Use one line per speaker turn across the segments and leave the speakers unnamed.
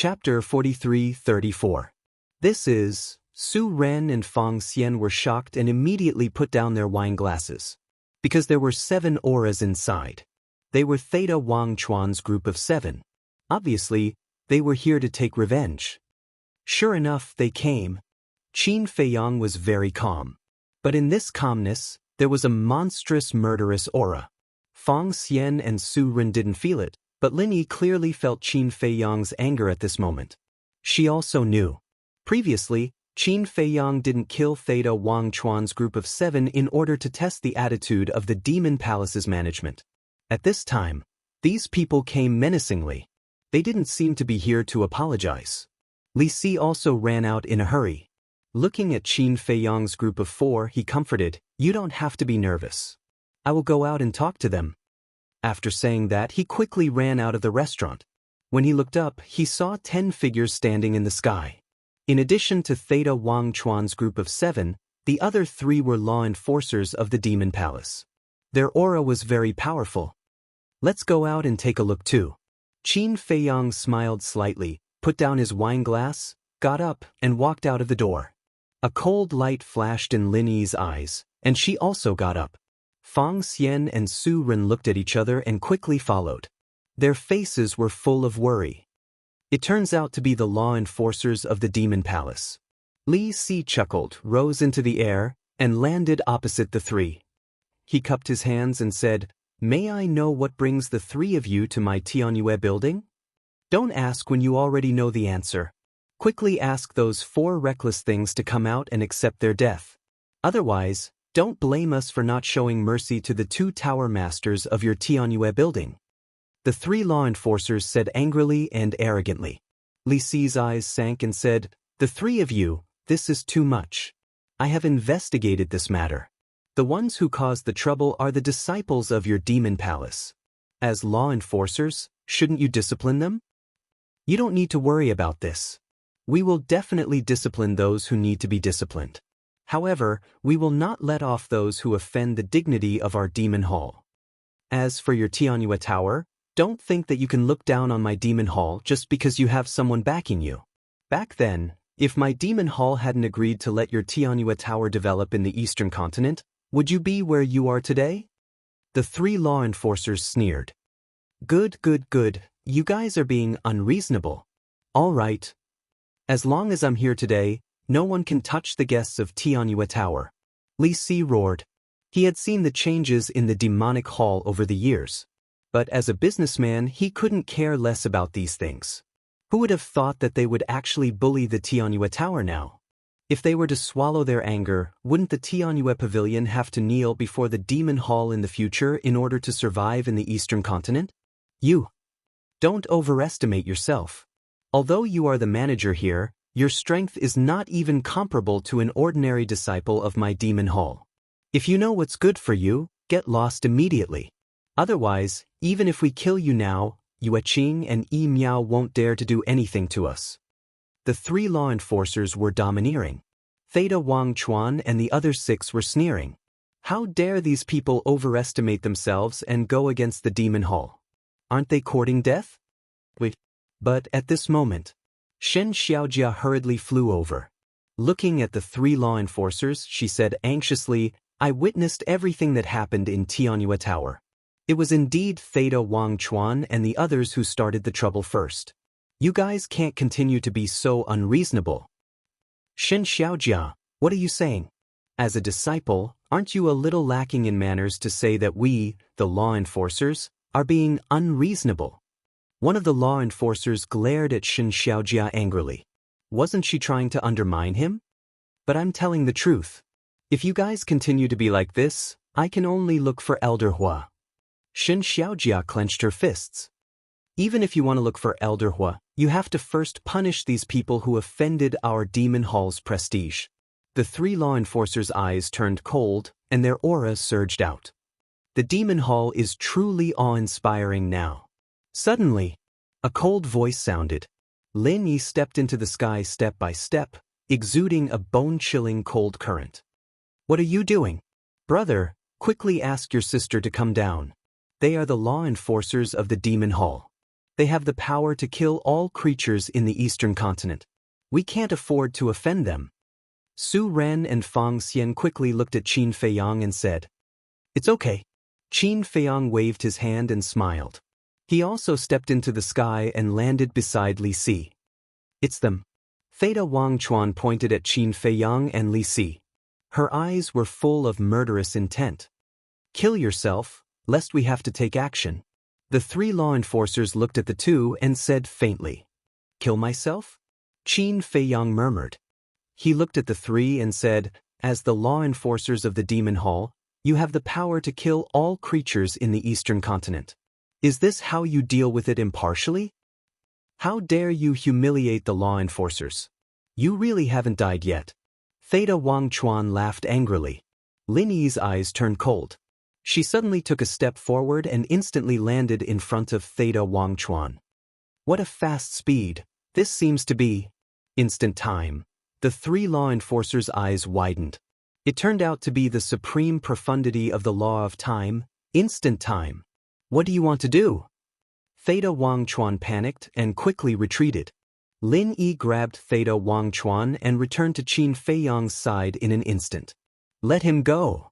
Chapter 43-34. This is, Su Ren and Fang Xian were shocked and immediately put down their wine glasses. Because there were 7 auras inside. They were Theta Wang Chuan's group of 7. Obviously, they were here to take revenge. Sure enough, they came. Qin Feiyang was very calm. But in this calmness, there was a monstrous murderous aura. Fang Xian and Su Ren didn't feel it, but Lin Yi clearly felt Qin Feiyang's anger at this moment. She also knew. Previously, Qin Feiyang didn't kill Theta Wang Chuan's group of 7 in order to test the attitude of the Demon Palace's management. At this time, these people came menacingly. They didn't seem to be here to apologize. Li Si also ran out in a hurry. Looking at Qin Feiyang's group of 4, he comforted, "You don't have to be nervous. I will go out and talk to them." After saying that, he quickly ran out of the restaurant. When he looked up, he saw 10 figures standing in the sky. In addition to Theta Wang Chuan's group of 7, the other 3 were law enforcers of the Demon Palace. Their aura was very powerful. "Let's go out and take a look too." Qin Feiyang smiled slightly, put down his wine glass, got up, and walked out of the door. A cold light flashed in Lin Yi's eyes, and she also got up. Fang Xian and Su Ren looked at each other and quickly followed. Their faces were full of worry. It turns out to be the law enforcers of the Demon Palace. Li Si chuckled, rose into the air, and landed opposite the 3. He cupped his hands and said, "May I know what brings the 3 of you to my Tianyue building?" Don't ask when you already know the answer. Quickly ask those 4 reckless things to come out and accept their death. Otherwise, don't blame us for not showing mercy to the 2 tower masters of your Tianyue building. The 3 law enforcers said angrily and arrogantly. Li Si's eyes sank and said, "The 3 of you, this is too much. I have investigated this matter. The ones who caused the trouble are the disciples of your Demon Palace. As law enforcers, shouldn't you discipline them? You don't need to worry about this. We will definitely discipline those who need to be disciplined. However, we will not let off those who offend the dignity of our Demon Hall. As for your Tianyue Tower, don't think that you can look down on my Demon Hall just because you have someone backing you. Back then, if my Demon Hall hadn't agreed to let your Tianyue Tower develop in the Eastern continent, would you be where you are today?" The 3 law enforcers sneered. Good. You guys are being unreasonable. All right. As long as I'm here today, no one can touch the guests of Tianyue Tower. Li Si roared. He had seen the changes in the demonic hall over the years. But as a businessman, he couldn't care less about these things. Who would have thought that they would actually bully the Tianyue Tower now? If they were to swallow their anger, wouldn't the Tianyue Pavilion have to kneel before the Demon Hall in the future in order to survive in the Eastern continent? You. Don't overestimate yourself. Although you are the manager here, your strength is not even comparable to an ordinary disciple of my Demon Hall. If you know what's good for you, get lost immediately. Otherwise, even if we kill you now, Yue Qing and Yi Miao won't dare to do anything to us." The 3 law enforcers were domineering. Theta Wang Chuan and the other 6 were sneering. How dare these people overestimate themselves and go against the Demon Hall? Aren't they courting death? Wait. But at this moment, Shen Xiaojia hurriedly flew over. Looking at the 3 law enforcers, she said anxiously, "I witnessed everything that happened in Tianyue Tower. It was indeed Theta Wang Chuan and the others who started the trouble first. You guys can't continue to be so unreasonable." "Shen Xiaojia, what are you saying? As a disciple, aren't you a little lacking in manners to say that we, the law enforcers, are being unreasonable?" One of the law enforcers glared at Shen Xiaojia angrily. Wasn't she trying to undermine him? "But I'm telling the truth. If you guys continue to be like this, I can only look for Elder Hua." Shen Xiaojia clenched her fists. "Even if you want to look for Elder Hua, you have to first punish these people who offended our Demon Hall's prestige." The 3 law enforcers' eyes turned cold, and their auras surged out. The Demon Hall is truly awe-inspiring now. Suddenly, a cold voice sounded. Lin Yi stepped into the sky step by step, exuding a bone-chilling cold current. "What are you doing? Brother, quickly ask your sister to come down. They are the law enforcers of the Demon Hall." They have the power to kill all creatures in the eastern continent. We can't afford to offend them. Su Ren and Fang Xian quickly looked at Qin Feiyang and said, "It's okay." Qin Feiyang waved his hand and smiled. He also stepped into the sky and landed beside Li Si. "It's them." Theta Wang Chuan pointed at Qin Feiyang and Li Si. Her eyes were full of murderous intent. "Kill yourself, lest we have to take action." The three law enforcers looked at the two and said faintly, "Kill myself?" Qin Feiyang murmured. He looked at the three and said, "As the law enforcers of the Demon Hall, you have the power to kill all creatures in the eastern continent. Is this how you deal with it impartially? How dare you humiliate the law enforcers? You really haven't died yet." Theta Wang Chuan laughed angrily. Lin Yi's eyes turned cold. She suddenly took a step forward and instantly landed in front of Theta Wang Chuan. What a fast speed! This seems to be instant time. The three law enforcers' eyes widened. It turned out to be the supreme profundity of the law of time, instant time. "What do you want to do?" Theta Wang Chuan panicked and quickly retreated. Lin Yi grabbed Theta Wang Chuan and returned to Qin Feiyang's side in an instant. "Let him go.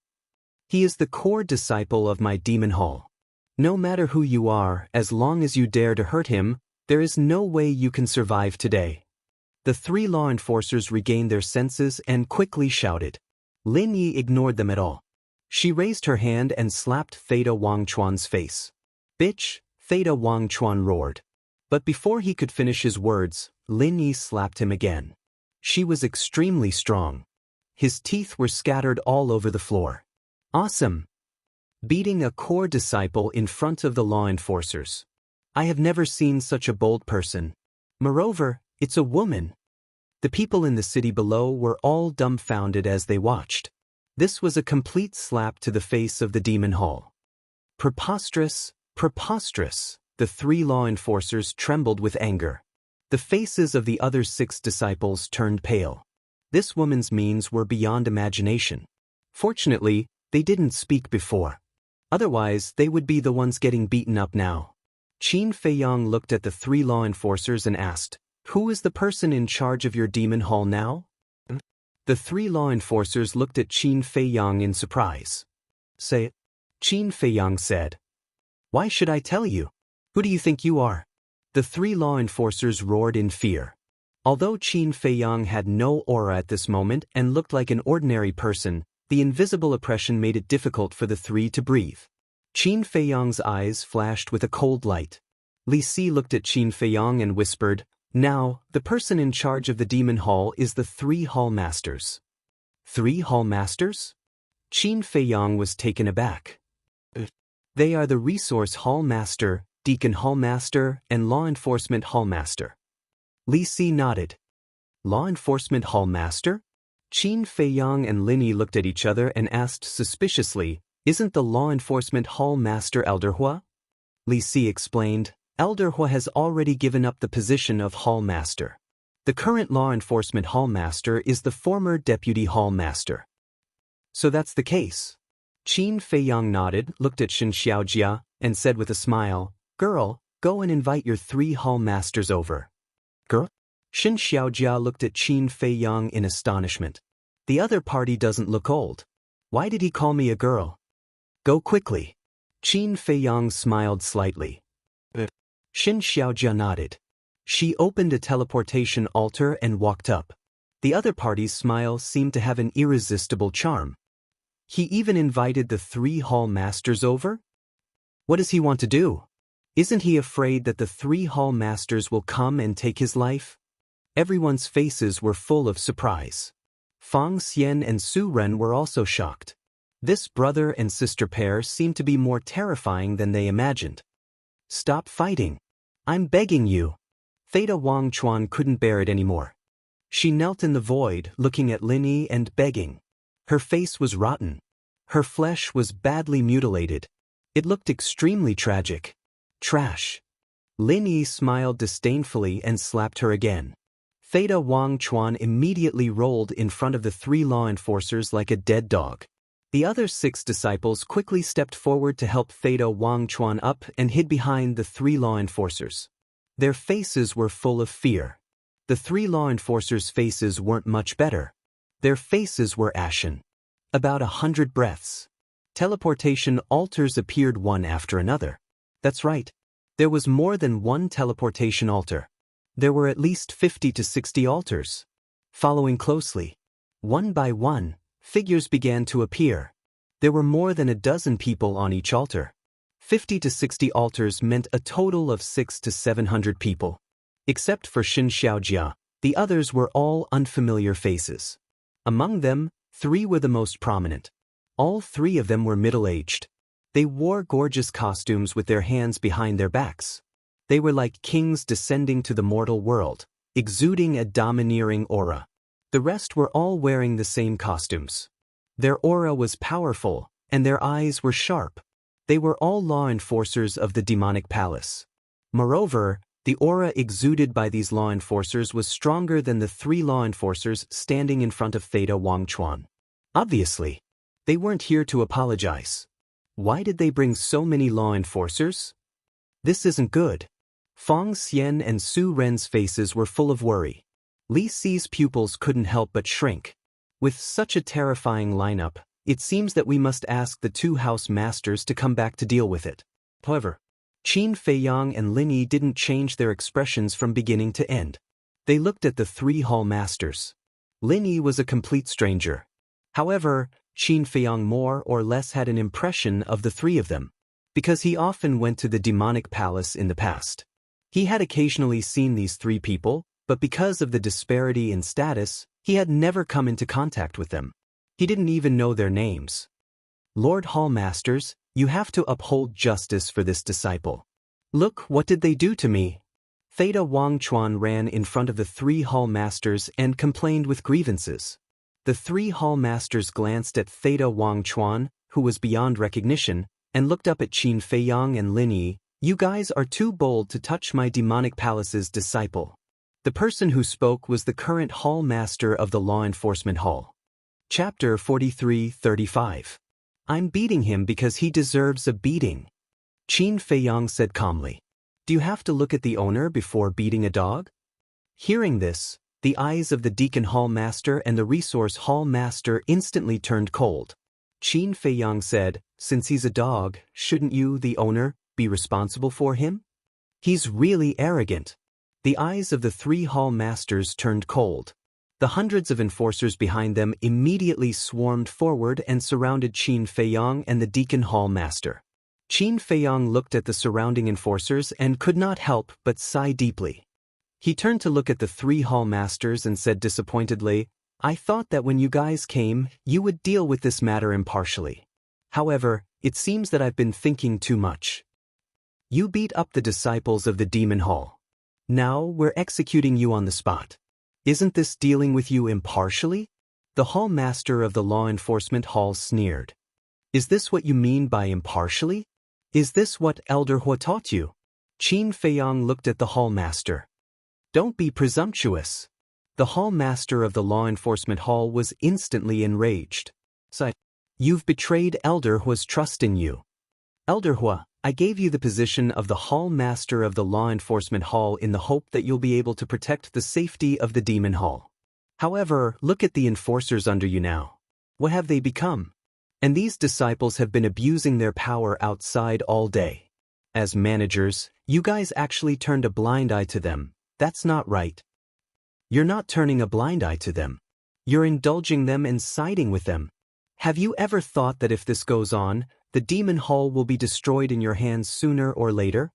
He is the core disciple of my Demon Hall. No matter who you are, as long as you dare to hurt him, there is no way you can survive today." The three law enforcers regained their senses and quickly shouted. Lin Yi ignored them at all. She raised her hand and slapped Theta Wang Chuan's face. "Bitch!" Theta Wang Chuan roared. But before he could finish his words, Lin Yi slapped him again. She was extremely strong. His teeth were scattered all over the floor. Awesome! Beating a core disciple in front of the law enforcers. I have never seen such a bold person. Moreover, it's a woman. The people in the city below were all dumbfounded as they watched. This was a complete slap to the face of the Demon Hall. Preposterous, preposterous! The three law enforcers trembled with anger. The faces of the other 6 disciples turned pale. This woman's means were beyond imagination. Fortunately, they didn't speak before. Otherwise, they would be the ones getting beaten up now. Qin Feiyang looked at the 3 law enforcers and asked, "Who is the person in charge of your Demon Hall now?" The 3 law enforcers looked at Qin Feiyang in surprise. "Say it." Qin Feiyang said. "Why should I tell you? Who do you think you are?" The 3 law enforcers roared in fear. Although Qin Feiyang had no aura at this moment and looked like an ordinary person, the invisible oppression made it difficult for the 3 to breathe. Qin Feiyang's eyes flashed with a cold light. Li Si looked at Qin Feiyang and whispered, "Now, the person in charge of the Demon Hall is the 3 Hall Masters." 3 Hall Masters? Qin Feiyang was taken aback. They are the Resource Hall Master, Deacon Hall Master, and Law Enforcement Hall Master. Li Si nodded. Law Enforcement Hall Master? Qin Feiyang and Lin Yi looked at each other and asked suspiciously, "Isn't the Law Enforcement Hall Master Elder Hua?" Li Si explained, "Elder Hua has already given up the position of Hall Master. The current Law Enforcement Hall Master is the former Deputy Hall Master." "So that's the case." Qin Feiyang nodded, looked at Shen Xiaojia, and said with a smile, "Girl, go and invite your 3 Hall Masters over." "Girl?" Shen Xiaojia looked at Qin Feiyang in astonishment. "The other party doesn't look old. Why did he call me a girl?" "Go quickly." Qin Feiyang smiled slightly. Shen Xiaojia nodded. She opened a teleportation altar and walked up. The other party's smile seemed to have an irresistible charm. He even invited the 3 Hall Masters over? What does he want to do? Isn't he afraid that the 3 Hall Masters will come and take his life? Everyone's faces were full of surprise. Fang Xian and Su Ren were also shocked. This brother and sister pair seemed to be more terrifying than they imagined. "Stop fighting. I'm begging you." Theta Wang Chuan couldn't bear it anymore. She knelt in the void, looking at Lin Yi and begging. Her face was rotten. Her flesh was badly mutilated. It looked extremely tragic. Trash. Lin Yi smiled disdainfully and slapped her again. Theta Wang Chuan immediately rolled in front of the 3 law enforcers like a dead dog. The other 6 disciples quickly stepped forward to help Theta Wang Chuan up and hid behind the 3 law enforcers. Their faces were full of fear. The three law enforcers' faces weren't much better. Their faces were ashen. About 100 breaths. Teleportation altars appeared one after another. That's right. There was more than one teleportation altar. There were at least 50 to 60 altars. Following closely, one by one, figures began to appear. There were more than a dozen people on each altar. 50 to 60 altars meant a total of 600 to 700 people. Except for Xin Xiaojia, the others were all unfamiliar faces. Among them, 3 were the most prominent. All 3 of them were middle-aged. They wore gorgeous costumes with their hands behind their backs. They were like kings descending to the mortal world, exuding a domineering aura. The rest were all wearing the same costumes. Their aura was powerful, and their eyes were sharp. They were all law enforcers of the demonic palace. Moreover, the aura exuded by these law enforcers was stronger than the 3 law enforcers standing in front of Theta Wangchuan. Obviously, they weren't here to apologize. Why did they bring so many law enforcers? This isn't good. Fang Xian and Su Ren's faces were full of worry. Li Si's pupils couldn't help but shrink. With such a terrifying lineup, it seems that we must ask the 2 house masters to come back to deal with it. However, Qin Feiyang and Lin Yi didn't change their expressions from beginning to end. They looked at the 3 hall masters. Lin Yi was a complete stranger. However, Qin Feiyang more or less had an impression of the 3 of them, because he often went to the demonic palace in the past. He had occasionally seen these 3 people, but because of the disparity in status, he had never come into contact with them. He didn't even know their names. Lord Hall Masters, you have to uphold justice for this disciple. Look, what did they do to me? Theta Wangchuan ran in front of the 3 hall masters and complained with grievances. The 3 hall masters glanced at Theta Wangchuan, who was beyond recognition, and looked up at Qin Feiyang and Lin Yi. You guys are too bold to touch my demonic palace's disciple. The person who spoke was the current hall master of the law enforcement hall. Chapter 43-35. I'm beating him because he deserves a beating. Qin Feiyang said calmly. Do you have to look at the owner before beating a dog? Hearing this, the eyes of the Deacon Hall Master and the Resource Hall Master instantly turned cold. Qin Feiyang said, since he's a dog, shouldn't you, the owner, be responsible for him? He's really arrogant. The eyes of the 3 hall masters turned cold. The hundreds of enforcers behind them immediately swarmed forward and surrounded Qin Feiyang and the Deacon Hall Master. Qin Feiyang looked at the surrounding enforcers and could not help but sigh deeply. He turned to look at the 3 hall masters and said disappointedly, I thought that when you guys came, you would deal with this matter impartially. However, it seems that I've been thinking too much. You beat up the disciples of the Demon Hall. Now we're executing you on the spot. Isn't this dealing with you impartially? The hall master of the law enforcement hall sneered. Is this what you mean by impartially? Is this what Elder Hua taught you? Qin Feiyang looked at the hall master. Don't be presumptuous. The hall master of the law enforcement hall was instantly enraged. You've betrayed Elder Hua's trust in you. Elder Hua, I gave you the position of the hall master of the law enforcement hall in the hope that you'll be able to protect the safety of the demon hall. However, look at the enforcers under you now. What have they become? And these disciples have been abusing their power outside all day. As managers, you guys actually turned a blind eye to them. That's not right. You're not turning a blind eye to them. You're indulging them and siding with them. Have you ever thought that if this goes on, the demon hall will be destroyed in your hands sooner or later?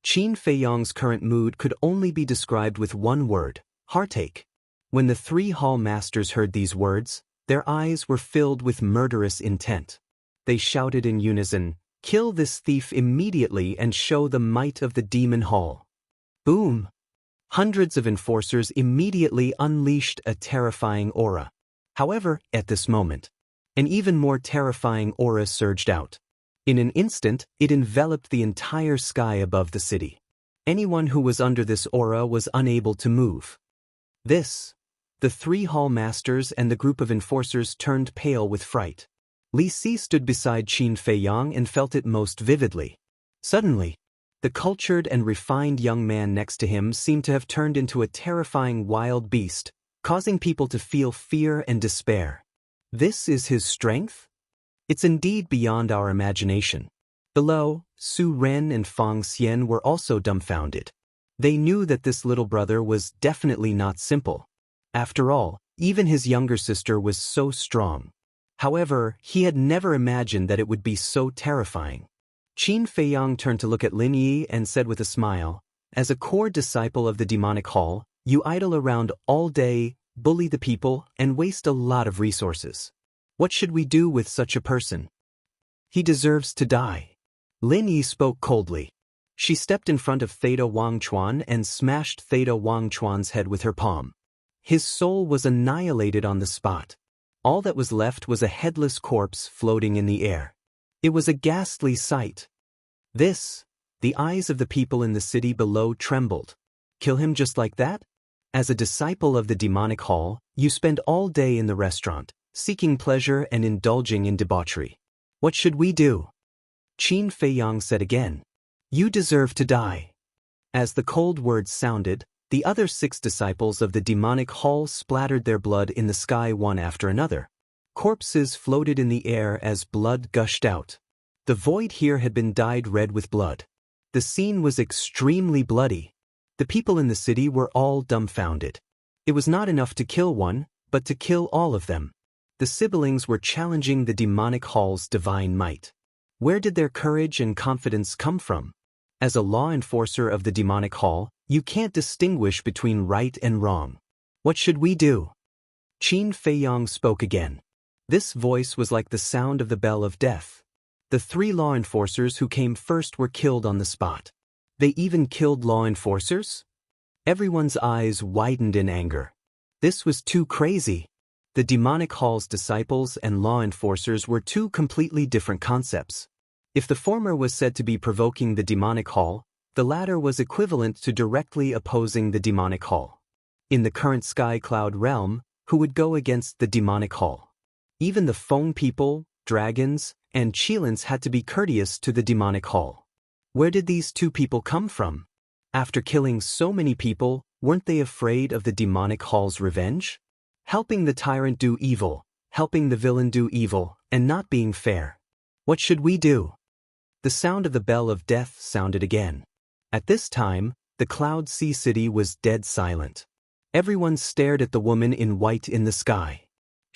Qin Feiyang's current mood could only be described with one word, heartache. When the 3 hall masters heard these words, their eyes were filled with murderous intent. They shouted in unison, kill this thief immediately and show the might of the demon hall. Boom! Hundreds of enforcers immediately unleashed a terrifying aura. However, at this moment, an even more terrifying aura surged out. In an instant, it enveloped the entire sky above the city. Anyone who was under this aura was unable to move. The 3 hall masters and the group of enforcers turned pale with fright. Li Si stood beside Qin Feiyang and felt it most vividly. Suddenly, The cultured and refined young man next to him seemed to have turned into a terrifying wild beast, causing people to feel fear and despair. This is his strength? It's indeed beyond our imagination. Below, Su Ren and Fang Xian were also dumbfounded. They knew that this little brother was definitely not simple. After all, even his younger sister was so strong. However, he had never imagined that it would be so terrifying. Qin Feiyang turned to look at Lin Yi and said with a smile, "As a core disciple of the demonic hall, you idle around all day, bully the people, and waste a lot of resources. What should we do with such a person? He deserves to die." Lin Yi spoke coldly. She stepped in front of Theta Wangchuan and smashed Theta Wangchuan's head with her palm. His soul was annihilated on the spot. All that was left was a headless corpse floating in the air. It was a ghastly sight. The eyes of the people in the city below trembled. Kill him just like that? As a disciple of the demonic hall, you spend all day in the restaurant, seeking pleasure and indulging in debauchery. What should we do? Qin Feiyang said again. You deserve to die. As the cold words sounded, the other 6 disciples of the demonic hall splattered their blood in the sky one after another. Corpses floated in the air as blood gushed out. The void here had been dyed red with blood. The scene was extremely bloody. The people in the city were all dumbfounded. It was not enough to kill one, but to kill all of them. The siblings were challenging the demonic hall's divine might. Where did their courage and confidence come from? As a law enforcer of the demonic hall, you can't distinguish between right and wrong. What should we do? Qin Feiyang spoke again. This voice was like the sound of the bell of death. The 3 law enforcers who came first were killed on the spot. They even killed law enforcers? Everyone's eyes widened in anger. This was too crazy. The demonic hall's disciples and law enforcers were 2 completely different concepts. If the former was said to be provoking the demonic hall, the latter was equivalent to directly opposing the demonic hall. In the current Sky Cloud realm, who would go against the demonic hall? Even the Feng people, dragons, and Qilins had to be courteous to the demonic hall. Where did these 2 people come from? After killing so many people, weren't they afraid of the demonic hall's revenge? Helping the tyrant do evil, helping the villain do evil, and not being fair. What should we do? The sound of the bell of death sounded again. At this time, the Cloud Sea City was dead silent. Everyone stared at the woman in white in the sky.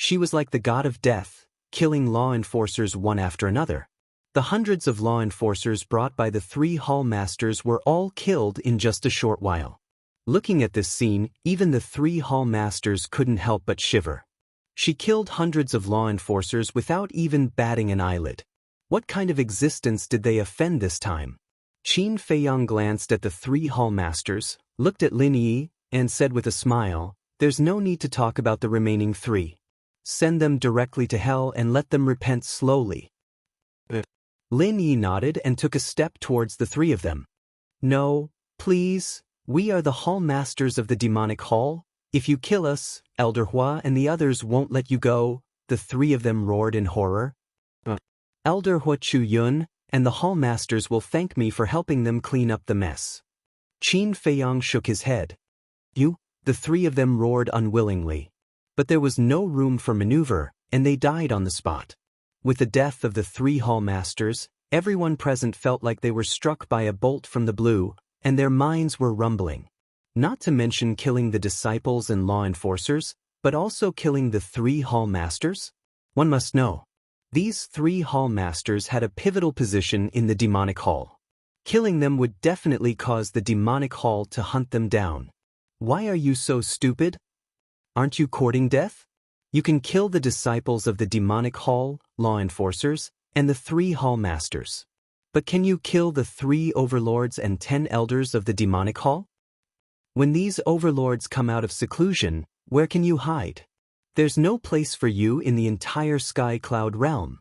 She was like the god of death, killing law enforcers one after another. The hundreds of law enforcers brought by the 3 hall masters were all killed in just a short while. Looking at this scene, even the 3 hall masters couldn't help but shiver. She killed hundreds of law enforcers without even batting an eyelid. What kind of existence did they offend this time? Qin Feiyang glanced at the 3 hall masters, looked at Lin Yi, and said with a smile, "There's no need to talk about the remaining 3. Send them directly to hell and let them repent slowly." Lin Yi nodded and took a step towards the 3 of them. "No, please, we are the hall masters of the demonic hall. If you kill us, Elder Hua and the others won't let you go," the 3 of them roared in horror. "Elder Hua Chu Yun and the hall masters will thank me for helping them clean up the mess." Qin Feiyang shook his head. "You?" the 3 of them roared unwillingly. But there was no room for maneuver, and they died on the spot. With the death of the 3 hall masters, everyone present felt like they were struck by a bolt from the blue, and their minds were rumbling. Not to mention killing the disciples and law enforcers, but also killing the 3 hall masters? One must know. These 3 hall masters had a pivotal position in the demonic hall. Killing them would definitely cause the demonic hall to hunt them down. Why are you so stupid? Aren't you courting death? You can kill the disciples of the demonic hall, law enforcers, and the 3 hall masters. But can you kill the 3 overlords and 10 elders of the demonic hall? When these overlords come out of seclusion, where can you hide? There's no place for you in the entire Sky Cloud realm.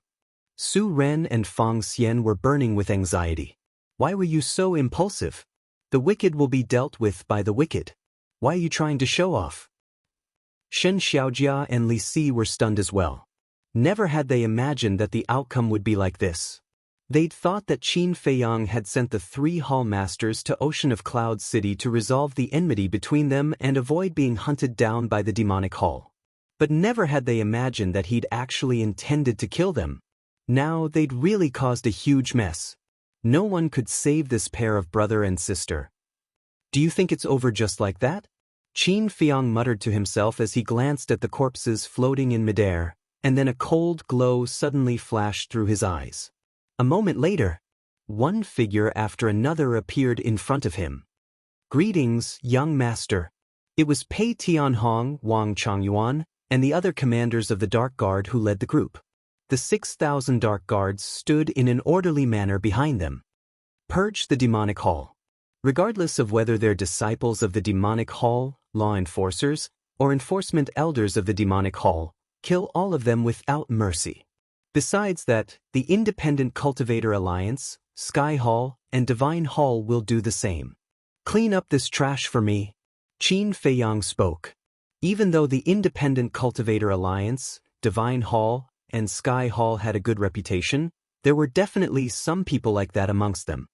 Su Ren and Fang Xian were burning with anxiety. Why were you so impulsive? The wicked will be dealt with by the wicked. Why are you trying to show off? Shen Xiaojia and Li Si were stunned as well. Never had they imagined that the outcome would be like this. They'd thought that Qin Feiyang had sent the 3 hall masters to Ocean of Cloud City to resolve the enmity between them and avoid being hunted down by the demonic hall. But never had they imagined that he'd actually intended to kill them. Now they'd really caused a huge mess. No one could save this pair of brother and sister. Do you think it's over just like that? Qin Feiyang muttered to himself as he glanced at the corpses floating in midair, and then a cold glow suddenly flashed through his eyes. A moment later, one figure after another appeared in front of him. Greetings, young master. It was Pei Tianhong, Wang Changyuan, and the other commanders of the Dark Guard who led the group. The 6,000 Dark Guards stood in an orderly manner behind them. Purge the demonic hall. Regardless of whether they're disciples of the demonic hall, law enforcers, or enforcement elders of the demonic hall, kill all of them without mercy. Besides that, the Independent Cultivator Alliance, Sky Hall, and Divine Hall will do the same. Clean up this trash for me. Qin Feiyang spoke. Even though the Independent Cultivator Alliance, Divine Hall, and Sky Hall had a good reputation, there were definitely some people like that amongst them.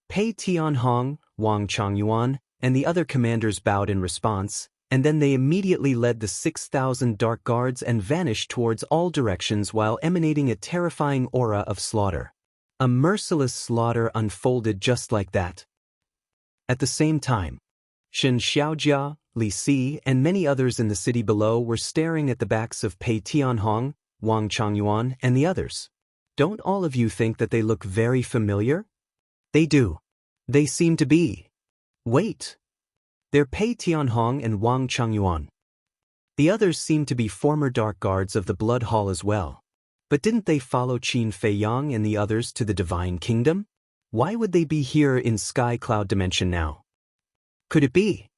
Pei Tianhong, Wang Changyuan, and the other commanders bowed in response, and then they immediately led the 6,000 Dark Guards and vanished towards all directions while emanating a terrifying aura of slaughter. A merciless slaughter unfolded just like that. At the same time, Shen Xiaojia, Li Si, and many others in the city below were staring at the backs of Pei Tianhong, Wang Changyuan, and the others. Don't all of you think that they look very familiar? They do. They seem to be. Wait. They're Pei Tianhong and Wang Changyuan. The others seem to be former Dark Guards of the Blood Hall as well. But didn't they follow Qin Feiyang and the others to the Divine Kingdom? Why would they be here in Sky Cloud Dimension now? Could it be?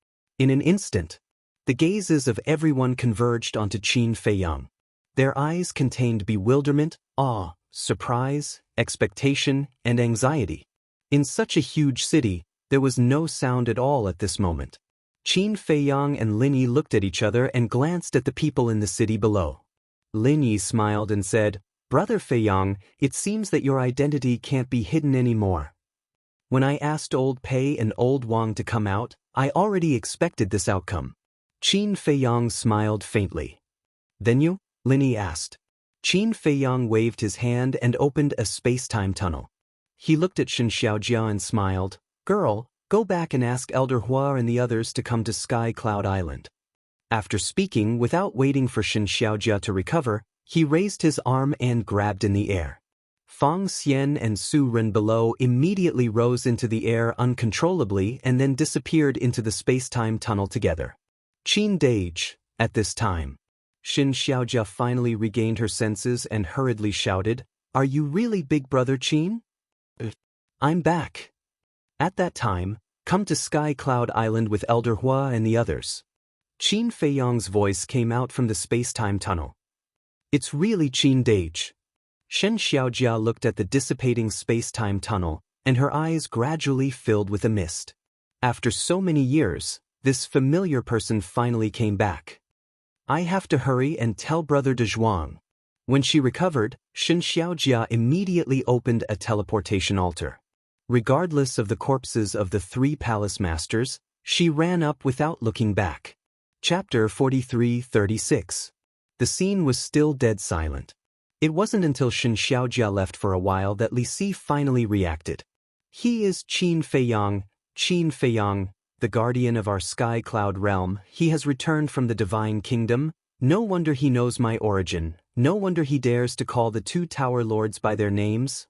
In an instant, the gazes of everyone converged onto Qin Feiyang. Their eyes contained bewilderment, awe, surprise, expectation, and anxiety. In such a huge city, there was no sound at all at this moment. Qin Feiyang and Lin Yi looked at each other and glanced at the people in the city below. Lin Yi smiled and said, "Brother Feiyang, it seems that your identity can't be hidden anymore. When I asked old Pei and old Wang to come out, I already expected this outcome." Qin Feiyang smiled faintly. "Then you?" Lin Yi asked. Qin Feiyang waved his hand and opened a space-time tunnel. He looked at Shen Xiaojia and smiled. "Girl, go back and ask Elder Hua and the others to come to Sky Cloud Island." After speaking, without waiting for Shen Xiaojia to recover, he raised his arm and grabbed in the air. Fang Xian and Su Ren below immediately rose into the air uncontrollably and then disappeared into the space-time tunnel together. Qin Dage, at this time. Shen Xiaojia finally regained her senses and hurriedly shouted, "Are you really Big Brother Qin?" "I'm back." At that time, come to Sky Cloud Island with Elder Hua and the others. Qin Feiyang's voice came out from the space-time tunnel. "It's really Qin Dage." Shen Xiaojia looked at the dissipating space-time tunnel, and her eyes gradually filled with a mist. After so many years, this familiar person finally came back. "I have to hurry and tell Brother De Zhuang." When she recovered, Shen Xiaojia immediately opened a teleportation altar. Regardless of the corpses of the 3 palace masters, she ran up without looking back. Chapter 43-36. The scene was still dead silent. It wasn't until Shen Xiaojia left for a while that Li Si finally reacted. "He is Qin Feiyang, the guardian of our Sky Cloud realm. He has returned from the Divine Kingdom. No wonder he knows my origin. No wonder he dares to call the 2 Tower Lords by their names.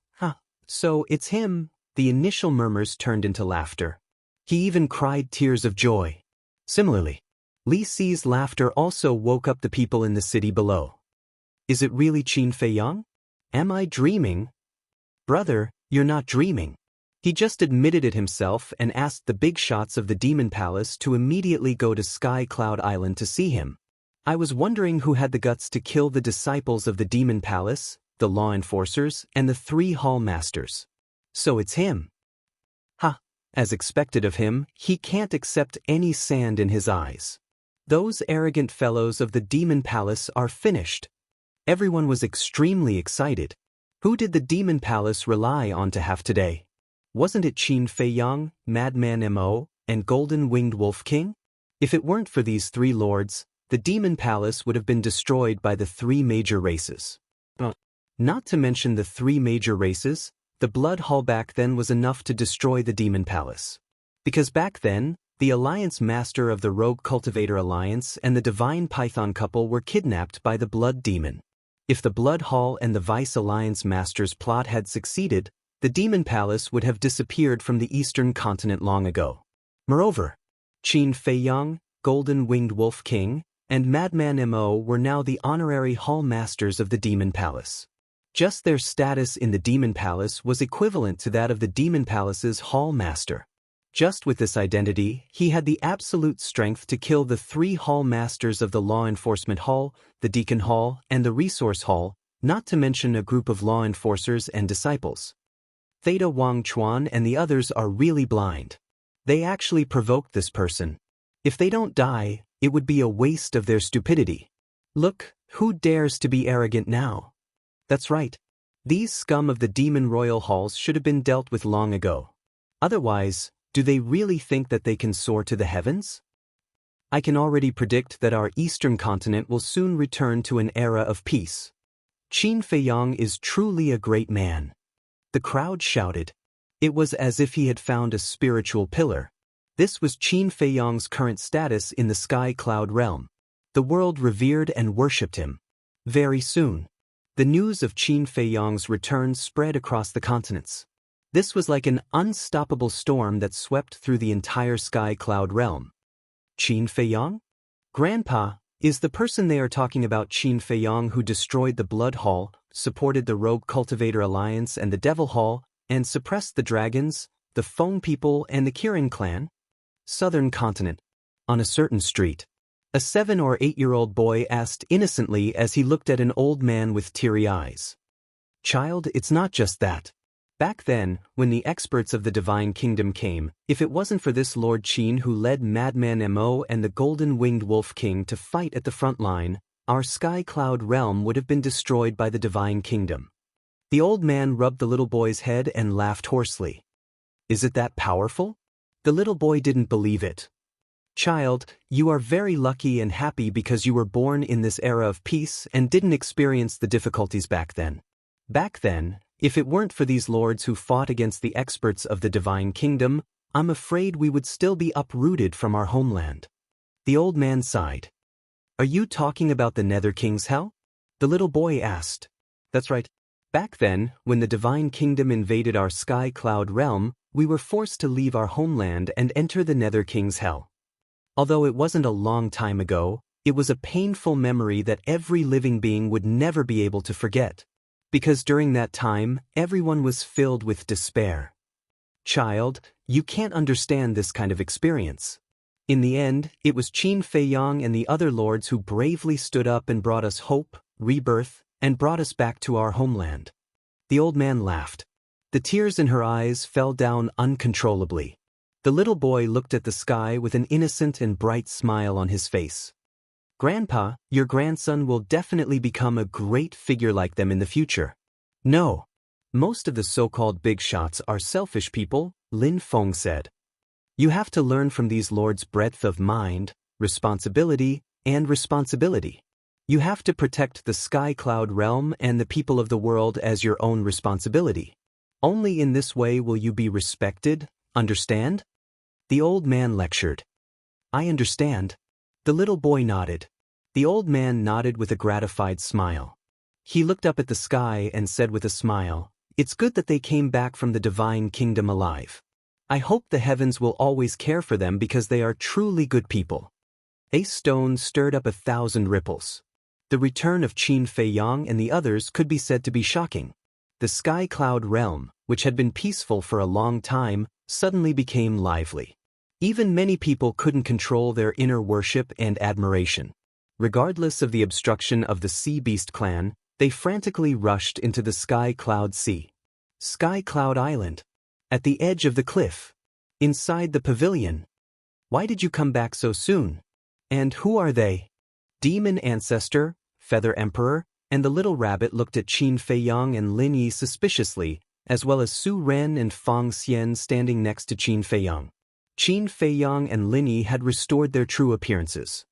So it's him." The initial murmurs turned into laughter. He even cried tears of joy. Similarly, Li Si's laughter also woke up the people in the city below. "Is it really Qin Feiyang? Am I dreaming?" "Brother, you're not dreaming." He just admitted it himself and asked the big shots of the Demon Palace to immediately go to Sky Cloud Island to see him. "I was wondering who had the guts to kill the disciples of the Demon Palace, the law enforcers, and the 3 hall masters. So it's him." As expected of him, he can't accept any sand in his eyes. Those arrogant fellows of the Demon Palace are finished. Everyone was extremely excited. Who did the demon palace rely on to have today? Wasn't it Qin Fei Yang, Madman Mo, and Golden Winged Wolf King? If it weren't for these three lords, the demon palace would have been destroyed by the three major races. Not to mention the three major races, the blood haul back then was enough to destroy the demon palace. Because back then, the Alliance Master of the Rogue Cultivator Alliance and the Divine Python couple were kidnapped by the Blood Demon. If the Blood Hall and the Vice Alliance Master's plot had succeeded, the Demon Palace would have disappeared from the Eastern continent long ago. Moreover, Qin Fei Yang, Golden Winged Wolf King, and Madman Mo were now the honorary Hall Masters of the Demon Palace. Just their status in the Demon Palace was equivalent to that of the Demon Palace's Hall Master. Just with this identity, he had the absolute strength to kill the three Hall Masters of the Law Enforcement Hall, the Deacon Hall, and the Resource Hall, not to mention a group of law enforcers and disciples. Theta Wang Chuan and the others are really blind. They actually provoked this person. If they don't die, it would be a waste of their stupidity. Look, who dares to be arrogant now? That's right. These scum of the Demon Royal Halls should have been dealt with long ago. Otherwise, do they really think that they can soar to the heavens? I can already predict that our eastern continent will soon return to an era of peace. Qin Fei Yang is truly a great man. The crowd shouted. It was as if he had found a spiritual pillar. This was Qin Fei Yang's current status in the Sky Cloud realm. The world revered and worshipped him. Very soon, the news of Qin Fei Yang's return spread across the continents. This was like an unstoppable storm that swept through the entire Sky Cloud realm. Qin Fei Yang? Grandpa, is the person they are talking about Qin Fei Yang who destroyed the Blood Hall, supported the Rogue Cultivator Alliance and the Devil Hall, and suppressed the dragons, the Feng people, and the Kirin clan? Southern continent. On a certain street, a 7 or 8-year-old boy asked innocently as he looked at an old man with teary eyes. Child, it's not just that. Back then, when the experts of the Divine Kingdom came, if it wasn't for this Lord Qin who led Madman Mo and the Golden Winged Wolf King to fight at the front line, our Sky Cloud realm would have been destroyed by the Divine Kingdom. The old man rubbed the little boy's head and laughed hoarsely. Is it that powerful? The little boy didn't believe it. Child, you are very lucky and happy because you were born in this era of peace and didn't experience the difficulties back then. Back then, if it weren't for these lords who fought against the experts of the Divine Kingdom, I'm afraid we would still be uprooted from our homeland. The old man sighed. Are you talking about the Nether King's hell? The little boy asked. That's right. Back then, when the Divine Kingdom invaded our Sky Cloud realm, we were forced to leave our homeland and enter the Nether King's hell. Although it wasn't a long time ago, it was a painful memory that every living being would never be able to forget. Because during that time, everyone was filled with despair. Child, you can't understand this kind of experience. In the end, it was Qin Fei Yang and the other lords who bravely stood up and brought us hope, rebirth, and brought us back to our homeland. The old man laughed. The tears in her eyes fell down uncontrollably. The little boy looked at the sky with an innocent and bright smile on his face. Grandpa, your grandson will definitely become a great figure like them in the future. No. Most of the so-called big shots are selfish people, Lin Feng said. You have to learn from these lords' breadth of mind, responsibility, and responsibility. You have to protect the Sky Cloud realm and the people of the world as your own responsibility. Only in this way will you be respected, understand? The old man lectured. I understand. The little boy nodded. The old man nodded with a gratified smile. He looked up at the sky and said with a smile, It's good that they came back from the Divine Kingdom alive. I hope the heavens will always care for them because they are truly good people. A stone stirred up 1,000 ripples. The return of Qin Fei Yang and the others could be said to be shocking. The Sky Cloud realm, which had been peaceful for a long time, suddenly became lively. Even many people couldn't control their inner worship and admiration. Regardless of the obstruction of the Sea Beast clan, they frantically rushed into the Sky Cloud Sea. Sky Cloud Island. At the edge of the cliff. Inside the pavilion. Why did you come back so soon? And who are they? Demon Ancestor, Feather Emperor, and the little rabbit looked at Qin Feiyang and Lin Yi suspiciously, as well as Su Ren and Fang Xian standing next to Qin Feiyang. Qin Feiyang and Lin Yi had restored their true appearances.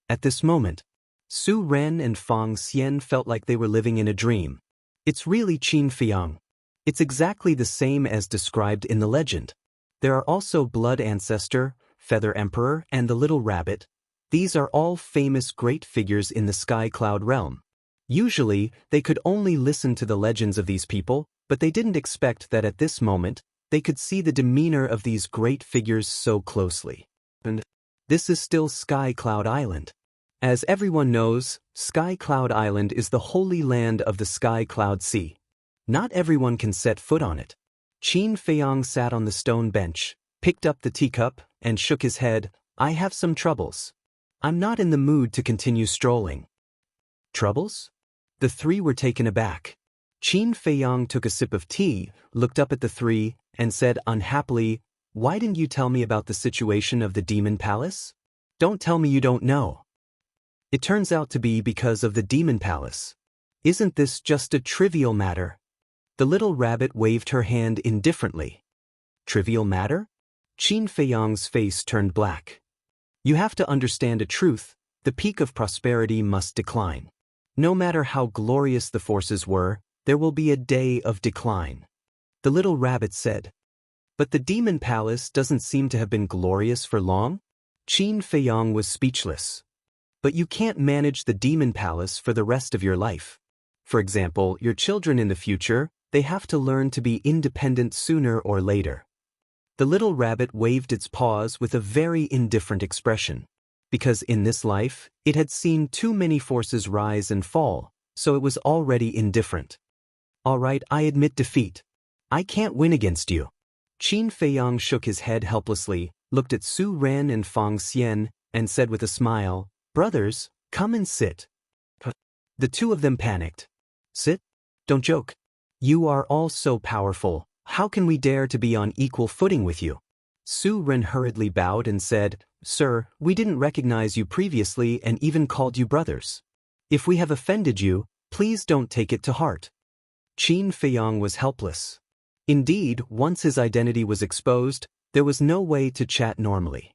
At this moment, Su Ren and Fang Xian felt like they were living in a dream. It's really Qin Feiyang. It's exactly the same as described in the legend. There are also Blood Ancestor, Feather Emperor, and the Little Rabbit. These are all famous great figures in the Sky Cloud realm. Usually, they could only listen to the legends of these people, but they didn't expect that at this moment, they could see the demeanor of these great figures so closely. And this is still Sky Cloud Island. As everyone knows, Sky Cloud Island is the holy land of the Sky Cloud Sea. Not everyone can set foot on it. Qin Feiyang sat on the stone bench, picked up the teacup, and shook his head. I have some troubles. I'm not in the mood to continue strolling. Troubles? The three were taken aback. Qin Feiyang took a sip of tea, looked up at the three, and said unhappily, "Why didn't you tell me about the situation of the Demon Palace? Don't tell me you don't know." It turns out to be because of the Demon Palace. Isn't this just a trivial matter? The little rabbit waved her hand indifferently. Trivial matter? Qin Feiyang's face turned black. You have to understand a truth, the peak of prosperity must decline. No matter how glorious the forces were, there will be a day of decline. The little rabbit said. But the Demon Palace doesn't seem to have been glorious for long? Qin Feiyang was speechless. But you can't manage the Demon Palace for the rest of your life. For example, your children in the future, they have to learn to be independent sooner or later. The little rabbit waved its paws with a very indifferent expression. Because in this life, it had seen too many forces rise and fall, so it was already indifferent. All right, I admit defeat. I can't win against you. Qin Feiyang shook his head helplessly, looked at Su Ren and Fang Xian, and said with a smile, "Brothers, come and sit." The two of them panicked. Sit? Don't joke. You are all so powerful. How can we dare to be on equal footing with you? Su Ren hurriedly bowed and said, "Sir, we didn't recognize you previously and even called you brothers. If we have offended you, please don't take it to heart." Qin Feiyang was helpless. Indeed, once his identity was exposed, there was no way to chat normally.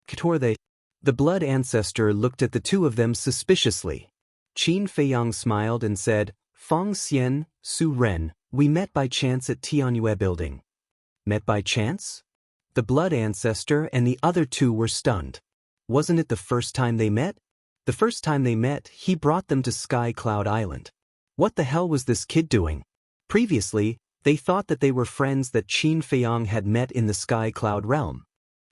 The Blood Ancestor looked at the two of them suspiciously. Qin Feiyang smiled and said, "Fang Xian, Su Ren, we met by chance at Tianyue Building." Met by chance? The Blood Ancestor and the other two were stunned. Wasn't it the first time they met? The first time they met, he brought them to Sky Cloud Island. What the hell was this kid doing? Previously, they thought that they were friends that Qin Feiyang had met in the Sky Cloud realm.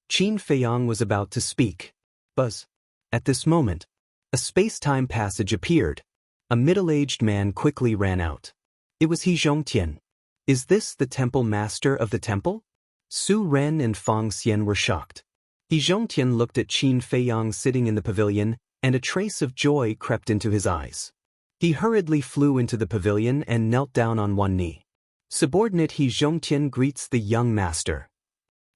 Qin Feiyang was about to speak. Buzz. At this moment, a space-time passage appeared. A middle-aged man quickly ran out. It was He Zhongtian. Is this the temple master of the temple? Su Ren and Fang Xian were shocked. He Zhongtian looked at Qin Feiyang sitting in the pavilion, and a trace of joy crept into his eyes. He hurriedly flew into the pavilion and knelt down on one knee. Subordinate He Zhongtian greets the young master.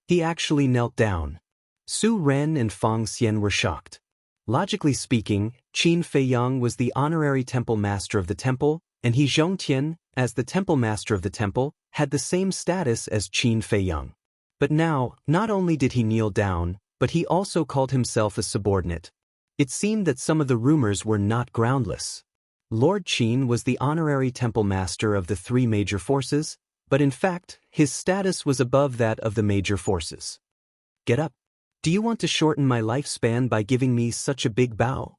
He actually knelt down. Su Ren and Fang Xian were shocked. Logically speaking, Qin Feiyang was the honorary temple master of the temple, and He Zhongtian, as the temple master of the temple, had the same status as Qin Feiyang. But now, not only did he kneel down, but he also called himself a subordinate. It seemed that some of the rumors were not groundless. Lord Qin was the honorary temple master of the three major forces, but in fact, his status was above that of the major forces. Get up. Do you want to shorten my lifespan by giving me such a big bow?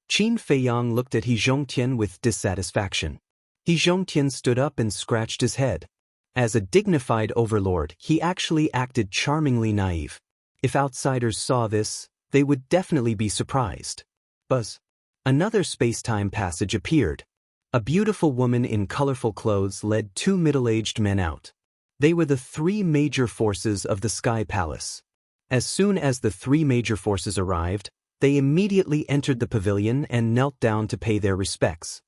Qin Feiyang looked at He Zhongtian with dissatisfaction. He Zhongtian stood up and scratched his head. As a dignified overlord, he actually acted charmingly naive. If outsiders saw this, they would definitely be surprised. Buzz. Another space-time passage appeared. A beautiful woman in colorful clothes led two middle-aged men out. They were the three major forces of the Sky Palace. As soon as the three major forces arrived, they immediately entered the pavilion and knelt down to pay their respects.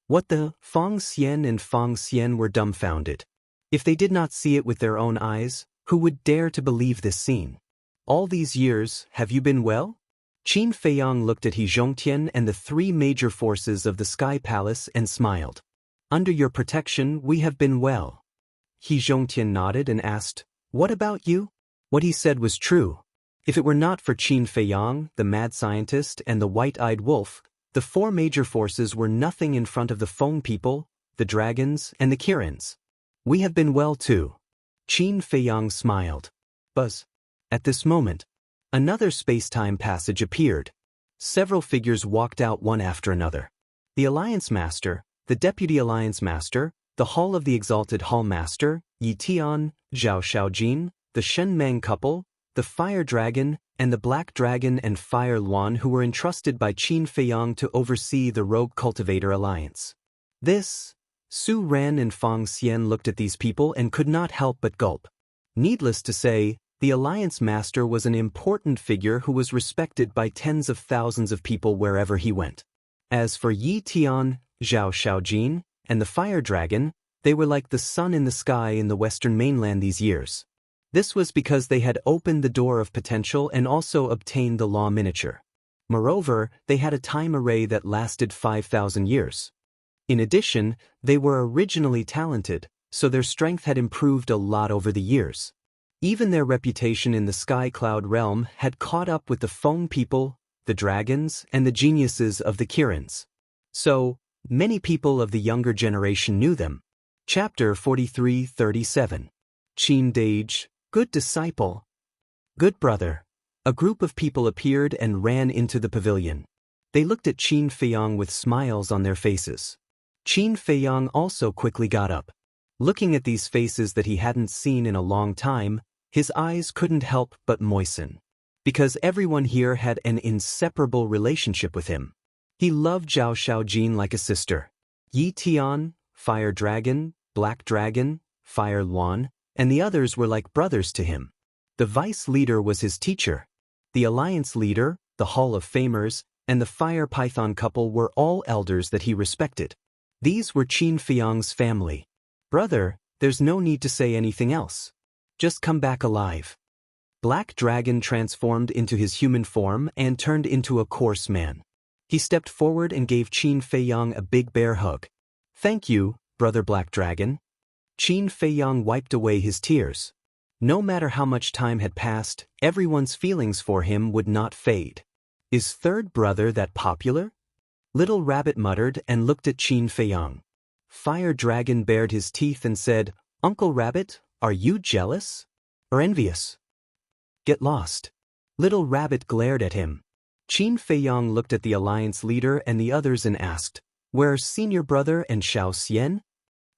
What the? Fang Xian and Fang Xian were dumbfounded. If they did not see it with their own eyes, who would dare to believe this scene? All these years, have you been well? Qin Feiyang looked at He Zhongtian and the three major forces of the Sky Palace and smiled. Under your protection, we have been well. He Zhongtian nodded and asked, what about you? What he said was true. If it were not for Qin Feiyang, the mad scientist, and the white-eyed wolf, the four major forces were nothing in front of the Feng people, the dragons, and the Kirins. We have been well too. Qin Feiyang smiled. Buzz. At this moment, another space-time passage appeared. Several figures walked out one after another. The Alliance Master, the Deputy Alliance Master, the Hall of the Exalted Hall Master, Yi Tian, Zhao Shaojin, the Shen Meng couple, the Fire Dragon, and the Black Dragon and Fire Luan, who were entrusted by Qin Feiyang to oversee the Rogue Cultivator Alliance. Su Ren and Fang Xian looked at these people and could not help but gulp. Needless to say, the Alliance Master was an important figure who was respected by tens of thousands of people wherever he went. As for Yi Tian, Zhao Shaojin, and the Fire Dragon, they were like the sun in the sky in the Western mainland these years. This was because they had opened the door of potential and also obtained the law miniature. Moreover, they had a time array that lasted 5,000 years. In addition, they were originally talented, so their strength had improved a lot over the years. Even their reputation in the Sky Cloud realm had caught up with the Feng people, the dragons, and the geniuses of the Kirins. So, many people of the younger generation knew them. Chapter 43-37. Qin Dage, good disciple. Good brother. A group of people appeared and ran into the pavilion. They looked at Qin Feiyang with smiles on their faces. Qin Feiyang also quickly got up. Looking at these faces that he hadn't seen in a long time, his eyes couldn't help but moisten. Because everyone here had an inseparable relationship with him. He loved Zhao Shaojin like a sister. Yi Tian, Fire Dragon, Black Dragon, Fire Luan, and the others were like brothers to him. The vice leader was his teacher. The alliance leader, the Hall of Famers, and the Fire Python couple were all elders that he respected. These were Qin Feiyang's family. Brother, there's no need to say anything else. Just come back alive. Black Dragon transformed into his human form and turned into a coarse man. He stepped forward and gave Qin Feiyang a big bear hug. Thank you, Brother Black Dragon. Qin Feiyang wiped away his tears. No matter how much time had passed, everyone's feelings for him would not fade. Is third brother that popular? Little Rabbit muttered and looked at Qin Feiyang. Fire Dragon bared his teeth and said, Uncle Rabbit, are you jealous? Or envious? Get lost. Little Rabbit glared at him. Qin Feiyang looked at the alliance leader and the others and asked, where's senior brother and Xiao Xian?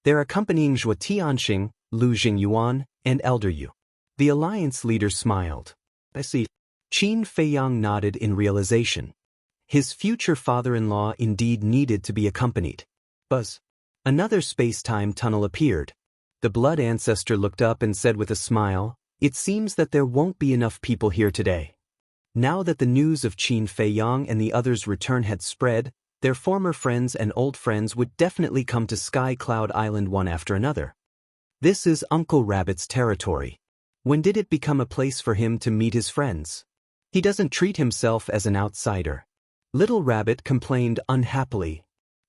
They're accompanying Zhuo Tianxing, Lu Jingyuan, and Elder Yu. The alliance leader smiled. I see. Qin Feiyang nodded in realization. His future father-in-law indeed needed to be accompanied. Buzz. Another space-time tunnel appeared. The blood ancestor looked up and said with a smile, it seems that there won't be enough people here today. Now that the news of Qin Feiyang and the others' return had spread, their former friends and old friends would definitely come to Sky Cloud Island one after another. This is Uncle Rabbit's territory. When did it become a place for him to meet his friends? He doesn't treat himself as an outsider. Little Rabbit complained unhappily.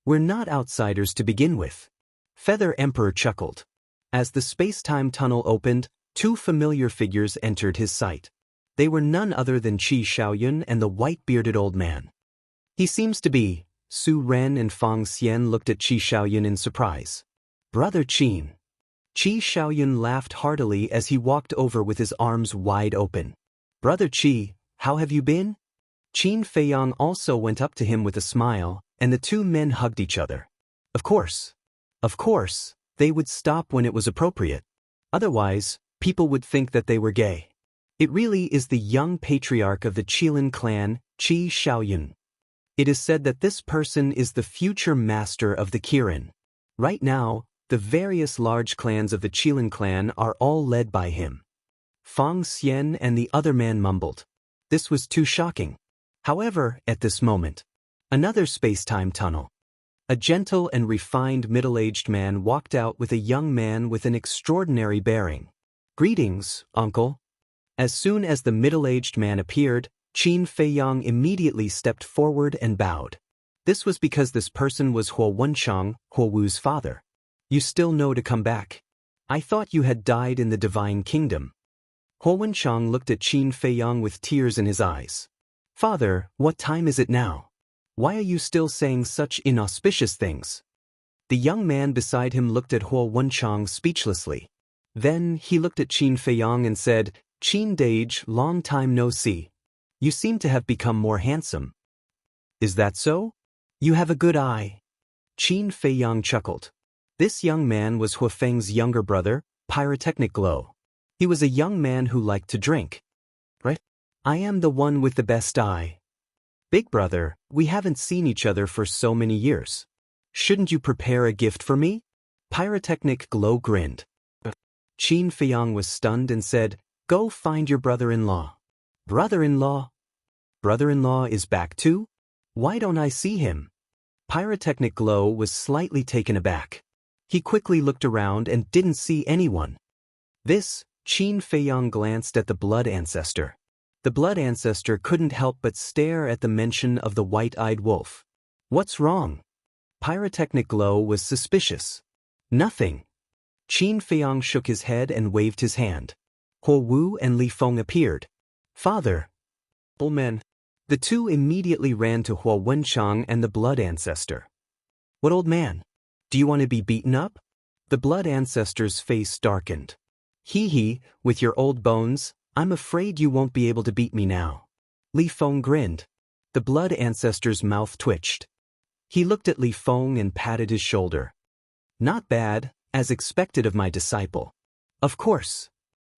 We're not outsiders to begin with. Feather Emperor chuckled. As the space-time tunnel opened, two familiar figures entered his sight. They were none other than Qi Shaoyun and the white-bearded old man. He seems to be. Su Ren and Fang Xian looked at Qi Shaoyun in surprise. Brother Qin. Qi Shaoyun laughed heartily as he walked over with his arms wide open. Brother Qi, how have you been? Qin Feiyang also went up to him with a smile, and the two men hugged each other. Of course. Of course, they would stop when it was appropriate. Otherwise, people would think that they were gay. It really is the young patriarch of the Qilin clan, Qi Shaoyun. It is said that this person is the future master of the Kirin. Right now, the various large clans of the Qilin clan are all led by him. Fang Xian and the other man mumbled. This was too shocking. However, at this moment, another space-time tunnel. A gentle and refined middle-aged man walked out with a young man with an extraordinary bearing. Greetings, uncle. As soon as the middle-aged man appeared, Qin Feiyang immediately stepped forward and bowed. This was because this person was Huo Wenchang, Huo Wu's father. You still know to come back? I thought you had died in the divine kingdom. Huo Wenchang looked at Qin Feiyang with tears in his eyes. Father, what time is it now? Why are you still saying such inauspicious things? The young man beside him looked at Huo Wenchang speechlessly. Then he looked at Qin Feiyang and said, Qin Dage, long time no see. You seem to have become more handsome. Is that so? You have a good eye. Qin Feiyang chuckled. This young man was Huafeng's younger brother, Pyrotechnic Glow. He was a young man who liked to drink. Right? I am the one with the best eye. Big brother, we haven't seen each other for so many years. Shouldn't you prepare a gift for me? Pyrotechnic Glow grinned. Qin Feiyang was stunned and said, Go find your brother-in-law. Brother-in-law? Brother-in-law is back too? Why don't I see him? Pyrotechnic Glow was slightly taken aback. He quickly looked around and didn't see anyone. This, Qin Feiyang glanced at the blood ancestor. The blood ancestor couldn't help but stare at the mention of the white-eyed wolf. What's wrong? Pyrotechnic Glow was suspicious. Nothing. Qin Feiyang shook his head and waved his hand. Huo Wu and Li Feng appeared. Father. Old men. The two immediately ran to Huo Wenchang and the blood ancestor. What old man? Do you want to be beaten up? The blood ancestor's face darkened. Hee, with your old bones, I'm afraid you won't be able to beat me now. Li Feng grinned. The blood ancestor's mouth twitched. He looked at Li Feng and patted his shoulder. Not bad, as expected of my disciple. Of course.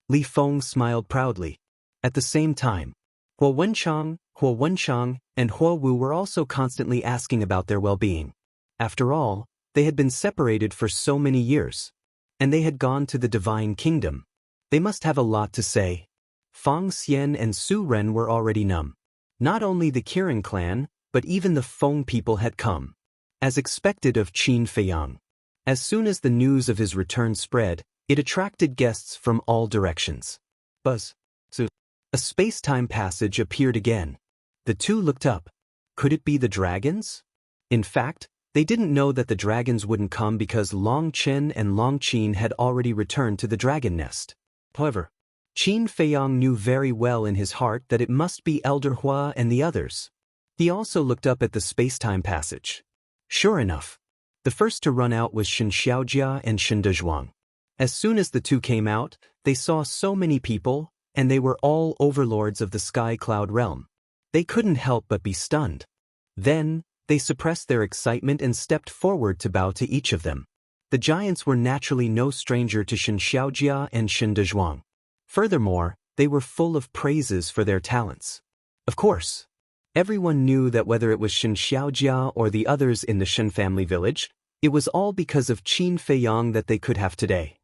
Li Feng smiled proudly. At the same time, Huo Wenchang, and Huo Wu were also constantly asking about their well-being. After all, they had been separated for so many years. And they had gone to the divine kingdom. They must have a lot to say. Fang Xian and Su Ren were already numb. Not only the Kirin clan, but even the Feng people had come. As expected of Qin Feiyang. As soon as the news of his return spread, it attracted guests from all directions. Buzz. A space-time passage appeared again. The two looked up. Could it be the dragons? In fact, they didn't know that the dragons wouldn't come because Long Chen and Long Qin had already returned to the dragon nest. However, Qin Feiyang knew very well in his heart that it must be Elder Hua and the others. He also looked up at the space-time passage. Sure enough, the first to run out was Shen Xiaojia and Shen Dezhuang. As soon as the two came out, they saw so many people, and they were all overlords of the Sky Cloud realm. They couldn't help but be stunned. Then, they suppressed their excitement and stepped forward to bow to each of them. The giants were naturally no stranger to Shen Xiaojia and Shen Dezhuang. Furthermore, they were full of praises for their talents. Of course, everyone knew that whether it was Shen Xiaojia or the others in the Shen family village, it was all because of Qin Feiyang that they could have today.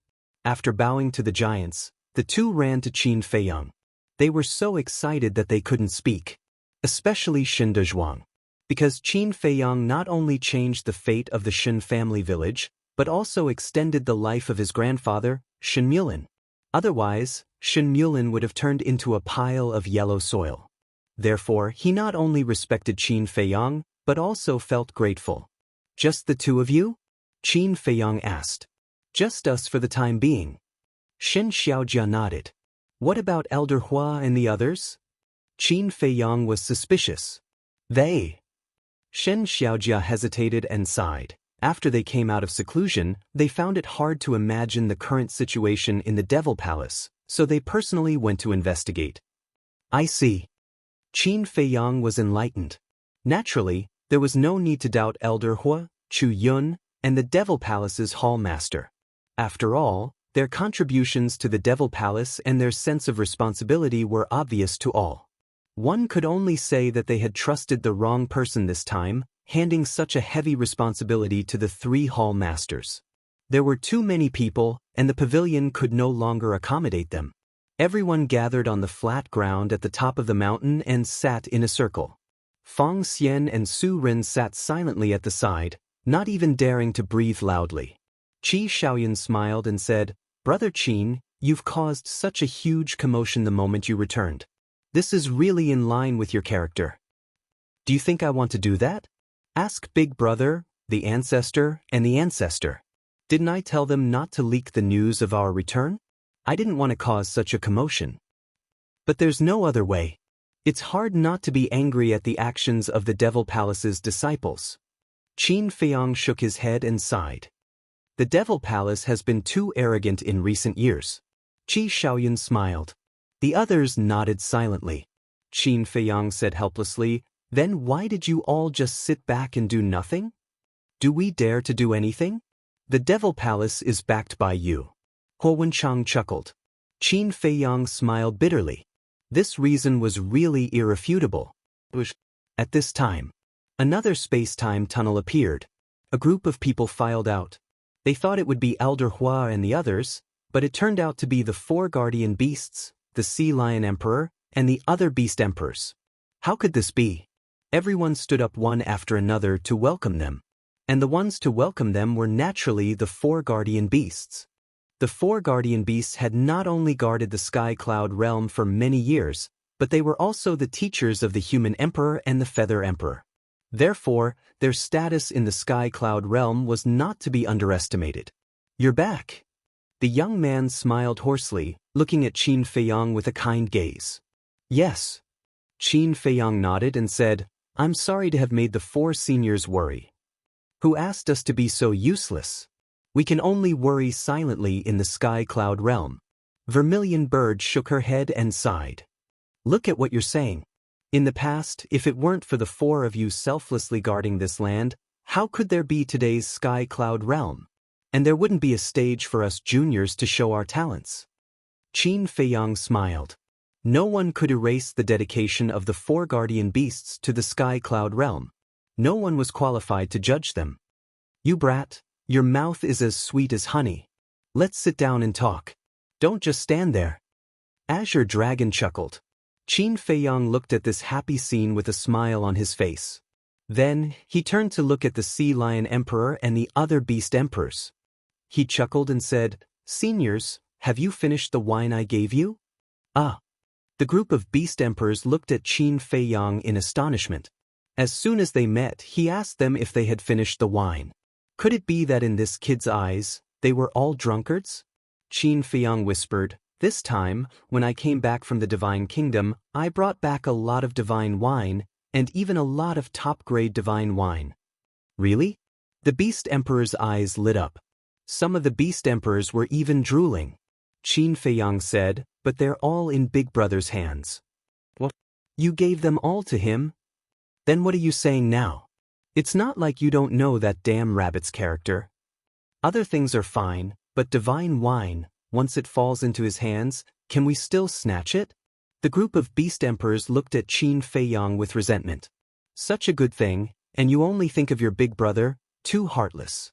After bowing to the giants, the two ran to Qin Feiyang. They were so excited that they couldn't speak. Especially Shen Dezhuang. Because Qin Feiyang not only changed the fate of the Shen family village, but also extended the life of his grandfather, Shen Mulin. Otherwise, Shen Mulin would have turned into a pile of yellow soil. Therefore, he not only respected Qin Feiyang, but also felt grateful. Just the two of you? Qin Feiyang asked. Just us for the time being. Shen Xiaojia nodded. What about Elder Hua and the others? Qin Feiyang was suspicious. They. Shen Xiaojia hesitated and sighed. After they came out of seclusion, they found it hard to imagine the current situation in the Devil Palace, so they personally went to investigate. I see. Qin Feiyang was enlightened. Naturally, there was no need to doubt Elder Hua, Chu Yun, and the Devil Palace's Hall Master. After all, their contributions to the Devil Palace and their sense of responsibility were obvious to all. One could only say that they had trusted the wrong person this time, handing such a heavy responsibility to the three Hall Masters. There were too many people, and the pavilion could no longer accommodate them. Everyone gathered on the flat ground at the top of the mountain and sat in a circle. Fang Xian and Su Ren sat silently at the side, not even daring to breathe loudly. Qi Shaoyan smiled and said, Brother Qin, you've caused such a huge commotion the moment you returned. This is really in line with your character. Do you think I want to do that? Ask Big Brother, the ancestor, and the ancestor. Didn't I tell them not to leak the news of our return? I didn't want to cause such a commotion. But there's no other way. It's hard not to be angry at the actions of the Devil Palace's disciples. Qin Feiyang shook his head and sighed. The Devil Palace has been too arrogant in recent years. Qi Shaoyun smiled. The others nodded silently. Qin Feiyang said helplessly, "Then why did you all just sit back and do nothing? Do we dare to do anything? The Devil Palace is backed by you." Huo Wenchang chuckled. Qin Feiyang smiled bitterly. This reason was really irrefutable. At this time, another space-time tunnel appeared. A group of people filed out. They thought it would be Elder Hua and the others, but it turned out to be the 4 guardian beasts, the Sea Lion Emperor, and the other beast emperors. How could this be? Everyone stood up one after another to welcome them. And the ones to welcome them were naturally the 4 guardian beasts. The 4 guardian beasts had not only guarded the Sky Cloud realm for many years, but they were also the teachers of the Human Emperor and the Feather Emperor. Therefore, their status in the Sky Cloud realm was not to be underestimated. "You're back." The young man smiled hoarsely, looking at Qin Feiyang with a kind gaze. "Yes." Qin Feiyang nodded and said, "I'm sorry to have made the 4 seniors worry. Who asked us to be so useless? We can only worry silently in the Sky Cloud realm." Vermilion Bird shook her head and sighed. "Look at what you're saying. In the past, if it weren't for the 4 of you selflessly guarding this land, how could there be today's Sky Cloud realm? And there wouldn't be a stage for us juniors to show our talents." Qin Feiyang smiled. No one could erase the dedication of the 4 guardian beasts to the Sky Cloud realm. No one was qualified to judge them. "You brat, your mouth is as sweet as honey. Let's sit down and talk. Don't just stand there." Azure Dragon chuckled. Qin Feiyang looked at this happy scene with a smile on his face. Then, he turned to look at the Sea Lion Emperor and the other beast emperors. He chuckled and said, "Seniors, have you finished the wine I gave you?" "Ah." The group of beast emperors looked at Qin Feiyang in astonishment. As soon as they met, he asked them if they had finished the wine. Could it be that in this kid's eyes, they were all drunkards? Qin Feiyang whispered, "This time, when I came back from the Divine Kingdom, I brought back a lot of divine wine, and even a lot of top-grade divine wine." "Really?" The beast emperor's eyes lit up. Some of the beast emperors were even drooling. Qin Feiyang said, "But they're all in Big Brother's hands." "What? You gave them all to him? Then what are you saying now? It's not like you don't know that damn rabbit's character. Other things are fine, but divine wine, once it falls into his hands, can we still snatch it?" The group of beast emperors looked at Qin Feiyang with resentment. "Such a good thing, and you only think of your big brother? Too heartless."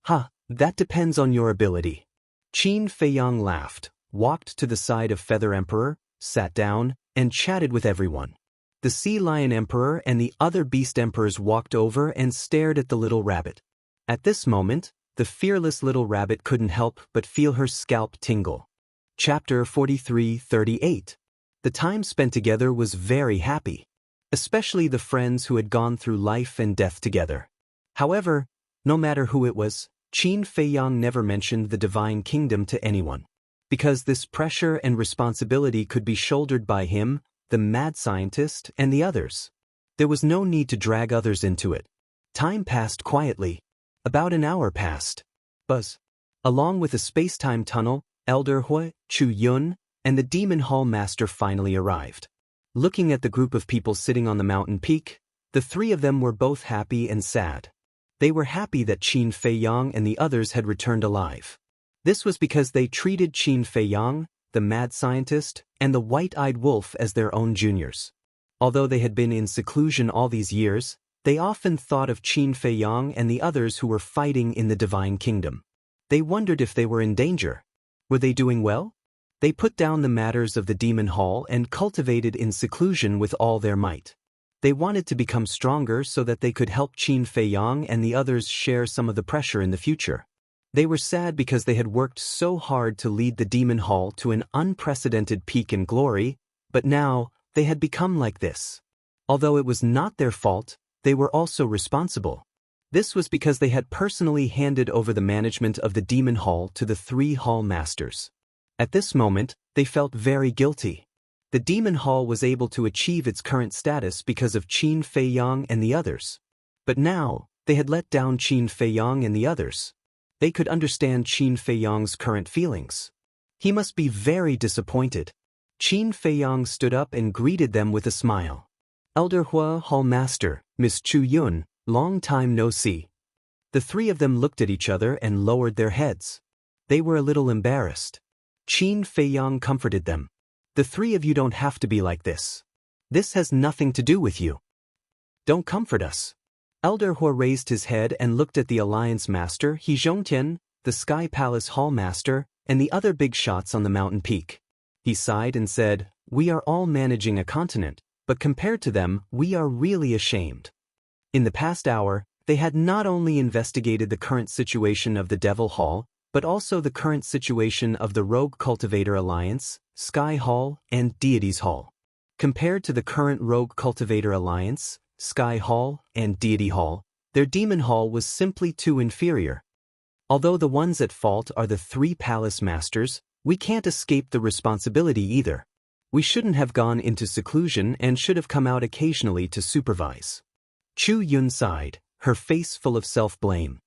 "Huh, that depends on your ability." Qin Feiyang laughed, walked to the side of Feather Emperor, sat down, and chatted with everyone. The Sea Lion Emperor and the other beast emperors walked over and stared at the little rabbit. At this moment, the fearless little rabbit couldn't help but feel her scalp tingle. Chapter 43-38. The time spent together was very happy, especially the friends who had gone through life and death together. However, no matter who it was, Qin Feiyang never mentioned the Divine Kingdom to anyone. Because this pressure and responsibility could be shouldered by him, the mad scientist, and the others. There was no need to drag others into it. Time passed quietly. About an hour passed. Buzz. Along with the space-time tunnel, Elder Hua, Chu Yun, and the Demon Hall Master finally arrived. Looking at the group of people sitting on the mountain peak, the 3 of them were both happy and sad. They were happy that Qin Feiyang and the others had returned alive. This was because they treated Qin Feiyang, the mad scientist, and the white-eyed wolf as their own juniors. Although they had been in seclusion all these years, they often thought of Qin Feiyang and the others who were fighting in the Divine Kingdom. They wondered if they were in danger. Were they doing well? They put down the matters of the Demon Hall and cultivated in seclusion with all their might. They wanted to become stronger so that they could help Qin Feiyang and the others share some of the pressure in the future. They were sad because they had worked so hard to lead the Demon Hall to an unprecedented peak in glory, but now, they had become like this. Although it was not their fault, they were also responsible. This was because they had personally handed over the management of the demon hall to the 3 hall masters. At this moment, they felt very guilty. The demon hall was able to achieve its current status because of Qin Feiyang and the others. But now, they had let down Qin Feiyang and the others. They could understand Qin Feiyang's current feelings. He must be very disappointed. Qin Feiyang stood up and greeted them with a smile. Elder Hua Hall Master, Miss Chu Yun, long time no see. The 3 of them looked at each other and lowered their heads. They were a little embarrassed. Qin Feiyang comforted them. The 3 of you don't have to be like this. This has nothing to do with you. Don't comfort us. Elder Hua raised his head and looked at the Alliance Master He Zhongtian, the Sky Palace Hall Master, and the other big shots on the mountain peak. He sighed and said, "We are all managing a continent, but compared to them, we are really ashamed." In the past hour, they had not only investigated the current situation of the Devil Hall, but also the current situation of the Rogue Cultivator Alliance, Sky Hall, and Deities Hall. Compared to the current Rogue Cultivator Alliance, Sky Hall, and Deity Hall, their Demon Hall was simply too inferior. Although the ones at fault are the 3 palace masters, we can't escape the responsibility either. We shouldn't have gone into seclusion and should have come out occasionally to supervise. Chu Yun sighed, her face full of self-blame.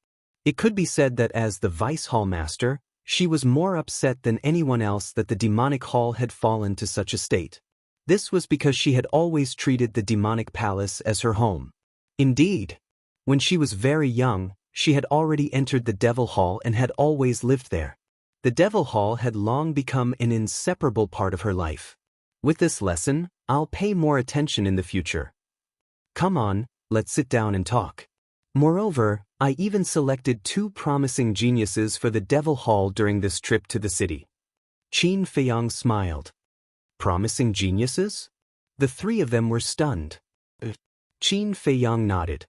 It could be said that as the Vice Hall Master, she was more upset than anyone else that the demonic hall had fallen to such a state. This was because she had always treated the demonic palace as her home. Indeed, when she was very young, she had already entered the Devil Hall and had always lived there. The Devil Hall had long become an inseparable part of her life. With this lesson, I'll pay more attention in the future. Come on, let's sit down and talk. Moreover, I even selected 2 promising geniuses for the Devil Hall during this trip to the city. Qin Feiyang smiled. Promising geniuses? The 3 of them were stunned. Qin Feiyang nodded.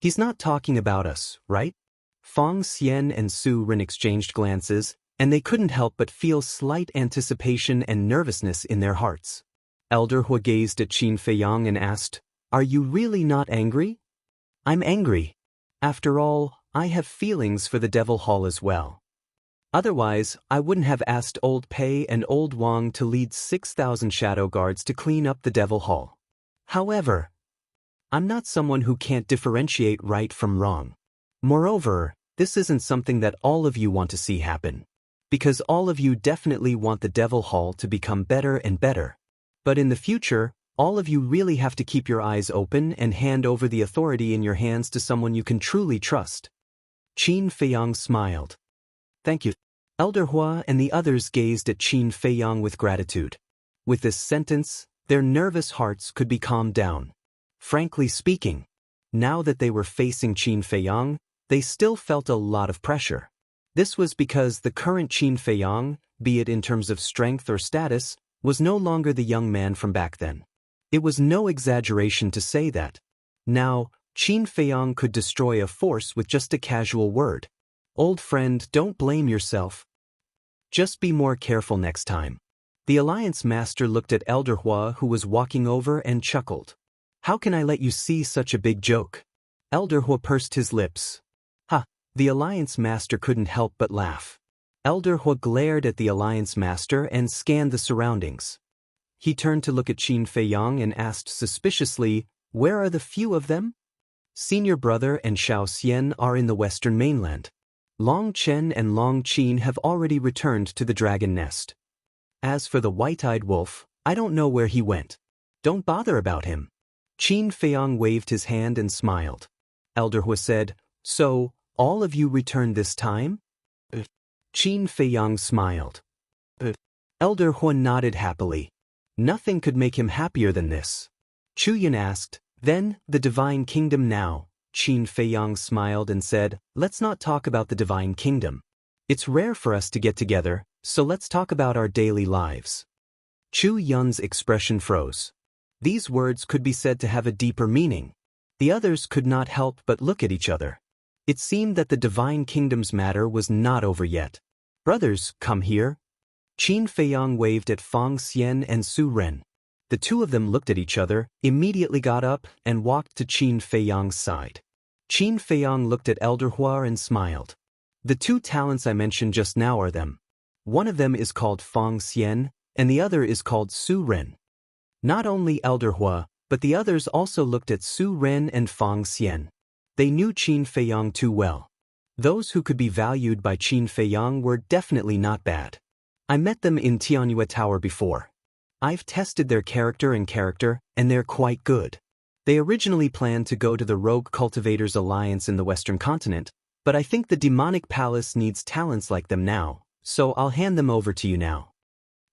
He's not talking about us, right? Fang Xian and Su Ren exchanged glances, and they couldn't help but feel slight anticipation and nervousness in their hearts. Elder Hua gazed at Qin Feiyang and asked, "Are you really not angry?" "I'm angry. After all, I have feelings for the Devil Hall as well. Otherwise, I wouldn't have asked Old Pei and Old Wang to lead 6,000 shadow guards to clean up the Devil Hall. However, I'm not someone who can't differentiate right from wrong. Moreover, this isn't something that all of you want to see happen. Because all of you definitely want the Devil Hall to become better and better. But in the future, all of you really have to keep your eyes open and hand over the authority in your hands to someone you can truly trust." Qin Feiyang smiled. "Thank you." Elder Hua and the others gazed at Qin Feiyang with gratitude. With this sentence, their nervous hearts could be calmed down. Frankly speaking, now that they were facing Qin Feiyang, they still felt a lot of pressure. This was because the current Qin Feiyang, be it in terms of strength or status, was no longer the young man from back then. It was no exaggeration to say that. Now, Qin Feiyang could destroy a force with just a casual word. "Old friend, don't blame yourself. Just be more careful next time." The Alliance Master looked at Elder Hua, who was walking over, and chuckled. "How can I let you see such a big joke?" Elder Hua pursed his lips. "Ha!" The Alliance Master couldn't help but laugh. Elder Hua glared at the Alliance Master and scanned the surroundings. He turned to look at Qin Feiyang and asked suspiciously, "Where are the few of them?" "Senior Brother and Xiao Xian are in the western mainland. Long Chen and Long Qin have already returned to the dragon nest. As for the white-eyed wolf, I don't know where he went. Don't bother about him." Qin Feiyang waved his hand and smiled. Elder Hua said, "So, all of you returned this time?" Qin Feiyang smiled. Elder Hua nodded happily. Nothing could make him happier than this. Chu Yun asked, "Then, the Divine Kingdom now?" Qin Feiyang smiled and said, "Let's not talk about the Divine Kingdom. It's rare for us to get together, so let's talk about our daily lives." Chu Yun's expression froze. These words could be said to have a deeper meaning. The others could not help but look at each other. It seemed that the Divine Kingdom's matter was not over yet. "Brothers, come here." Qin Feiyang waved at Fang Xian and Su Ren. The two of them looked at each other, immediately got up, and walked to Qin Feiyang's side. Qin Feiyang looked at Elder Hua and smiled. The two talents I mentioned just now are them. One of them is called Fang Xian, and the other is called Su Ren. Not only Elder Hua, but the others also looked at Su Ren and Fang Xian. They knew Qin Feiyang too well. Those who could be valued by Qin Feiyang were definitely not bad. I met them in Tianyue Tower before. I've tested their character, and they're quite good. They originally planned to go to the Rogue Cultivators Alliance in the Western Continent, but I think the Demonic Palace needs talents like them now, so I'll hand them over to you now.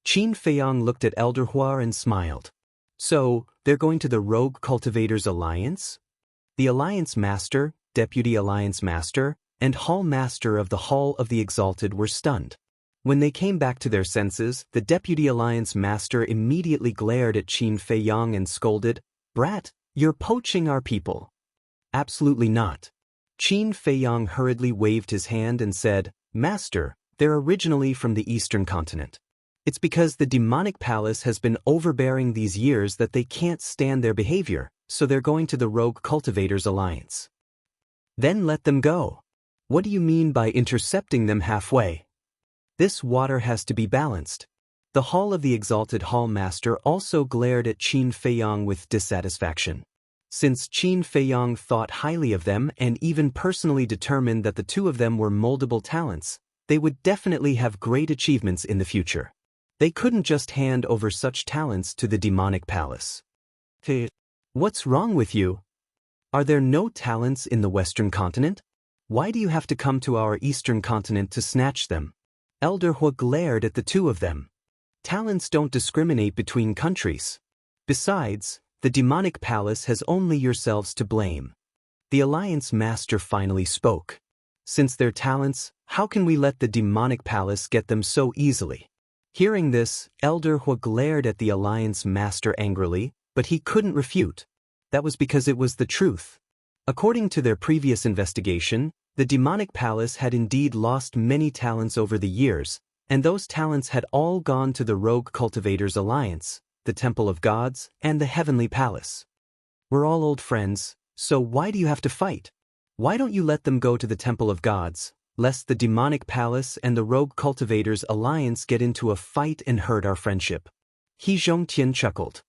Qin Feiyang looked at Elder Hua and smiled. So, they're going to the Rogue Cultivators Alliance? The Alliance Master, Deputy Alliance Master, and Hall Master of the Hall of the Exalted were stunned. When they came back to their senses, the Deputy Alliance Master immediately glared at Qin Feiyang and scolded, "Brat, you're poaching our people." Absolutely not. Qin Feiyang hurriedly waved his hand and said, "Master, they're originally from the Eastern Continent. It's because the Demonic Palace has been overbearing these years that they can't stand their behavior, so they're going to the Rogue Cultivators Alliance." Then let them go. What do you mean by intercepting them halfway? This water has to be balanced. The Hall of the Exalted Hall Master also glared at Qin Feiyang with dissatisfaction. Since Qin Feiyang thought highly of them and even personally determined that the two of them were moldable talents, they would definitely have great achievements in the future. They couldn't just hand over such talents to the Demonic Palace. Hey, what's wrong with you? Are there no talents in the Western Continent? Why do you have to come to our Eastern Continent to snatch them? Elder Hua glared at the two of them. Talents don't discriminate between countries. Besides, the Demonic Palace has only yourselves to blame. The Alliance Master finally spoke. Since they're talents, how can we let the Demonic Palace get them so easily? Hearing this, Elder Hua glared at the Alliance Master angrily, but he couldn't refute. That was because it was the truth. According to their previous investigation, the Demonic Palace had indeed lost many talents over the years, and those talents had all gone to the Rogue Cultivators Alliance, the Temple of Gods, and the Heavenly Palace. We're all old friends, so why do you have to fight? Why don't you let them go to the Temple of Gods, lest the Demonic Palace and the Rogue Cultivators Alliance get into a fight and hurt our friendship? He Zhongtian chuckled.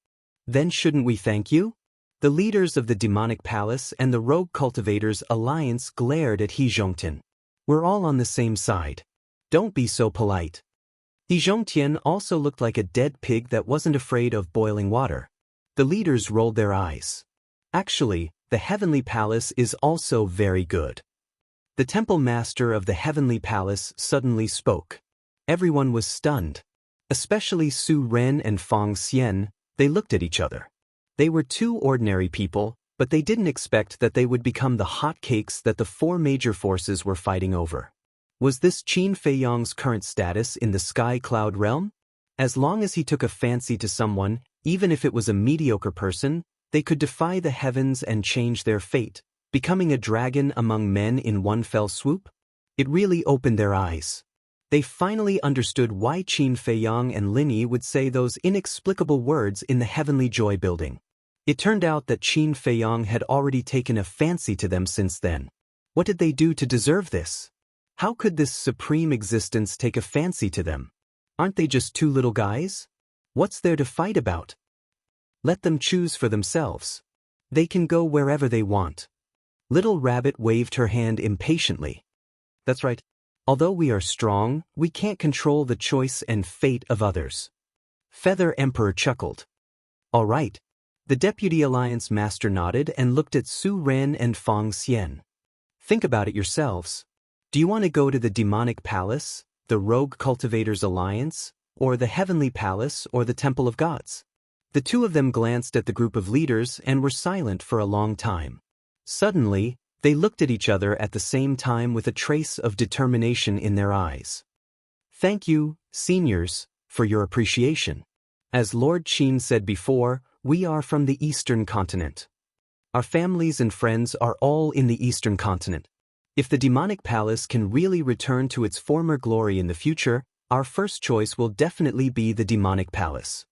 Then shouldn't we thank you? The leaders of the Demonic Palace and the Rogue Cultivators Alliance glared at He Zhongtian. We're all on the same side. Don't be so polite. He Zhongtian also looked like a dead pig that wasn't afraid of boiling water. The leaders rolled their eyes. Actually, the Heavenly Palace is also very good. The Temple Master of the Heavenly Palace suddenly spoke. Everyone was stunned. Especially Su Ren and Fang Xian, they looked at each other. They were two ordinary people, but they didn't expect that they would become the hotcakes that the four major forces were fighting over. Was this Qin Feiyang's current status in the Sky Cloud realm? As long as he took a fancy to someone, even if it was a mediocre person, they could defy the heavens and change their fate, becoming a dragon among men in one fell swoop? It really opened their eyes. They finally understood why Qin Feiyang and Lin Yi would say those inexplicable words in the Heavenly Joy building. It turned out that Qin Feiyang had already taken a fancy to them since then. What did they do to deserve this? How could this supreme existence take a fancy to them? Aren't they just two little guys? What's there to fight about? Let them choose for themselves. They can go wherever they want. Little Rabbit waved her hand impatiently. That's right. Although we are strong, we can't control the choice and fate of others. Feather Emperor chuckled. All right. The Deputy Alliance Master nodded and looked at Su Ren and Fang Xian. Think about it yourselves. Do you want to go to the Demonic Palace, the Rogue Cultivators Alliance, or the Heavenly Palace or the Temple of Gods? The two of them glanced at the group of leaders and were silent for a long time. Suddenly, they looked at each other at the same time with a trace of determination in their eyes. Thank you, seniors, for your appreciation. As Lord Qin said before, we are from the Eastern Continent. Our families and friends are all in the Eastern Continent. If the Demonic Palace can really return to its former glory in the future, our first choice will definitely be the Demonic Palace.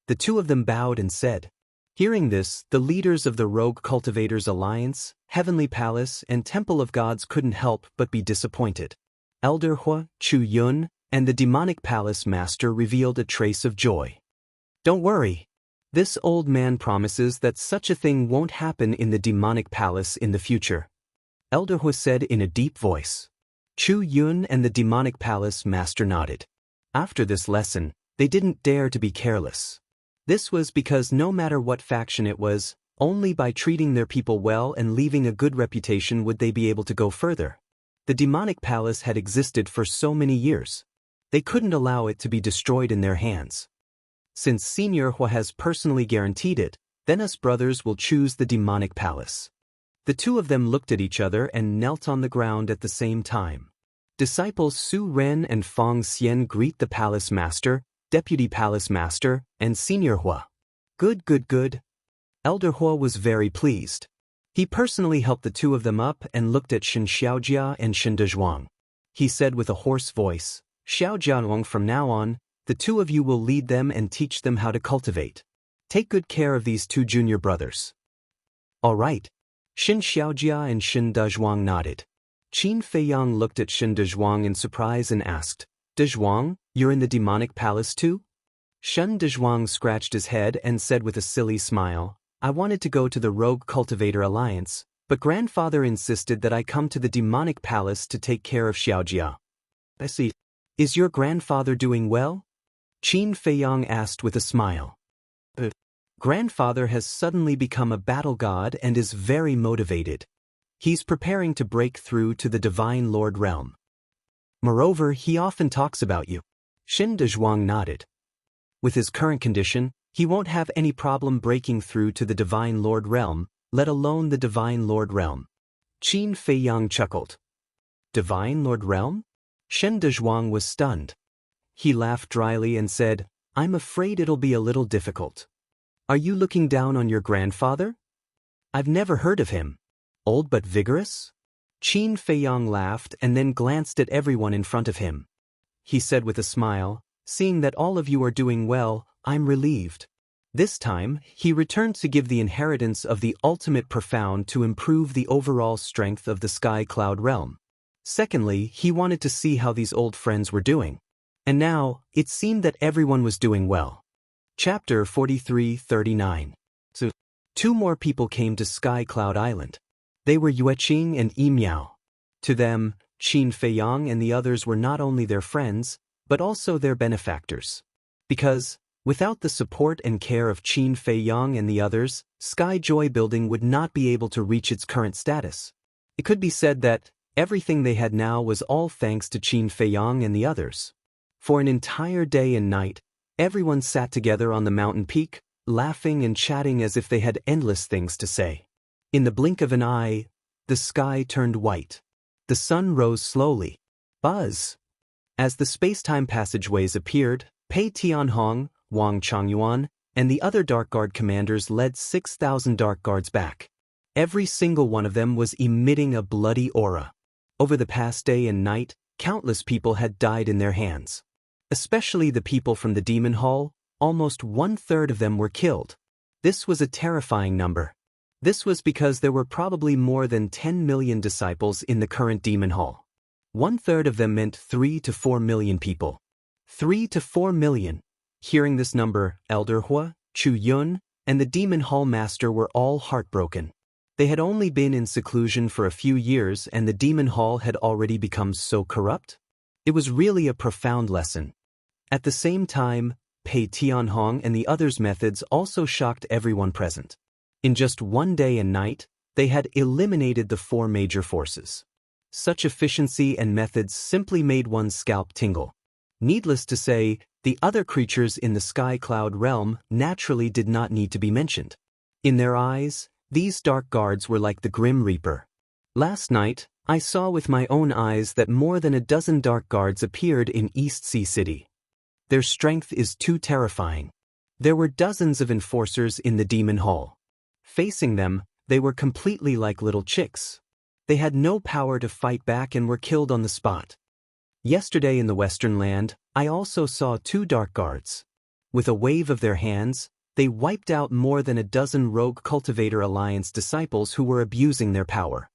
The two of them bowed and said. Hearing this, the leaders of the Rogue Cultivators Alliance, Heavenly Palace, and Temple of Gods couldn't help but be disappointed. Elder Hua, Chu Yun, and the Demonic Palace Master revealed a trace of joy. Don't worry. This old man promises that such a thing won't happen in the Demonic Palace in the future. Elder Hua said in a deep voice. Chu Yun and the Demonic Palace Master nodded. After this lesson, they didn't dare to be careless. This was because no matter what faction it was, only by treating their people well and leaving a good reputation would they be able to go further. The Demonic Palace had existed for so many years. They couldn't allow it to be destroyed in their hands. Since Senior Hua has personally guaranteed it, then us brothers will choose the Demonic Palace. The two of them looked at each other and knelt on the ground at the same time. Disciples Su Ren and Fong Xian greet the Palace Master, Deputy Palace Master, and Senior Hua. Good, good, good. Elder Hua was very pleased. He personally helped the two of them up and looked at Shin Xiaojia and Shin Dezhuang. He said with a hoarse voice, Xiaojianwang, from now on, the two of you will lead them and teach them how to cultivate. Take good care of these two junior brothers. All right. Shin Xiaojia and Shin Dezhuang nodded. Qin Feiyang looked at Shin Dezhuang in surprise and asked, Dezhuang, you're in the Demonic Palace too? Shin Dezhuang scratched his head and said with a silly smile, I wanted to go to the Rogue Cultivator Alliance, but grandfather insisted that I come to the Demonic Palace to take care of Xiaojia. I see. Is your grandfather doing well? Qin Feiyang asked with a smile. Grandfather has suddenly become a battle god and is very motivated. He's preparing to break through to the Divine Lord realm. Moreover, he often talks about you. Shin Dezhuang nodded. With his current condition, he won't have any problem breaking through to the Divine Lord realm, let alone the Divine Lord realm. Qin Feiyang chuckled. Divine Lord realm? Shin Dezhuang was stunned. He laughed dryly and said, I'm afraid it'll be a little difficult. Are you looking down on your grandfather? I've never heard of him. Old but vigorous? Qin Feiyang laughed and then glanced at everyone in front of him. He said with a smile, seeing that all of you are doing well, I'm relieved. This time, he returned to give the inheritance of the ultimate profound to improve the overall strength of the Sky Cloud realm. Secondly, he wanted to see how these old friends were doing. And now, it seemed that everyone was doing well. Chapter 43-39. So, two more people came to Sky Cloud Island. They were Yueqing and Yi Miao. To them, Qin Feiyang and the others were not only their friends, but also their benefactors. Because, without the support and care of Qin Feiyang and the others, Sky Joy Building would not be able to reach its current status. It could be said that everything they had now was all thanks to Qin Feiyang and the others. For an entire day and night, everyone sat together on the mountain peak, laughing and chatting as if they had endless things to say. In the blink of an eye, the sky turned white. The sun rose slowly. Buzz! As the space-time passageways appeared, Pei Tianhong, Wang Changyuan, and the other Dark Guard commanders led 6,000 Dark Guards back. Every single one of them was emitting a bloody aura. Over the past day and night, countless people had died in their hands. Especially the people from the Demon Hall, almost 1/3 of them were killed. This was a terrifying number. This was because there were probably more than 10 million disciples in the current Demon Hall. 1/3 of them meant 3 to 4 million people. 3 to 4 million. Hearing this number, Elder Hua, Chu Yun, and the Demon Hall Master were all heartbroken. They had only been in seclusion for a few years and the Demon Hall had already become so corrupt. It was really a profound lesson. At the same time, Pei Tianhong and the others' methods also shocked everyone present. In just one day and night, they had eliminated the 4 major forces. Such efficiency and methods simply made one's scalp tingle. Needless to say, the other creatures in the Sky Cloud realm naturally did not need to be mentioned. In their eyes, these Dark Guards were like the Grim Reaper. Last night, I saw with my own eyes that more than a dozen Dark Guards appeared in East Sea City. Their strength is too terrifying. There were dozens of enforcers in the Demon Hall. Facing them, they were completely like little chicks. They had no power to fight back and were killed on the spot. Yesterday in the Western Land, I also saw 2 Dark Guards. With a wave of their hands, they wiped out more than a dozen rogue Cultivator Alliance disciples who were abusing their power.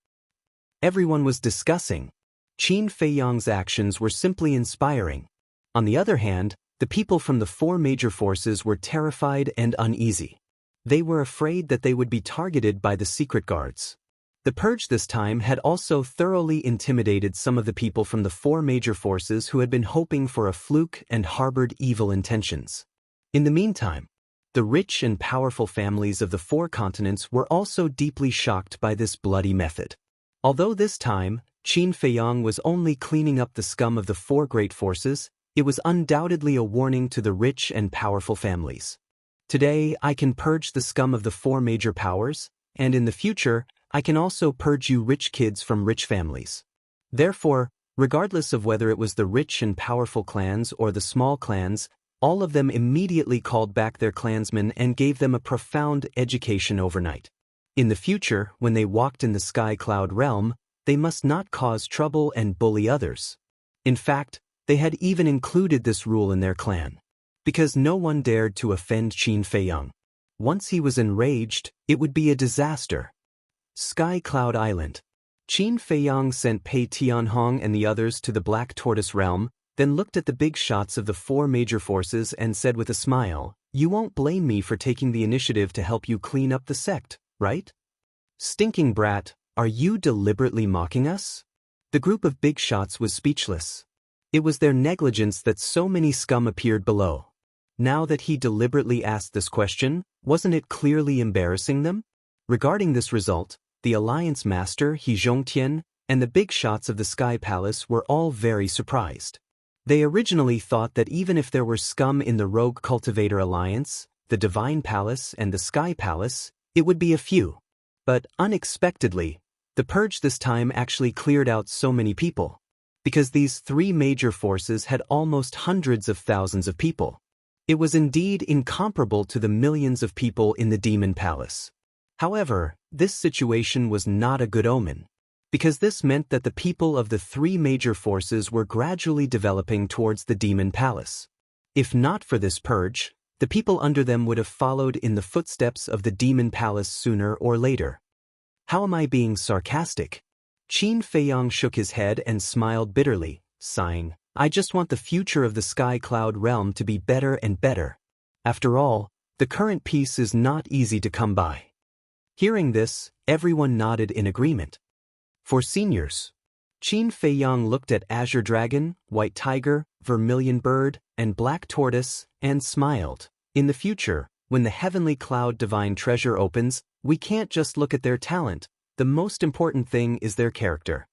Everyone was discussing. Qin Feiyang's actions were simply inspiring. On the other hand, the people from the four major forces were terrified and uneasy. They were afraid that they would be targeted by the secret guards. The purge this time had also thoroughly intimidated some of the people from the four major forces who had been hoping for a fluke and harbored evil intentions. In the meantime, the rich and powerful families of the four continents were also deeply shocked by this bloody method. Although this time, Qin Feiyang was only cleaning up the scum of the four great forces, it was undoubtedly a warning to the rich and powerful families. Today, I can purge the scum of the four major powers, and in the future, I can also purge you rich kids from rich families. Therefore, regardless of whether it was the rich and powerful clans or the small clans, all of them immediately called back their clansmen and gave them a profound education overnight. In the future, when they walked in the Sky Cloud realm, they must not cause trouble and bully others. In fact, they had even included this rule in their clan, because no one dared to offend Qin Feiyang. Once he was enraged, it would be a disaster. Sky Cloud Island. Qin Feiyang sent Pei Tianhong and the others to the Black Tortoise realm, then looked at the big shots of the four major forces and said with a smile, "You won't blame me for taking the initiative to help you clean up the sect, right? Stinking brat, are you deliberately mocking us?" The group of big shots was speechless. It was their negligence that so many scum appeared below. Now that he deliberately asked this question, wasn't it clearly embarrassing them? Regarding this result, the Alliance Master, He Zhongtian, and the big shots of the Sky Palace were all very surprised. They originally thought that even if there were scum in the Rogue Cultivator Alliance, the Divine Palace, and the Sky Palace, it would be a few. But unexpectedly, the purge this time actually cleared out so many people, because these three major forces had almost hundreds of thousands of people. It was indeed incomparable to the millions of people in the Demon Palace. However, this situation was not a good omen, because this meant that the people of the three major forces were gradually developing towards the Demon Palace. If not for this purge, the people under them would have followed in the footsteps of the Demon Palace sooner or later. How am I being sarcastic? Qin Feiyang shook his head and smiled bitterly, sighing, "I just want the future of the Sky Cloud realm to be better and better. After all, the current peace is not easy to come by." Hearing this, everyone nodded in agreement. For seniors, Qin Feiyang looked at Azure Dragon, White Tiger, Vermilion Bird, and Black Tortoise, and smiled. In the future, when the Heavenly Cloud Divine Treasure opens, we can't just look at their talent. The most important thing is their character.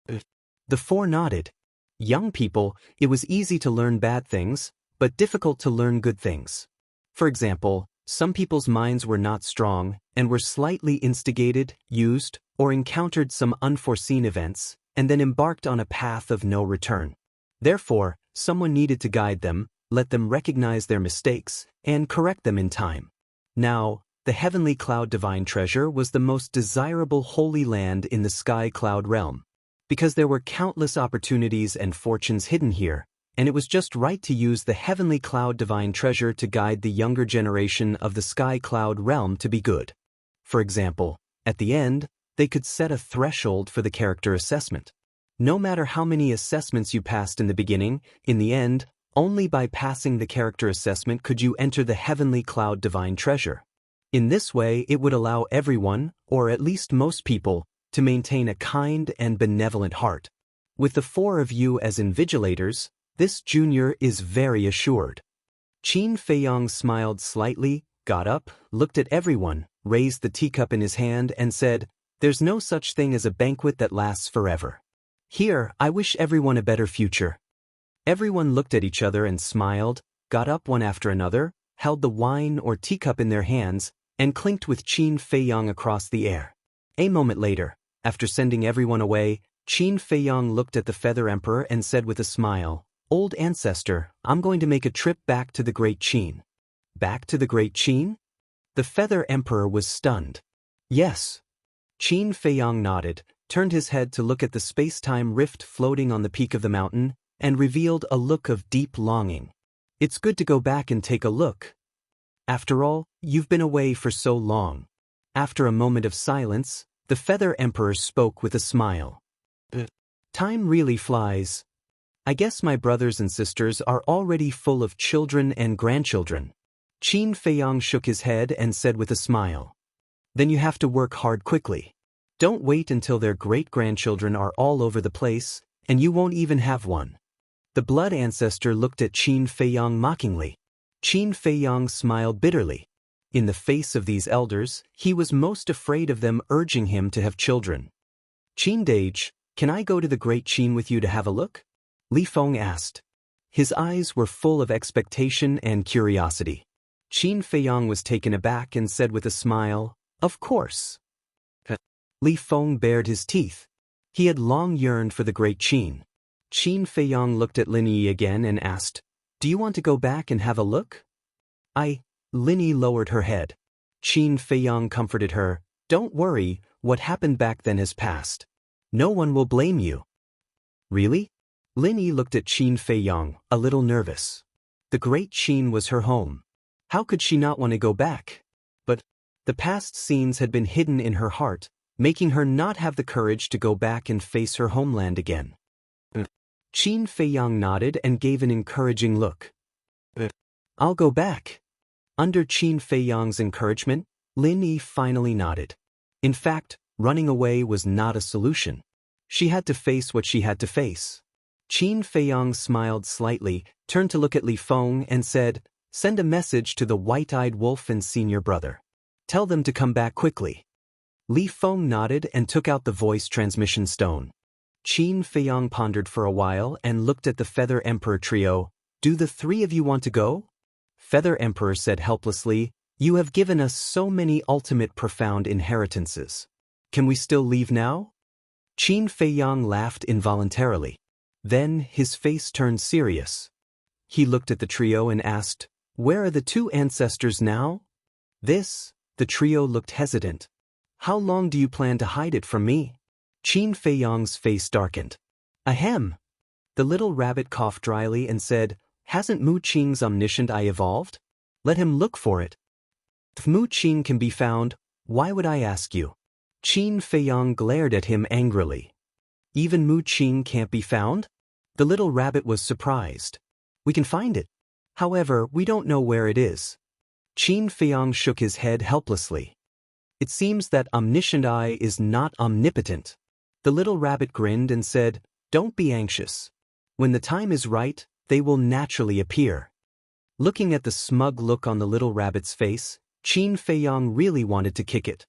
The four nodded. Young people, it was easy to learn bad things, but difficult to learn good things. For example, some people's minds were not strong and were slightly instigated, used, or encountered some unforeseen events, and then embarked on a path of no return. Therefore, someone needed to guide them, let them recognize their mistakes, and correct them in time. Now, the Heavenly Cloud Divine Treasure was the most desirable holy land in the Sky Cloud realm, because there were countless opportunities and fortunes hidden here, and it was just right to use the Heavenly Cloud Divine Treasure to guide the younger generation of the Sky Cloud realm to be good. For example, at the end, they could set a threshold for the character assessment. No matter how many assessments you passed in the beginning, in the end, only by passing the character assessment could you enter the Heavenly Cloud Divine Treasure. In this way, it would allow everyone, or at least most people, to maintain a kind and benevolent heart. With the four of you as invigilators, this junior is very assured. Qin Feiyang smiled slightly, got up, looked at everyone, raised the teacup in his hand and said, "There's no such thing as a banquet that lasts forever. Here, I wish everyone a better future." Everyone looked at each other and smiled, got up one after another, held the wine or teacup in their hands, and clinked with Qin Feiyang across the air. A moment later, after sending everyone away, Qin Feiyang looked at the Feather Emperor and said with a smile, "Old ancestor, I'm going to make a trip back to the Great Qin." Back to the Great Qin? The Feather Emperor was stunned. Yes. Qin Feiyang nodded, turned his head to look at the space-time rift floating on the peak of the mountain, and revealed a look of deep longing. It's good to go back and take a look. After all, you've been away for so long. After a moment of silence, the Feather Emperor spoke with a smile. Time really flies. I guess my brothers and sisters are already full of children and grandchildren. Qin Feiyang shook his head and said with a smile. Then you have to work hard quickly. Don't wait until their great-grandchildren are all over the place, and you won't even have one. The blood ancestor looked at Qin Feiyang mockingly. Qin Feiyang smiled bitterly. In the face of these elders, he was most afraid of them urging him to have children. Qin Dage, can I go to the great Qin with you to have a look? Li Feng asked. His eyes were full of expectation and curiosity. Qin Feiyang was taken aback and said with a smile, Of course. Li Feng bared his teeth. He had long yearned for the great Qin. Qin Feiyang looked at Lin Yi again and asked, Do you want to go back and have a look? Lin Yi lowered her head. Qin Feiyang comforted her, Don't worry, what happened back then has passed. No one will blame you. Really? Lin Yi looked at Qin Feiyang, a little nervous. The great Qin was her home. How could she not want to go back? But the past scenes had been hidden in her heart, making her not have the courage to go back and face her homeland again. Qin Feiyang nodded and gave an encouraging look. I'll go back. Under Qin Feiyang's encouragement, Lin Yi finally nodded. In fact, running away was not a solution. She had to face what she had to face. Qin Feiyang smiled slightly, turned to look at Li Feng and said, Send a message to the white-eyed wolf and senior brother. Tell them to come back quickly. Li Feng nodded and took out the voice transmission stone. Qin Feiyang pondered for a while and looked at the Feather Emperor trio. Do the three of you want to go? Feather Emperor said helplessly, You have given us so many ultimate profound inheritances. Can we still leave now? Qin Feiyang laughed involuntarily. Then his face turned serious. He looked at the trio and asked, Where are the two ancestors now? The trio looked hesitant. How long do you plan to hide it from me? Qin Feiyang's face darkened. Ahem. The little rabbit coughed dryly and said, Hasn't Mu Qing's omniscient eye evolved? Let him look for it. If Mu Qing can be found, why would I ask you? Qin Feiyang glared at him angrily. Even Mu Qing can't be found? The little rabbit was surprised. We can find it. However, we don't know where it is. Qin Feiyang shook his head helplessly. It seems that omniscient eye is not omnipotent. The little rabbit grinned and said, Don't be anxious. When the time is right, they will naturally appear. Looking at the smug look on the little rabbit's face, Qin Feiyang really wanted to kick it.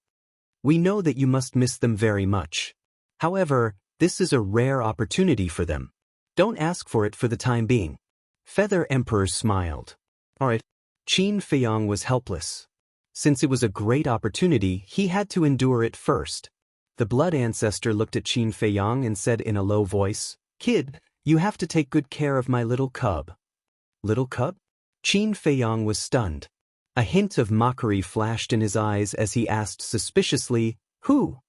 We know that you must miss them very much. However, this is a rare opportunity for them. Don't ask for it for the time being. Feather Emperor smiled. All right. Qin Feiyang was helpless. Since it was a great opportunity, he had to endure it first. The blood ancestor looked at Qin Feiyang and said in a low voice, Kid, you have to take good care of my little cub. Little cub? Qin Feiyang was stunned. A hint of mockery flashed in his eyes as he asked suspiciously, Who?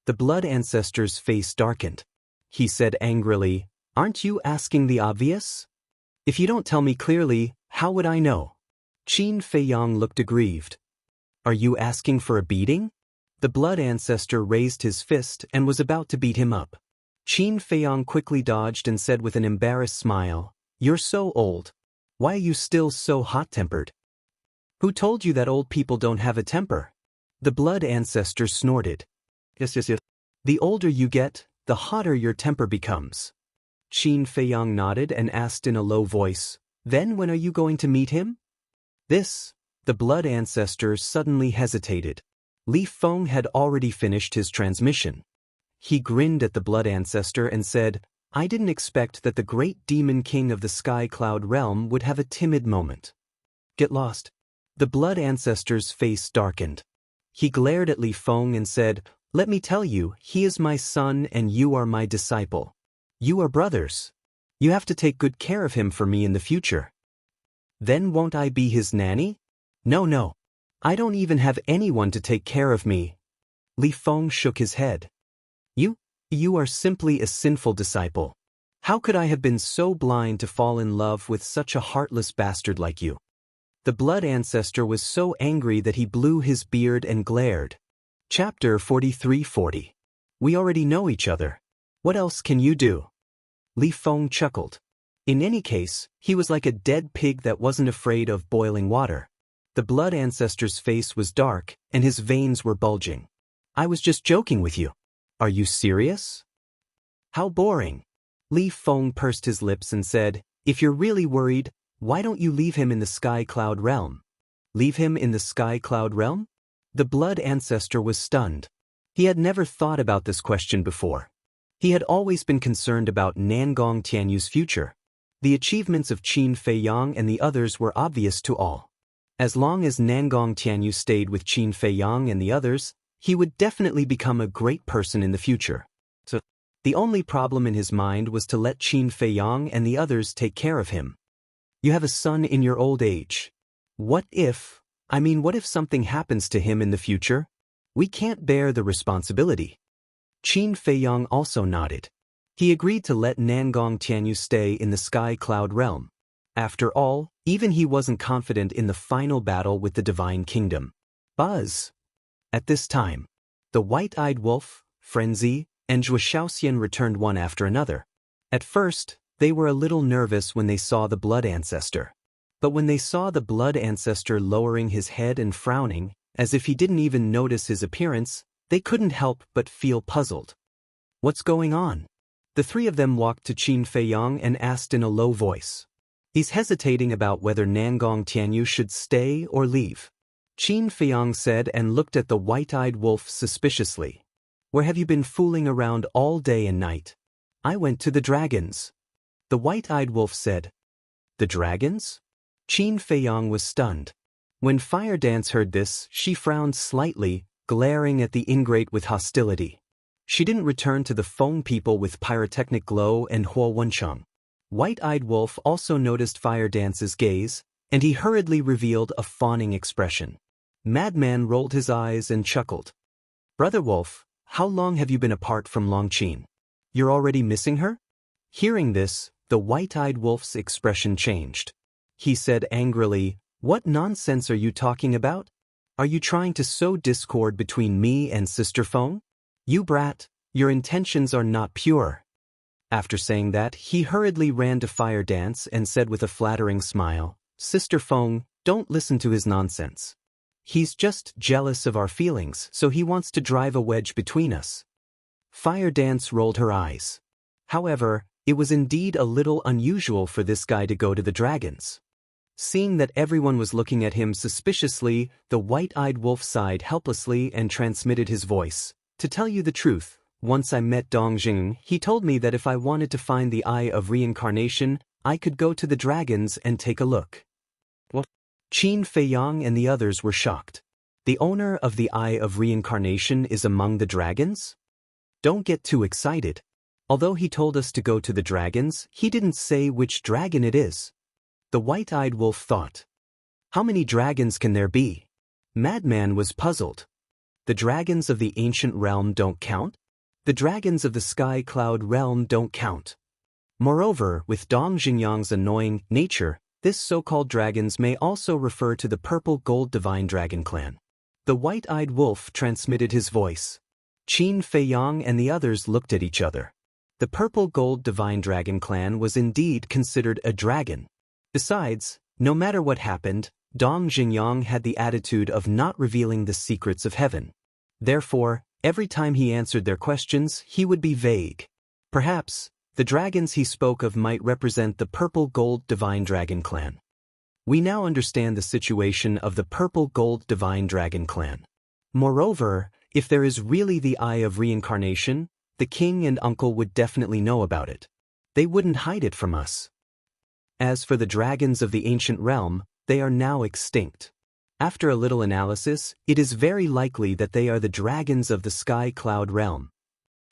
The blood ancestor's face darkened. He said angrily, Aren't you asking the obvious? If you don't tell me clearly, how would I know? Qin Feiyang looked aggrieved. Are you asking for a beating? The blood ancestor raised his fist and was about to beat him up. Qin Feiyang quickly dodged and said with an embarrassed smile, You're so old. Why are you still so hot-tempered? Who told you that old people don't have a temper? The blood ancestor snorted. Yes. The older you get, the hotter your temper becomes. Qin Feiyang nodded and asked in a low voice, Then when are you going to meet him? The blood ancestor suddenly hesitated. Li Feng had already finished his transmission. He grinned at the blood ancestor and said, I didn't expect that the great demon king of the sky cloud realm would have a timid moment. Get lost. The blood ancestor's face darkened. He glared at Li Feng and said, Let me tell you, he is my son and you are my disciple. You are brothers. You have to take good care of him for me in the future. Then won't I be his nanny? No. I don't even have anyone to take care of me. Li Feng shook his head. You are simply a sinful disciple. How could I have been so blind to fall in love with such a heartless bastard like you? The blood ancestor was so angry that he blew his beard and glared. Chapter 43:40. We already know each other. What else can you do? Li Feng chuckled. In any case, he was like a dead pig that wasn't afraid of boiling water. The blood ancestor's face was dark, and his veins were bulging. I was just joking with you. Are you serious? How boring. Li Feng pursed his lips and said, If you're really worried, why don't you leave him in the sky cloud realm? Leave him in the sky cloud realm? The blood ancestor was stunned. He had never thought about this question before. He had always been concerned about Nangong Tianyu's future. The achievements of Qin Feiyang and the others were obvious to all. As long as Nangong Tianyu stayed with Qin Feiyang and the others, he would definitely become a great person in the future. So, the only problem in his mind was to let Qin Feiyang and the others take care of him. You have a son in your old age. What if something happens to him in the future? We can't bear the responsibility. Qin Feiyang also nodded. He agreed to let Nangong Tianyu stay in the sky cloud realm. After all, even he wasn't confident in the final battle with the Divine Kingdom. Buzz! At this time, the white-eyed wolf, Frenzy, and Zhou Shaoxian returned one after another. At first, they were a little nervous when they saw the blood ancestor. But when they saw the blood ancestor lowering his head and frowning, as if he didn't even notice his appearance, they couldn't help but feel puzzled. What's going on? The three of them walked to Qin Feiyang and asked in a low voice. He's hesitating about whether Nangong Tianyu should stay or leave. Qin Feiyang said and looked at the white-eyed wolf suspiciously. Where have you been fooling around all day and night? I went to the dragons. The white-eyed wolf said. The dragons? Qin Feiyang was stunned. When Fire Dance heard this, she frowned slightly, glaring at the ingrate with hostility. She didn't return to the Feng people with pyrotechnic glow and Huo Wencheng. White-eyed wolf also noticed Fire Dance's gaze, and he hurriedly revealed a fawning expression. Madman rolled his eyes and chuckled. Brother Wolf, how long have you been apart from Longqin? You're already missing her? Hearing this, the white-eyed wolf's expression changed. He said angrily, What nonsense are you talking about? Are you trying to sow discord between me and Sister Feng? You brat, your intentions are not pure. After saying that, he hurriedly ran to Fire Dance and said with a flattering smile, Sister Feng, don't listen to his nonsense. He's just jealous of our feelings, so he wants to drive a wedge between us. Fire Dance rolled her eyes. However, it was indeed a little unusual for this guy to go to the dragons. Seeing that everyone was looking at him suspiciously, the white-eyed wolf sighed helplessly and transmitted his voice. To tell you the truth, once I met Dongjing, he told me that if I wanted to find the Eye of Reincarnation, I could go to the dragons and take a look. What? Qin Feiyang and the others were shocked. The owner of the Eye of Reincarnation is among the dragons? Don't get too excited. Although he told us to go to the dragons, he didn't say which dragon it is. The white-eyed wolf thought. How many dragons can there be? Madman was puzzled. The dragons of the ancient realm don't count? The dragons of the sky cloud realm don't count. Moreover, with Dong Xingyang's annoying nature, this so-called dragons may also refer to the purple gold divine dragon clan. The white-eyed wolf transmitted his voice. Qin Feiyang and the others looked at each other. The purple gold divine dragon clan was indeed considered a dragon. Besides, no matter what happened, Dong Xingyang had the attitude of not revealing the secrets of heaven. Therefore, every time he answered their questions, he would be vague. Perhaps, the dragons he spoke of might represent the purple gold divine dragon clan. We now understand the situation of the purple gold divine dragon clan. Moreover, if there is really the Eye of Reincarnation, the king and uncle would definitely know about it. They wouldn't hide it from us. As for the dragons of the ancient realm, they are now extinct. After a little analysis, it is very likely that they are the dragons of the sky cloud realm.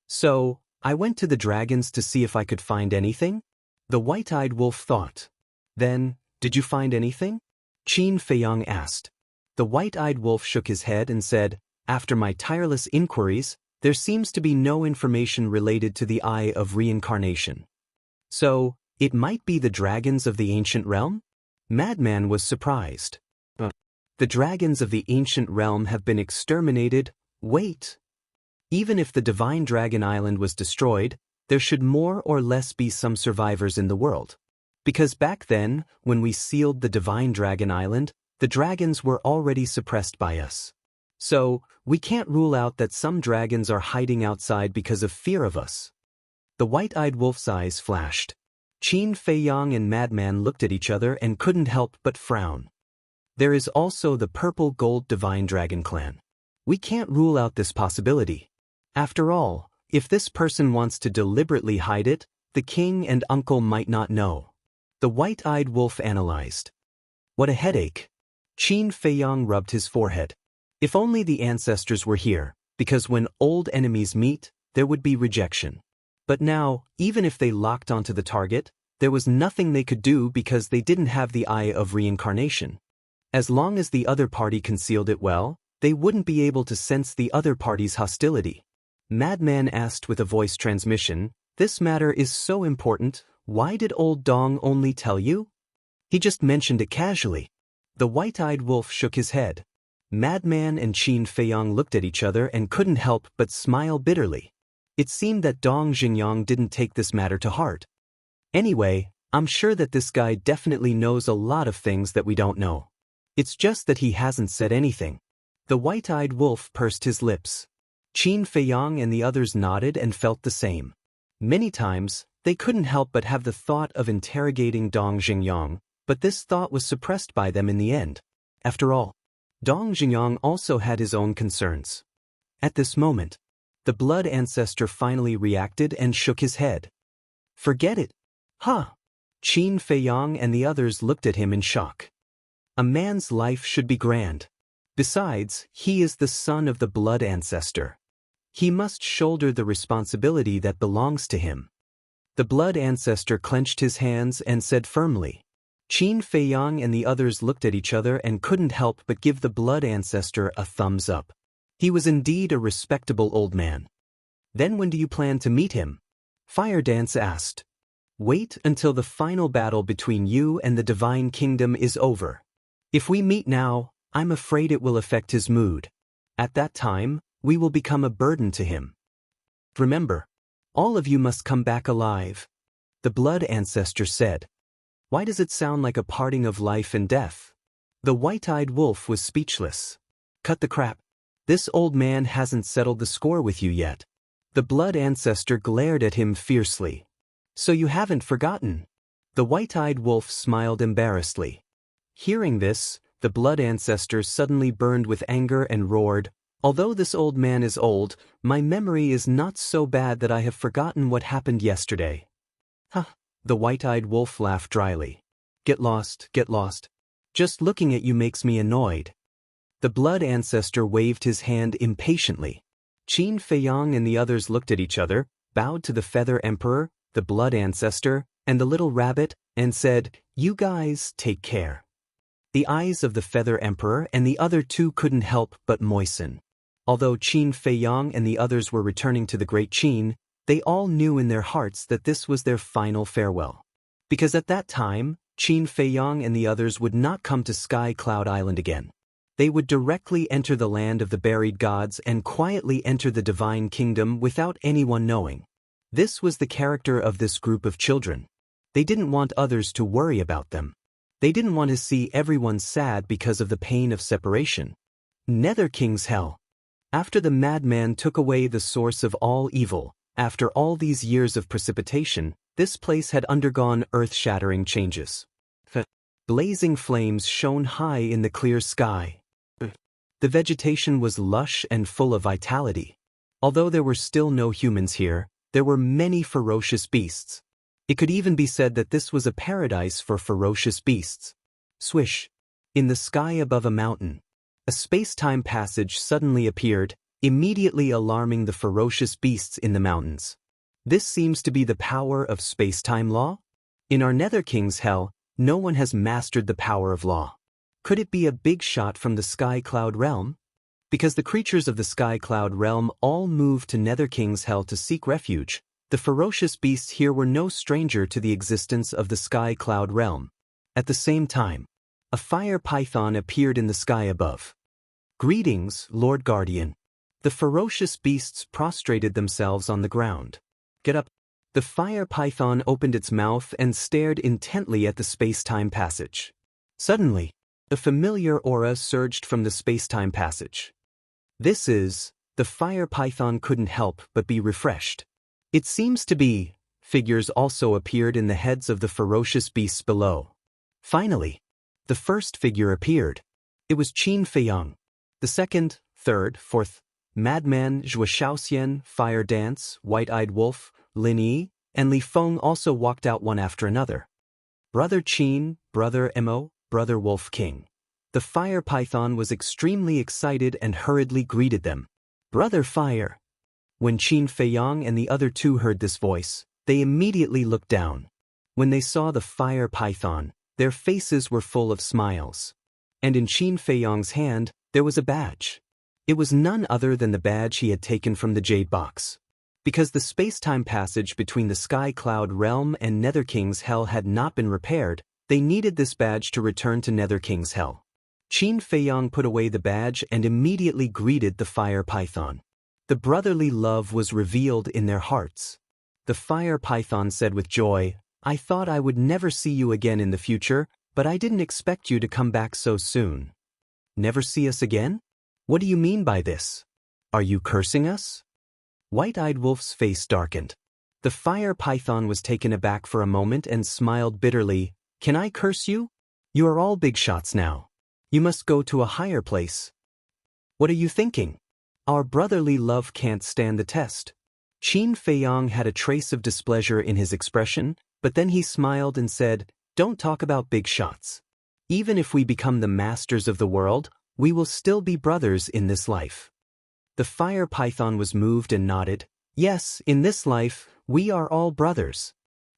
So, I went to the dragons to see if I could find anything? The white-eyed wolf thought. Then, did you find anything? Qin Feiyang asked. The white-eyed wolf shook his head and said, After my tireless inquiries, there seems to be no information related to the Eye of Reincarnation. So, it might be the dragons of the ancient realm? Madman was surprised. The dragons of the ancient realm have been exterminated. Wait. Even if the divine dragon island was destroyed, there should more or less be some survivors in the world. Because back then, when we sealed the divine dragon island, the dragons were already suppressed by us. So, we can't rule out that some dragons are hiding outside because of fear of us. The white-eyed wolf's eyes flashed. Qin Feiyang and Madman looked at each other and couldn't help but frown. There is also the purple-gold divine dragon clan. We can't rule out this possibility. After all, if this person wants to deliberately hide it, the king and uncle might not know. The white-eyed wolf analyzed. What a headache. Qin Feiyang rubbed his forehead. If only the ancestors were here, because when old enemies meet, there would be rejection. But now, even if they locked onto the target, there was nothing they could do because they didn't have the eye of reincarnation. As long as the other party concealed it well, they wouldn't be able to sense the other party's hostility. Madman asked with a voice transmission, "This matter is so important, why did old Dong only tell you?" "He just mentioned it casually." The white-eyed wolf shook his head. Madman and Qin Feiyang looked at each other and couldn't help but smile bitterly. It seemed that Dong Xingyang didn't take this matter to heart. Anyway, I'm sure that this guy definitely knows a lot of things that we don't know. It's just that he hasn't said anything. The white-eyed wolf pursed his lips. Qin Feiyang and the others nodded and felt the same. Many times, they couldn't help but have the thought of interrogating Dong Xingyang, but this thought was suppressed by them in the end. After all, Dong Xingyang also had his own concerns. At this moment, the blood ancestor finally reacted and shook his head. "Forget it." "Huh?" Qin Feiyang and the others looked at him in shock. A man's life should be grand. Besides, he is the son of the blood ancestor. He must shoulder the responsibility that belongs to him. The blood ancestor clenched his hands and said firmly. Qin Feiyang and the others looked at each other and couldn't help but give the blood ancestor a thumbs up. He was indeed a respectable old man. "Then when do you plan to meet him?" Fire Dance asked. "Wait until the final battle between you and the Divine Kingdom is over. If we meet now, I'm afraid it will affect his mood. At that time, we will become a burden to him. Remember, all of you must come back alive," the blood ancestor said. "Why does it sound like a parting of life and death?" The white-eyed wolf was speechless. "Cut the crap. This old man hasn't settled the score with you yet." The blood ancestor glared at him fiercely. "So you haven't forgotten?" The white-eyed wolf smiled embarrassedly. Hearing this, the blood ancestor suddenly burned with anger and roared, "Although this old man is old, my memory is not so bad that I have forgotten what happened yesterday." "Huh." The white-eyed wolf laughed dryly. Get lost, get lost. Just looking at you makes me annoyed." The blood ancestor waved his hand impatiently. Qin Feiyang and the others looked at each other, bowed to the feather emperor, the blood ancestor, and the little rabbit, and said, "You guys take care." The eyes of the feather emperor and the other two couldn't help but moisten. Although Qin Feiyang and the others were returning to the Great Qin, they all knew in their hearts that this was their final farewell. Because at that time, Qin Feiyang and the others would not come to Sky Cloud Island again. They would directly enter the land of the buried gods and quietly enter the divine kingdom without anyone knowing. This was the character of this group of children. They didn't want others to worry about them. They didn't want to see everyone sad because of the pain of separation. Nether King's Hell. After the madman took away the source of all evil, after all these years of precipitation, this place had undergone earth-shattering changes. Blazing flames shone high in the clear sky. The vegetation was lush and full of vitality. Although there were still no humans here, there were many ferocious beasts. It could even be said that this was a paradise for ferocious beasts. Swish! In the sky above a mountain, a space-time passage suddenly appeared, immediately alarming the ferocious beasts in the mountains. This seems to be the power of space-time law? In our Nether King's Hell, no one has mastered the power of law. Could it be a big shot from the Sky Cloud realm? Because the creatures of the Sky Cloud realm all moved to Nether King's Hell to seek refuge, The ferocious beasts here were no stranger to the existence of the sky cloud realm. At the same time, a fire python appeared in the sky above. "Greetings, Lord Guardian." The ferocious beasts prostrated themselves on the ground. "Get up." The fire python opened its mouth and stared intently at the space-time passage. Suddenly, a familiar aura surged from the space-time passage. The fire python couldn't help but be refreshed. It seems to be. Figures also appeared in the heads of the ferocious beasts below. Finally, the first figure appeared. It was Qin Feiyang. The second, third, fourth, Madman, Zhuo Shaoxian, Fire Dance, White-Eyed Wolf, Lin Yi, and Li Feng also walked out one after another. Brother Qin, Brother Mo, Brother Wolf King. The fire python was extremely excited and hurriedly greeted them. "Brother Fire." When Qin Feiyang and the other two heard this voice, they immediately looked down. When they saw the fire python, their faces were full of smiles. And in Qin Feiyang's hand, there was a badge. It was none other than the badge he had taken from the jade box. Because the space-time passage between the Sky Cloud Realm and Nether King's Hell had not been repaired, they needed this badge to return to Nether King's Hell. Qin Feiyang put away the badge and immediately greeted the fire python. The brotherly love was revealed in their hearts. The fire python said with joy, "I thought I would never see you again in the future, but I didn't expect you to come back so soon." "Never see us again? What do you mean by this? Are you cursing us?" White-Eyed Wolf's face darkened. The fire python was taken aback for a moment and smiled bitterly. "Can I curse you? You are all big shots now. You must go to a higher place." "What are you thinking? Our brotherly love can't stand the test." Qin Feiyang had a trace of displeasure in his expression, but then he smiled and said, "Don't talk about big shots. Even if we become the masters of the world, we will still be brothers in this life." The fire python was moved and nodded. "Yes, in this life, we are all brothers."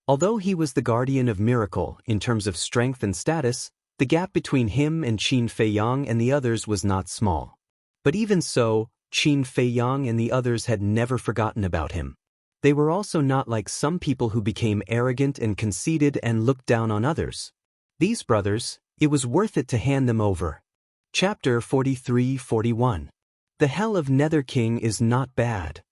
Although he was the guardian of miracle in terms of strength and status, the gap between him and Qin Feiyang and the others was not small. But even so, Qin Feiyang and the others had never forgotten about him. They were also not like some people who became arrogant and conceited and looked down on others. These brothers, it was worth it to hand them over. Chapter 43-41. The Hell of Nether King is not bad.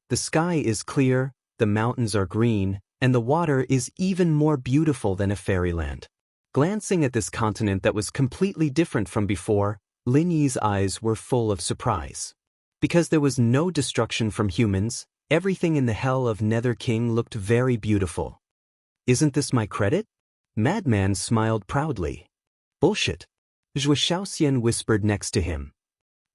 The sky is clear, the mountains are green, and the water is even more beautiful than a fairyland. Glancing at this continent that was completely different from before, Lin Yi's eyes were full of surprise. Because there was no destruction from humans, everything in the Hell of Nether King looked very beautiful. "Isn't this my credit?" Madman smiled proudly. "Bullshit." Zhuo Shaoxian whispered next to him.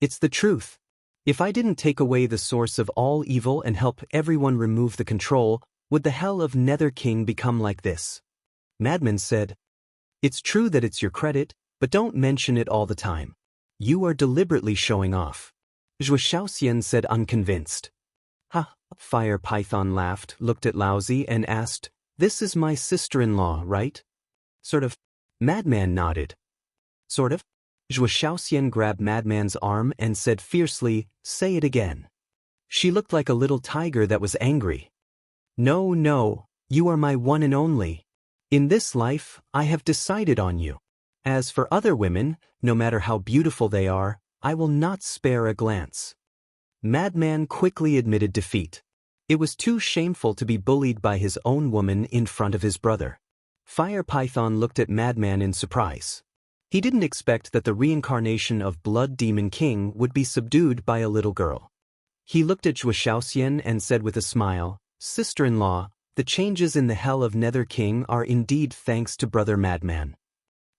"It's the truth. If I didn't take away the source of all evil and help everyone remove the control, would the Hell of Nether King become like this?" Madman said, "It's true that it's your credit, but don't mention it all the time. You are deliberately showing off." Zhuo Shaoxian said unconvinced. "Ha!" Fire Python laughed, looked at Laozi and asked, "This is my sister-in-law, right?" "Sort of." Madman nodded. "Sort of?" Zhuo Shaoxian grabbed Madman's arm and said fiercely, "Say it again." She looked like a little tiger that was angry. "No, no, you are my one and only. In this life, I have decided on you. As for other women, no matter how beautiful they are, I will not spare a glance." Madman quickly admitted defeat. It was too shameful to be bullied by his own woman in front of his brother. Fire Python looked at Madman in surprise. He didn't expect that the reincarnation of Blood Demon King would be subdued by a little girl. He looked at Zhuo Shaoxian and said with a smile, "Sister-in-law, the changes in the Hell of Nether King are indeed thanks to Brother Madman.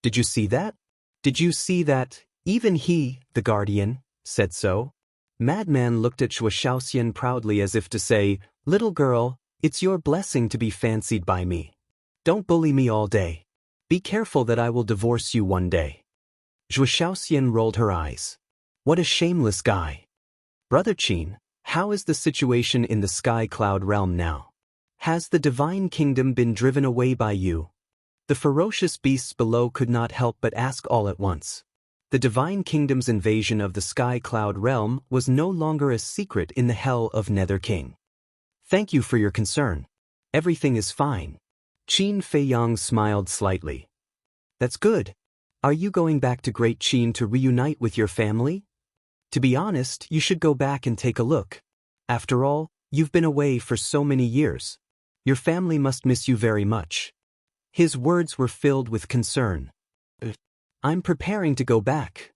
Did you see that? Did you see that? Even he, the guardian, said so." Madman looked at Zhuo Shaoxian proudly as if to say, "Little girl, it's your blessing to be fancied by me. Don't bully me all day. Be careful that I will divorce you one day." Zhuo Shaoxian rolled her eyes. "What a shameless guy." "Brother Qin, how is the situation in the Sky Cloud Realm now? Has the Divine Kingdom been driven away by you?" The ferocious beasts below could not help but ask all at once. The Divine Kingdom's invasion of the Sky Cloud Realm was no longer a secret in the Hell of Nether King. Thank you for your concern. Everything is fine. Qin Feiyang smiled slightly. That's good. Are you going back to Great Qin to reunite with your family? To be honest, you should go back and take a look. After all, you've been away for so many years. Your family must miss you very much. His words were filled with concern. I'm preparing to go back.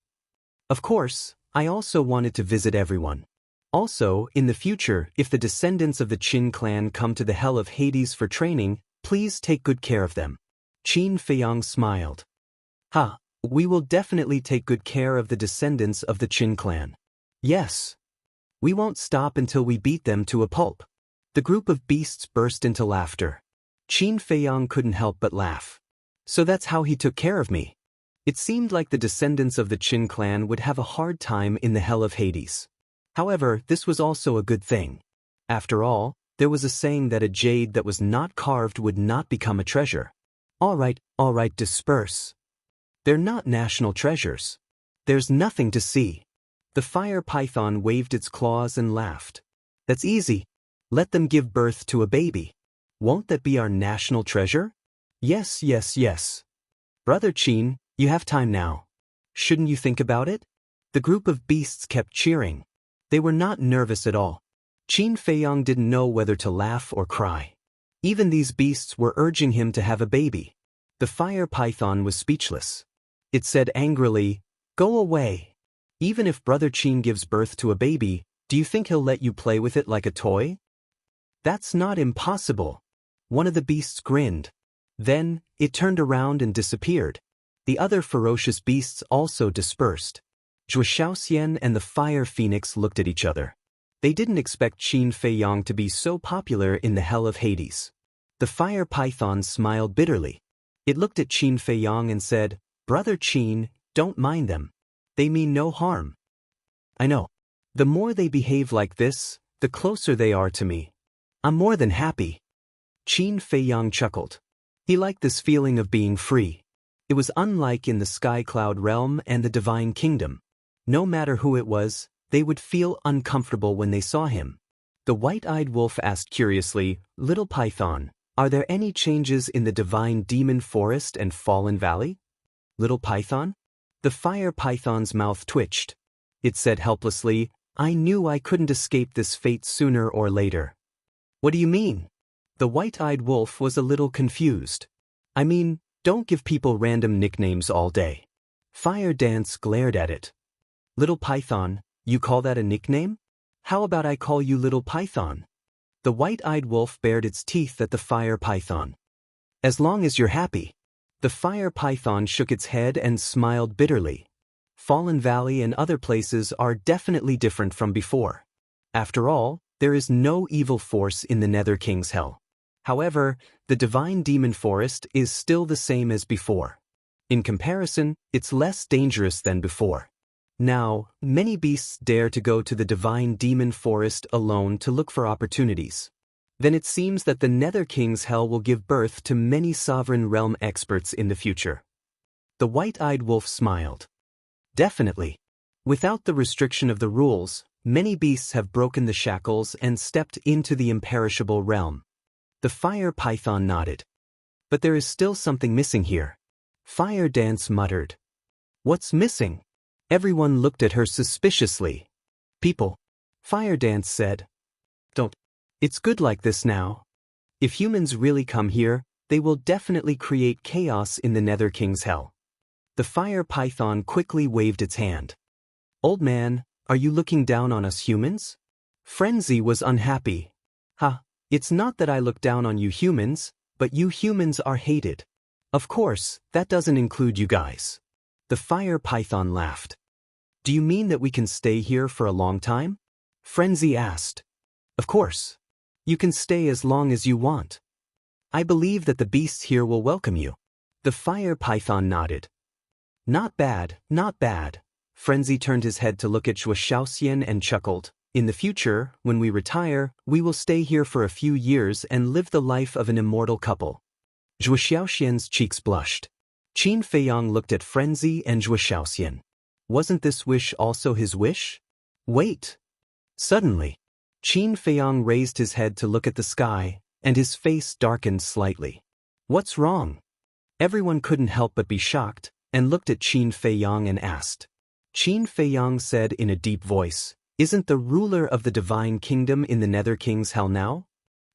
Of course, I also wanted to visit everyone. Also, in the future, if the descendants of the Qin clan come to the Hell of Hades for training, please take good care of them. Qin Feiyang smiled. We will definitely take good care of the descendants of the Qin clan. Yes. We won't stop until we beat them to a pulp. The group of beasts burst into laughter. Qin Feiyang couldn't help but laugh. So that's how he took care of me. It seemed like the descendants of the Qin clan would have a hard time in the Hell of Hades. However, this was also a good thing. After all, there was a saying that a jade that was not carved would not become a treasure. All right, disperse. They're not national treasures. There's nothing to see. The fire python waved its claws and laughed. That's easy. Let them give birth to a baby. Won't that be our national treasure? Yes. Brother Qin, you have time now. Shouldn't you think about it? The group of beasts kept cheering. They were not nervous at all. Qin Feiyang didn't know whether to laugh or cry. Even these beasts were urging him to have a baby. The fire python was speechless. It said angrily, "Go away. Even if Brother Qin gives birth to a baby, do you think he'll let you play with it like a toy?" That's not impossible. One of the beasts grinned. Then, it turned around and disappeared. The other ferocious beasts also dispersed. Zhuo Shaoxian and the fire phoenix looked at each other. They didn't expect Qin Feiyang to be so popular in the Hell of Hades. The fire python smiled bitterly. It looked at Qin Feiyang and said, "Brother Qin, don't mind them. They mean no harm." I know. The more they behave like this, the closer they are to me. I'm more than happy. Qin Feiyang chuckled. He liked this feeling of being free. It was unlike in the Sky Cloud realm and the Divine Kingdom. No matter who it was, they would feel uncomfortable when they saw him. The white-eyed wolf asked curiously, "Little Python, are there any changes in the Divine Demon Forest and Fallen Valley?" Little Python? The fire python's mouth twitched. It said helplessly, "I knew I couldn't escape this fate sooner or later." What do you mean? The white-eyed wolf was a little confused. I mean, don't give people random nicknames all day. Fire Dance glared at it. Little Python, you call that a nickname? How about I call you Little Python? The white-eyed wolf bared its teeth at the fire python. As long as you're happy. The fire python shook its head and smiled bitterly. Fallen Valley and other places are definitely different from before. After all, there is no evil force in the Nether King's Hell. However, the Divine Demon Forest is still the same as before. In comparison, it's less dangerous than before. Now, many beasts dare to go to the Divine Demon Forest alone to look for opportunities. Then it seems that the Nether King's Hell will give birth to many Sovereign Realm experts in the future. The white-eyed wolf smiled. Definitely. Without the restriction of the rules, many beasts have broken the shackles and stepped into the imperishable realm. The fire python nodded. But there is still something missing here. Fire Dance muttered. What's missing? Everyone looked at her suspiciously. People. Fire Dance said. Don't. It's good like this now. If humans really come here, they will definitely create chaos in the Nether King's Hell. The fire python quickly waved its hand. Old man, are you looking down on us humans? Frenzy was unhappy. It's not that I look down on you humans, but you humans are hated. Of course, that doesn't include you guys. The fire python laughed. Do you mean that we can stay here for a long time? Frenzy asked. Of course. You can stay as long as you want. I believe that the beasts here will welcome you. The fire python nodded. Not bad, not bad. Frenzy turned his head to look at Zhuo Shaoxian and chuckled. In the future, when we retire, we will stay here for a few years and live the life of an immortal couple. Zhuo Shaoxian's cheeks blushed. Qin Feiyang looked at Frenzy and Zhuo Shaoxian. Wasn't this wish also his wish? Wait. Suddenly, Qin Feiyang raised his head to look at the sky, and his face darkened slightly. What's wrong? Everyone couldn't help but be shocked, and looked at Qin Feiyang and asked. Qin Feiyang said in a deep voice, "Isn't the ruler of the divine kingdom in the Nether King's hell now?"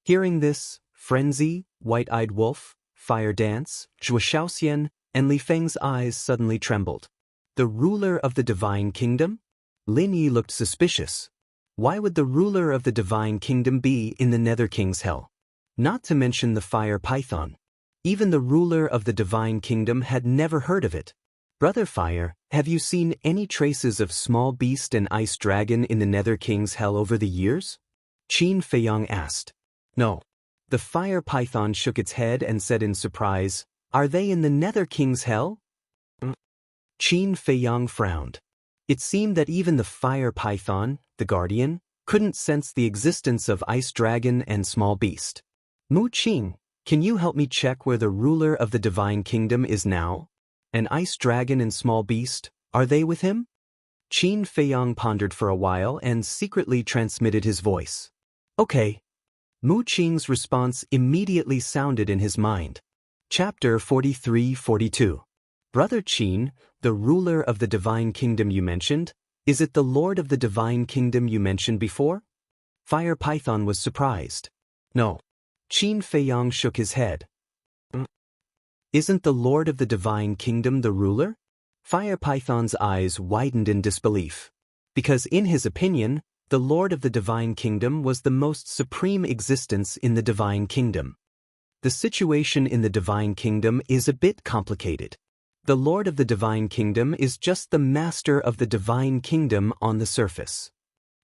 Hearing this, Frenzy, White-Eyed Wolf, Fire Dance, Zhuo Shaoxian, and Li Feng's eyes suddenly trembled. The ruler of the divine kingdom? Lin Yi looked suspicious. Why would the ruler of the divine kingdom be in the Nether King's hell? Not to mention the fire python. Even the ruler of the divine kingdom had never heard of it. Brother Fire, have you seen any traces of small beast and ice dragon in the Nether King's hell over the years? Qin Feiyang asked. No. The fire python shook its head and said in surprise, "Are they in the Nether King's hell?" Qin Feiyang frowned. It seemed that even the fire python, the guardian, couldn't sense the existence of ice dragon and small beast. Mu Qing, can you help me check where the ruler of the divine kingdom is now? An ice dragon and small beast, are they with him? Qin Feiyang pondered for a while and secretly transmitted his voice. Okay. Mu Qing's response immediately sounded in his mind. Chapter 43-42. Brother Qin, the ruler of the divine kingdom you mentioned, is it the lord of the divine kingdom you mentioned before? Fire Python was surprised. No. Qin Feiyang shook his head. Isn't the lord of the divine kingdom the ruler? Fire Python's eyes widened in disbelief. Because in his opinion, the lord of the divine kingdom was the most supreme existence in the divine kingdom. The situation in the divine kingdom is a bit complicated. The lord of the divine kingdom is just the master of the divine kingdom on the surface.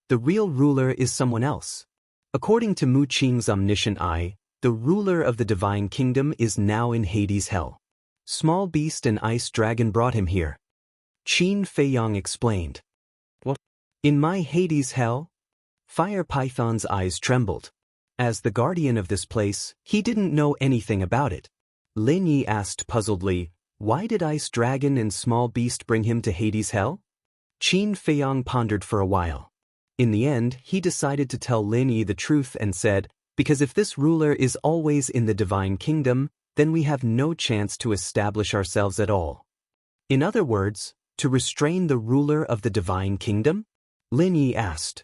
The real ruler is someone else. According to Mu Qing's omniscient eye, the ruler of the divine kingdom is now in Hades' hell. Small beast and ice dragon brought him here. Qin Feiyang explained. What? In my Hades' hell? Fire Python's eyes trembled. As the guardian of this place, he didn't know anything about it. Lin Yi asked puzzledly, why did ice dragon and small beast bring him to Hades' hell? Qin Feiyang pondered for a while. In the end, he decided to tell Lin Yi the truth and said, because if this ruler is always in the divine kingdom, then we have no chance to establish ourselves at all. In other words, to restrain the ruler of the divine kingdom? Lin Yi asked.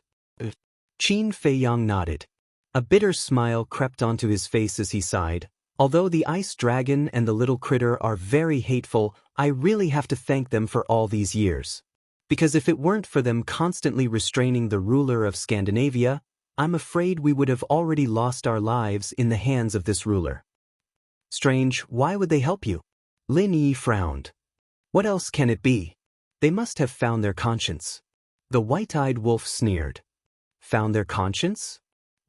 Qin Feiyang nodded. A bitter smile crept onto his face as he sighed. Although the ice dragon and the little critter are very hateful, I really have to thank them for all these years. Because if it weren't for them constantly restraining the ruler of Scandinavia, I'm afraid we would have already lost our lives in the hands of this ruler. Strange, why would they help you? Lin Yi frowned. What else can it be? They must have found their conscience. The white-eyed wolf sneered. Found their conscience?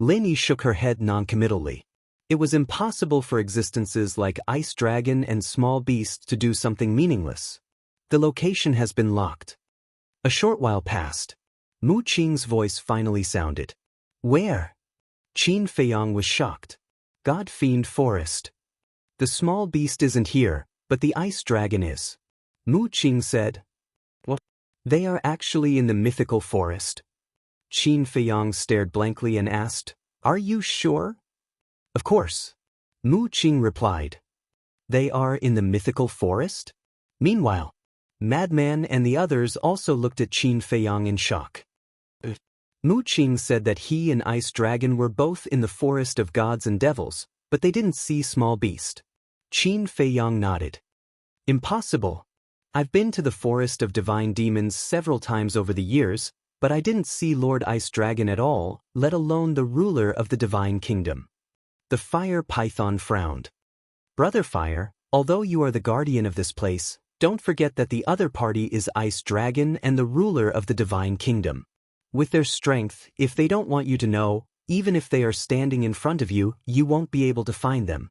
Lin Yi shook her head noncommittally. It was impossible for existences like Ice Dragon and Small Beast to do something meaningless. The location has been locked. A short while passed. Mu Qing's voice finally sounded. Where? Qin Feiyang was shocked. God Fiend Forest. The small beast isn't here, but the ice dragon is. Mu Qing said. What? They are actually in the mythical forest. Qin Feiyang stared blankly and asked, are you sure? Of course. Mu Qing replied. They are in the mythical forest? Meanwhile, Madman and the others also looked at Qin Feiyang in shock. Mu Qing said that he and Ice Dragon were both in the forest of gods and devils, but they didn't see Small Beast. Qin Feiyang nodded. Impossible. I've been to the forest of divine demons several times over the years, but I didn't see Lord Ice Dragon at all, let alone the ruler of the divine kingdom. The Fire Python frowned. Brother Fire, although you are the guardian of this place, don't forget that the other party is Ice Dragon and the ruler of the divine kingdom. With their strength, if they don't want you to know, even if they are standing in front of you, you won't be able to find them.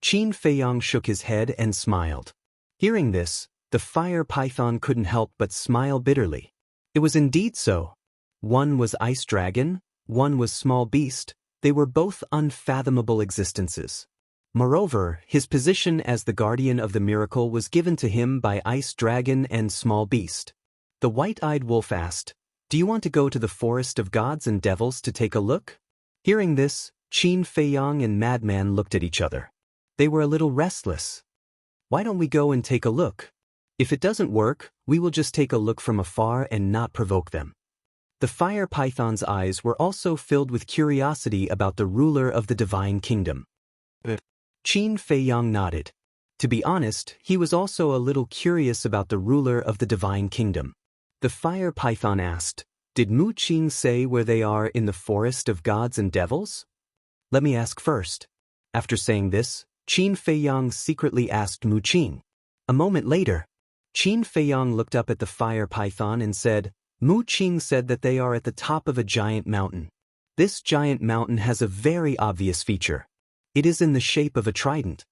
Qin Feiyang shook his head and smiled. Hearing this, the Fire Python couldn't help but smile bitterly. It was indeed so. One was Ice Dragon, one was Small Beast. They were both unfathomable existences. Moreover, his position as the guardian of the miracle was given to him by Ice Dragon and Small Beast. The white-eyed wolf asked, Do you want to go to the forest of gods and devils to take a look? Hearing this, Qin Feiyang and Madman looked at each other. They were a little restless. Why don't we go and take a look? If it doesn't work, we will just take a look from afar and not provoke them. The fire python's eyes were also filled with curiosity about the ruler of the divine kingdom. Qin Feiyang nodded. To be honest, he was also a little curious about the ruler of the divine kingdom. The fire python asked, "Did Mu Qing say where they are in the forest of gods and devils?" Let me ask first. After saying this, Qin Feiyang secretly asked Mu Qing. A moment later, Qin Feiyang looked up at the fire python and said, "Mu Qing said that they are at the top of a giant mountain. This giant mountain has a very obvious feature. It is in the shape of a trident."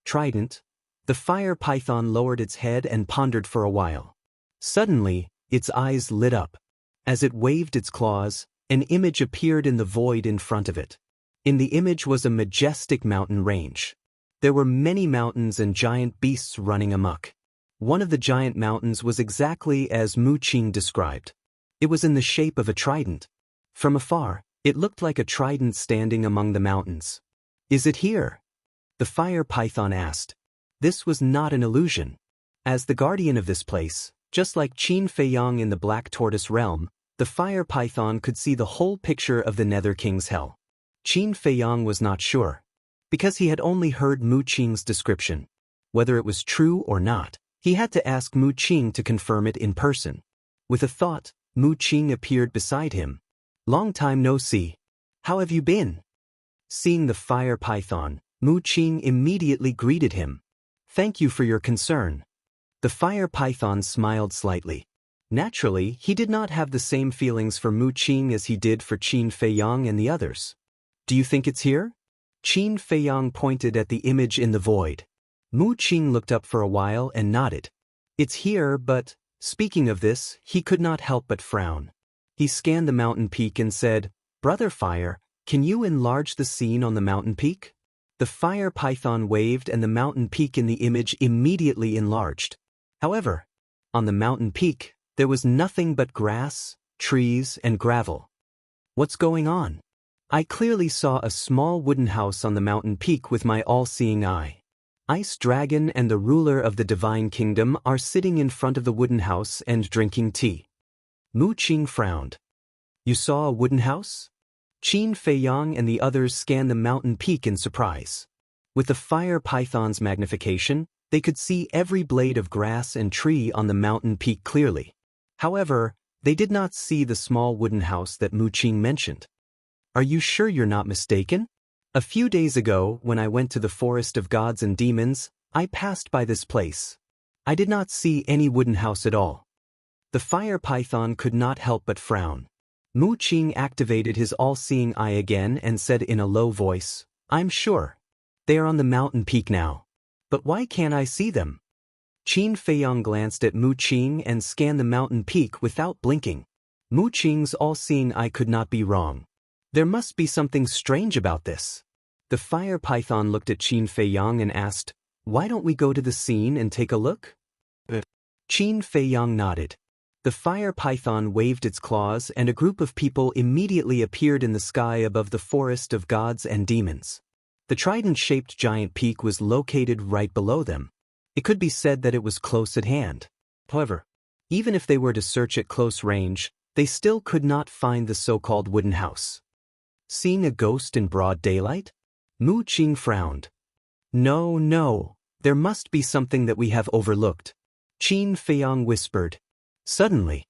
Trident? The fire python lowered its head and pondered for a while. Suddenly, its eyes lit up. As it waved its claws, an image appeared in the void in front of it. In the image was a majestic mountain range. There were many mountains and giant beasts running amok. One of the giant mountains was exactly as Mu Qing described. It was in the shape of a trident. From afar, it looked like a trident standing among the mountains. "Is it here?" the fire python asked. This was not an illusion. As the guardian of this place, just like Qin Feiyang in the Black Tortoise realm, the fire python could see the whole picture of the Nether King's hell. Qin Feiyang was not sure, because he had only heard Mu Qing's description. Whether it was true or not, he had to ask Mu Qing to confirm it in person. With a thought, Mu Qing appeared beside him. "Long time no see. How have you been?" Seeing the fire python, Mu Qing immediately greeted him. "Thank you for your concern." The fire python smiled slightly. Naturally, he did not have the same feelings for Mu Qing as he did for Qin Feiyang and the others. "Do you think it's here?" Qin Feiyang pointed at the image in the void. Mu Qing looked up for a while and nodded. "It's here, but..." Speaking of this, he could not help but frown. He scanned the mountain peak and said, "Brother Fire, can you enlarge the scene on the mountain peak?" The fire python waved and the mountain peak in the image immediately enlarged. However, on the mountain peak, there was nothing but grass, trees, and gravel. "What's going on?" I clearly saw a small wooden house on the mountain peak with my all-seeing eye. Ice Dragon and the ruler of the divine kingdom are sitting in front of the wooden house and drinking tea. Mu Qing frowned. "You saw a wooden house?" Qin Feiyang and the others scanned the mountain peak in surprise. With the fire python's magnification, they could see every blade of grass and tree on the mountain peak clearly. However, they did not see the small wooden house that Mu Qing mentioned. "Are you sure you're not mistaken? A few days ago, when I went to the forest of gods and demons, I passed by this place. I did not see any wooden house at all." The fire python could not help but frown. Mu Qing activated his all-seeing eye again and said in a low voice, "I'm sure. They are on the mountain peak now. But why can't I see them?" Qin Feiyang glanced at Mu Qing and scanned the mountain peak without blinking. Mu Qing's all-seeing eye could not be wrong. There must be something strange about this. The fire python looked at Qin Feiyang and asked, "Why don't we go to the scene and take a look?" Qin Feiyang nodded. The fire python waved its claws and a group of people immediately appeared in the sky above the forest of gods and demons. The trident-shaped giant peak was located right below them. It could be said that it was close at hand. However, even if they were to search at close range, they still could not find the so-called wooden house. Seeing a ghost in broad daylight? Mu Qing frowned. No, there must be something that we have overlooked," Qin Feiyang whispered. Suddenly,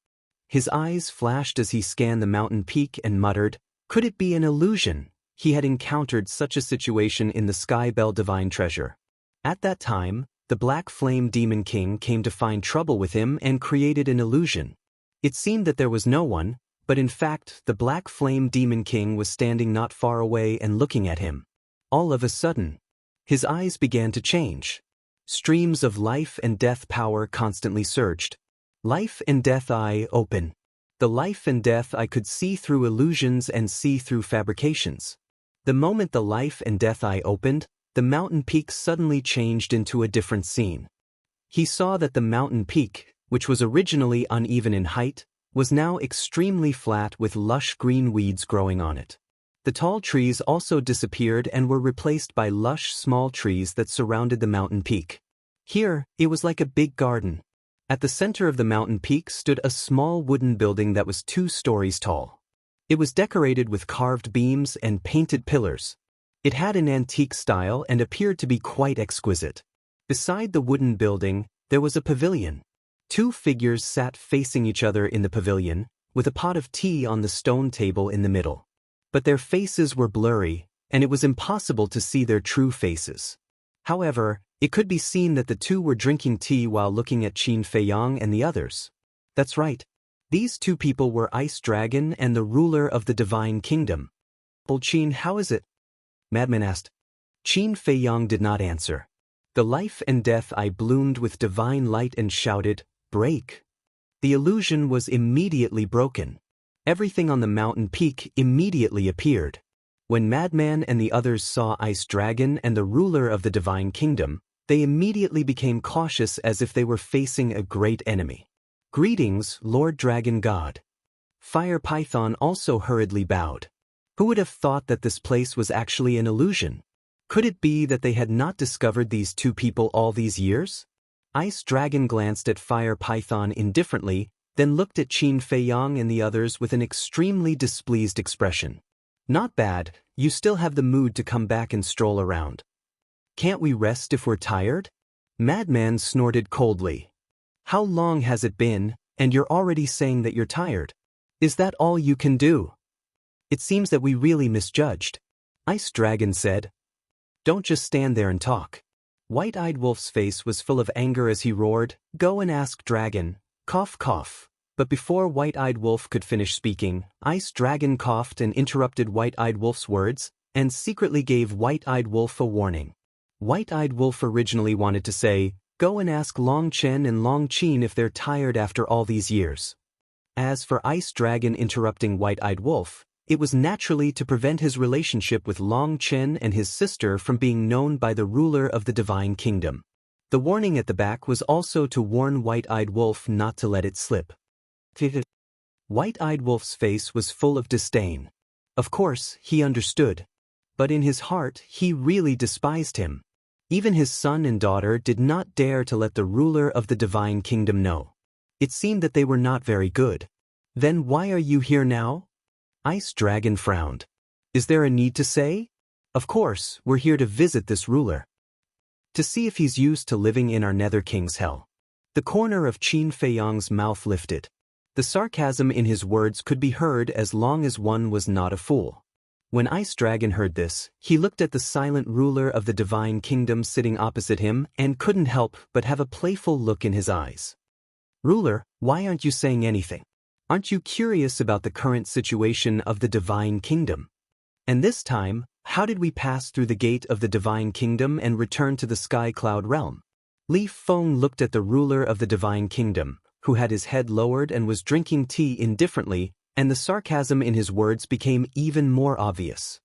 his eyes flashed as he scanned the mountain peak and muttered, "Could it be an illusion?" He had encountered such a situation in the Sky Bell Divine Treasure. At that time, the Black Flame Demon King came to find trouble with him and created an illusion. It seemed that there was no one, but in fact, the Black Flame Demon King was standing not far away and looking at him. All of a sudden, his eyes began to change. Streams of life and death power constantly surged. Life and death eye open. The life and death eye could see through illusions and see through fabrications. The moment the life and death eye opened, the mountain peak suddenly changed into a different scene. He saw that the mountain peak, which was originally uneven in height, was now extremely flat with lush green weeds growing on it. The tall trees also disappeared and were replaced by lush small trees that surrounded the mountain peak. Here, it was like a big garden. At the center of the mountain peak stood a small wooden building that was 2 stories tall. It was decorated with carved beams and painted pillars. It had an antique style and appeared to be quite exquisite. Beside the wooden building, there was a pavilion. 2 figures sat facing each other in the pavilion, with a pot of tea on the stone table in the middle. But their faces were blurry, and it was impossible to see their true faces. However, it could be seen that the 2 were drinking tea while looking at Qin Feiyang and the others. That's right. These 2 people were Ice Dragon and the ruler of the Divine Kingdom. Qin, how is it? Madman asked. Qin Feiyang did not answer. The life and death eye bloomed with divine light and shouted, "Break!" The illusion was immediately broken. Everything on the mountain peak immediately appeared. When Madman and the others saw Ice Dragon and the ruler of the Divine Kingdom, they immediately became cautious as if they were facing a great enemy. "Greetings, Lord Dragon God." Fire Python also hurriedly bowed. Who would have thought that this place was actually an illusion? Could it be that they had not discovered these 2 people all these years? Ice Dragon glanced at Fire Python indifferently, then looked at Qin Feiyang and the others with an extremely displeased expression. "Not bad, you still have the mood to come back and stroll around. Can't we rest if we're tired?" Madman snorted coldly. "How long has it been, and you're already saying that you're tired? Is that all you can do? It seems that we really misjudged," Ice Dragon said. "Don't just stand there and talk." White-Eyed Wolf's face was full of anger as he roared, "Go and ask Dragon, cough cough." But before White-Eyed Wolf could finish speaking, Ice Dragon coughed and interrupted White-Eyed Wolf's words, and secretly gave White-Eyed Wolf a warning. White-Eyed Wolf originally wanted to say, "Go and ask Long Chen and Long Qin if they're tired after all these years." As for Ice Dragon interrupting White-Eyed Wolf, it was naturally to prevent his relationship with Long Chen and his sister from being known by the ruler of the Divine Kingdom. The warning at the back was also to warn White-Eyed Wolf not to let it slip. White-Eyed Wolf's face was full of disdain. Of course, he understood. But in his heart, he really despised him. Even his son and daughter did not dare to let the ruler of the Divine Kingdom know. It seemed that they were not very good. "Then why are you here now?" Ice Dragon frowned. "Is there a need to say? Of course, we're here to visit this ruler. To see if he's used to living in our Nether King's hell." The corner of Qin Feiyang's mouth lifted. The sarcasm in his words could be heard as long as one was not a fool. When Ice Dragon heard this, he looked at the silent ruler of the Divine Kingdom sitting opposite him and couldn't help but have a playful look in his eyes. "Ruler, why aren't you saying anything? Aren't you curious about the current situation of the Divine Kingdom? And this time, how did we pass through the gate of the Divine Kingdom and return to the Sky Cloud realm?" Li Feng looked at the ruler of the Divine Kingdom, who had his head lowered and was drinking tea indifferently, and the sarcasm in his words became even more obvious.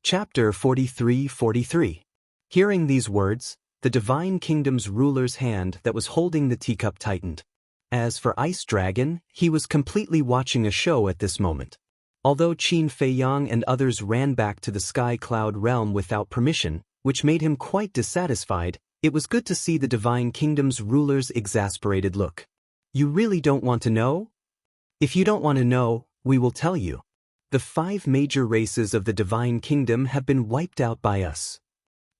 Chapter 43-43. Hearing these words, the Divine Kingdom's ruler's hand that was holding the teacup tightened. As for Ice Dragon, he was completely watching a show at this moment. Although Qin Feiyang and others ran back to the Sky Cloud realm without permission, which made him quite dissatisfied, it was good to see the Divine Kingdom's ruler's exasperated look. "You really don't want to know? If you don't want to know, we will tell you. The 5 major races of the Divine Kingdom have been wiped out by us.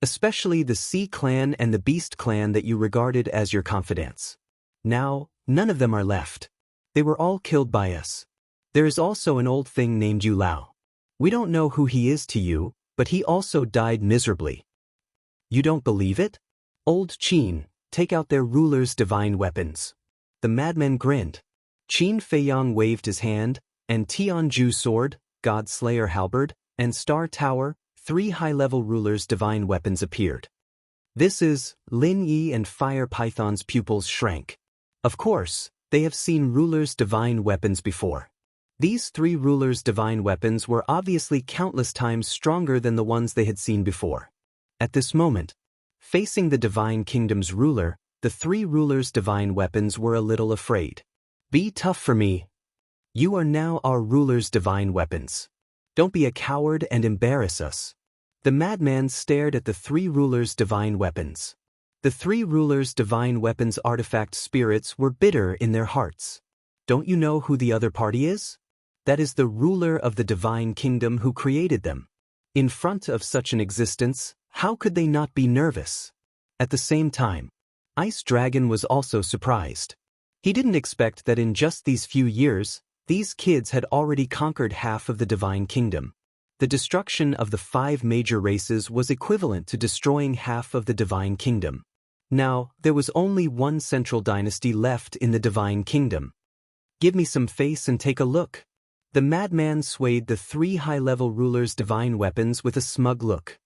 Especially the Sea Clan and the Beast Clan that you regarded as your confidants. Now, none of them are left. They were all killed by us. There is also an old thing named Yu Lao. We don't know who he is to you, but he also died miserably. You don't believe it? Old Qin, take out their ruler's divine weapons." The madman grinned. Qin Feiyang waved his hand, and Tianju sword, God Slayer halberd, and Star Tower, 3 high-level rulers' divine weapons appeared. This is, Lin Yi and Fire Python's pupils shrank. Of course, they have seen rulers' divine weapons before. These 3 rulers' divine weapons were obviously countless times stronger than the ones they had seen before. At this moment, facing the Divine Kingdom's ruler, the 3 rulers' divine weapons were a little afraid. "Be tough for me." You are now our ruler's divine weapons. Don't be a coward and embarrass us." The madman stared at the three rulers' divine weapons. The three rulers' divine weapons artifact spirits were bitter in their hearts. Don't you know who the other party is? That is the ruler of the divine kingdom who created them. In front of such an existence, how could they not be nervous? At the same time, Ice Dragon was also surprised. He didn't expect that in just these few years, these kids had already conquered half of the divine kingdom. The destruction of the 5 major races was equivalent to destroying half of the divine kingdom. Now, there was only one central dynasty left in the divine kingdom. Give me some face and take a look. The madman swayed the 3 high-level rulers' divine weapons with a smug look.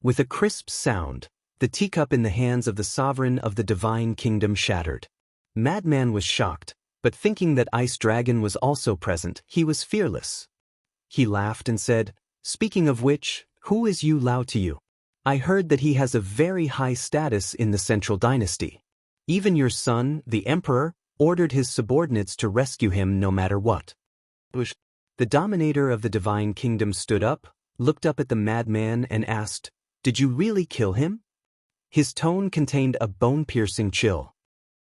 With a crisp sound, the teacup in the hands of the sovereign of the divine kingdom shattered. Madman was shocked, but thinking that Ice Dragon was also present, he was fearless. He laughed and said, "Speaking of which, who is Yu Lao to you? I heard that he has a very high status in the central dynasty. Even your son, the emperor, ordered his subordinates to rescue him no matter what." The dominator of the divine kingdom stood up, looked up at the madman and asked, "Did you really kill him?" His tone contained a bone-piercing chill.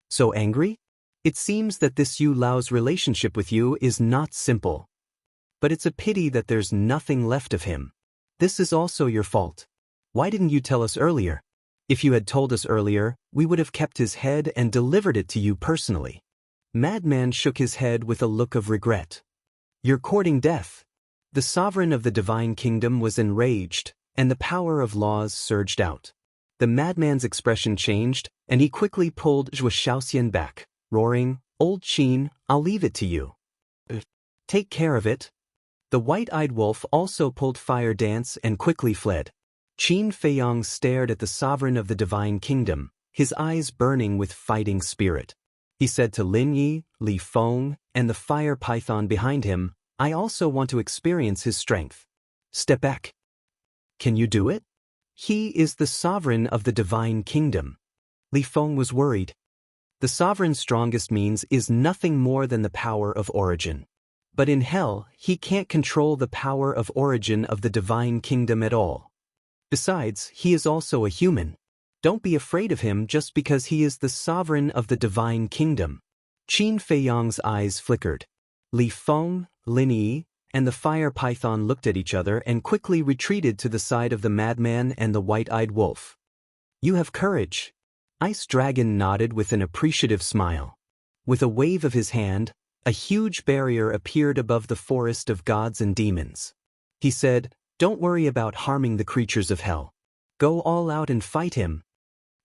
"So angry? It seems that this Yu Lao's relationship with you is not simple. But it's a pity that there's nothing left of him. This is also your fault. Why didn't you tell us earlier? If you had told us earlier, we would have kept his head and delivered it to you personally." Madman shook his head with a look of regret. "You're courting death." The sovereign of the divine kingdom was enraged, and the power of laws surged out. The madman's expression changed, and he quickly pulled Zhuo Shaoxian back, roaring, "Old Qin, I'll leave it to you. Take care of it." The white-eyed wolf also pulled Fire Dance and quickly fled. Qin Feiyong stared at the sovereign of the divine kingdom, his eyes burning with fighting spirit. He said to Lin Yi, Li Feng, and the fire python behind him, "I also want to experience his strength. Step back." "Can you do it? He is the sovereign of the divine kingdom." Li Feng was worried. The sovereign's strongest means is nothing more than the power of origin. But in hell, he can't control the power of origin of the divine kingdom at all. Besides, he is also a human. Don't be afraid of him just because he is the sovereign of the divine kingdom. Qin Feiyong's eyes flickered. Li Feng, Lin Yi, and the fire python looked at each other and quickly retreated to the side of the madman and the white-eyed wolf. "You have courage." Ice Dragon nodded with an appreciative smile. With a wave of his hand, a huge barrier appeared above the forest of gods and demons. He said, "Don't worry about harming the creatures of hell. Go all out and fight him."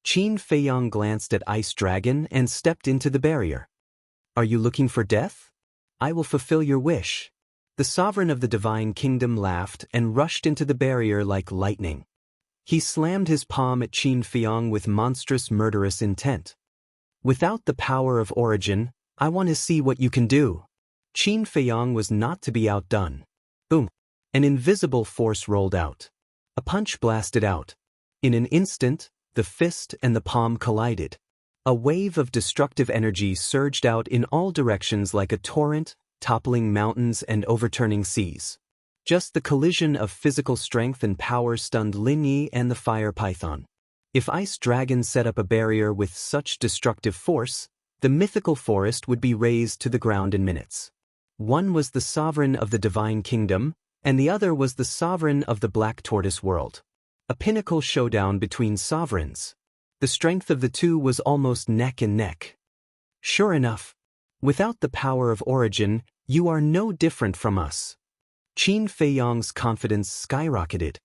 Qin Feiyong glanced at Ice Dragon and stepped into the barrier. "Are you looking for death? I will fulfill your wish." The sovereign of the divine kingdom laughed and rushed into the barrier like lightning. He slammed his palm at Qin Feiyong with monstrous murderous intent. "Without the power of origin, I want to see what you can do." Qin Feiyong was not to be outdone. Boom! An invisible force rolled out. A punch blasted out. In an instant, the fist and the palm collided. A wave of destructive energy surged out in all directions like a torrent, toppling mountains and overturning seas. Just the collision of physical strength and power stunned Lin Yi and the fire python. If Ice Dragon set up a barrier with such destructive force, the mythical forest would be razed to the ground in minutes. One was the sovereign of the divine kingdom, and the other was the sovereign of the Black Tortoise world. A pinnacle showdown between sovereigns. The strength of the two was almost neck and neck. Sure enough, without the power of origin, you are no different from us. Qin Feiyong's confidence skyrocketed.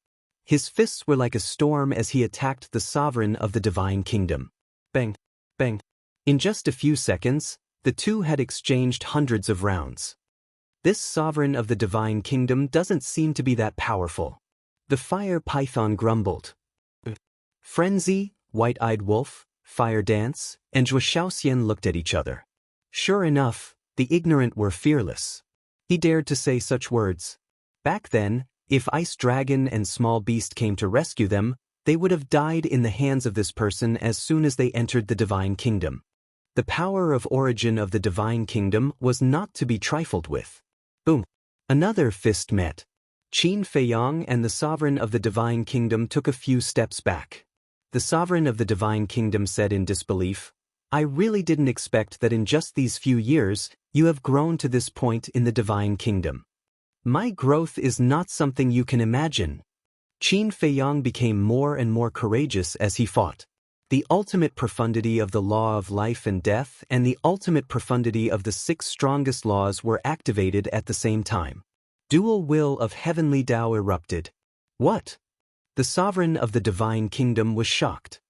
His fists were like a storm as he attacked the sovereign of the divine kingdom. Bang, bang. In just a few seconds, the two had exchanged hundreds of rounds. This sovereign of the divine kingdom doesn't seem to be that powerful. The fire python grumbled. Frenzy, white-eyed wolf, fire dance, and Zhuo Shaoxian looked at each other. Sure enough, the ignorant were fearless. He dared to say such words. Back then, if Ice Dragon and Small Beast came to rescue them, they would have died in the hands of this person as soon as they entered the divine kingdom. The power of origin of the divine kingdom was not to be trifled with. Boom. Another fist met. Qin Feiyang and the sovereign of the divine kingdom took a few steps back. The sovereign of the divine kingdom said in disbelief, "I really didn't expect that in just these few years, you have grown to this point in the divine kingdom. My growth is not something you can imagine." Qin Feiyang became more and more courageous as he fought. The ultimate profundity of the law of life and death and the ultimate profundity of the 6 strongest laws were activated at the same time. Dual will of heavenly Tao erupted. What? The sovereign of the divine kingdom was shocked.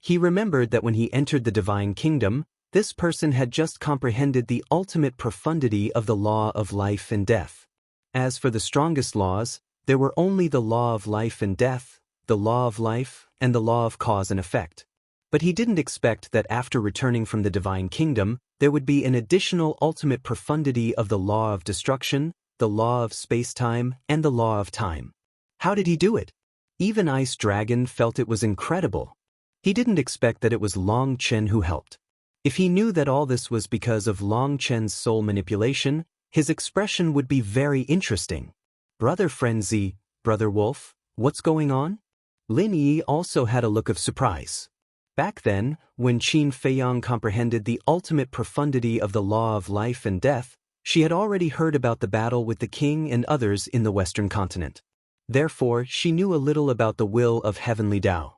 He remembered that when he entered the divine kingdom, this person had just comprehended the ultimate profundity of the law of life and death. As for the strongest laws, there were only the law of life and death, the law of life, and the law of cause and effect. But he didn't expect that after returning from the divine kingdom, there would be an additional ultimate profundity of the law of destruction, the law of space-time, and the law of time. How did he do it? Even Ice Dragon felt it was incredible. He didn't expect that it was Long Chen who helped. If he knew that all this was because of Long Chen's soul manipulation, his expression would be very interesting. "Brother Frenzy, Brother Wolf, what's going on?" Lin Yi also had a look of surprise. Back then, when Qin Feiyang comprehended the ultimate profundity of the law of life and death, she had already heard about the battle with the king and others in the Western continent. Therefore, she knew a little about the will of heavenly Tao.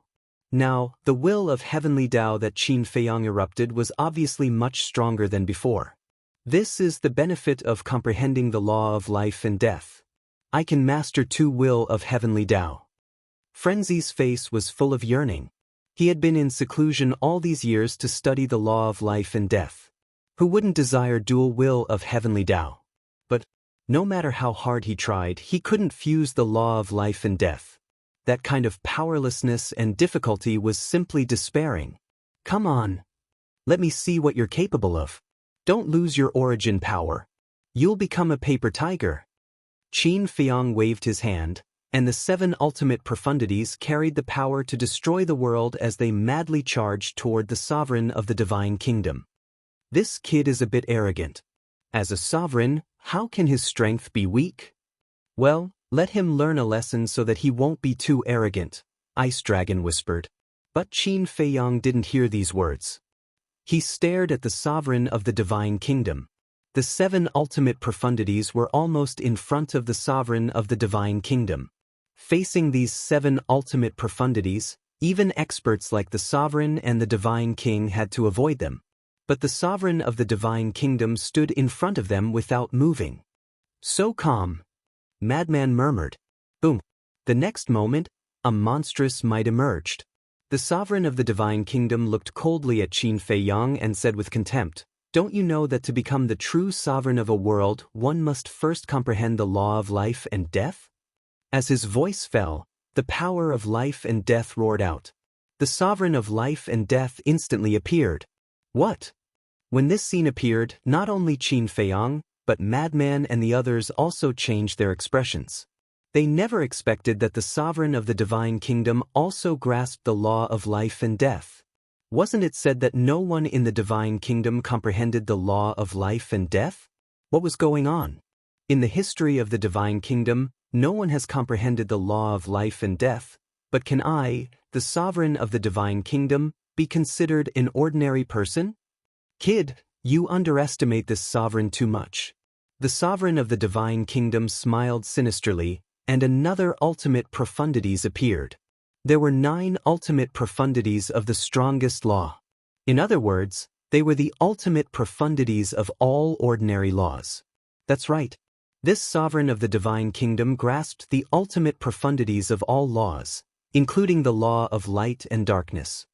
Now, the will of heavenly Tao that Qin Feiyang erupted was obviously much stronger than before. This is the benefit of comprehending the law of life and death. I can master 2 will of heavenly Tao. Frenzy's face was full of yearning. He had been in seclusion all these years to study the law of life and death. Who wouldn't desire dual will of heavenly Tao? But, no matter how hard he tried, he couldn't fuse the law of life and death. That kind of powerlessness and difficulty was simply despairing. Come on. Let me see what you're capable of. Don't lose your origin power. You'll become a paper tiger. Qin Feiyang waved his hand, and the 7 ultimate profundities carried the power to destroy the world as they madly charged toward the sovereign of the divine kingdom. This kid is a bit arrogant. As a sovereign, how can his strength be weak? Well, let him learn a lesson so that he won't be too arrogant, Ice Dragon whispered. But Qin Feiyang didn't hear these words. He stared at the sovereign of the divine kingdom. The 7 ultimate profundities were almost in front of the sovereign of the divine kingdom. Facing these 7 ultimate profundities, even experts like the sovereign and the divine king had to avoid them. But the sovereign of the divine kingdom stood in front of them without moving. So calm. Madman murmured. Boom. The next moment, a monstrous might emerged. The sovereign of the divine kingdom looked coldly at Qin Feiyang and said with contempt, "Don't you know that to become the true sovereign of a world, one must first comprehend the law of life and death?" As his voice fell, the power of life and death roared out. The sovereign of life and death instantly appeared. What? When this scene appeared, not only Qin Feiyang, but Madman and the others also changed their expressions. They never expected that the sovereign of the divine kingdom also grasped the law of life and death. Wasn't it said that no one in the divine kingdom comprehended the law of life and death? What was going on? In the history of the divine kingdom, no one has comprehended the law of life and death, but can I, the sovereign of the divine kingdom, be considered an ordinary person? Kid, you underestimate this sovereign too much. The sovereign of the divine kingdom smiled sinisterly, and another ultimate profundities appeared. There were 9 ultimate profundities of the strongest law. In other words, they were the ultimate profundities of all ordinary laws. That's right. This sovereign of the divine kingdom grasped the ultimate profundities of all laws, including the law of light and darkness.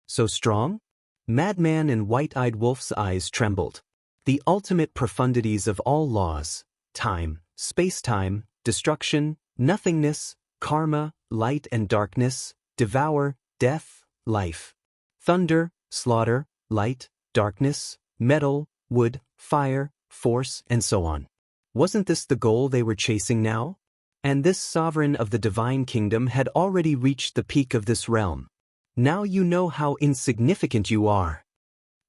So strong? Madman and White-Eyed Wolf's eyes trembled. The ultimate profundities of all laws, time, space-time, destruction, nothingness, karma, light and darkness, devour, death, life, thunder, slaughter, light, darkness, metal, wood, fire, force, and so on. Wasn't this the goal they were chasing now? And this sovereign of the divine kingdom had already reached the peak of this realm. Now you know how insignificant you are.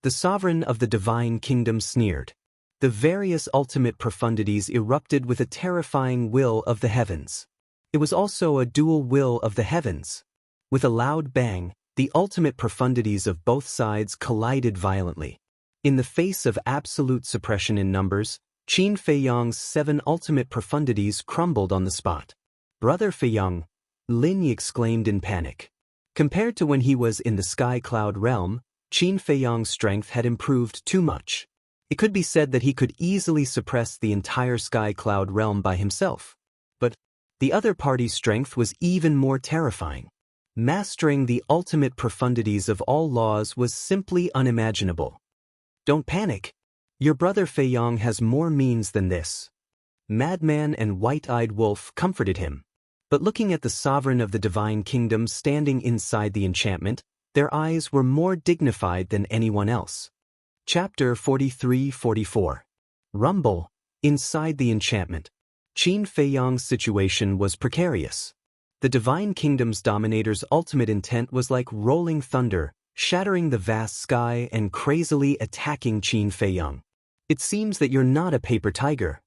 The sovereign of the divine kingdom sneered. The various ultimate profundities erupted with a terrifying will of the heavens. It was also a dual will of the heavens. With a loud bang, the ultimate profundities of both sides collided violently. In the face of absolute suppression in numbers, Qin Feiyang's 7 ultimate profundities crumbled on the spot. "Brother Feiyang," Lin Yi exclaimed in panic. Compared to when he was in the Sky Cloud realm, Qin Feiyang's strength had improved too much. It could be said that he could easily suppress the entire Sky Cloud realm by himself. But the other party's strength was even more terrifying. Mastering the ultimate profundities of all laws was simply unimaginable. "Don't panic. Your brother Feiyang has more means than this." Madman and White-Eyed Wolf comforted him. But looking at the sovereign of the divine kingdom standing inside the enchantment, their eyes were more dignified than anyone else. Chapter 43-44. Rumble. Inside the enchantment. Qin Feiyang's situation was precarious. The divine kingdom's dominator's ultimate intent was like rolling thunder, shattering the vast sky and crazily attacking Qin Feiyang. "It seems that you're not a paper tiger."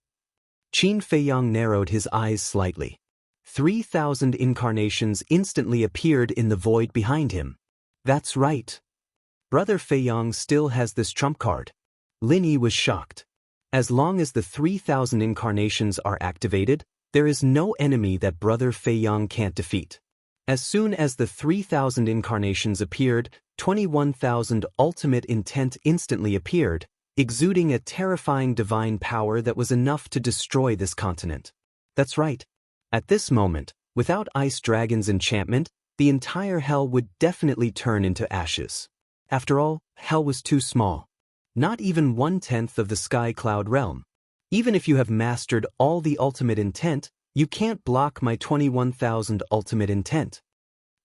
Qin Feiyang narrowed his eyes slightly. 3,000 incarnations instantly appeared in the void behind him. "That's right. Brother Feiyang still has this trump card." Lin Yi was shocked. As long as the 3,000 incarnations are activated, there is no enemy that Brother Feiyang can't defeat. As soon as the 3,000 incarnations appeared, 21,000 ultimate intent instantly appeared, exuding a terrifying divine power that was enough to destroy this continent. That's right. At this moment, without Ice Dragon's enchantment, the entire hell would definitely turn into ashes. After all, hell was too small. Not even 1/10 of the Sky Cloud realm. Even if you have mastered all the ultimate intent, you can't block my 21,000 ultimate intent.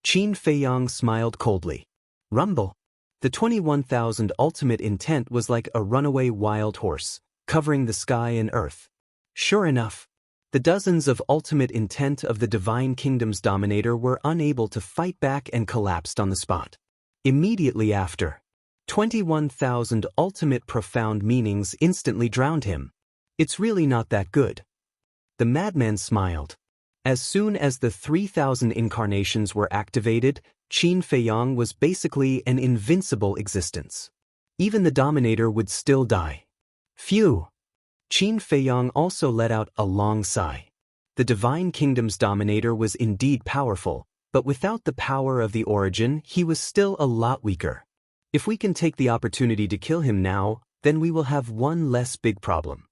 Qin Feiyang smiled coldly. Rumble. The 21,000 ultimate intent was like a runaway wild horse, covering the sky and earth. Sure enough, the dozens of ultimate intent of the divine kingdom's dominator were unable to fight back and collapsed on the spot. Immediately after, 21,000 ultimate profound meanings instantly drowned him. It's really not that good. The madman smiled. As soon as the 3,000 incarnations were activated, Qin Feiyang was basically an invincible existence. Even the dominator would still die. Phew! Qin Feiyang also let out a long sigh. The divine kingdom's dominator was indeed powerful, but without the power of the origin, he was still a lot weaker. If we can take the opportunity to kill him now, then we will have one less big problem.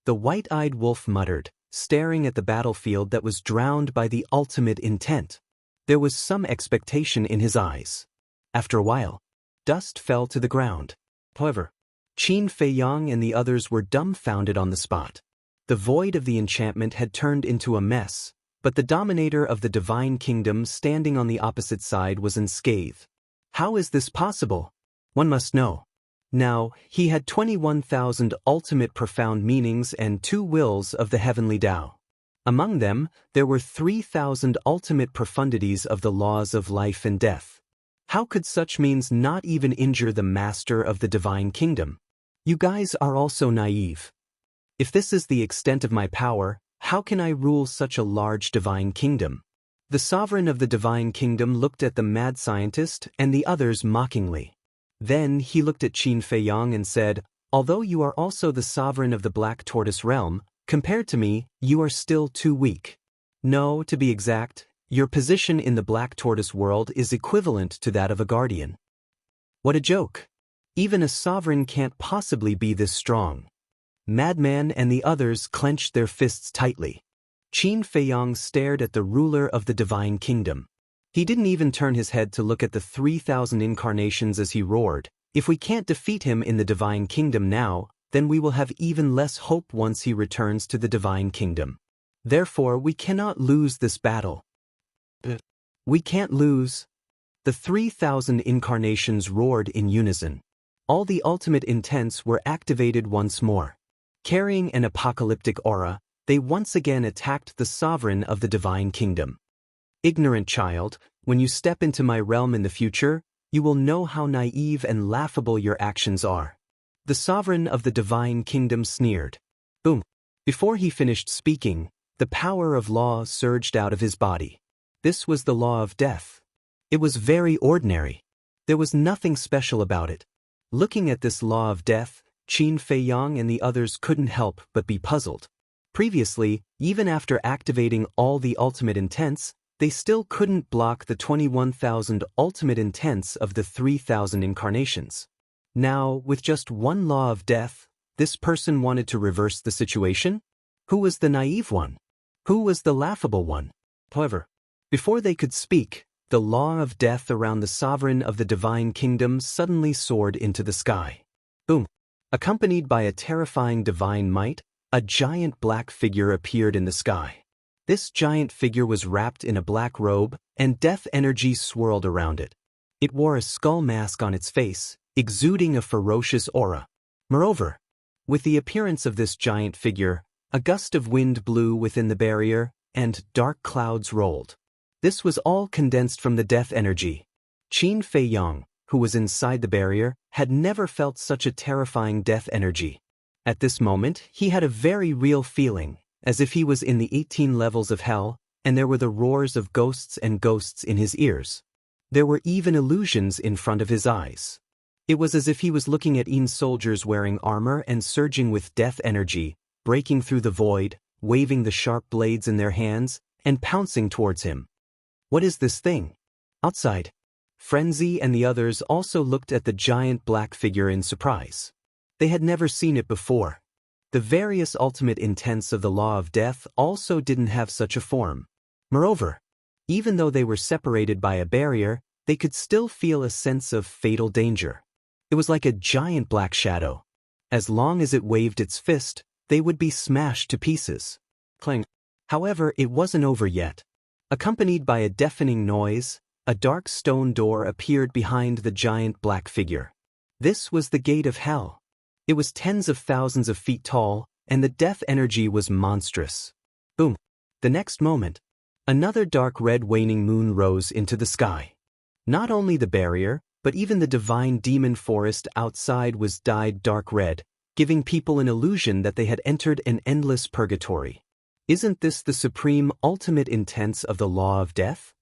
The White-Eyed Wolf muttered, staring at the battlefield that was drowned by the ultimate intent. There was some expectation in his eyes. After a while, dust fell to the ground. However, Qin Feiyang and the others were dumbfounded on the spot. The void of the enchantment had turned into a mess, but the dominator of the divine kingdom standing on the opposite side was unscathed. How is this possible? One must know. Now, he had 21,000 ultimate profound meanings and 2 wills of the heavenly Tao. Among them, there were 3,000 ultimate profundities of the laws of life and death. How could such means not even injure the master of the divine kingdom? You guys are also naive. If this is the extent of my power, how can I rule such a large divine kingdom? The sovereign of the divine kingdom looked at the mad scientist and the others mockingly. Then he looked at Qin Feiyang and said, "Although you are also the sovereign of the Black Tortoise realm, compared to me, you are still too weak. No, to be exact, your position in the Black Tortoise world is equivalent to that of a guardian." What a joke! Even a sovereign can't possibly be this strong. Madman and the others clenched their fists tightly. Qin Feiyang stared at the ruler of the divine kingdom. He didn't even turn his head to look at the 3,000 incarnations as he roared, "If we can't defeat him in the divine kingdom now, then we will have even less hope once he returns to the divine kingdom. Therefore, we cannot lose this battle." We can't lose. The 3,000 incarnations roared in unison. All the ultimate intents were activated once more. Carrying an apocalyptic aura, they once again attacked the sovereign of the divine kingdom. "Ignorant child, when you step into my realm in the future, you will know how naive and laughable your actions are. The sovereign of the divine kingdom sneered. Boom. Before he finished speaking, the power of law surged out of his body. This was the law of death. It was very ordinary. There was nothing special about it. Looking at this law of death, Qin Feiyang and the others couldn't help but be puzzled. Previously, even after activating all the ultimate intents, they still couldn't block the 21,000 ultimate intents of the 3,000 incarnations. Now, with just one law of death, this person wanted to reverse the situation? Who was the naive one? Who was the laughable one? However, before they could speak, the law of death around the sovereign of the divine kingdom suddenly soared into the sky. Boom! Accompanied by a terrifying divine might, a giant black figure appeared in the sky. This giant figure was wrapped in a black robe, and death energy swirled around it. It wore a skull mask on its face, exuding a ferocious aura. Moreover, with the appearance of this giant figure, a gust of wind blew within the barrier, and dark clouds rolled. This was all condensed from the death energy. Qin Feiyang, who was inside the barrier, had never felt such a terrifying death energy. At this moment, he had a very real feeling, as if he was in the 18 levels of hell, and there were the roars of ghosts and ghosts in his ears. There were even illusions in front of his eyes. It was as if he was looking at soldiers wearing armor and surging with death energy, breaking through the void, waving the sharp blades in their hands, and pouncing towards him. What is this thing? Outside, Frenzy and the others also looked at the giant black figure in surprise. They had never seen it before. The various ultimate intents of the law of death also didn't have such a form. Moreover, even though they were separated by a barrier, they could still feel a sense of fatal danger. It was like a giant black shadow. As long as it waved its fist, they would be smashed to pieces. Clang. However, it wasn't over yet. Accompanied by a deafening noise, a dark stone door appeared behind the giant black figure. This was the gate of hell. It was tens of thousands of feet tall, and the death energy was monstrous. Boom! The next moment, another dark red waning moon rose into the sky. Not only the barrier, but even the divine demon forest outside was dyed dark red, giving people an illusion that they had entered an endless purgatory. Isn't this the supreme ultimate intents of the law of death?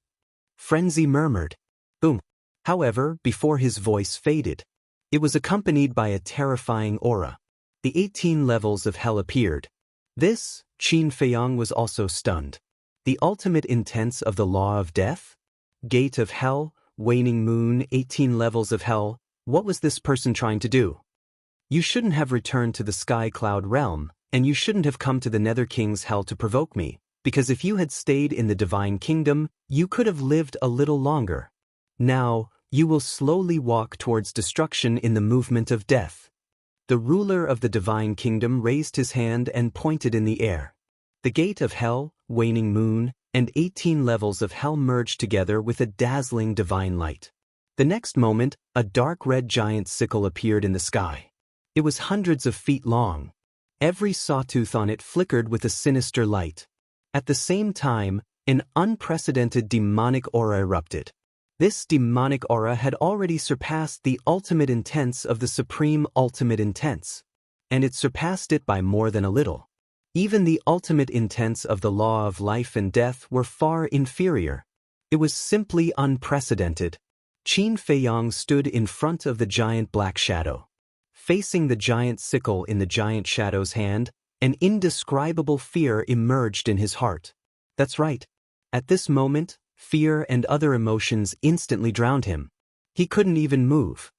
Frenzy murmured. Boom! However, before his voice faded, it was accompanied by a terrifying aura. The 18 levels of hell appeared. This, Qin Feiyang was also stunned. The ultimate intents of the law of death? Gate of hell, waning moon, 18 levels of hell. What was this person trying to do? You shouldn't have returned to the sky cloud realm, and you shouldn't have come to the Nether King's hell to provoke me, because if you had stayed in the divine kingdom, you could have lived a little longer. Now, you will slowly walk towards destruction in the movement of death. The ruler of the divine kingdom raised his hand and pointed in the air. The gate of hell, waning moon, and 18 levels of hell merged together with a dazzling divine light. The next moment, a dark red giant sickle appeared in the sky. It was hundreds of feet long. Every sawtooth on it flickered with a sinister light. At the same time, an unprecedented demonic aura erupted. This demonic aura had already surpassed the ultimate intents of the supreme ultimate intents, and it surpassed it by more than a little. Even the ultimate intents of the law of life and death were far inferior. It was simply unprecedented. Qin Feiyang stood in front of the giant black shadow. Facing the giant sickle in the giant shadow's hand, an indescribable fear emerged in his heart. That's right. At this moment, fear and other emotions instantly drowned him. He couldn't even move.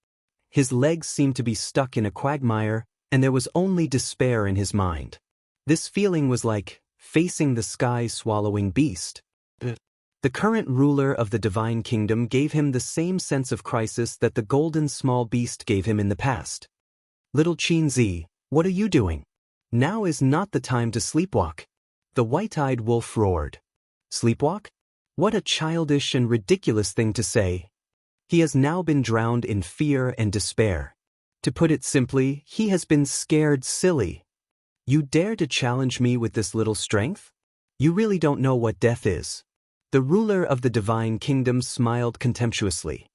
His legs seemed to be stuck in a quagmire, and there was only despair in his mind. This feeling was like facing the sky-swallowing beast. The current ruler of the divine kingdom gave him the same sense of crisis that the golden small beast gave him in the past. Little Qin Zi, what are you doing? Now is not the time to sleepwalk. The white-eyed wolf roared. Sleepwalk? What a childish and ridiculous thing to say. He has now been drowned in fear and despair. To put it simply, he has been scared silly. You dare to challenge me with this little strength? You really don't know what death is. The ruler of the divine kingdom smiled contemptuously.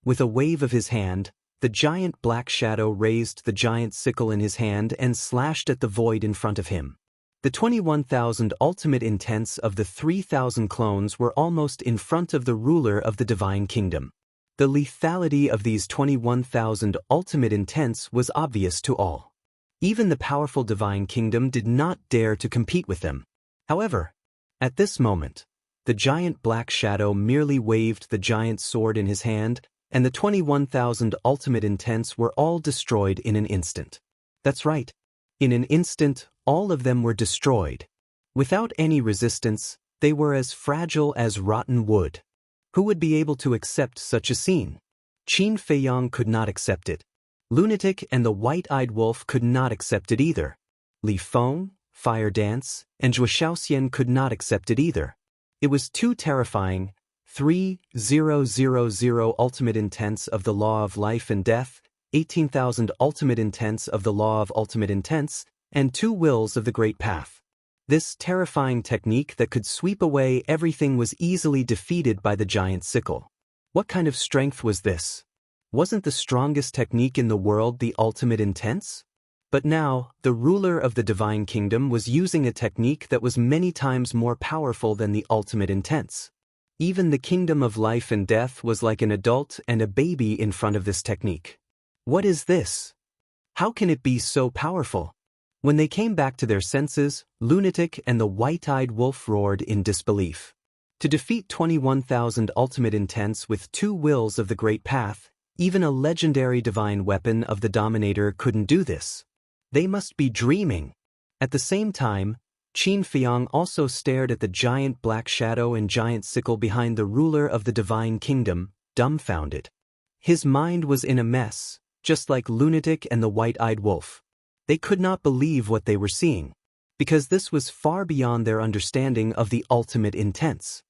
With a wave of his hand, the giant black shadow raised the giant sickle in his hand and slashed at the void in front of him. The 21,000 ultimate intents of the 3,000 clones were almost in front of the ruler of the divine kingdom. The lethality of these 21,000 ultimate intents was obvious to all. Even the powerful divine kingdom did not dare to compete with them. However, at this moment, the giant black shadow merely waved the giant sword in his hand, and the 21,000 ultimate intents were all destroyed in an instant. That's right. In an instant, all of them were destroyed. Without any resistance, they were as fragile as rotten wood. Who would be able to accept such a scene? Qin Feiyang could not accept it. Lunatic and the White-Eyed Wolf could not accept it either. Li Feng, Fire Dance, and Zhou Xiaoxian could not accept it either. It was too terrifying. 3,000 ultimate intents of the law of life and death, 18,000 ultimate intents of the law of ultimate intents, and 2 wills of the great path. This terrifying technique that could sweep away everything was easily defeated by the giant sickle. What kind of strength was this? Wasn't the strongest technique in the world the ultimate intents? But now, the ruler of the divine kingdom was using a technique that was many times more powerful than the ultimate intents. Even the kingdom of life and death was like an adult and a baby in front of this technique. What is this? How can it be so powerful? When they came back to their senses, Lunatic and the White-Eyed Wolf roared in disbelief. To defeat 21,000 ultimate intents with 2 wills of the great path, even a legendary divine weapon of the Dominator couldn't do this. They must be dreaming. At the same time, Qin Feiyang also stared at the giant black shadow and giant sickle behind the ruler of the divine kingdom, dumbfounded. His mind was in a mess, just like Lunatic and the White-Eyed Wolf. They could not believe what they were seeing, because this was far beyond their understanding of the ultimate intents.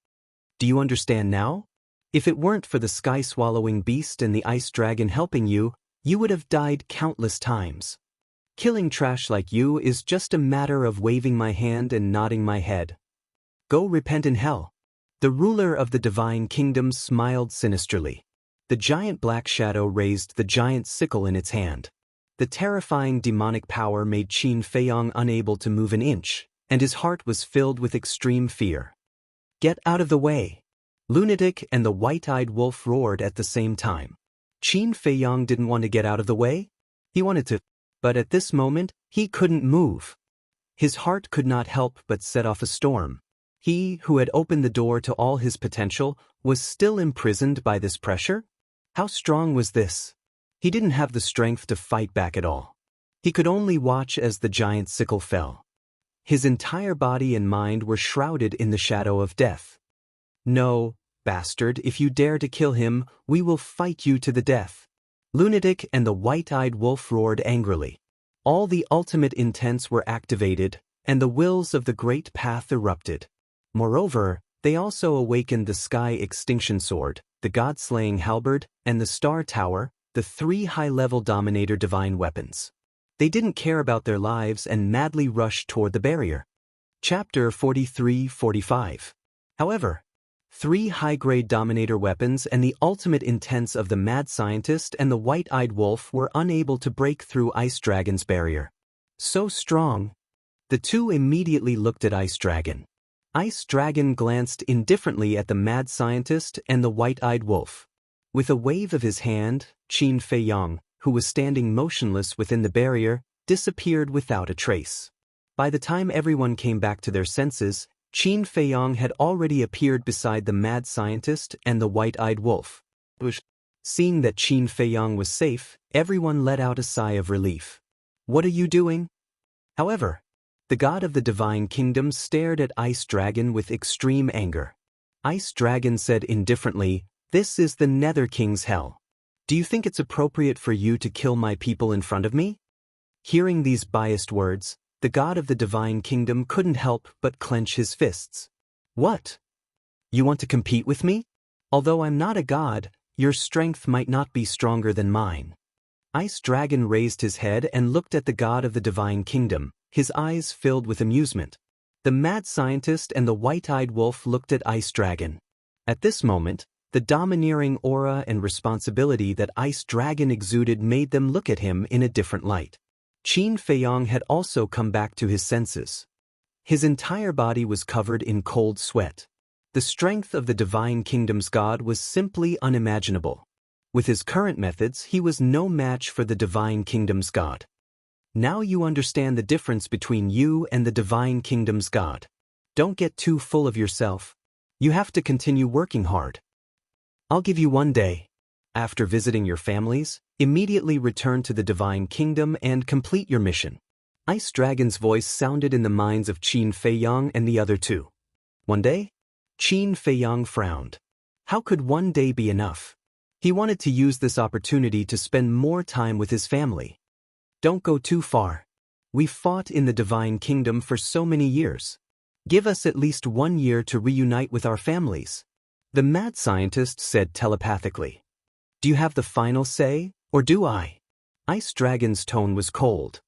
Do you understand now? If it weren't for the sky-swallowing beast and the ice dragon helping you, you would have died countless times. Killing trash like you is just a matter of waving my hand and nodding my head. Go repent in hell. The ruler of the divine kingdom smiled sinisterly. The giant black shadow raised the giant sickle in its hand. The terrifying demonic power made Qin Feiyang unable to move an inch, and his heart was filled with extreme fear. Get out of the way! Lunatic and the White-Eyed Wolf roared at the same time. Qin Feiyang didn't want to get out of the way. He wanted to, but at this moment, he couldn't move. His heart could not help but set off a storm. He, who had opened the door to all his potential, was still imprisoned by this pressure? How strong was this? He didn't have the strength to fight back at all. He could only watch as the giant sickle fell. His entire body and mind were shrouded in the shadow of death. No, bastard, if you dare to kill him, we will fight you to the death. Lunatic and the White-Eyed Wolf roared angrily. All the ultimate intents were activated, and the wills of the great path erupted. Moreover, they also awakened the Sky Extinction Sword, the God-slaying halberd, and the Star Tower, the 3 high-level Dominator divine weapons. They didn't care about their lives and madly rushed toward the barrier. Chapter 43-45. However, 3 high-grade Dominator weapons and the ultimate intents of the Mad Scientist and the White-Eyed Wolf were unable to break through Ice Dragon's barrier. So strong. The 2 immediately looked at Ice Dragon. Ice Dragon glanced indifferently at the Mad Scientist and the White-Eyed Wolf. With a wave of his hand, Qin Feiyang, who was standing motionless within the barrier, disappeared without a trace. By the time everyone came back to their senses, Qin Feiyang had already appeared beside the Mad Scientist and the White-Eyed Wolf. Seeing that Qin Feiyang was safe, everyone let out a sigh of relief. What are you doing? However, the god of the divine kingdom stared at Ice Dragon with extreme anger. Ice Dragon said indifferently, "This is the Nether King's hell. Do you think it's appropriate for you to kill my people in front of me?" Hearing these biased words, the god of the divine kingdom couldn't help but clench his fists. What? You want to compete with me? Although I'm not a god, your strength might not be stronger than mine. Ice Dragon raised his head and looked at the god of the divine kingdom, his eyes filled with amusement. The Mad Scientist and the White-Eyed Wolf looked at Ice Dragon. At this moment, The domineering aura and responsibility that Ice Dragon exuded made them look at him in a different light. Qin Feiyang had also come back to his senses. His entire body was covered in cold sweat. The strength of the Divine Kingdom's god was simply unimaginable. With his current methods, he was no match for the Divine Kingdom's god. Now you understand the difference between you and the Divine Kingdom's god. Don't get too full of yourself. You have to continue working hard. I'll give you 1 day. After visiting your families, immediately return to the Divine Kingdom and complete your mission. Ice Dragon's voice sounded in the minds of Qin Feiyang and the other two. 1 day? Qin Feiyang frowned. How could 1 day be enough? He wanted to use this opportunity to spend more time with his family. Don't go too far. We've fought in the Divine Kingdom for so many years. Give us at least 1 year to reunite with our families. The mad scientist said telepathically. Do you have the final say, or do I? Ice Dragon's tone was cold.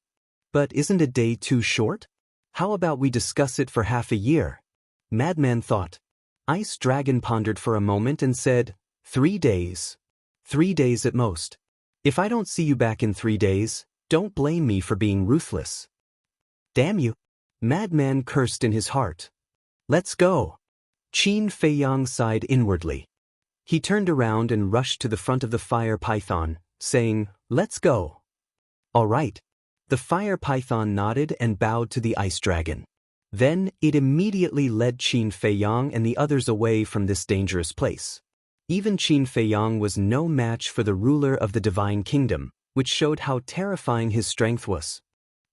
But isn't a day too short? How about we discuss it for half a year? Madman thought. Ice Dragon pondered for a moment and said, 3 days. 3 days at most. If I don't see you back in 3 days, don't blame me for being ruthless. Damn you. Madman cursed in his heart. Let's go. Qin Feiyang sighed inwardly. He turned around and rushed to the front of the fire python, saying, Let's go. All right. The fire python nodded and bowed to the ice dragon. Then it immediately led Qin Feiyang and the others away from this dangerous place. Even Qin Feiyang was no match for the ruler of the Divine Kingdom, which showed how terrifying his strength was.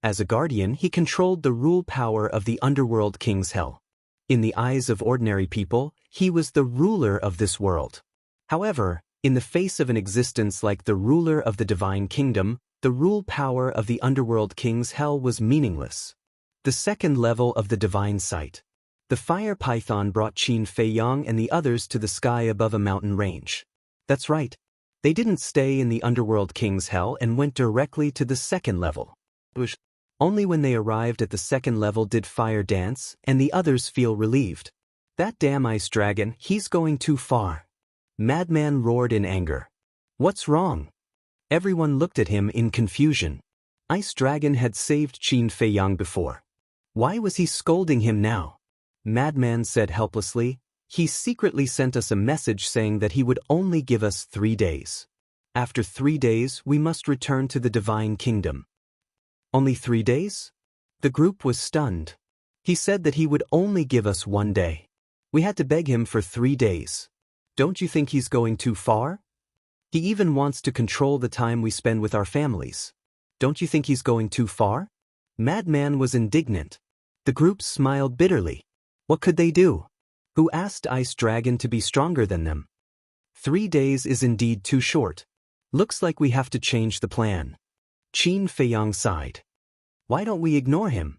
As a guardian, he controlled the rule power of the underworld king's hell. In the eyes of ordinary people, he was the ruler of this world. However, in the face of an existence like the ruler of the Divine Kingdom, the rule power of the underworld king's hell was meaningless. The second level of the divine sight. The fire python brought Qin Feiyang and the others to the sky above a mountain range. That's right. They didn't stay in the underworld king's hell and went directly to the second level. Only when they arrived at the second level did fire dance and the others feel relieved. That damn ice dragon, he's going too far. Madman roared in anger. What's wrong? Everyone looked at him in confusion. Ice Dragon had saved Qin Feiyang before. Why was he scolding him now? Madman said helplessly, he secretly sent us a message saying that he would only give us 3 days. After 3 days, we must return to the Divine Kingdom. Only 3 days? The group was stunned. He said that he would only give us 1 day. We had to beg him for 3 days. Don't you think he's going too far? He even wants to control the time we spend with our families. Don't you think he's going too far? Madman was indignant. The group smiled bitterly. What could they do? Who asked Ice Dragon to be stronger than them? 3 days is indeed too short. Looks like we have to change the plan. Qin Feiyang sighed. Why don't we ignore him?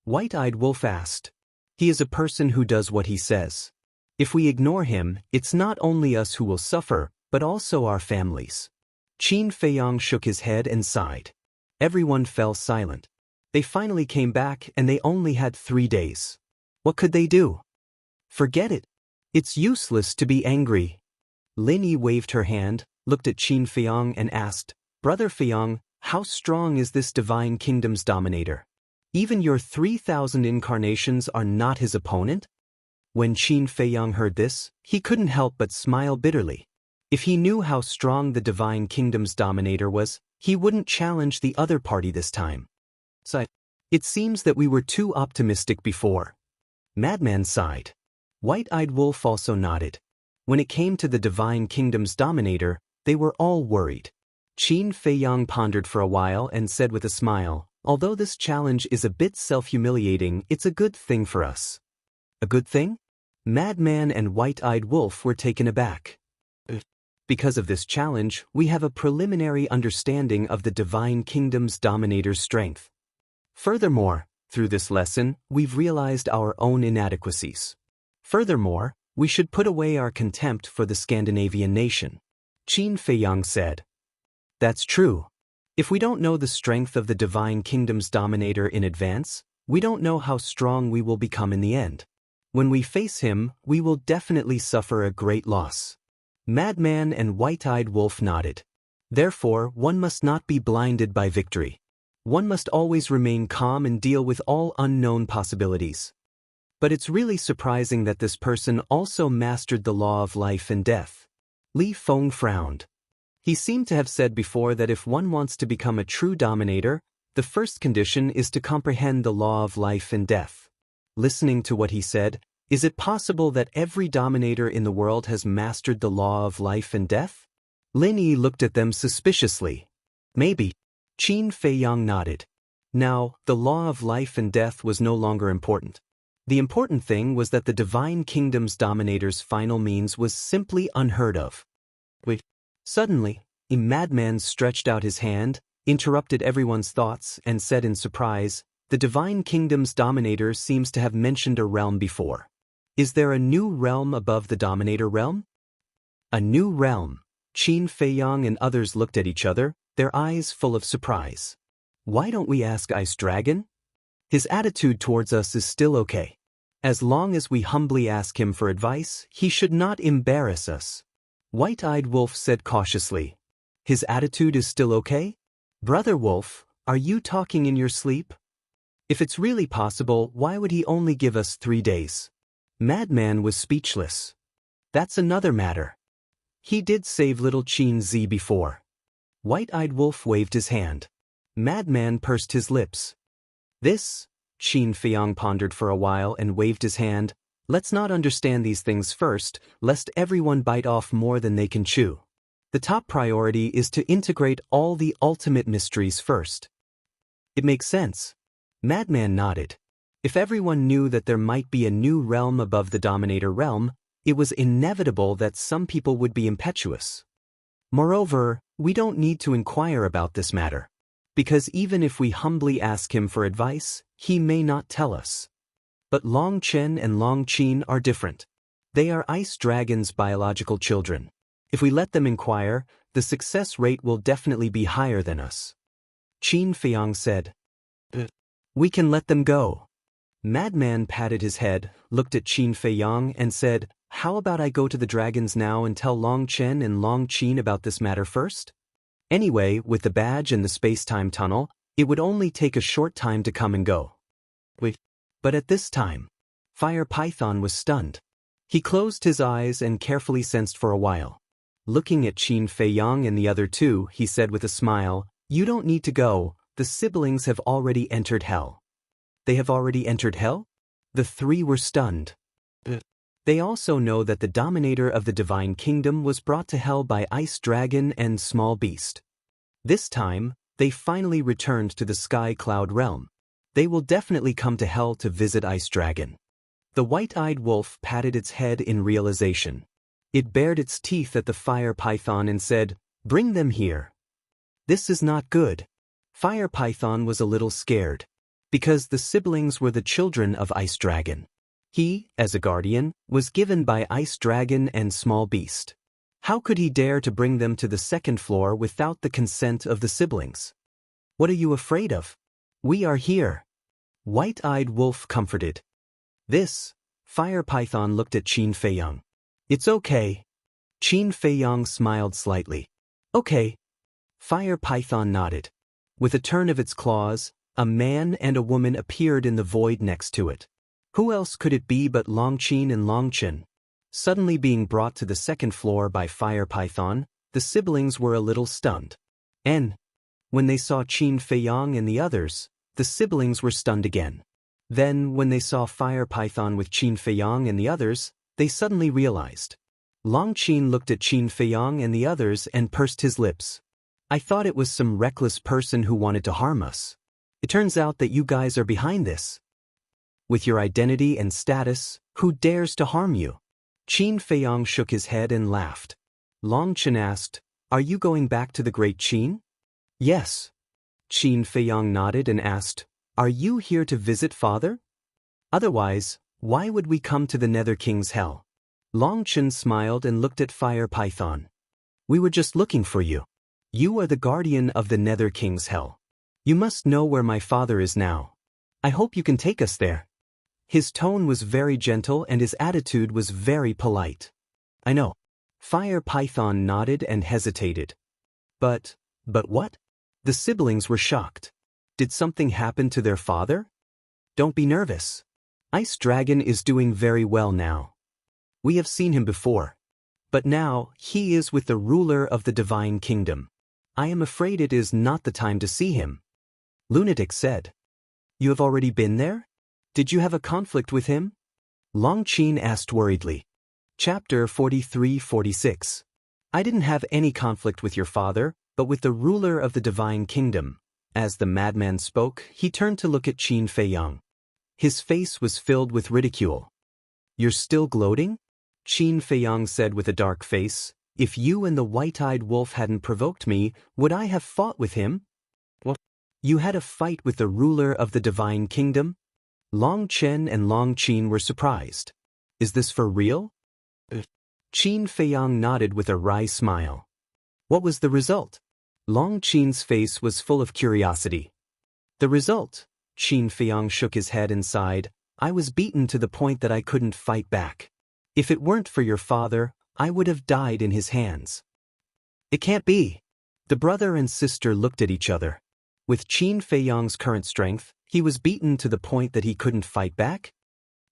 White-Eyed Wolf asked. He is a person who does what he says. If we ignore him, it's not only us who will suffer, but also our families. Qin Feiyang shook his head and sighed. Everyone fell silent. They finally came back and they only had 3 days. What could they do? Forget it. It's useless to be angry. Lin Yi waved her hand, looked at Qin Feiyang and asked, Brother Feiyang, how strong is this Divine Kingdom's dominator? Even your 3,000 incarnations are not his opponent? When Qin Feiyang heard this, he couldn't help but smile bitterly. If he knew how strong the Divine Kingdom's dominator was, he wouldn't challenge the other party this time. So, it seems that we were too optimistic before. Madman sighed. White-Eyed Wolf also nodded. When it came to the Divine Kingdom's dominator, they were all worried. Qin Feiyang pondered for a while and said with a smile, although this challenge is a bit self-humiliating, it's a good thing for us. A good thing? Madman and White-Eyed Wolf were taken aback. Because of this challenge, we have a preliminary understanding of the Divine Kingdom's dominator's strength. Furthermore, through this lesson, we've realized our own inadequacies. Furthermore, we should put away our contempt for the Scandinavian nation. Qin Feiyang said. That's true. If we don't know the strength of the Divine Kingdom's dominator in advance, we don't know how strong we will become in the end. When we face him, we will definitely suffer a great loss. Madman and White-Eyed Wolf nodded. Therefore, one must not be blinded by victory. One must always remain calm and deal with all unknown possibilities. But it's really surprising that this person also mastered the law of life and death. Li Feng frowned. He seemed to have said before that if one wants to become a true dominator, the first condition is to comprehend the law of life and death. Listening to what he said, is it possible that every dominator in the world has mastered the law of life and death? Lin Yi looked at them suspiciously. Maybe. Qin Feiyang nodded. Now, the law of life and death was no longer important. The important thing was that the Divine Kingdom's dominator's final means was simply unheard of. Wait. Suddenly, a madman stretched out his hand, interrupted everyone's thoughts, and said in surprise, "The Divine Kingdom's dominator seems to have mentioned a realm before. Is there a new realm above the dominator realm?" A new realm. Qin Feiyang and others looked at each other, their eyes full of surprise. Why don't we ask Ice Dragon? His attitude towards us is still okay. As long as we humbly ask him for advice, he should not embarrass us. White-Eyed Wolf said cautiously. His attitude is still okay? Brother Wolf, are you talking in your sleep? If it's really possible, why would he only give us 3 days? Madman was speechless. That's another matter. He did save little Qin Zi before. White-Eyed Wolf waved his hand. Madman pursed his lips. This, Qin Feiyang pondered for a while and waved his hand. Let's not understand these things first, lest everyone bite off more than they can chew. The top priority is to integrate all the ultimate mysteries first. It makes sense. Madman nodded. If everyone knew that there might be a new realm above the dominator realm, it was inevitable that some people would be impetuous. Moreover, we don't need to inquire about this matter. Because even if we humbly ask him for advice, he may not tell us. But Long Chen and Long Qin are different. They are Ice Dragon's biological children. If we let them inquire, the success rate will definitely be higher than us. Qin Feiyang said. We can let them go. Madman patted his head, looked at Qin Feiyang and said, how about I go to the dragons now and tell Long Chen and Long Qin about this matter first? Anyway, with the badge and the space-time tunnel, it would only take a short time to come and go. But at this time, Fire Python was stunned. He closed his eyes and carefully sensed for a while. Looking at Qin Feiyang and the other two, he said with a smile, you don't need to go, the siblings have already entered hell. They have already entered hell? The three were stunned. They also know that the dominator of the Divine Kingdom was brought to hell by Ice Dragon and Small Beast. This time, they finally returned to the Sky Cloud realm. They will definitely come to hell to visit Ice Dragon. The White-Eyed Wolf patted its head in realization. It bared its teeth at the Fire Python and said, bring them here. This is not good. Fire Python was a little scared. Because the siblings were the children of Ice Dragon. He, as a guardian, was given by Ice Dragon and Small Beast. How could he dare to bring them to the second floor without the consent of the siblings? What are you afraid of? We are here. White-Eyed Wolf comforted. This, Fire Python looked at Qin Feiyang. It's okay. Qin Feiyang smiled slightly. Okay. Fire Python nodded. With a turn of its claws, a man and a woman appeared in the void next to it. Who else could it be but Long Qin and Long Chen? Suddenly being brought to the second floor by Fire Python, the siblings were a little stunned. And, when they saw Qin Feiyang and the others, the siblings were stunned again. Then, when they saw Fire Python with Qin Feiyang and the others, they suddenly realized. Long Qin looked at Qin Feiyang and the others and pursed his lips. I thought it was some reckless person who wanted to harm us. It turns out that you guys are behind this. With your identity and status, who dares to harm you? Qin Feiyang shook his head and laughed. Long Chen asked, are you going back to the Great Qin? Yes. Qin Feiyang nodded and asked, are you here to visit Father? Otherwise, why would we come to the Nether King's hell? Long Chen smiled and looked at Fire Python. We were just looking for you. You are the guardian of the Nether King's hell. You must know where my father is now. I hope you can take us there. His tone was very gentle and his attitude was very polite. I know. Fire Python nodded and hesitated. But what? The siblings were shocked. Did something happen to their father? Don't be nervous. Ice Dragon is doing very well now. We have seen him before. But now, he is with the ruler of the Divine Kingdom. I am afraid it is not the time to see him. Lunatic said. You have already been there? Did you have a conflict with him? Longqin asked worriedly. Chapter 43-46. I didn't have any conflict with your father, but with the ruler of the Divine Kingdom. As the madman spoke, he turned to look at Qin Feiyang. His face was filled with ridicule. You're still gloating? Qin Feiyang said with a dark face. If you and the white-eyed wolf hadn't provoked me, would I have fought with him? What? You had a fight with the ruler of the Divine Kingdom? Long Chen and Long Qin were surprised. Is this for real? Qin Feiyang nodded with a wry smile. What was the result? Long Qin's face was full of curiosity. The result? Qin Feiyang shook his head and sighed. I was beaten to the point that I couldn't fight back. If it weren't for your father, I would have died in his hands. It can't be. The brother and sister looked at each other. With Qin Feiyang's current strength, he was beaten to the point that he couldn't fight back?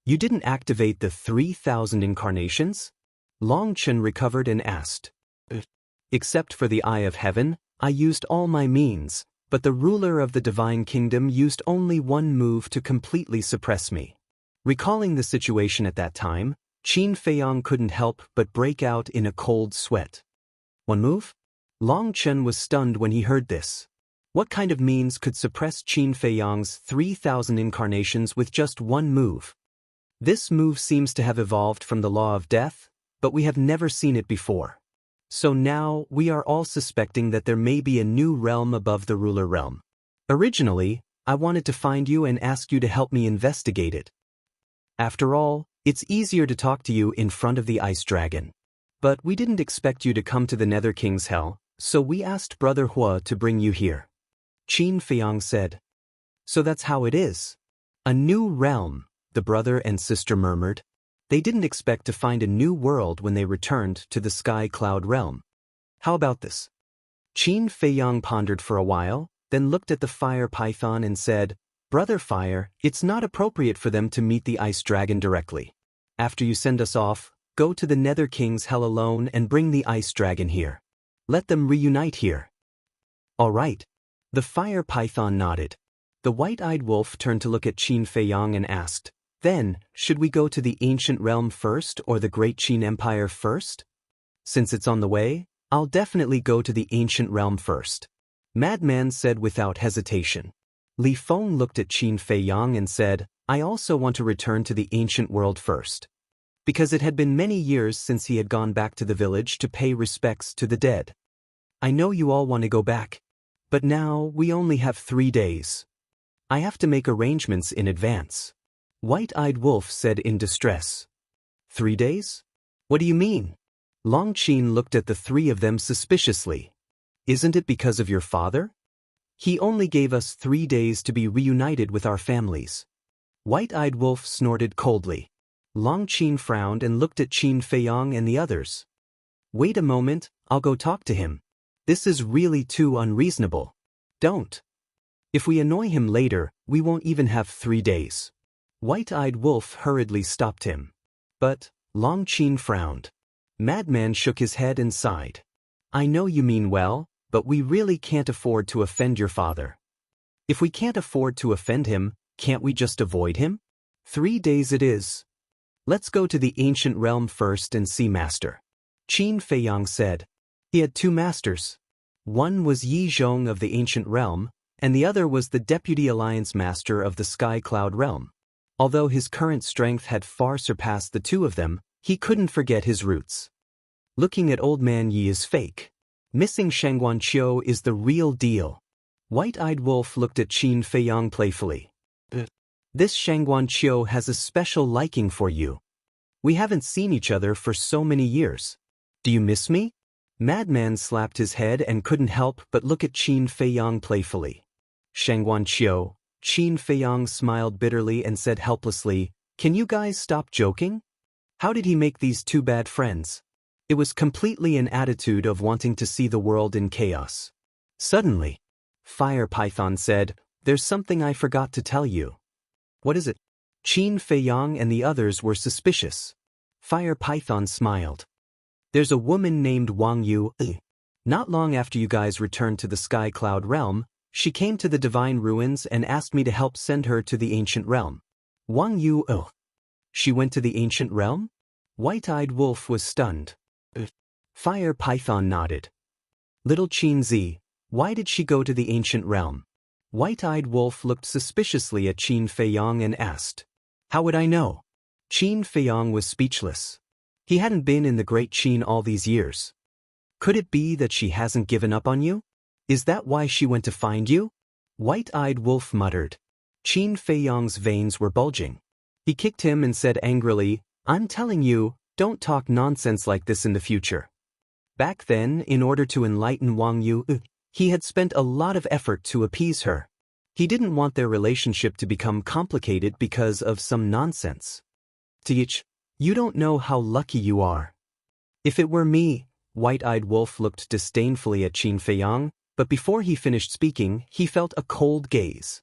You didn't activate the 3,000 incarnations? Long Chen recovered and asked. Except for the Eye of Heaven, I used all my means, but the ruler of the Divine Kingdom used only one move to completely suppress me. Recalling the situation at that time, Qin Feiyang couldn't help but break out in a cold sweat. One move? Long Chen was stunned when he heard this. What kind of means could suppress Qin Feiyang's 3,000 incarnations with just one move? This move seems to have evolved from the law of death, but we have never seen it before. So now we are all suspecting that there may be a new realm above the ruler realm. Originally, I wanted to find you and ask you to help me investigate it. After all, it's easier to talk to you in front of the Ice Dragon. But we didn't expect you to come to the Nether King's Hell, so we asked Brother Hua to bring you here. Qin Feiyang said. So that's how it is. A new realm, the brother and sister murmured. They didn't expect to find a new world when they returned to the Sky Cloud realm. How about this? Qin Feiyang pondered for a while, then looked at the Fire Python and said, Brother Fire, it's not appropriate for them to meet the Ice Dragon directly. After you send us off, go to the Nether King's Hell alone and bring the Ice Dragon here. Let them reunite here. All right. The Fire Python nodded. The white-eyed wolf turned to look at Qin Feiyang and asked, Then, should we go to the Ancient Realm first or the Great Qin Empire first? Since it's on the way, I'll definitely go to the Ancient Realm first. Madman said without hesitation. Li Feng looked at Qin Feiyang and said, I also want to return to the ancient world first. Because it had been many years since he had gone back to the village to pay respects to the dead. I know you all want to go back. But now we only have 3 days. I have to make arrangements in advance. White-eyed Wolf said in distress. 3 days? What do you mean? Longqin looked at the three of them suspiciously. Isn't it because of your father? He only gave us 3 days to be reunited with our families. White-eyed Wolf snorted coldly. Longqin frowned and looked at Qin Feiyang and the others. Wait a moment, I'll go talk to him. This is really too unreasonable. Don't. If we annoy him later, we won't even have 3 days. White-eyed Wolf hurriedly stopped him. But, Longqin frowned. Madman shook his head and sighed. I know you mean well, but we really can't afford to offend your father. If we can't afford to offend him, can't we just avoid him? 3 days it is. Let's go to the ancient realm first and see Master. Qin Feiyang said. He had 2 masters. One was Yi Zhong of the ancient realm, and the other was the Deputy Alliance Master of the Sky Cloud realm. Although his current strength had far surpassed the 2 of them, he couldn't forget his roots. Looking at Old Man Yi is fake. Missing Shangguanqiu is the real deal. White-eyed Wolf looked at Qin Feiyang playfully. This Shangguanqiu has a special liking for you. We haven't seen each other for so many years. Do you miss me? Madman slapped his head and couldn't help but look at Qin Feiyang playfully. Shangguanqiu, Qin Feiyang smiled bitterly and said helplessly, Can you guys stop joking? How did he make these 2 bad friends? It was completely an attitude of wanting to see the world in chaos. Suddenly, Fire Python said, "There's something I forgot to tell you." "What is it?" Qin Feiyang and the others were suspicious. Fire Python smiled. "There's a woman named Wang Yu. Not long after you guys returned to the Sky Cloud realm, she came to the Divine Ruins and asked me to help send her to the Ancient Realm." Wang Yu. She went to the Ancient Realm? White-Eyed Wolf was stunned. Fire Python nodded. Little Qin Zi, why did she go to the Ancient Realm? White-Eyed Wolf looked suspiciously at Qin Feiyang and asked. How would I know? Qin Feiyang was speechless. He hadn't been in the Great Qin all these years. Could it be that she hasn't given up on you? Is that why she went to find you? White-Eyed Wolf muttered. Qin Feiyang's veins were bulging. He kicked him and said angrily, I'm telling you, don't talk nonsense like this in the future. Back then, in order to enlighten Wang Yu, he had spent a lot of effort to appease her. He didn't want their relationship to become complicated because of some nonsense. Teach, you don't know how lucky you are. If it were me, White-Eyed Wolf looked disdainfully at Qin Feiyang, but before he finished speaking, he felt a cold gaze.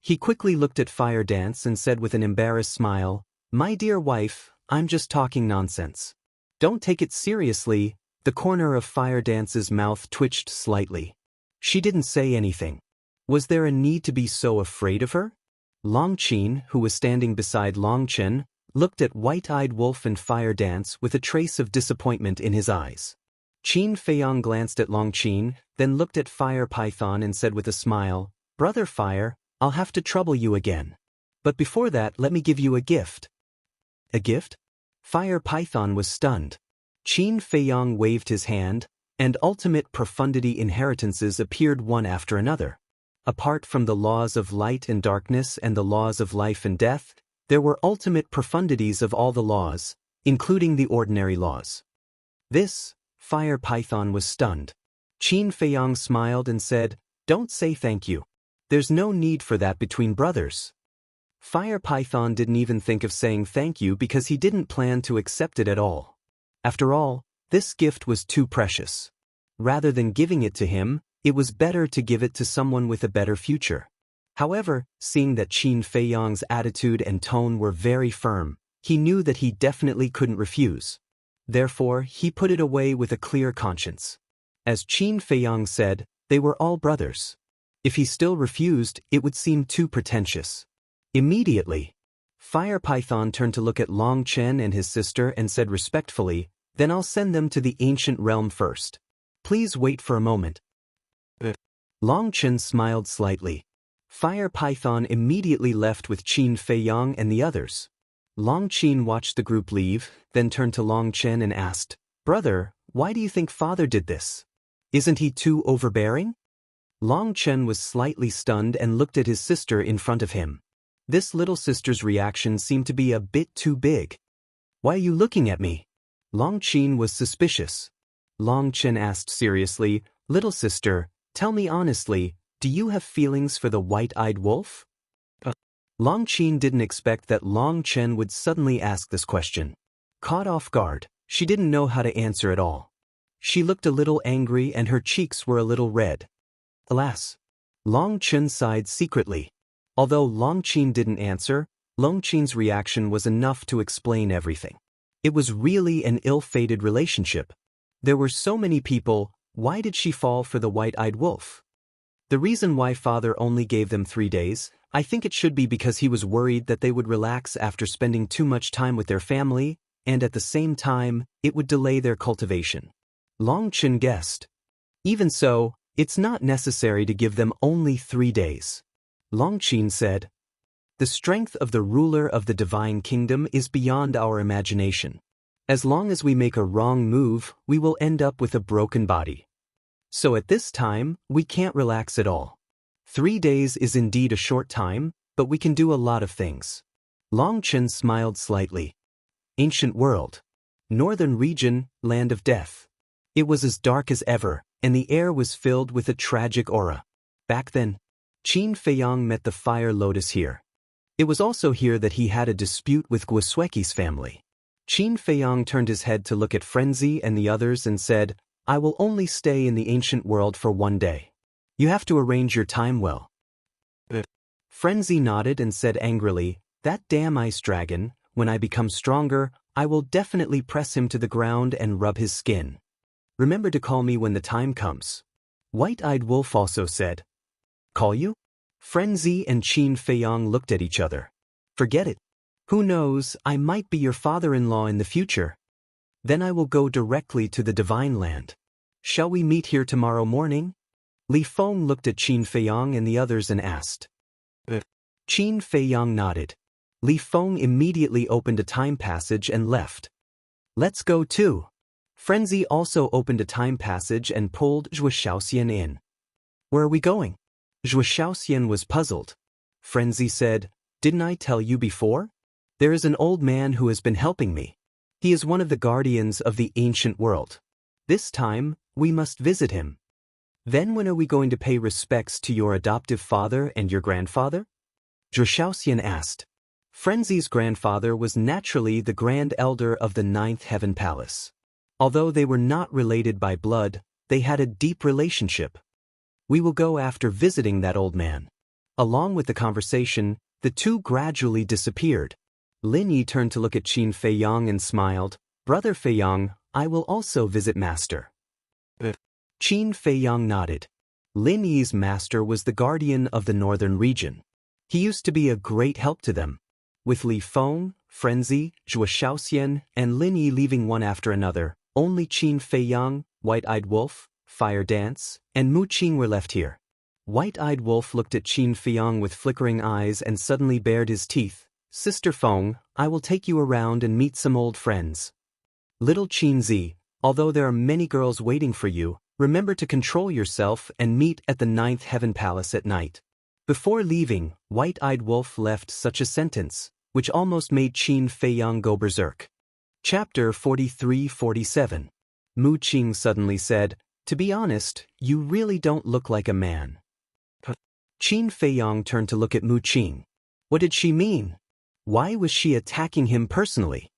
He quickly looked at Fire Dance and said with an embarrassed smile, My dear wife, I'm just talking nonsense. Don't take it seriously. The corner of Fire Dance's mouth twitched slightly. She didn't say anything. Was there a need to be so afraid of her? Long Qin, who was standing beside Long Chen, looked at White-Eyed Wolf and Fire Dance with a trace of disappointment in his eyes. Qin Feiyang glanced at Long Qin, then looked at Fire Python and said with a smile, Brother Fire, I'll have to trouble you again. But before that, let me give you a gift. A gift? Fire Python was stunned. Qin Feiyang waved his hand, and ultimate profundity inheritances appeared one after another. Apart from the laws of light and darkness and the laws of life and death, there were ultimate profundities of all the laws, including the ordinary laws. This, Fire Python was stunned. Qin Feiyang smiled and said, Don't say thank you. There's no need for that between brothers. Fire Python didn't even think of saying thank you because he didn't plan to accept it at all. After all, this gift was too precious. Rather than giving it to him, it was better to give it to someone with a better future. However, seeing that Qin Feiyang's attitude and tone were very firm, he knew that he definitely couldn't refuse. Therefore, he put it away with a clear conscience. As Qin Feiyang said, they were all brothers. If he still refused, it would seem too pretentious. Immediately, Fire Python turned to look at Long Chen and his sister and said respectfully, Then I'll send them to the ancient realm first. Please wait for a moment. Long Chen smiled slightly. Fire Python immediately left with Qin Feiyang and the others. Long Qin watched the group leave, then turned to Long Chen and asked, Brother, why do you think father did this? Isn't he too overbearing? Long Chen was slightly stunned and looked at his sister in front of him. This little sister's reaction seemed to be a bit too big. Why are you looking at me? Long Qin was suspicious. Long Chen asked seriously, Little sister, tell me honestly, do you have feelings for the White-Eyed Wolf? Long Qin didn't expect that Long Chen would suddenly ask this question. Caught off guard, she didn't know how to answer at all. She looked a little angry and her cheeks were a little red. Alas! Long Chen sighed secretly. Although Long Qin didn't answer, Long Qin's reaction was enough to explain everything. It was really an ill-fated relationship. There were so many people, why did she fall for the White-Eyed Wolf? The reason why father only gave them 3 days, I think it should be because he was worried that they would relax after spending too much time with their family, and at the same time, it would delay their cultivation. Long Chen guessed. Even so, it's not necessary to give them only 3 days. Long Qin said, The strength of the ruler of the divine kingdom is beyond our imagination. As long as we make a wrong move, we will end up with a broken body. So at this time, we can't relax at all. 3 days is indeed a short time, but we can do a lot of things. Long Chen smiled slightly. Ancient world. Northern region, land of death. It was as dark as ever, and the air was filled with a tragic aura. Back then, Qin Feiyang met the Fire Lotus here. It was also here that he had a dispute with Guosweki's family. Qin Feiyang turned his head to look at Frenzy and the others and said, I will only stay in the ancient world for one day. You have to arrange your time well. Frenzy nodded and said angrily, that damn ice dragon, when I become stronger, I will definitely press him to the ground and rub his skin. Remember to call me when the time comes. White-eyed Wolf also said, Call you? Frenzy and Qin Feiyang looked at each other. Forget it. Who knows, I might be your father-in-law in the future. Then I will go directly to the Divine Land. Shall we meet here tomorrow morning? Li Feng looked at Qin Feiyang and the others and asked. Qin Feiyang nodded. Li Feng immediately opened a time passage and left. Let's go too. Frenzy also opened a time passage and pulled Zhuo Shaoxian in. Where are we going? Zhuo Shaoxian was puzzled. Frenzy said, Didn't I tell you before? There is an old man who has been helping me. He is one of the guardians of the ancient world. This time, we must visit him. Then when are we going to pay respects to your adoptive father and your grandfather? Zhuo Shaoxian asked. Frenzy's grandfather was naturally the Grand Elder of the Ninth Heaven Palace. Although they were not related by blood, they had a deep relationship. We will go after visiting that old man. Along with the conversation, the two gradually disappeared. Lin Yi turned to look at Qin Feiyang and smiled. Brother Feiyang, I will also visit Master. Qin Feiyang nodded. Lin Yi's master was the guardian of the northern region. He used to be a great help to them. With Li Feng, Frenzy, Zhuo Shaoxian, and Lin Yi leaving one after another, only Qin Feiyang, White-Eyed Wolf, Fire Dance, and Mu Qing were left here. White-Eyed Wolf looked at Qin Feiyang with flickering eyes and suddenly bared his teeth. Sister Feng, I will take you around and meet some old friends. Little Qin Zi, although there are many girls waiting for you, remember to control yourself and meet at the Ninth Heaven Palace at night. Before leaving, White-Eyed Wolf left such a sentence, which almost made Qin Feiyang go berserk. Chapter 43-47. Mu Qing suddenly said, To be honest, you really don't look like a man. Qin Feiyang turned to look at Mu Qing. What did she mean? Why was she attacking him personally?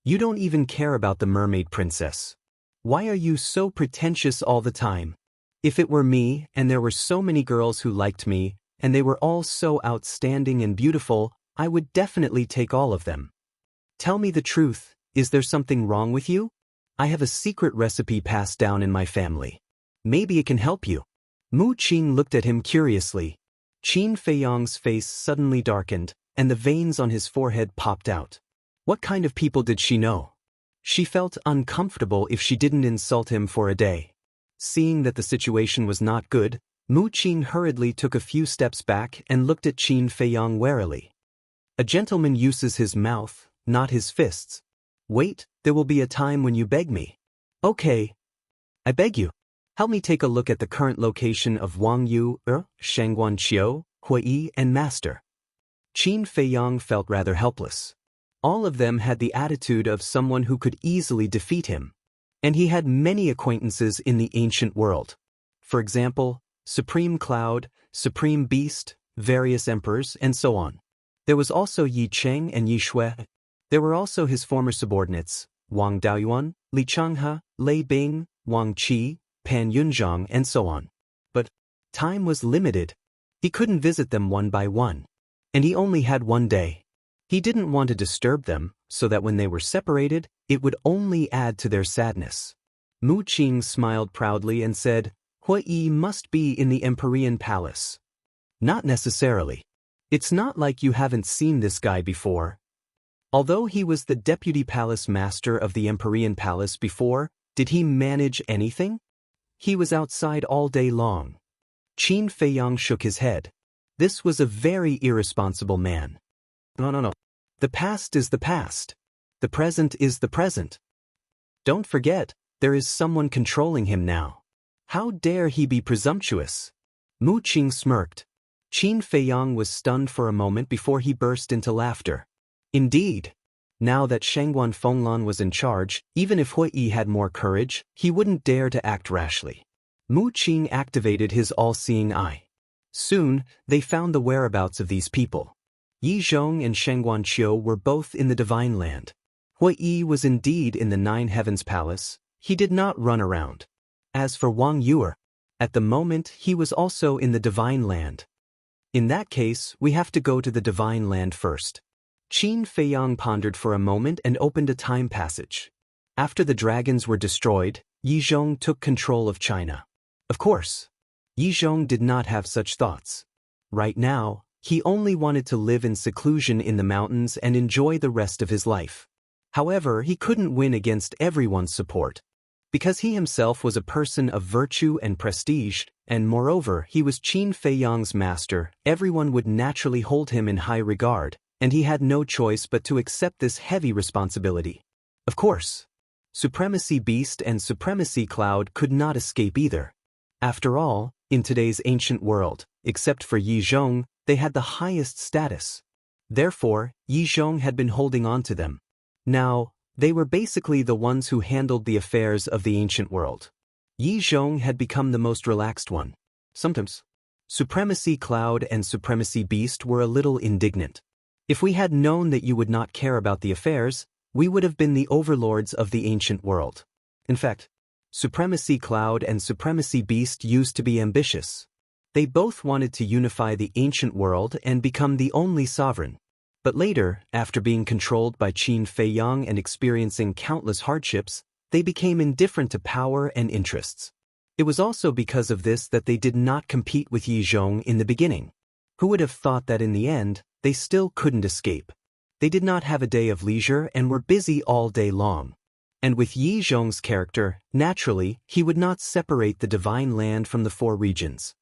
You don't even care about the mermaid princess. Why are you so pretentious all the time? If it were me, and there were so many girls who liked me, and they were all so outstanding and beautiful, I would definitely take all of them. Tell me the truth, is there something wrong with you? I have a secret recipe passed down in my family. Maybe it can help you. Mu Qing looked at him curiously. Qin Feiyang's face suddenly darkened, and the veins on his forehead popped out. What kind of people did she know? She felt uncomfortable if she didn't insult him for a day. Seeing that the situation was not good, Mu Qing hurriedly took a few steps back and looked at Qin Feiyang warily. A gentleman uses his mouth, not his fists. Wait, there will be a time when you beg me. Okay. I beg you. Help me take a look at the current location of Wang Yu, Shangguan Qiu, Hui, and Master. Qin Feiyang felt rather helpless. All of them had the attitude of someone who could easily defeat him. And he had many acquaintances in the ancient world. For example, Supreme Cloud, Supreme Beast, various emperors, and so on. There was also Yi Cheng and Yi Shui. There were also his former subordinates, Wang Daoyuan, Li Changhe, Lei Bing, Wang Qi, Pan Yunzhang, and so on. But time was limited. He couldn't visit them one by one. And he only had one day. He didn't want to disturb them, so that when they were separated, it would only add to their sadness. Mu Qing smiled proudly and said, Hui must be in the Empyrean Palace. Not necessarily. It's not like you haven't seen this guy before. Although he was the deputy palace master of the Empyrean Palace before, did he manage anything? He was outside all day long. Qin Feiyang shook his head. This was a very irresponsible man. No. The past is the past. The present is the present. Don't forget, there is someone controlling him now. How dare he be presumptuous? Mu Qing smirked. Qin Feiyang was stunned for a moment before he burst into laughter. Indeed. Now that Shangguan Fenglan was in charge, even if Hui had more courage, he wouldn't dare to act rashly. Mu Qing activated his all-seeing eye. Soon, they found the whereabouts of these people. Yi Zhong and Shangguan Qiu were both in the Divine Land. Hui Yi was indeed in the Nine Heavens Palace. He did not run around. As for Wang Yuer, at the moment he was also in the Divine Land. In that case, we have to go to the Divine Land first. Qin Feiyang pondered for a moment and opened a time passage. After the dragons were destroyed, Yi Zhong took control of China. Of course, Yi Zhong did not have such thoughts. Right now, he only wanted to live in seclusion in the mountains and enjoy the rest of his life. However, he couldn't win against everyone's support. Because he himself was a person of virtue and prestige, and moreover he was Qin Feiyang's master, everyone would naturally hold him in high regard, and he had no choice but to accept this heavy responsibility. Of course, Supremacy Beast and Supremacy Cloud could not escape either. After all, in today's ancient world, except for Yi Zhong, they had the highest status. Therefore, Yi Zhong had been holding on to them. Now, they were basically the ones who handled the affairs of the ancient world. Yi Zhong had become the most relaxed one. Sometimes, Supremacy Cloud and Supremacy Beast were a little indignant. If we had known that you would not care about the affairs, we would have been the overlords of the ancient world. In fact, Supremacy Cloud and Supremacy Beast used to be ambitious. They both wanted to unify the ancient world and become the only sovereign. But later, after being controlled by Qin Feiyang and experiencing countless hardships, they became indifferent to power and interests. It was also because of this that they did not compete with Yi Zhong in the beginning. Who would have thought that in the end, they still couldn't escape? They did not have a day of leisure and were busy all day long. And with Yi Zhong's character, naturally, he would not separate the Divine Land from the four regions.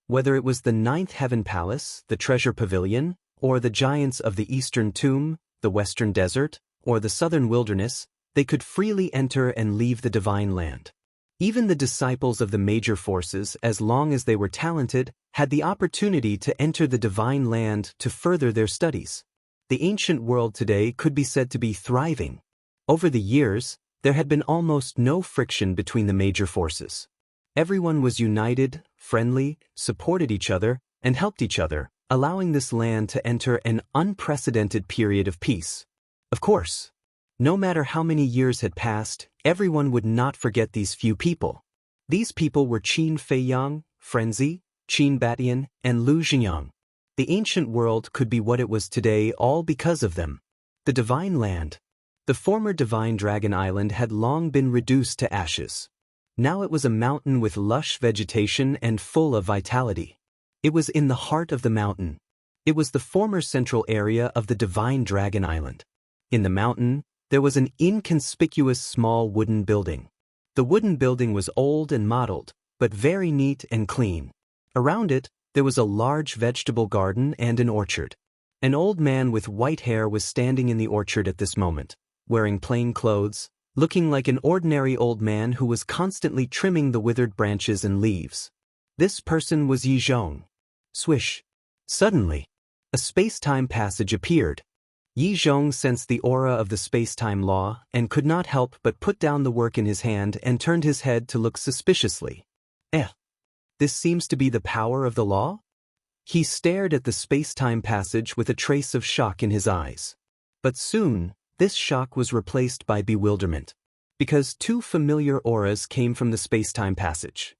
Whether it was the Ninth Heaven Palace, the Treasure Pavilion, or the giants of the Eastern Tomb, the Western Desert, or the Southern Wilderness, they could freely enter and leave the Divine Land. Even the disciples of the major forces, as long as they were talented, had the opportunity to enter the Divine Land to further their studies. The ancient world today could be said to be thriving. Over the years, there had been almost no friction between the major forces. Everyone was united, friendly, supported each other, and helped each other, allowing this land to enter an unprecedented period of peace. Of course, no matter how many years had passed, everyone would not forget these few people. These people were Qin Feiyang, Frenzy, Qin Batian, and Lu Xingyang. The ancient world could be what it was today all because of them. The Divine Land. The former Divine Dragon Island had long been reduced to ashes. Now it was a mountain with lush vegetation and full of vitality. It was in the heart of the mountain. It was the former central area of the Divine Dragon Island. In the mountain, there was an inconspicuous small wooden building. The wooden building was old and mottled, but very neat and clean. Around it, there was a large vegetable garden and an orchard. An old man with white hair was standing in the orchard at this moment, wearing plain clothes, looking like an ordinary old man who was constantly trimming the withered branches and leaves. This person was Yi Zhong. Swish. Suddenly, a space-time passage appeared. Yi Zhong sensed the aura of the space-time law and could not help but put down the work in his hand and turned his head to look suspiciously. This seems to be the power of the law? He stared at the space-time passage with a trace of shock in his eyes. But soon, this shock was replaced by bewilderment, because two familiar auras came from the space-time passage.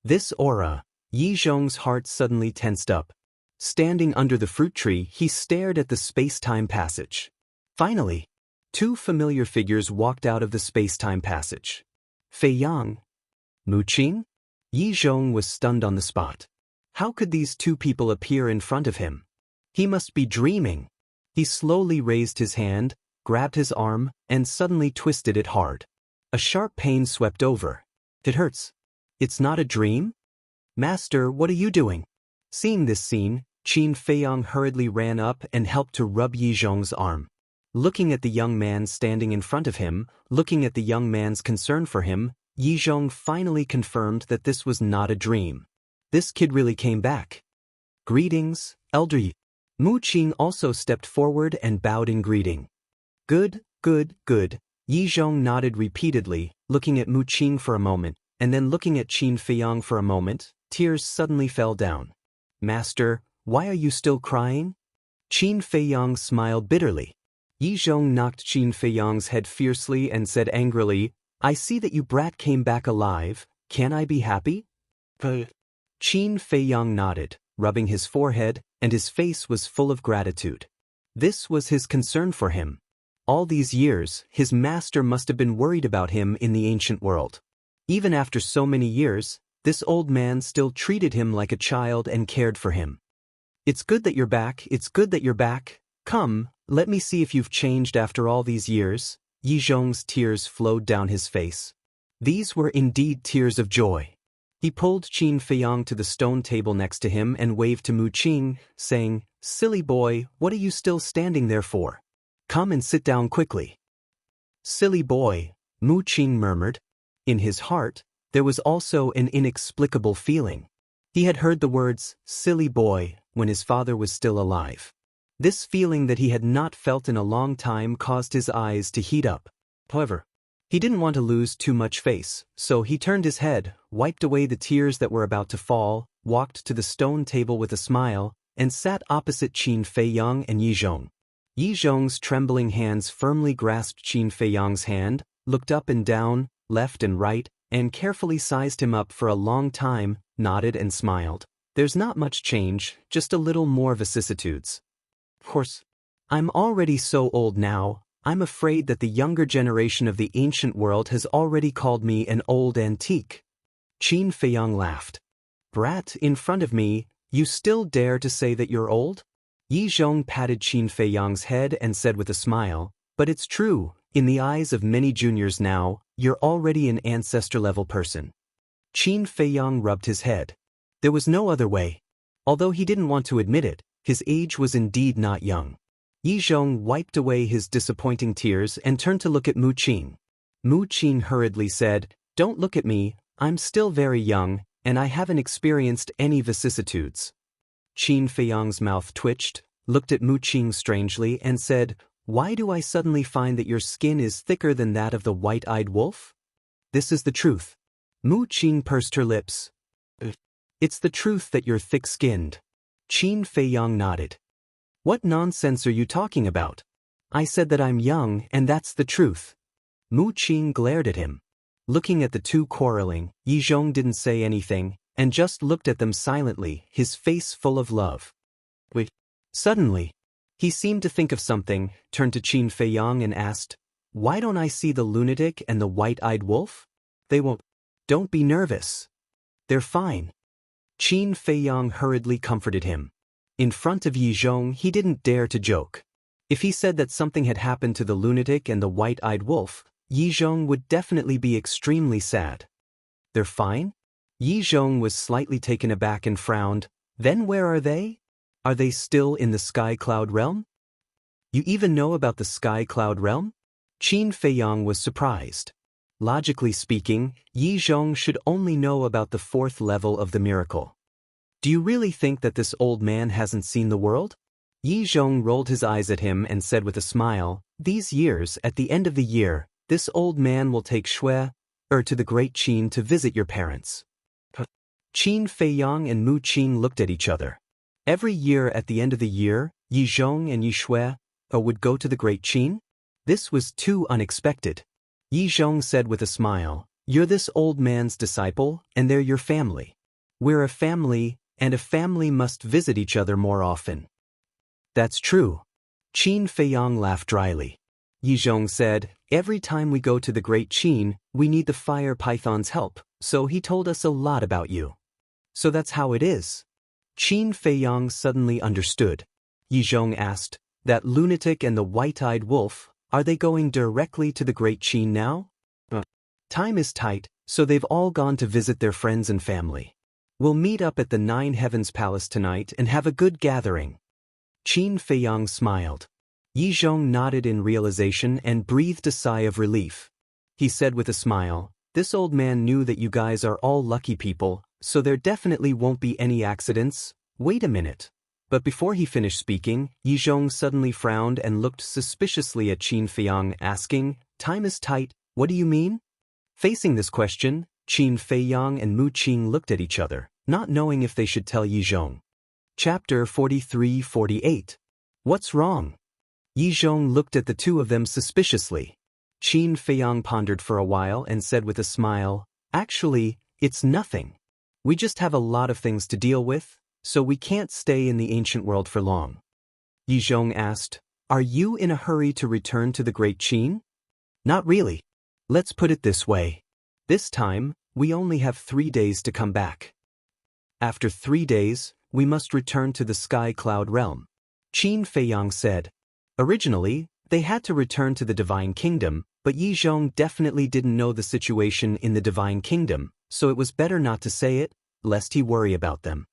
This aura, Yi Zhong's heart suddenly tensed up. Standing under the fruit tree, he stared at the space-time passage. Finally, two familiar figures walked out of the space-time passage. Feiyang. Mu Qing? Yi Zhong was stunned on the spot. How could these two people appear in front of him? He must be dreaming. He slowly raised his hand, grabbed his arm, and suddenly twisted it hard. A sharp pain swept over. It hurts. It's not a dream? Master, what are you doing? Seeing this scene, Qin Feiyang hurriedly ran up and helped to rub Yi Zhong's arm. Looking at the young man standing in front of him, looking at the young man's concern for him, Yi Zhong finally confirmed that this was not a dream. This kid really came back. Greetings, Elder Yi. Mu Qing also stepped forward and bowed in greeting. Good, good, good. Yi Zhong nodded repeatedly, looking at Mu Qing for a moment, and then looking at Qin Feiyang for a moment. Tears suddenly fell down. Master, why are you still crying? Qin Feiyang smiled bitterly. Yi Zhong knocked Qin Feiyang's head fiercely and said angrily, "I see that you brat came back alive, can I be happy?" Qin Feiyang nodded, rubbing his forehead, and his face was full of gratitude. This was his concern for him. All these years, his master must have been worried about him in the ancient world. Even after so many years, this old man still treated him like a child and cared for him. "It's good that you're back, it's good that you're back. Come, let me see if you've changed after all these years." Yi Zhong's tears flowed down his face. These were indeed tears of joy. He pulled Qin Feiyang to the stone table next to him and waved to Mu Qing, saying, "Silly boy, what are you still standing there for? Come and sit down quickly." "Silly boy," Mu Qing murmured. In his heart, there was also an inexplicable feeling. He had heard the words, "silly boy," when his father was still alive. This feeling that he had not felt in a long time caused his eyes to heat up. However, he didn't want to lose too much face, so he turned his head, wiped away the tears that were about to fall, walked to the stone table with a smile, and sat opposite Qin Feiyang and Yi Zhong. Yi Zhong's trembling hands firmly grasped Qin Feiyang's hand, looked up and down, left and right, and carefully sized him up for a long time, nodded and smiled. "There's not much change, just a little more vicissitudes. Of course, I'm already so old now, I'm afraid that the younger generation of the ancient world has already called me an old antique." Qin Feiyang laughed. "Brat, in front of me, you still dare to say that you're old?" Yi Zhong patted Qin Feiyang's head and said with a smile, "But it's true, in the eyes of many juniors now, you're already an ancestor-level person." Qin Feiyang rubbed his head. There was no other way. Although he didn't want to admit it, his age was indeed not young. Yi Zhong wiped away his disappointing tears and turned to look at Mu Qing. Mu Qing hurriedly said, "Don't look at me, I'm still very young, and I haven't experienced any vicissitudes." Qin Feiyang's mouth twitched, looked at Mu Qing strangely, and said, "Why do I suddenly find that your skin is thicker than that of the white-eyed wolf?" "This is the truth." Mu Qing pursed her lips. "It's the truth that you're thick-skinned." Qin Feiyang nodded. "What nonsense are you talking about? I said that I'm young, and that's the truth." Mu Qing glared at him. Looking at the two quarreling, Yi Zhong didn't say anything, and just looked at them silently, his face full of love. Wait. Suddenly, he seemed to think of something, turned to Qin Feiyang and asked, "Why don't I see the lunatic and the white-eyed wolf?" "They won't." "Don't be nervous. They're fine." Qin Feiyang hurriedly comforted him. In front of Yi Zhong, he didn't dare to joke. If he said that something had happened to the lunatic and the white-eyed wolf, Yi Zhong would definitely be extremely sad. "They're fine?" Yi Zhong was slightly taken aback and frowned. "Then where are they? Are they still in the Sky Cloud realm?" "You even know about the Sky Cloud realm?" Qin Feiyang was surprised. Logically speaking, Yi Zhong should only know about the 4th level of the miracle. "Do you really think that this old man hasn't seen the world?" Yi Zhong rolled his eyes at him and said with a smile, "These years, at the end of the year, this old man will take Shui, to the Great Qin to visit your parents." Qin Feiyang and Mu Qing looked at each other. Every year at the end of the year, Yi Zhong and Yi Shui would go to the Great Qin? This was too unexpected. Yi Zhong said with a smile, "You're this old man's disciple, and they're your family. We're a family, and a family must visit each other more often." "That's true." Qin Feiyang laughed dryly. Yi Zhong said, "Every time we go to the Great Qin, we need the fire python's help, so he told us a lot about you." "So that's how it is." Qin Feiyang suddenly understood. Yi Zhong asked, "That lunatic and the white-eyed wolf, are they going directly to the Great Qin now?" "Time is tight, so they've all gone to visit their friends and family. We'll meet up at the 9 Heavens Palace tonight and have a good gathering." Qin Feiyang smiled. Yi Zhong nodded in realization and breathed a sigh of relief. He said with a smile, "This old man knew that you guys are all lucky people, so there definitely won't be any accidents. Wait a minute." But before he finished speaking, Yi Zhong suddenly frowned and looked suspiciously at Qin Feiyang, asking, "Time is tight, what do you mean?" Facing this question, Qin Feiyang and Mu Qing looked at each other, not knowing if they should tell Yi Zhong. Chapter 43-48. What's wrong? Yi Zhong looked at the two of them suspiciously. Qin Feiyang pondered for a while and said with a smile, "Actually, it's nothing. We just have a lot of things to deal with, so we can't stay in the ancient world for long." Yi Zhong asked, "Are you in a hurry to return to the Great Qin?" "Not really. Let's put it this way. This time, we only have 3 days to come back. After 3 days, we must return to the Sky Cloud realm," Qin Feiyang said. Originally, they had to return to the Divine Kingdom, but Yi Zhong definitely didn't know the situation in the Divine Kingdom, so it was better not to say it, lest he worry about them.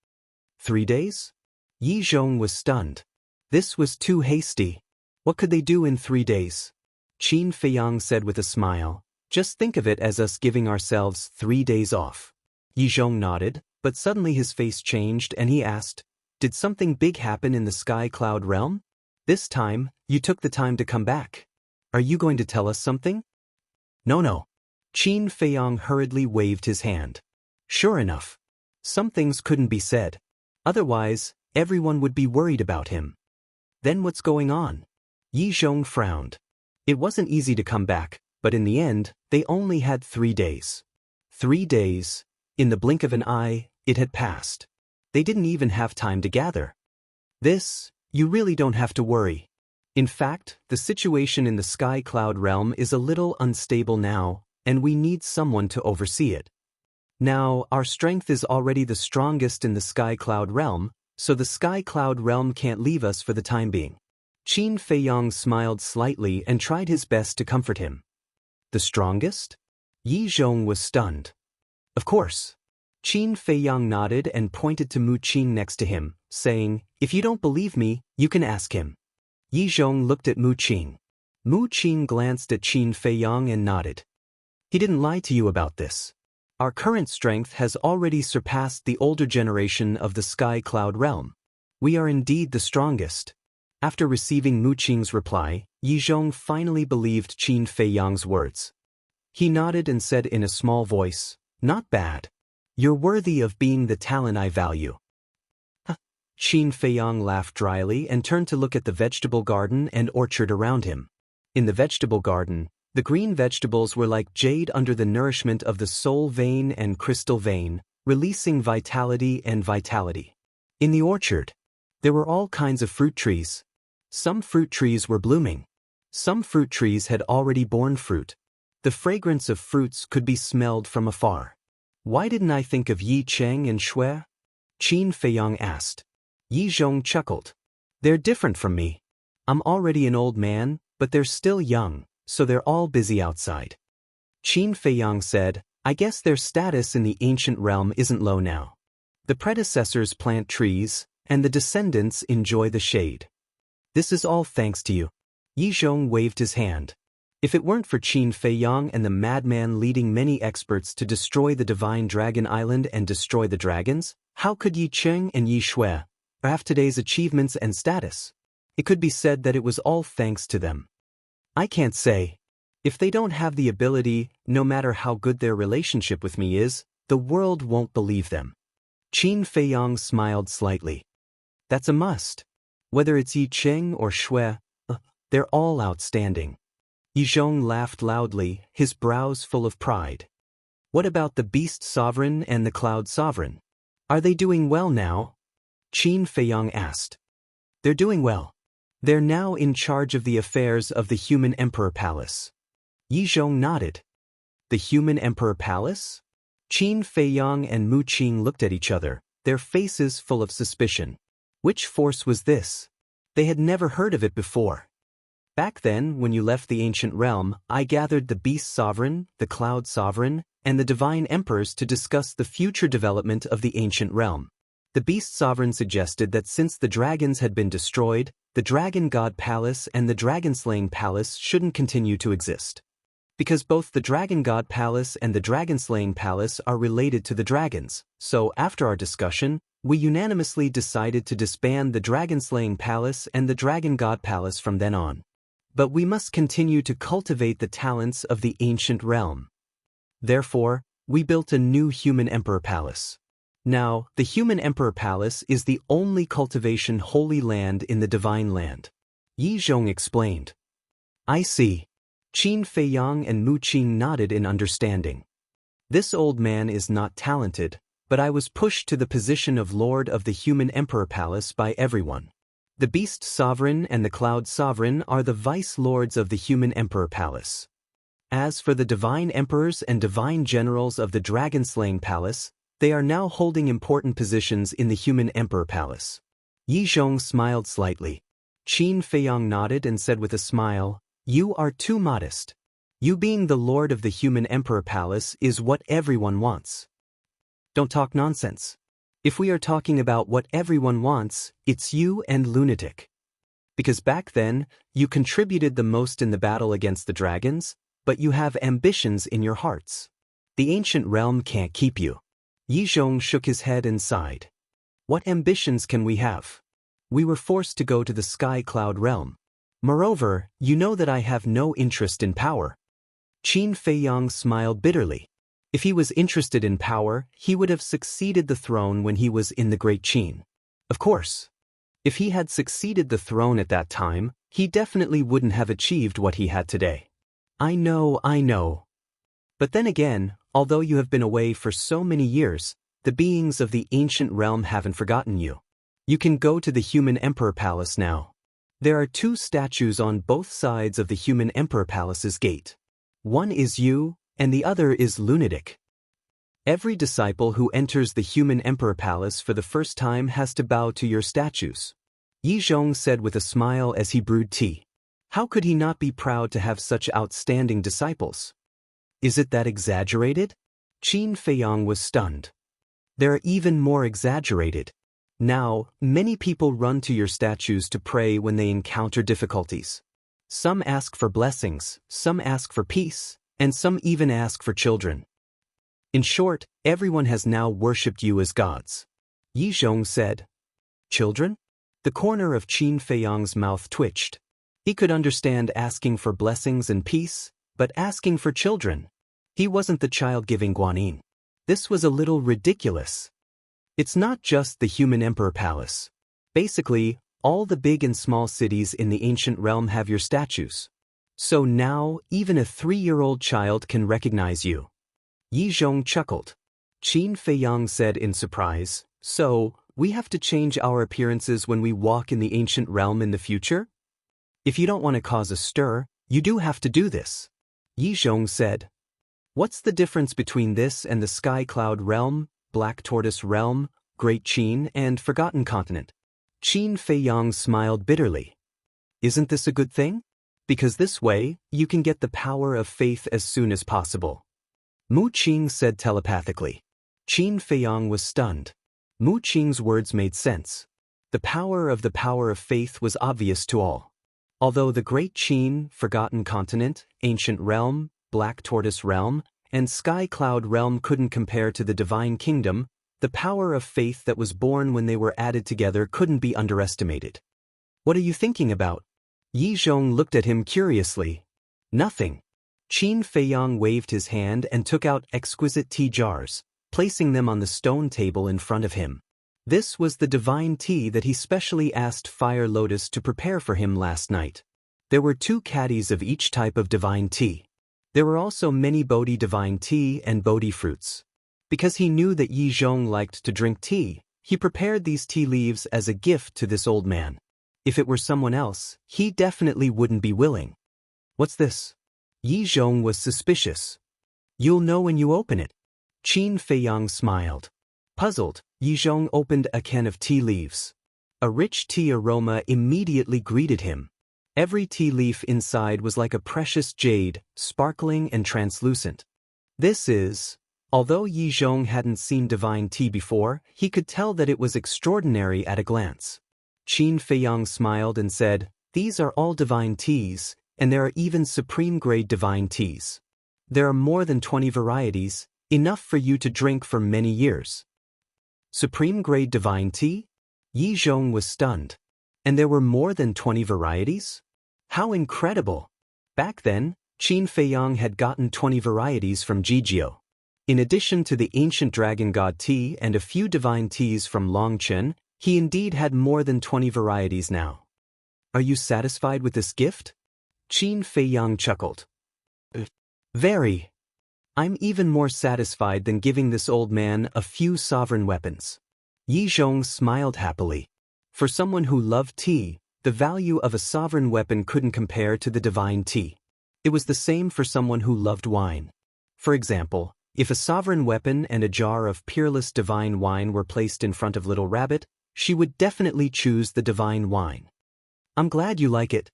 3 days? Yi Zhong was stunned. This was too hasty. What could they do in 3 days? Qin Feiyang said with a smile, "Just think of it as us giving ourselves 3 days off." Yi Zhong nodded, but suddenly his face changed and he asked, "Did something big happen in the Sky Cloud realm? This time, you took the time to come back. Are you going to tell us something?" No. Qin Feiyang hurriedly waved his hand. Sure enough. Some things couldn't be said. Otherwise, everyone would be worried about him. Then what's going on? Yi Zhong frowned. It wasn't easy to come back, but in the end, they only had 3 days. 3 days. In the blink of an eye, it had passed. They didn't even have time to gather. You really don't have to worry. In fact, the situation in the Sky Cloud realm is a little unstable now, and we need someone to oversee it. Now, our strength is already the strongest in the Sky Cloud realm, so the Sky Cloud realm can't leave us for the time being. Qin Feiyang smiled slightly and tried his best to comfort him. The strongest? Yi Zhong was stunned. Of course. Qin Feiyang nodded and pointed to Mu Qin next to him, saying, "If you don't believe me, you can ask him." Yi Zhong looked at Mu Qin. Mu Qin glanced at Qin Feiyang and nodded. "He didn't lie to you about this. Our current strength has already surpassed the older generation of the Sky Cloud realm. We are indeed the strongest." After receiving Mu Qin's reply, Yi Zhong finally believed Qin Feiyang's words. He nodded and said in a small voice, "Not bad. You're worthy of being the talent I value." Qin Feiyang laughed dryly and turned to look at the vegetable garden and orchard around him. In the vegetable garden, the green vegetables were like jade under the nourishment of the soul vein and crystal vein, releasing vitality and vitality. In the orchard, there were all kinds of fruit trees. Some fruit trees were blooming. Some fruit trees had already borne fruit. The fragrance of fruits could be smelled from afar. "Why didn't I think of Yi Cheng and Shui?" Qin Feiyang asked. Yi Zhong chuckled. "They're different from me. I'm already an old man, but they're still young, so they're all busy outside." Qin Feiyang said, "I guess their status in the ancient realm isn't low now. The predecessors plant trees, and the descendants enjoy the shade. This is all thanks to you." Yi Zhong waved his hand. If it weren't for Qin Feiyang and the madman leading many experts to destroy the Divine Dragon Island and destroy the dragons, how could Yi Cheng and Yi Shui have today's achievements and status? It could be said that it was all thanks to them. I can't say. If they don't have the ability, no matter how good their relationship with me is, the world won't believe them. Qin Feiyang smiled slightly. That's a must. Whether it's Yi Cheng or Shui, they're all outstanding. Yi Zhong laughed loudly, his brows full of pride. What about the Beast Sovereign and the Cloud Sovereign? Are they doing well now? Qin Feiyang asked. They're doing well. They're now in charge of the affairs of the Human Emperor Palace. Yi Zhong nodded. The Human Emperor Palace? Qin Feiyang and Mu Qin looked at each other, their faces full of suspicion. Which force was this? They had never heard of it before. Back then, when you left the ancient realm, I gathered the Beast Sovereign, the Cloud Sovereign, and the Divine Emperors to discuss the future development of the ancient realm. The Beast Sovereign suggested that since the dragons had been destroyed, the Dragon God Palace and the Dragon Slaying Palace shouldn't continue to exist. Because both the Dragon God Palace and the Dragon Slaying Palace are related to the dragons, so after our discussion, we unanimously decided to disband the Dragon Slaying Palace and the Dragon God Palace from then on. But we must continue to cultivate the talents of the ancient realm. Therefore, we built a new Human Emperor Palace. Now, the Human Emperor Palace is the only cultivation holy land in the Divine Land. Yi Zhong explained. I see. Qin Feiyang and Mu Qing nodded in understanding. This old man is not talented, but I was pushed to the position of Lord of the Human Emperor Palace by everyone. The Beast Sovereign and the Cloud Sovereign are the Vice Lords of the Human Emperor Palace. As for the Divine Emperors and Divine Generals of the Dragon-Slaying Palace, they are now holding important positions in the Human Emperor Palace. Yi Zhong smiled slightly. Qin Feiyang nodded and said with a smile, You are too modest. You being the Lord of the Human Emperor Palace is what everyone wants. Don't talk nonsense. If we are talking about what everyone wants, it's you and Lunatic. Because back then, you contributed the most in the battle against the dragons, but you have ambitions in your hearts. The ancient realm can't keep you. Yi Zhong shook his head and sighed. What ambitions can we have? We were forced to go to the Sky Cloud realm. Moreover, you know that I have no interest in power. Qin Feiyang smiled bitterly. If he was interested in power, he would have succeeded the throne when he was in the Great Qin. Of course. If he had succeeded the throne at that time, he definitely wouldn't have achieved what he had today. I know. But then again, although you have been away for so many years, the beings of the ancient realm haven't forgotten you. You can go to the Human Emperor Palace now. There are 2 statues on both sides of the Human Emperor Palace's gate. One is you, and the other is Lunatic. Every disciple who enters the Human Emperor Palace for the first time has to bow to your statues. Yi Zhong said with a smile as he brewed tea. How could he not be proud to have such outstanding disciples? Is it that exaggerated? Qin Feiyang was stunned. They're even more exaggerated. Now, many people run to your statues to pray when they encounter difficulties. Some ask for blessings, some ask for peace, and some even ask for children. In short, everyone has now worshipped you as gods. Yi Zhong said. Children? The corner of Qin Feiyang's mouth twitched. He could understand asking for blessings and peace, but asking for children. He wasn't the child giving guanyin. This was a little ridiculous. It's not just the Human Emperor Palace. Basically, all the big and small cities in the ancient realm have your statues. So now, even a 3-year-old child can recognize you. Yi Zhong chuckled. Qin Feiyang said in surprise, So, we have to change our appearances when we walk in the ancient realm in the future? If you don't want to cause a stir, you do have to do this. Yi Zhong said. What's the difference between this and the Sky Cloud realm, Black Tortoise realm, Great Qin, and Forgotten Continent? Qin Feiyang smiled bitterly. Isn't this a good thing? Because this way, you can get the power of faith as soon as possible. Mu Qing said telepathically. Qin Feiyang was stunned. Mu Qing's words made sense. The power of faith was obvious to all. Although the Great Qin, Forgotten Continent, Ancient Realm, Black Tortoise Realm, and Sky Cloud Realm couldn't compare to the Divine Kingdom, the power of faith that was born when they were added together couldn't be underestimated. What are you thinking about? Yi Zhong looked at him curiously. Nothing. Qin Feiyang waved his hand and took out exquisite tea jars, placing them on the stone table in front of him. This was the divine tea that he specially asked Fire Lotus to prepare for him last night. There were 2 caddies of each type of divine tea. There were also many Bodhi divine tea and Bodhi fruits. Because he knew that Yi Zhong liked to drink tea, he prepared these tea leaves as a gift to this old man. If it were someone else, he definitely wouldn't be willing. What's this? Yi Zhong was suspicious. You'll know when you open it. Qin Feiyang smiled. Puzzled, Yi Zhong opened a can of tea leaves. A rich tea aroma immediately greeted him. Every tea leaf inside was like a precious jade, sparkling and translucent. Although Yi Zhong hadn't seen divine tea before, he could tell that it was extraordinary at a glance. Qin Feiyang smiled and said, These are all divine teas, and there are even supreme-grade divine teas. There are more than 20 varieties, enough for you to drink for many years. Supreme-grade divine tea? Yi Zhong was stunned. And there were more than 20 varieties? How incredible! Back then, Qin Feiyang had gotten 20 varieties from Jijio. In addition to the ancient dragon god tea and a few divine teas from Longchen, he indeed had more than 20 varieties now. Are you satisfied with this gift? Qin Feiyang chuckled. Very. I'm even more satisfied than giving this old man a few sovereign weapons. Yi Zhong smiled happily. For someone who loved tea, the value of a sovereign weapon couldn't compare to the divine tea. It was the same for someone who loved wine. For example, if a sovereign weapon and a jar of peerless divine wine were placed in front of Little Rabbit, she would definitely choose the divine wine. I'm glad you like it.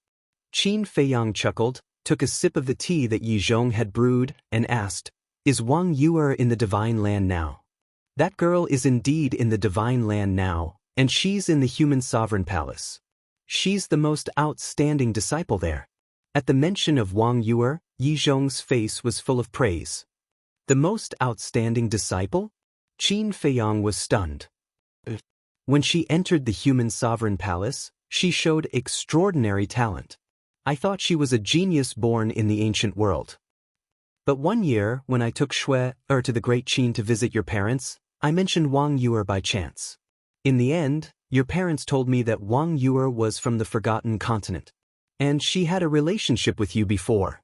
Qin Feiyang chuckled, took a sip of the tea that Yi Zhong had brewed, and asked, Is Wang Yuer in the divine land now? That girl is indeed in the divine land now, and she's in the human sovereign palace. She's the most outstanding disciple there. At the mention of Wang Yuer, Yi Zhong's face was full of praise. The most outstanding disciple? Qin Feiyang was stunned. When she entered the human sovereign palace, she showed extraordinary talent. I thought she was a genius born in the ancient world. But one year, when I took Shui to the Great Qin to visit your parents, I mentioned Wang Yuer by chance. In the end, your parents told me that Wang Yuer was from the Forgotten Continent. And she had a relationship with you before.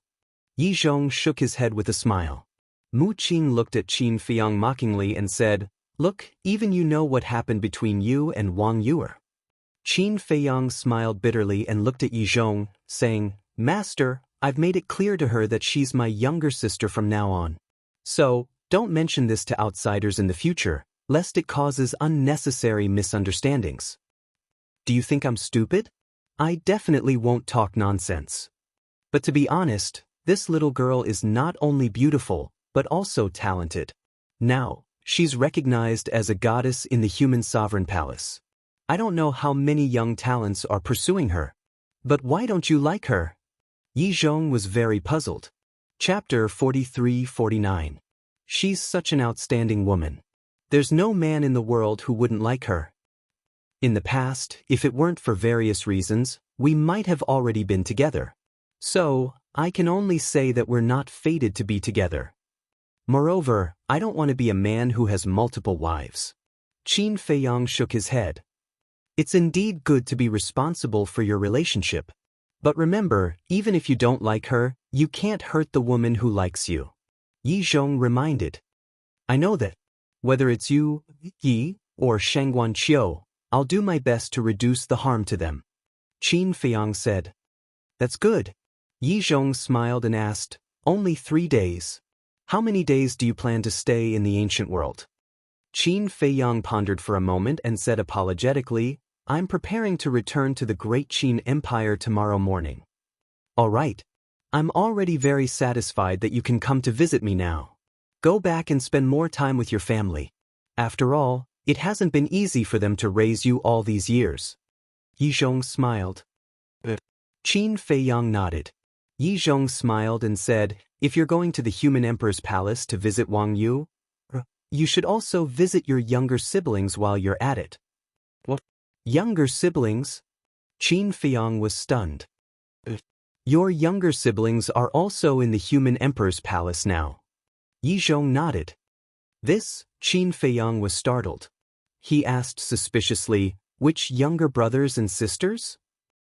Yi Zhong shook his head with a smile. Mu Qing looked at Qin Feiyang mockingly and said, Look, even you know what happened between you and Wang Yuer. Qin Feiyang smiled bitterly and looked at Yi Zhong, saying, Master, I've made it clear to her that she's my younger sister from now on. So, don't mention this to outsiders in the future, lest it causes unnecessary misunderstandings. Do you think I'm stupid? I definitely won't talk nonsense. But to be honest, this little girl is not only beautiful, but also talented. Now, she's recognized as a goddess in the human sovereign palace. I don't know how many young talents are pursuing her. But why don't you like her? Yi Zhong was very puzzled. Chapter 43-49. She's such an outstanding woman. There's no man in the world who wouldn't like her. In the past, if it weren't for various reasons, we might have already been together. So, I can only say that we're not fated to be together. Moreover, I don't want to be a man who has multiple wives. Qin Feiyang shook his head. It's indeed good to be responsible for your relationship. But remember, even if you don't like her, you can't hurt the woman who likes you. Yi Zhong reminded. I know that. Whether it's you, Yi, or Shangguan Qiu, I'll do my best to reduce the harm to them. Qin Feiyang said. That's good. Yi Zhong smiled and asked, Only 3 days. How many days do you plan to stay in the ancient world? Qin Feiyang pondered for a moment and said apologetically, I'm preparing to return to the Great Qin Empire tomorrow morning. All right. I'm already very satisfied that you can come to visit me now. Go back and spend more time with your family. After all, it hasn't been easy for them to raise you all these years. Yi Zhong smiled. Qin Feiyang nodded. Yi Zhong smiled and said, If you're going to the human emperor's palace to visit Wang Yu, you should also visit your younger siblings while you're at it. What? Younger siblings? Qin Feiyang was stunned. Your younger siblings are also in the human emperor's palace now. Yi Zhong nodded. This, Qin Feiyang was startled. He asked suspiciously, Which younger brothers and sisters?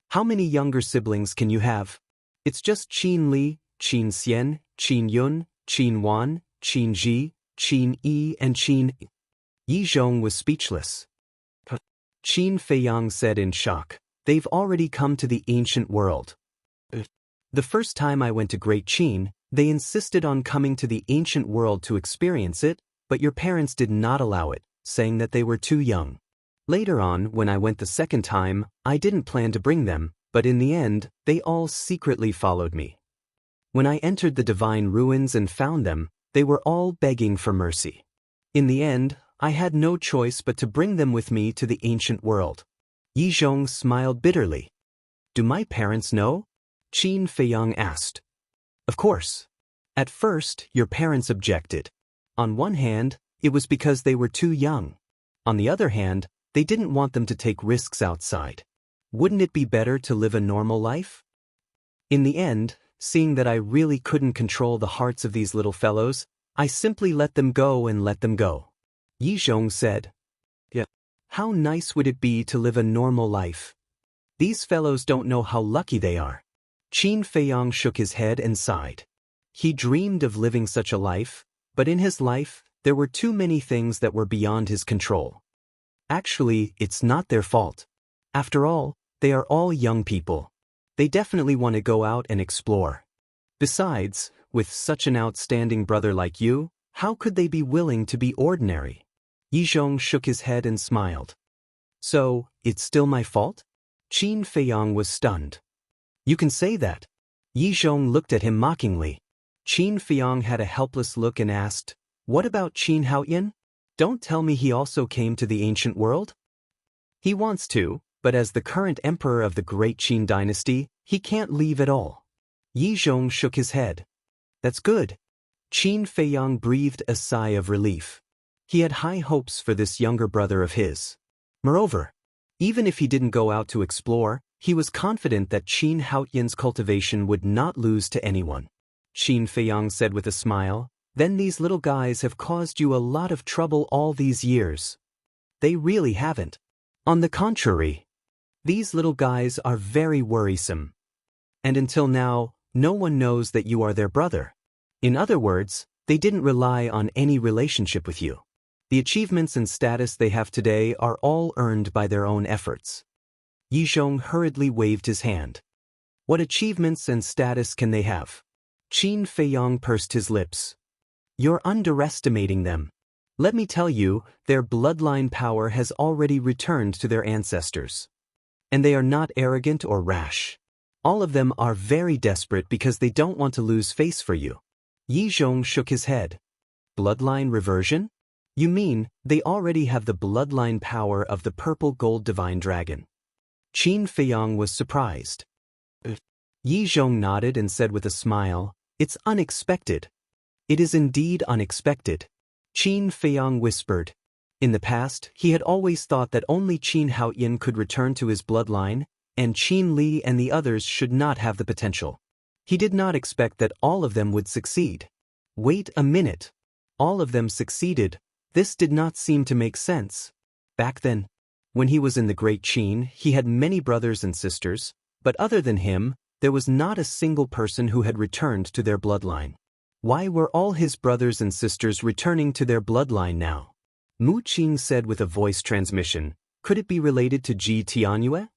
How many younger siblings can you have? It's just Qin Li, Qin Xian, Qin Yun, Qin Wan, Qin Ji, Qin Yi and Qin. Yi Zhong was speechless. Qin Feiyang said in shock, They've already come to the ancient world. The first time I went to Great Qin, they insisted on coming to the ancient world to experience it, but your parents did not allow it, saying that they were too young. Later on, when I went the second time, I didn't plan to bring them, but in the end, they all secretly followed me. When I entered the divine ruins and found them, they were all begging for mercy. In the end, I had no choice but to bring them with me to the ancient world. Yi Zhong smiled bitterly. Do my parents know? Qin Feiyang asked. Of course. At first, your parents objected. On one hand, it was because they were too young. On the other hand, they didn't want them to take risks outside. Wouldn't it be better to live a normal life? In the end, seeing that I really couldn't control the hearts of these little fellows, I simply let them go and let them go. Yi Zhong said. Yeah. How nice would it be to live a normal life? These fellows don't know how lucky they are. Qin Feiyang shook his head and sighed. He dreamed of living such a life, but in his life, there were too many things that were beyond his control. Actually, it's not their fault. After all, they are all young people. They definitely want to go out and explore. Besides, with such an outstanding brother like you, how could they be willing to be ordinary? Yizhong shook his head and smiled. So, it's still my fault? Qin Feiyang was stunned. You can say that. Yizhong looked at him mockingly. Qin Feiyang had a helpless look and asked, what about Qin Haoyan? Don't tell me he also came to the ancient world? He wants to, but as the current emperor of the great Qin dynasty, he can't leave at all. Yizhong shook his head. That's good. Qin Feiyang breathed a sigh of relief. He had high hopes for this younger brother of his. Moreover, even if he didn't go out to explore, he was confident that Qin Haoyan's cultivation would not lose to anyone. Qin Feiyang said with a smile, then these little guys have caused you a lot of trouble all these years. They really haven't. On the contrary, these little guys are very worrisome. And until now, no one knows that you are their brother. In other words, they didn't rely on any relationship with you. The achievements and status they have today are all earned by their own efforts. Yizhong hurriedly waved his hand. What achievements and status can they have? Qin Feiyang pursed his lips. You're underestimating them. Let me tell you, their bloodline power has already returned to their ancestors. And they are not arrogant or rash. All of them are very desperate because they don't want to lose face for you. Yizhong shook his head. Bloodline reversion? You mean, they already have the bloodline power of the purple gold divine dragon? Qin Feiyang was surprised. Yizhong nodded and said with a smile, it's unexpected. It is indeed unexpected. Qin Feiyang whispered. In the past, he had always thought that only Qin Haoyan could return to his bloodline, and Qin Li and the others should not have the potential. He did not expect that all of them would succeed. Wait a minute. All of them succeeded. This did not seem to make sense. Back then, when he was in the Great Qin, he had many brothers and sisters, but other than him, there was not a single person who had returned to their bloodline. Why were all his brothers and sisters returning to their bloodline now? Mu Qing said with a voice transmission, could it be related to Ji Tianyue?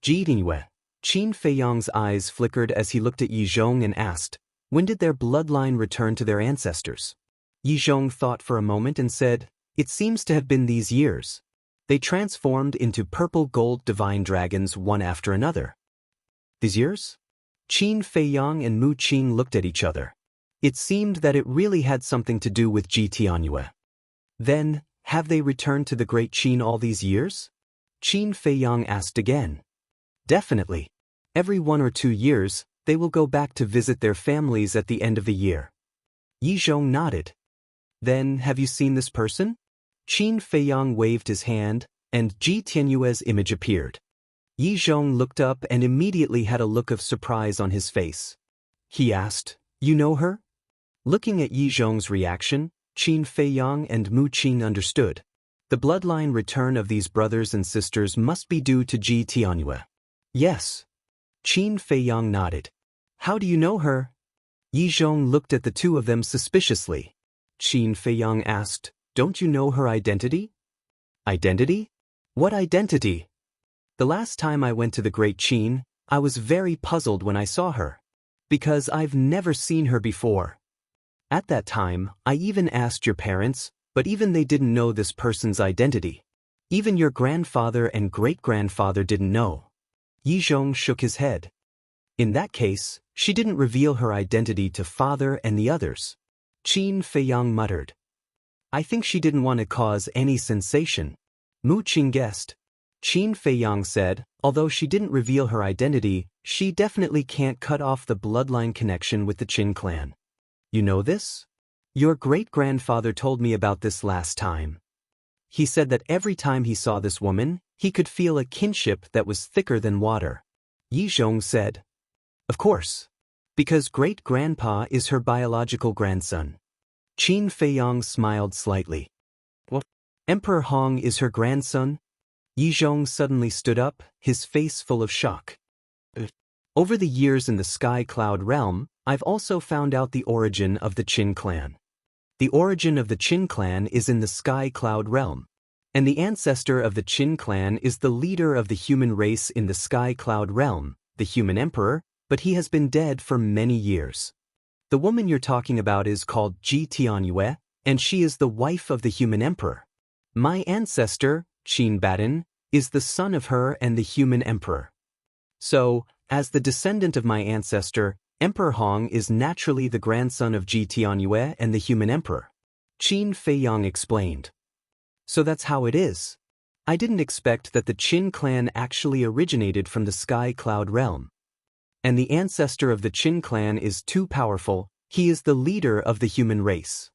Ji Tianyue. Qin Feiyang's eyes flickered as he looked at Yizhong and asked, when did their bloodline return to their ancestors? Yizhong thought for a moment and said, it seems to have been these years. They transformed into purple gold divine dragons one after another. These years? Qin Feiyang and Mu Qing looked at each other. It seemed that it really had something to do with Ji Tianyue. Then, have they returned to the Great Qin all these years? Qin Feiyang asked again. Definitely. Every 1 or 2 years, they will go back to visit their families at the end of the year. Yizhong nodded. Then, have you seen this person? Qin Feiyang waved his hand, and Ji Tianyue's image appeared. Yizhong looked up and immediately had a look of surprise on his face. He asked, you know her? Looking at Yizhong's reaction, Qin Feiyang and Mu Qing understood. The bloodline return of these brothers and sisters must be due to Ji Tianyue. Yes. Qin Feiyang nodded. How do you know her? Yizhong looked at the two of them suspiciously. Qin Feiyang asked, don't you know her identity? Identity? What identity? The last time I went to the Great Qin, I was very puzzled when I saw her. Because I've never seen her before. At that time, I even asked your parents, but even they didn't know this person's identity. Even your grandfather and great-grandfather didn't know. Yizhong shook his head. In that case, she didn't reveal her identity to father and the others. Qin Feiyang muttered. I think she didn't want to cause any sensation. Mu Qing guessed. Qin Feiyang said, although she didn't reveal her identity, she definitely can't cut off the bloodline connection with the Qin clan. You know this? Your great-grandfather told me about this last time. He said that every time he saw this woman, he could feel a kinship that was thicker than water. Yizhong said. Of course. Because great-grandpa is her biological grandson. Qin Feiyang smiled slightly. What? Emperor Hong is her grandson? Yizhong suddenly stood up, his face full of shock. Over the years in the Sky Cloud realm, I've also found out the origin of the Qin clan. The origin of the Qin clan is in the Sky Cloud realm, and the ancestor of the Qin clan is the leader of the human race in the Sky Cloud realm, the human emperor, but he has been dead for many years. The woman you're talking about is called Ji Tianyue, and she is the wife of the human emperor. My ancestor, Qin Baden, is the son of her and the human emperor. So, as the descendant of my ancestor, Emperor Hong is naturally the grandson of Ji Tianyue and the human emperor. Qin Feiyang explained. So that's how it is. I didn't expect that the Qin clan actually originated from the Sky Cloud realm. And the ancestor of the Qin clan is too powerful, he is the leader of the human race.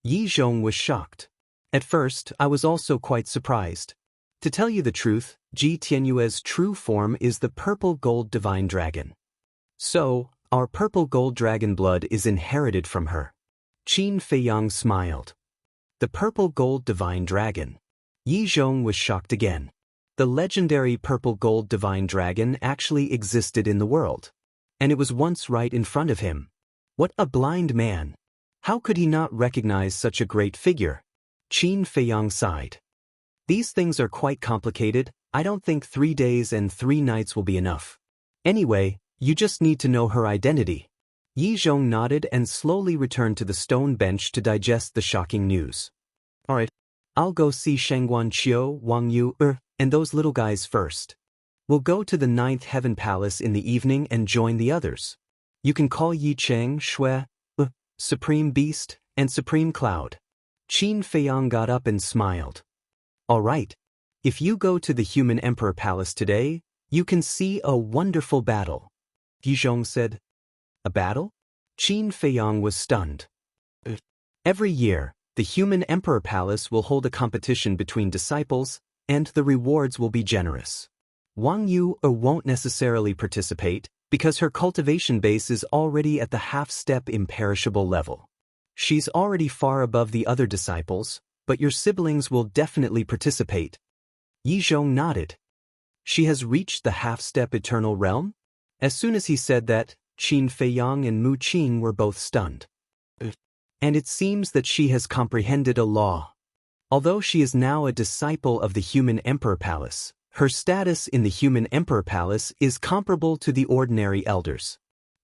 Yizhong was shocked. At first, I was also quite surprised. To tell you the truth, Ji Tianyue's true form is the purple gold divine dragon. So, our purple gold dragon blood is inherited from her. Qin Feiyang smiled. The purple gold divine dragon. Yizhong was shocked again. The legendary purple gold divine dragon actually existed in the world. And it was once right in front of him. What a blind man! How could he not recognize such a great figure? Qin Feiyang sighed. These things are quite complicated. I don't think 3 days and 3 nights will be enough. Anyway, you just need to know her identity. Yizhong nodded and slowly returned to the stone bench to digest the shocking news. Alright, I'll go see Shangguan Qiu, Wang Yu, and those little guys first. We'll go to the 9th Heaven Palace in the evening and join the others. You can call Yi Cheng, Shui, Supreme Beast, and Supreme Cloud. Qin Feiyang got up and smiled. Alright. If you go to the Human Emperor Palace today, you can see a wonderful battle. Yizhong said. A battle? Qin Feiyang was stunned. Every year, the Human Emperor Palace will hold a competition between disciples, and the rewards will be generous. Wang Yu won't necessarily participate, because her cultivation base is already at the half-step imperishable level. She's already far above the other disciples, but your siblings will definitely participate. Yizhong nodded. She has reached the half-step eternal realm? As soon as he said that, Qin Feiyang and Mu Qing were both stunned. And it seems that she has comprehended a law. Although she is now a disciple of the Human Emperor Palace, her status in the Human Emperor Palace is comparable to the ordinary elders.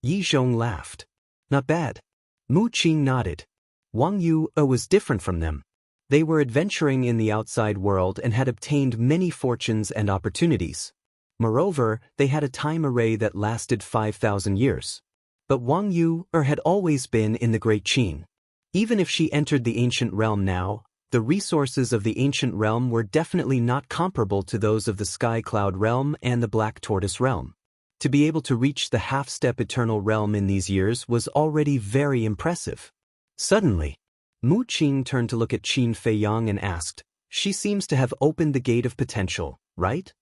Yizhong laughed. Not bad. Mu Qing nodded. Wang Yu was different from them. They were adventuring in the outside world and had obtained many fortunes and opportunities. Moreover, they had a time array that lasted 5,000 years. But Wang Yu had always been in the Great Qin. Even if she entered the ancient realm now, the resources of the ancient realm were definitely not comparable to those of the Sky Cloud realm and the Black Tortoise realm. To be able to reach the half-step eternal realm in these years was already very impressive. Suddenly, Mu Qing turned to look at Qin Feiyang and asked, she seems to have opened the gate of potential, right?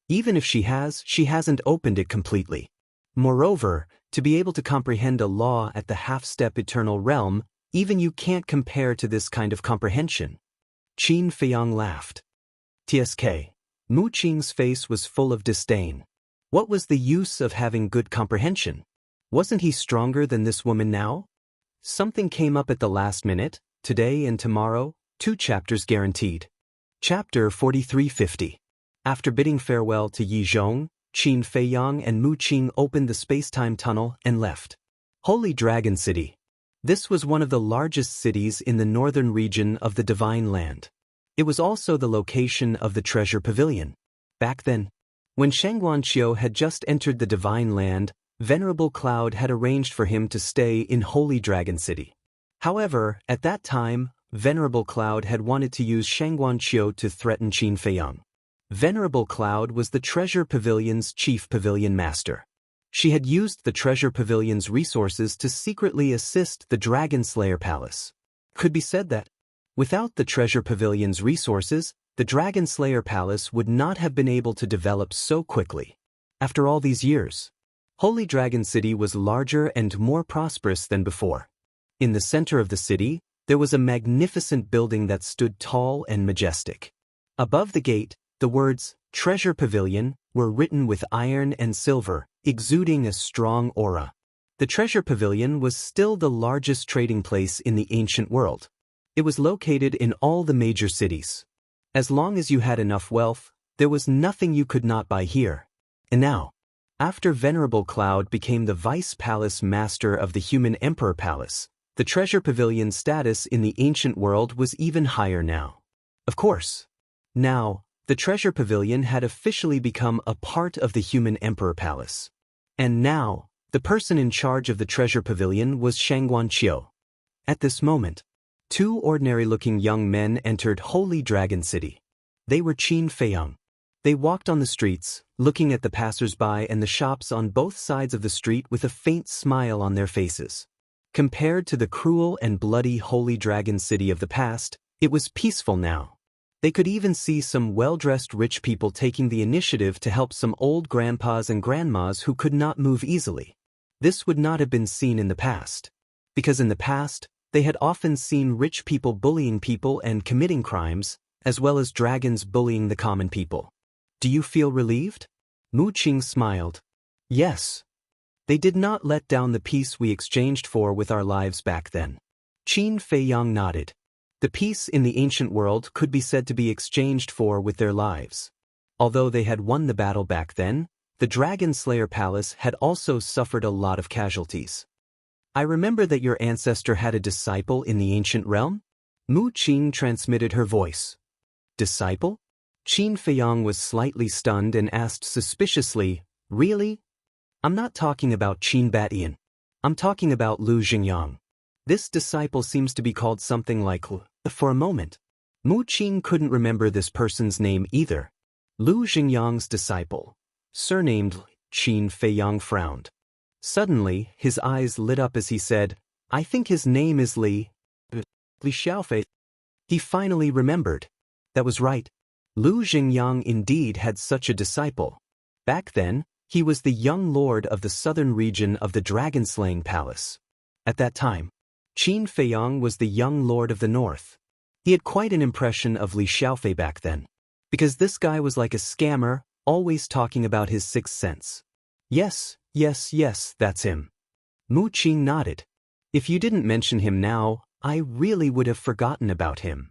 Even if she hasn't opened it completely. Moreover, to be able to comprehend a law at the half-step eternal realm, even you can't compare to this kind of comprehension. Qin Feiyang laughed. TSK. Mu Qing's face was full of disdain. What was the use of having good comprehension? Wasn't he stronger than this woman now? Something came up at the last minute, today and tomorrow, 2 chapters guaranteed. Chapter 4350. After bidding farewell to Yizhong, Qin Feiyang and Mu Qing opened the space-time tunnel and left. Holy Dragon City. This was one of the largest cities in the northern region of the Divine Land. It was also the location of the Treasure Pavilion. Back then, when Shangguan Qiu had just entered the Divine Land, Venerable Cloud had arranged for him to stay in Holy Dragon City. However, at that time, Venerable Cloud had wanted to use Shangguan Qiu to threaten Qin Feiyang. Venerable Cloud was the Treasure Pavilion's chief pavilion master. She had used the Treasure Pavilion's resources to secretly assist the Dragon Slayer Palace. Could be said that, without the Treasure Pavilion's resources, the Dragon Slayer Palace would not have been able to develop so quickly. After all these years, Holy Dragon City was larger and more prosperous than before. In the center of the city, there was a magnificent building that stood tall and majestic. Above the gate, the words, treasure pavilion, were written with iron and silver, exuding a strong aura. The treasure pavilion was still the largest trading place in the ancient world. It was located in all the major cities. As long as you had enough wealth, there was nothing you could not buy here. And now, after Venerable Cloud became the Vice Palace Master of the Human Emperor Palace, the treasure pavilion's status in the ancient world was even higher now. Of course. Now, the treasure pavilion had officially become a part of the Human Emperor Palace. And now, the person in charge of the treasure pavilion was Shangguan Qiu. At this moment, two ordinary-looking young men entered Holy Dragon City. They were Qin Feiyang. They walked on the streets, looking at the passers-by and the shops on both sides of the street with a faint smile on their faces. Compared to the cruel and bloody Holy Dragon City of the past, it was peaceful now. They could even see some well-dressed rich people taking the initiative to help some old grandpas and grandmas who could not move easily. This would not have been seen in the past. Because in the past, they had often seen rich people bullying people and committing crimes, as well as dragons bullying the common people. Do you feel relieved? Mu Qing smiled. Yes. They did not let down the peace we exchanged for with our lives back then. Qin Feiyang nodded. The peace in the ancient world could be said to be exchanged for with their lives. Although they had won the battle back then, the Dragon Slayer Palace had also suffered a lot of casualties. I remember that your ancestor had a disciple in the ancient realm? Mu Qing transmitted her voice. Disciple? Qin Feiyang was slightly stunned and asked suspiciously, Really? I'm not talking about Qin Batian. I'm talking about Lu Xingyang. This disciple seems to be called something like Lu. For a moment, Mu Qing couldn't remember this person's name either. Lu Xingyang's disciple, surnamed Qin Feiyang, frowned. Suddenly, his eyes lit up as he said, I think his name is Li Xiaofei. He finally remembered. That was right. Lu Xingyang indeed had such a disciple. Back then, he was the young lord of the southern region of the dragon-slaying palace. At that time, Qin Feiyang was the young lord of the north. He had quite an impression of Li Xiaofei back then, because this guy was like a scammer, always talking about his sixth sense. Yes, that's him. Mu Qing nodded. If you didn't mention him now, I really would have forgotten about him.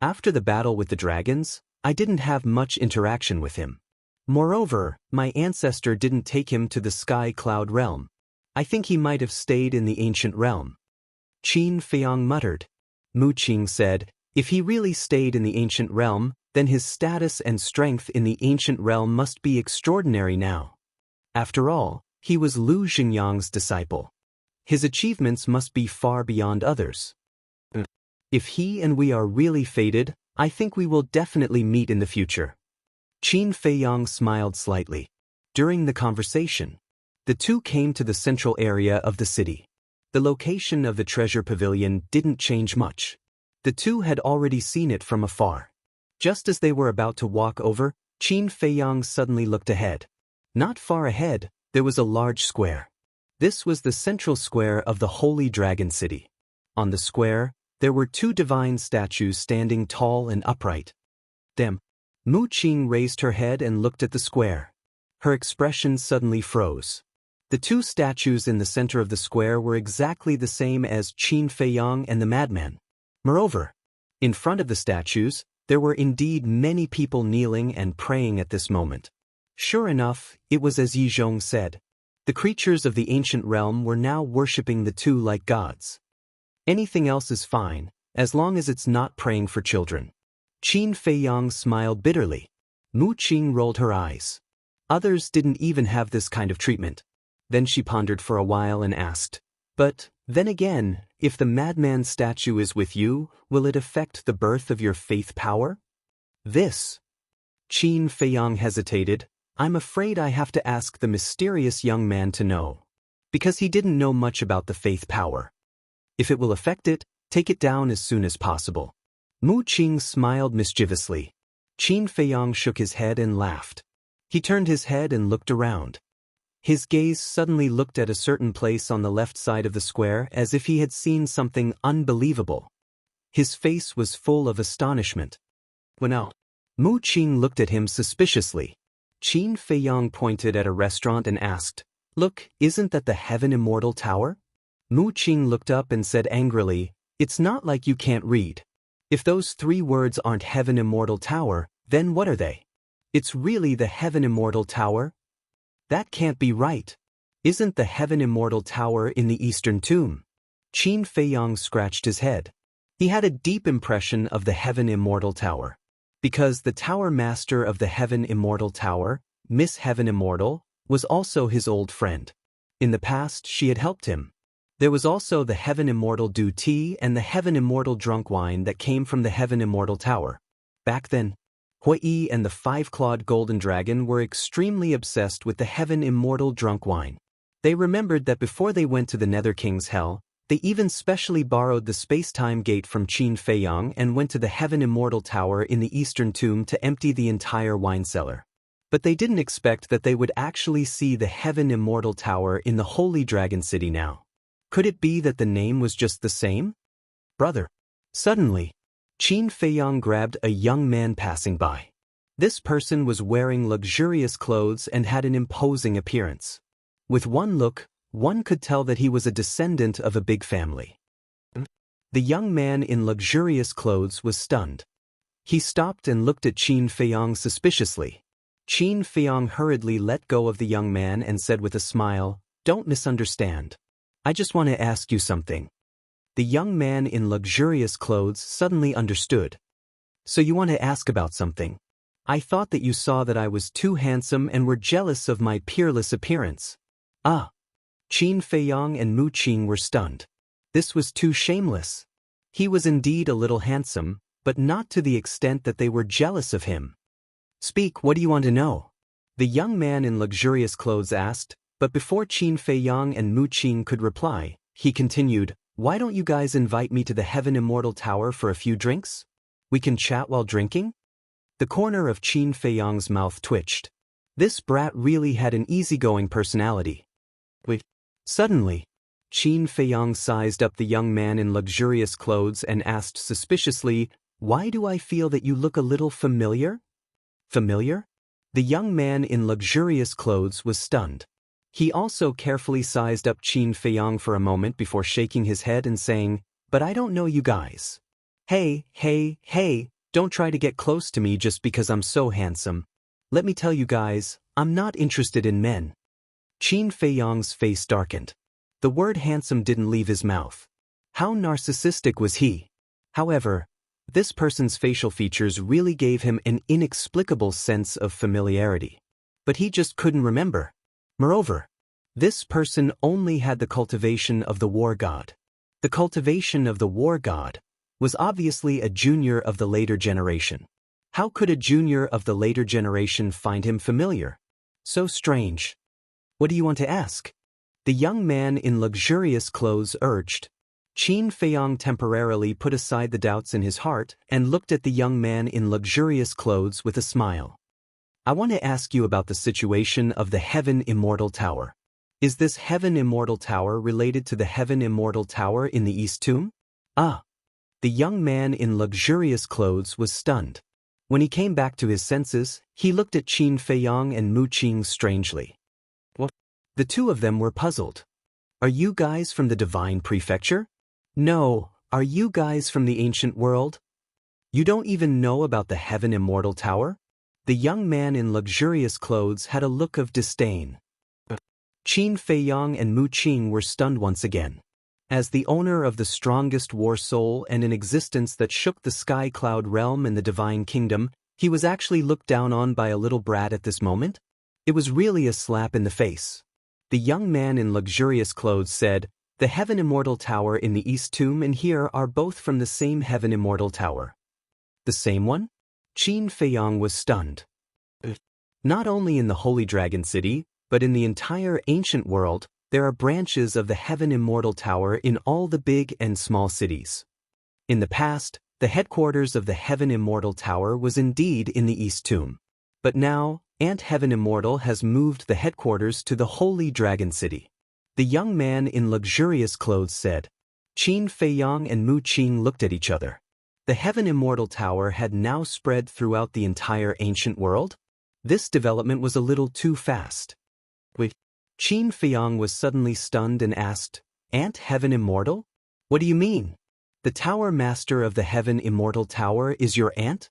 After the battle with the dragons, I didn't have much interaction with him. Moreover, my ancestor didn't take him to the Sky Cloud realm. I think he might have stayed in the ancient realm. Qin Feiyang muttered. Mu Qing said, if he really stayed in the ancient realm, then his status and strength in the ancient realm must be extraordinary now. After all, he was Lu Xingyang's disciple. His achievements must be far beyond others. If he and we are really fated, I think we will definitely meet in the future. Qin Feiyang smiled slightly. During the conversation, the two came to the central area of the city. The location of the treasure pavilion didn't change much. The two had already seen it from afar. Just as they were about to walk over, Qin Feiyang suddenly looked ahead. Not far ahead, there was a large square. This was the central square of the Holy Dragon City. On the square, there were two divine statues standing tall and upright. Them. Mu Qing raised her head and looked at the square. Her expression suddenly froze. The two statues in the center of the square were exactly the same as Qin Feiyang and the madman. Moreover, in front of the statues, there were indeed many people kneeling and praying at this moment. Sure enough, it was as Yi Zhong said. The creatures of the ancient realm were now worshipping the two like gods. Anything else is fine, as long as it's not praying for children. Qin Feiyang smiled bitterly. Mu Qing rolled her eyes. Others didn't even have this kind of treatment. Then she pondered for a while and asked, but, then again, if the madman statue is with you, will it affect the birth of your faith power? This. Qin Feiyang hesitated. I'm afraid I have to ask the mysterious young man to know. Because he didn't know much about the faith power. If it will affect it, take it down as soon as possible. Mu Qing smiled mischievously. Qin Feiyang shook his head and laughed. He turned his head and looked around. His gaze suddenly looked at a certain place on the left side of the square as if he had seen something unbelievable. His face was full of astonishment. Well, Mu Qing looked at him suspiciously. Qin Feiyang pointed at a restaurant and asked, "Look, isn't that the Heaven Immortal Tower?" Mu Qing looked up and said angrily, "It's not like you can't read. If those 3 words aren't Heaven Immortal Tower, then what are they? It's really the Heaven Immortal Tower? That can't be right. Isn't the Heaven Immortal Tower in the Eastern Tomb?" Qin Feiyang scratched his head. He had a deep impression of the Heaven Immortal Tower. Because the Tower Master of the Heaven Immortal Tower, Miss Heaven Immortal, was also his old friend. In the past, she had helped him. There was also the Heaven Immortal Dew Tea and the Heaven Immortal Drunk Wine that came from the Heaven Immortal Tower. Back then, Hui and the 5-clawed Golden Dragon were extremely obsessed with the Heaven Immortal Drunk Wine. They remembered that before they went to the Nether King's Hell, they even specially borrowed the space-time gate from Qin Feiyang and went to the Heaven Immortal Tower in the Eastern Tomb to empty the entire wine cellar. But they didn't expect that they would actually see the Heaven Immortal Tower in the Holy Dragon City now. Could it be that the name was just the same? Brother. Suddenly, Qin Feiyang grabbed a young man passing by. This person was wearing luxurious clothes and had an imposing appearance. With one look, one could tell that he was a descendant of a big family. The young man in luxurious clothes was stunned. He stopped and looked at Qin Feiyang suspiciously. Qin Feiyang hurriedly let go of the young man and said with a smile, "Don't misunderstand. I just want to ask you something." The young man in luxurious clothes suddenly understood. "So you want to ask about something? I thought that you saw that I was too handsome and were jealous of my peerless appearance." Ah! Qin Feiyang and Mu Qing were stunned. This was too shameless. He was indeed a little handsome, but not to the extent that they were jealous of him. "Speak, what do you want to know?" the young man in luxurious clothes asked, but before Qin Feiyang and Mu Qing could reply, he continued, "Why don't you guys invite me to the Heaven Immortal Tower for a few drinks? We can chat while drinking?" The corner of Qin Feiyang's mouth twitched. This brat really had an easygoing personality. Suddenly, Qin Feiyang sized up the young man in luxurious clothes and asked suspiciously, "Why do I feel that you look a little familiar?" Familiar? The young man in luxurious clothes was stunned. He also carefully sized up Qin Feiyang for a moment before shaking his head and saying, "But I don't know you guys. Hey, don't try to get close to me just because I'm so handsome. Let me tell you guys, I'm not interested in men." Qin Feiyang's face darkened. The word handsome didn't leave his mouth. How narcissistic was he? However, this person's facial features really gave him an inexplicable sense of familiarity. But he just couldn't remember. Moreover, this person only had the cultivation of the war god. The cultivation of the war god was obviously a junior of the later generation. How could a junior of the later generation find him familiar? So strange. "What do you want to ask?" the young man in luxurious clothes urged. Qin Feiyang temporarily put aside the doubts in his heart and looked at the young man in luxurious clothes with a smile. "I want to ask you about the situation of the Heaven Immortal Tower. Is this Heaven Immortal Tower related to the Heaven Immortal Tower in the East Tomb?" Ah! The young man in luxurious clothes was stunned. When he came back to his senses, he looked at Qin Feiyang and Mu Qing strangely. The two of them were puzzled. "Are you guys from the Divine Prefecture?" "No, are you guys from the ancient world? You don't even know about the Heaven Immortal Tower?" The young man in luxurious clothes had a look of disdain. Qin Feiyang and Mu Qing were stunned once again. As the owner of the strongest war soul and an existence that shook the Sky Cloud realm and the Divine Kingdom, he was actually looked down on by a little brat at this moment? It was really a slap in the face. The young man in luxurious clothes said, "The Heaven Immortal Tower in the East Tomb and here are both from the same Heaven Immortal Tower." "The same one?" Qin Feiyang was stunned. Not only in the Holy Dragon City, but in the entire ancient world, there are branches of the Heaven Immortal Tower in all the big and small cities. In the past, the headquarters of the Heaven Immortal Tower was indeed in the East Tomb. But now, Heaven Immortal has moved the headquarters to the Holy Dragon City. The young man in luxurious clothes said. Qin Feiyang and Mu Qing looked at each other. The Heaven Immortal Tower had now spread throughout the entire ancient world? This development was a little too fast. Wait, Qin Feiyang was suddenly stunned and asked, "Aunt Heaven Immortal? What do you mean? The Tower Master of the Heaven Immortal Tower is your aunt?"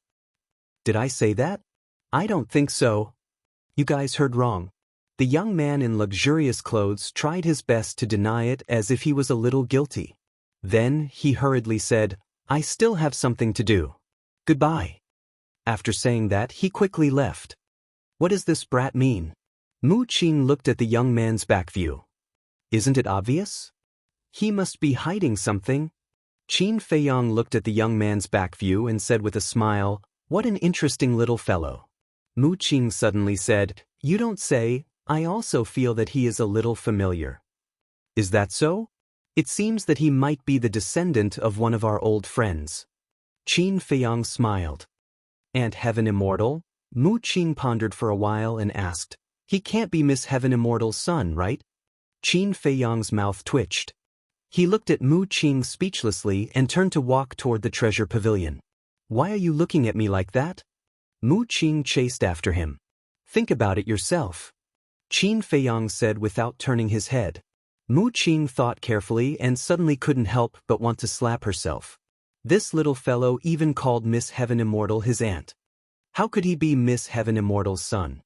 "Did I say that? I don't think so." "You guys heard wrong." The young man in luxurious clothes tried his best to deny it as if he was a little guilty. Then he hurriedly said, "I still have something to do. Goodbye." After saying that, he quickly left. What does this brat mean? Mu Qing looked at the young man's back view. Isn't it obvious? He must be hiding something. Qin Feiyang looked at the young man's back view and said with a smile, "What an interesting little fellow." Mu Qing suddenly said, "You don't say, I also feel that he is a little familiar." "Is that so? It seems that he might be the descendant of one of our old friends." Qin Feiyang smiled. "Aunt Heaven Immortal?" Mu Qing pondered for a while and asked, "He can't be Miss Heaven Immortal's son, right?" Qin Feiyang's mouth twitched. He looked at Mu Qing speechlessly and turned to walk toward the treasure pavilion. "Why are you looking at me like that?" Mu Qing chased after him. "Think about it yourself," Qin Feiyang said without turning his head. Mu Qing thought carefully and suddenly couldn't help but want to slap herself. This little fellow even called Miss Heaven Immortal his aunt. How could he be Miss Heaven Immortal's son?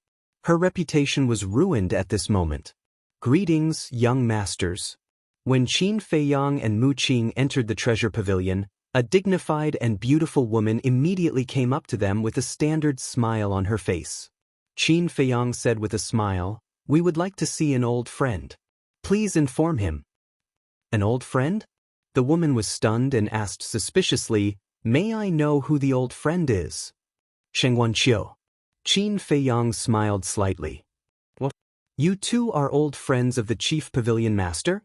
Her reputation was ruined at this moment. "Greetings, young masters." When Qin Feiyang and Mu Qing entered the treasure pavilion, a dignified and beautiful woman immediately came up to them with a standard smile on her face. Qin Feiyang said with a smile, "We would like to see an old friend. Please inform him." "An old friend?" The woman was stunned and asked suspiciously, "May I know who the old friend is?" "Shengguanqiu." Qin Feiyang smiled slightly. "What? You two are old friends of the chief pavilion master?"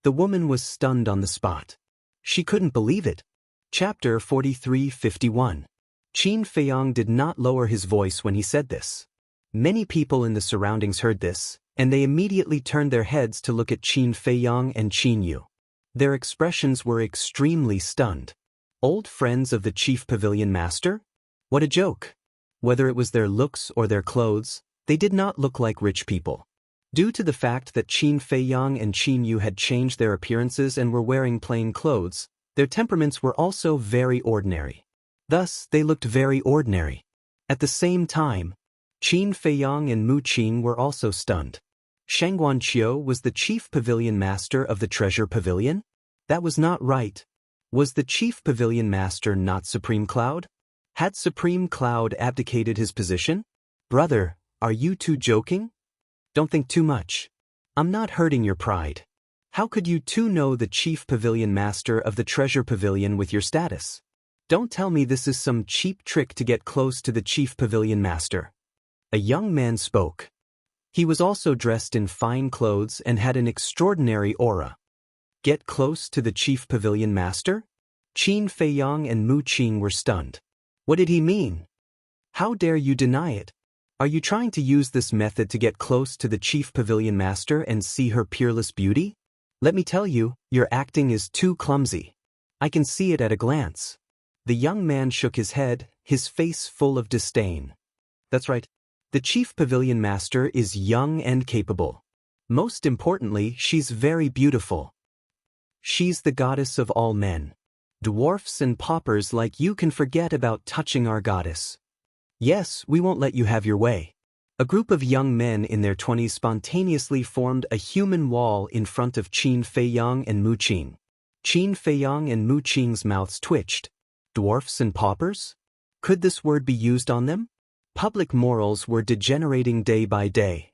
The woman was stunned on the spot. She couldn't believe it. Chapter 43:51. Qin Feiyang did not lower his voice when he said this. Many people in the surroundings heard this, and they immediately turned their heads to look at Qin Feiyang and Qin Yu. Their expressions were extremely stunned. Old friends of the chief pavilion master? What a joke! Whether it was their looks or their clothes, they did not look like rich people. Due to the fact that Qin Feiyang and Qin Yu had changed their appearances and were wearing plain clothes, their temperaments were also very ordinary. Thus, they looked very ordinary. At the same time, Qin Feiyang and Mu Qing were also stunned. Shengguanqiu was the chief pavilion master of the treasure pavilion? That was not right. Was the chief pavilion master not Supreme Cloud? Had Supreme Cloud abdicated his position? Brother, are you two joking? Don't think too much. I'm not hurting your pride. How could you two know the chief pavilion master of the treasure pavilion with your status? Don't tell me this is some cheap trick to get close to the chief pavilion master. A young man spoke. He was also dressed in fine clothes and had an extraordinary aura. Get close to the chief pavilion master? Qin Feiyang and Mu Qing were stunned. What did he mean? How dare you deny it? Are you trying to use this method to get close to the chief pavilion master and see her peerless beauty? Let me tell you, your acting is too clumsy. I can see it at a glance. The young man shook his head, his face full of disdain. That's right. The chief pavilion master is young and capable. Most importantly, she's very beautiful. She's the goddess of all men. Dwarfs and paupers like you can forget about touching our goddess. Yes, we won't let you have your way. A group of young men in their 20s spontaneously formed a human wall in front of Qin Feiyang and Mu Qing. Qin Feiyang and Mu Qing's mouths twitched. Dwarfs and paupers? Could this word be used on them? Public morals were degenerating day by day.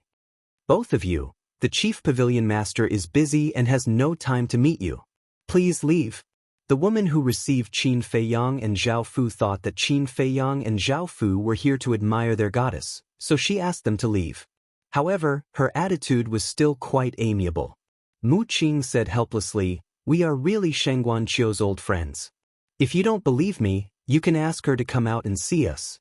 Both of you, the chief pavilion master is busy and has no time to meet you. Please leave. The woman who received Qin Feiyang and Zhao Fu thought that Qin Feiyang and Zhao Fu were here to admire their goddess, so she asked them to leave. However, her attitude was still quite amiable. Mu Qing said helplessly, "We are really Shengguanqiu's old friends. If you don't believe me, you can ask her to come out and see us."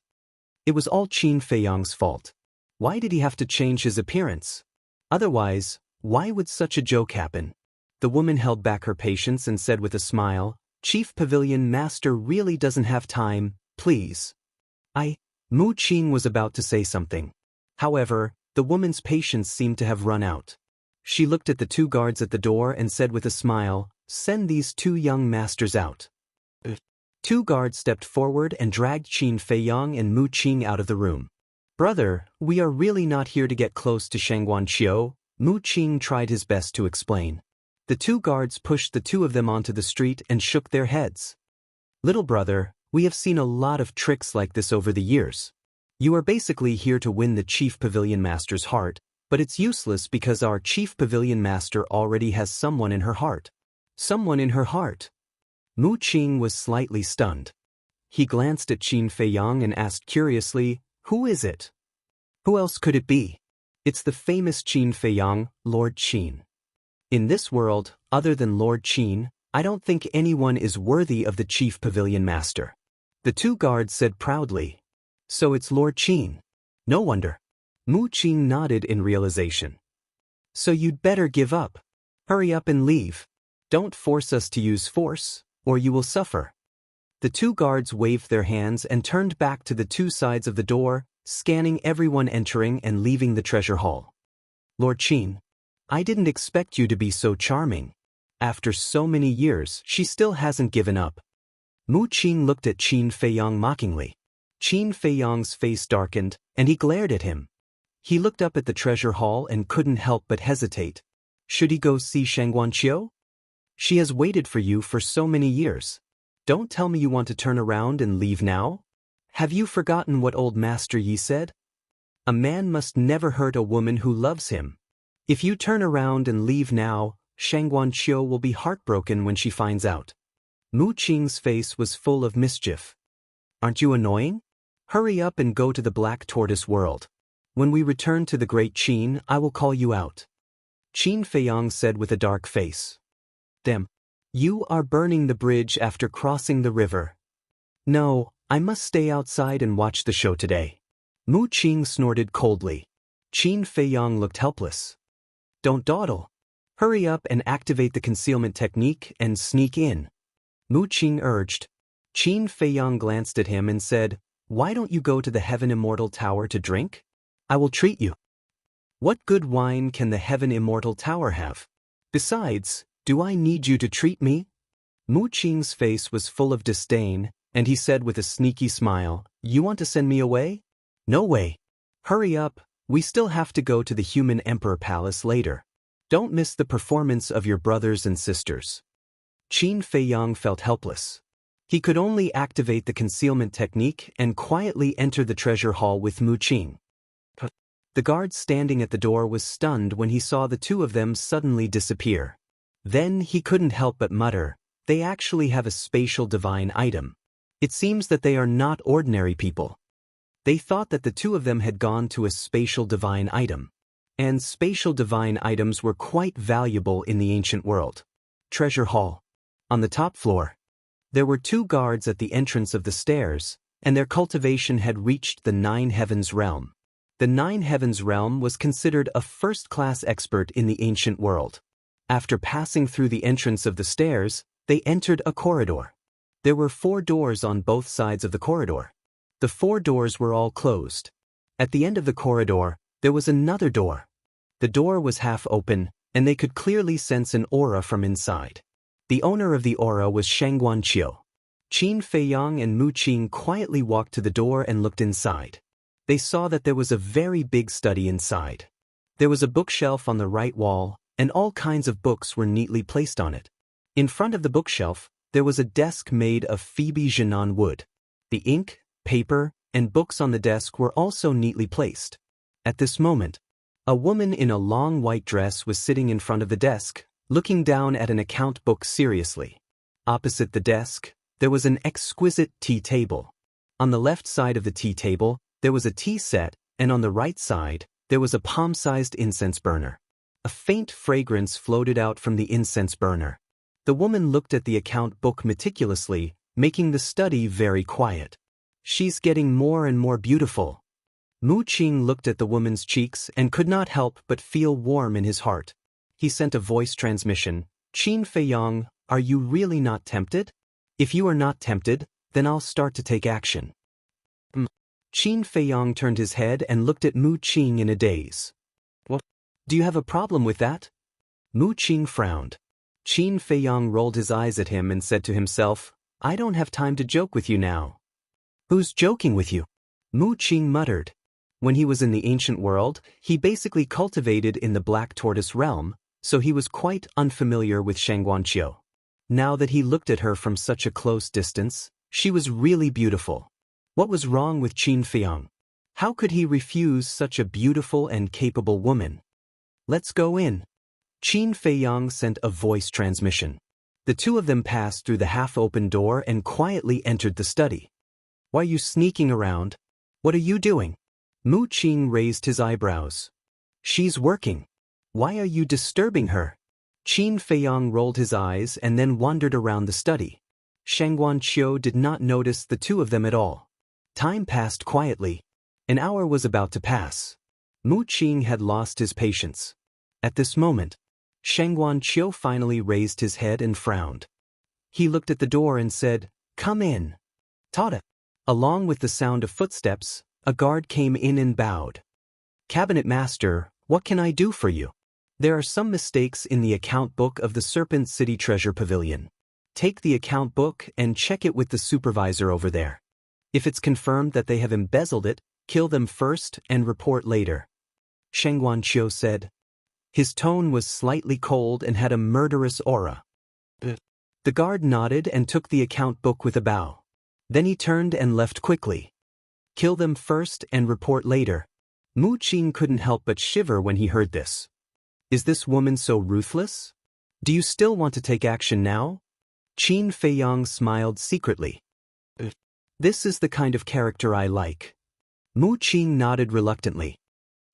It was all Qin Feiyang's fault. Why did he have to change his appearance? Otherwise, why would such a joke happen? The woman held back her patience and said with a smile, Chief Pavilion Master really doesn't have time, please. Mu Qing was about to say something. However, the woman's patience seemed to have run out. She looked at the two guards at the door and said with a smile, "Send these two young masters out." Two guards stepped forward and dragged Qin Feiyang and Mu Qing out of the room. "Brother, we are really not here to get close to Shangguan Qiu," Mu Qing tried his best to explain. The two guards pushed the two of them onto the street and shook their heads. "Little brother, we have seen a lot of tricks like this over the years. You are basically here to win the Chief Pavilion Master's heart, but it's useless because our Chief Pavilion Master already has someone in her heart." Someone in her heart? Mu Qing was slightly stunned. He glanced at Qin Feiyang and asked curiously, "Who is it?" "Who else could it be? It's the famous Qin Feiyang, Lord Qin. In this world, other than Lord Qin, I don't think anyone is worthy of the Chief Pavilion Master." The two guards said proudly. "So it's Lord Qin. No wonder." Mu Qing nodded in realization. "So you'd better give up. Hurry up and leave. Don't force us to use force, or you will suffer." The two guards waved their hands and turned back to the two sides of the door, scanning everyone entering and leaving the treasure hall. "Lord Qin, I didn't expect you to be so charming. After so many years, she still hasn't given up." Mu Qing looked at Qin Feiyang mockingly. Qin Feiyang's face darkened, and he glared at him. He looked up at the treasure hall and couldn't help but hesitate. Should he go see Shangguan Qiu? She has waited for you for so many years. Don't tell me you want to turn around and leave now? Have you forgotten what old Master Yi said? A man must never hurt a woman who loves him. If you turn around and leave now, Shangguan Qiu will be heartbroken when she finds out. Mu Qing's face was full of mischief. Aren't you annoying? Hurry up and go to the Black Tortoise world. When we return to the Great Qin, I will call you out. Qin Feiyang said with a dark face. Them. You are burning the bridge after crossing the river. No, I must stay outside and watch the show today. Mu Qing snorted coldly. Qin Feiyang looked helpless. Don't dawdle. Hurry up and activate the concealment technique and sneak in. Mu Qing urged. Qin Feiyang glanced at him and said, Why don't you go to the Heaven Immortal Tower to drink? I will treat you. What good wine can the Heaven Immortal Tower have? Besides, do I need you to treat me? Mu Qing's face was full of disdain, and he said with a sneaky smile, You want to send me away? No way. Hurry up, we still have to go to the Human Emperor Palace later. Don't miss the performance of your brothers and sisters. Qin Feiyang felt helpless. He could only activate the concealment technique and quietly enter the treasure hall with Mu Qing. The guard standing at the door was stunned when he saw the two of them suddenly disappear. Then he couldn't help but mutter, They actually have a spatial divine item. It seems that they are not ordinary people. They thought that the two of them had gone to a spatial divine item. And spatial divine items were quite valuable in the ancient world. Treasure hall. On the top floor. There were two guards at the entrance of the stairs, and their cultivation had reached the Nine Heavens realm. The Nine Heavens realm was considered a first-class expert in the ancient world. After passing through the entrance of the stairs, they entered a corridor. There were 4 doors on both sides of the corridor. The 4 doors were all closed. At the end of the corridor, there was another door. The door was half open, and they could clearly sense an aura from inside. The owner of the aura was Shangguan Qiu. Qin Feiyang and Mu Qing quietly walked to the door and looked inside. They saw that there was a very big study inside. There was a bookshelf on the right wall, and all kinds of books were neatly placed on it. In front of the bookshelf, there was a desk made of Phoebe Jinan wood. The ink, paper, and books on the desk were also neatly placed. At this moment, a woman in a long white dress was sitting in front of the desk, looking down at an account book seriously. Opposite the desk, there was an exquisite tea table. On the left side of the tea table, there was a tea set, and on the right side, there was a palm-sized incense burner. A faint fragrance floated out from the incense burner. The woman looked at the account book meticulously, making the study very quiet. She's getting more and more beautiful. Mu Qing looked at the woman's cheeks and could not help but feel warm in his heart. He sent a voice transmission, Qin Feiyang, are you really not tempted? If you are not tempted, then I'll start to take action. Qin Feiyang turned his head and looked at Mu Qing in a daze. What? Do you have a problem with that? Mu Qing frowned. Qin Feiyang rolled his eyes at him and said to himself, I don't have time to joke with you now. Who's joking with you? Mu Qing muttered. When he was in the ancient world, he basically cultivated in the Black Tortoise realm, so he was quite unfamiliar with Shangguanqiu. Now that he looked at her from such a close distance, she was really beautiful. What was wrong with Qin Feiyang? How could he refuse such a beautiful and capable woman? Let's go in. Qin Feiyang sent a voice transmission. The two of them passed through the half-open door and quietly entered the study. Why are you sneaking around? What are you doing? Mu Qing raised his eyebrows. She's working. Why are you disturbing her? Qin Feiyang rolled his eyes and then wandered around the study. Shangguanqiu did not notice the two of them at all. Time passed quietly. An hour was about to pass. Mu Qing had lost his patience. At this moment, Shangguanqiu finally raised his head and frowned. He looked at the door and said, Come in. Tada! Along with the sound of footsteps, a guard came in and bowed. Cabinet Master, what can I do for you? There are some mistakes in the account book of the Serpent City Treasure Pavilion. Take the account book and check it with the supervisor over there. If it's confirmed that they have embezzled it, kill them first and report later. Shangguanqiu said. His tone was slightly cold and had a murderous aura. The guard nodded and took the account book with a bow. Then he turned and left quickly. Kill them first and report later. Mu Qing couldn't help but shiver when he heard this. Is this woman so ruthless? Do you still want to take action now? Qin Feiyang smiled secretly. This is the kind of character I like. Mu Qing nodded reluctantly.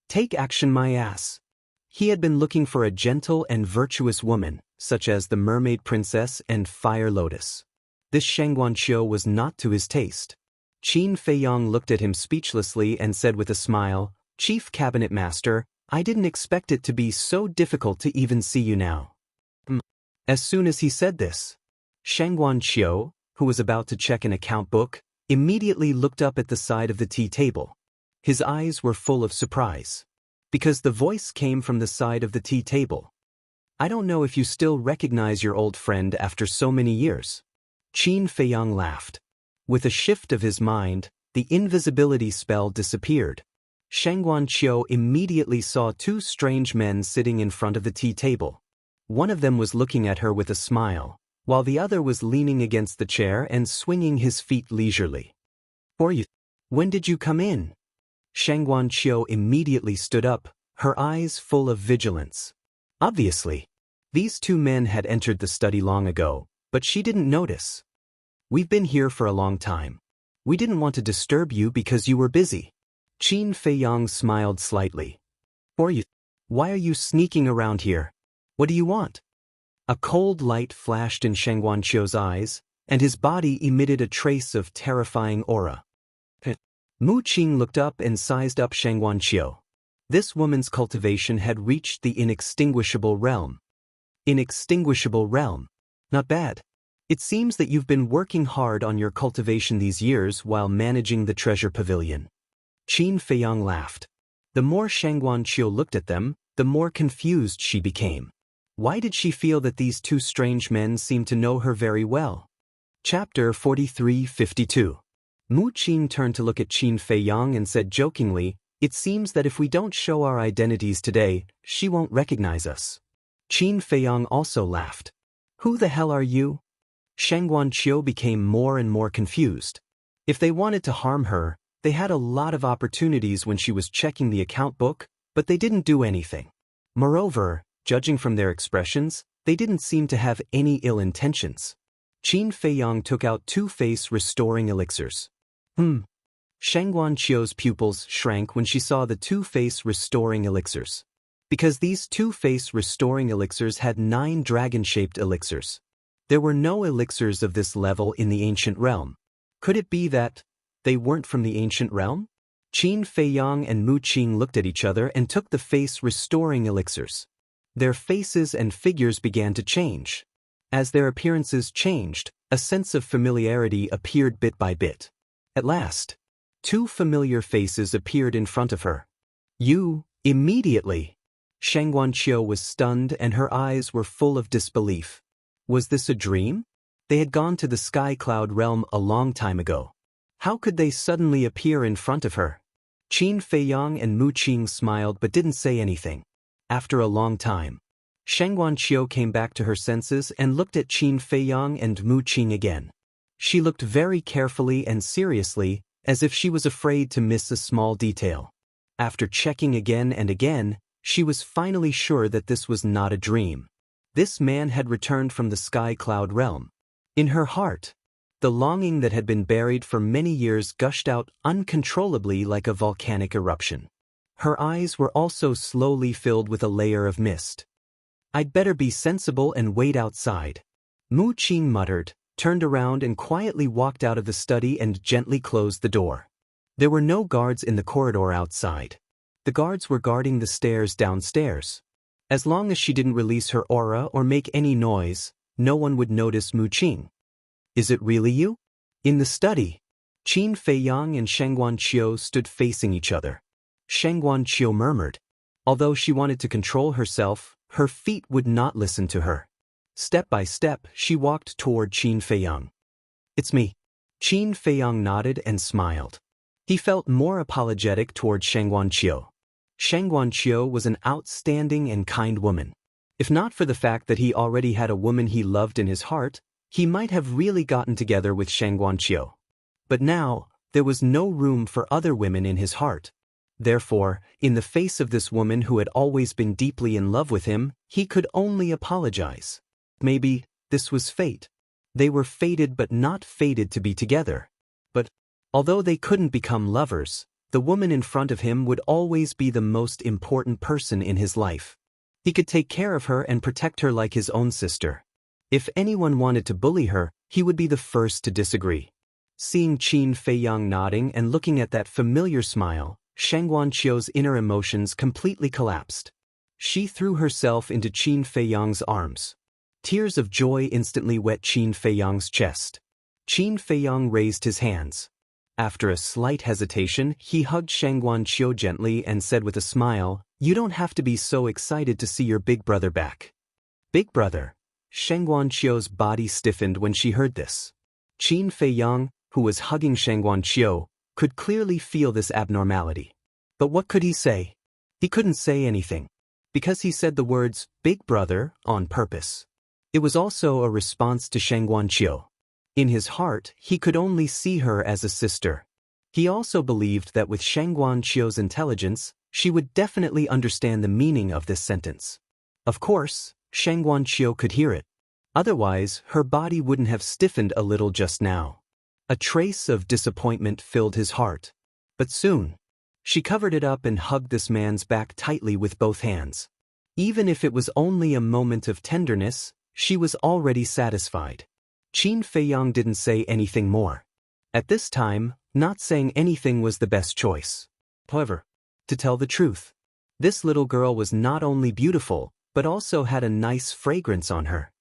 Take action, my ass. He had been looking for a gentle and virtuous woman, such as the Mermaid Princess and Fire Lotus. This Shangguanqiu was not to his taste. Qin Feiyang looked at him speechlessly and said with a smile, Chief Cabinet Master, I didn't expect it to be so difficult to even see you now. As soon as he said this, Shangguanqiu, who was about to check an account book, immediately looked up at the side of the tea table. His eyes were full of surprise. Because the voice came from the side of the tea table. I don't know if you still recognize your old friend after so many years. Qin Feiyang laughed. With a shift of his mind, the invisibility spell disappeared. Shangguanqiu immediately saw two strange men sitting in front of the tea table. One of them was looking at her with a smile, while the other was leaning against the chair and swinging his feet leisurely. When did you come in? Shangguanqiu immediately stood up, her eyes full of vigilance. Obviously, these two men had entered the study long ago, but she didn't notice. We've been here for a long time. We didn't want to disturb you because you were busy. Qin Feiyang smiled slightly. Why are you sneaking around here? What do you want? A cold light flashed in Shangguanqiu's eyes, and his body emitted a trace of terrifying aura. Mu Qing looked up and sized up Shangguanqiu. This woman's cultivation had reached the inextinguishable realm. Inextinguishable realm. Not bad. It seems that you've been working hard on your cultivation these years while managing the treasure pavilion. Qin Feiyang laughed. The more Shangguanqiu looked at them, the more confused she became. Why did she feel that these two strange men seemed to know her very well? Chapter 43-52. Mu Qing turned to look at Qin Feiyang and said jokingly, It seems that if we don't show our identities today, she won't recognize us. Qin Feiyang also laughed. Who the hell are you? Shangguanqiu became more and more confused. If they wanted to harm her, they had a lot of opportunities when she was checking the account book, but they didn't do anything. Moreover, judging from their expressions, they didn't seem to have any ill intentions. Qin Feiyang took out two face restoring elixirs. Shangguanqiu's pupils shrank when she saw the two face restoring elixirs. Because these two face restoring elixirs had 9 dragon-shaped elixirs. There were no elixirs of this level in the ancient realm. Could it be that they weren't from the ancient realm? Qin Feiyang and Mu Qing looked at each other and took the face restoring elixirs. Their faces and figures began to change. As their appearances changed, a sense of familiarity appeared bit by bit. At last, two familiar faces appeared in front of her. Immediately. Shang Guanqiu was stunned and her eyes were full of disbelief. Was this a dream? They had gone to the sky cloud realm a long time ago. How could they suddenly appear in front of her? Qin Feiyang and Mu Qing smiled but didn't say anything. After a long time, Shang Guanqiu came back to her senses and looked at Qin Feiyang and Mu Qing again. She looked very carefully and seriously, as if she was afraid to miss a small detail. After checking again and again, she was finally sure that this was not a dream. This man had returned from the sky cloud realm. In her heart, the longing that had been buried for many years gushed out uncontrollably like a volcanic eruption. Her eyes were also slowly filled with a layer of mist. I'd better be sensible and wait outside. Mu Qing muttered, turned around and quietly walked out of the study and gently closed the door. There were no guards in the corridor outside. The guards were guarding the stairs downstairs. As long as she didn't release her aura or make any noise, no one would notice Mu Qing. Is it really you? In the study, Qin Feiyang and Shang Guanqiu stood facing each other. Shang Guanqiu murmured. Although she wanted to control herself, her feet would not listen to her. Step by step, she walked toward Qin Feiyang. It's me. Qin Feiyang nodded and smiled. He felt more apologetic toward Shang Guanqiu. Shang Guanqiu was an outstanding and kind woman. If not for the fact that he already had a woman he loved in his heart, he might have really gotten together with Shang Guanqiu. But now, there was no room for other women in his heart. Therefore, in the face of this woman who had always been deeply in love with him, he could only apologize. Maybe this was fate. They were fated but not fated to be together. But, although they couldn't become lovers, the woman in front of him would always be the most important person in his life. He could take care of her and protect her like his own sister. If anyone wanted to bully her, he would be the first to disagree. Seeing Qin Feiyang nodding and looking at that familiar smile, Shang Guanqiu's inner emotions completely collapsed. She threw herself into Qin Feiyang's arms. Tears of joy instantly wet Qin Feiyang's chest. Qin Feiyang raised his hands. After a slight hesitation, he hugged Shang Guanqiu gently and said with a smile, "You don't have to be so excited to see your big brother back." Big brother? Shang Guanqiu's body stiffened when she heard this. Qin Feiyang, who was hugging Shang Guanqiu, could clearly feel this abnormality. But what could he say? He couldn't say anything, because he said the words, "big brother," on purpose. It was also a response to Shang Guanqiu. In his heart, he could only see her as a sister. He also believed that with Shang Guanqiu's intelligence, she would definitely understand the meaning of this sentence. Of course, Shang Guanqiu could hear it. Otherwise, her body wouldn't have stiffened a little just now. A trace of disappointment filled his heart. But soon, she covered it up and hugged this man's back tightly with both hands. Even if it was only a moment of tenderness, she was already satisfied. Qin Feiyang didn't say anything more. At this time, not saying anything was the best choice. However, to tell the truth, this little girl was not only beautiful, but also had a nice fragrance on her.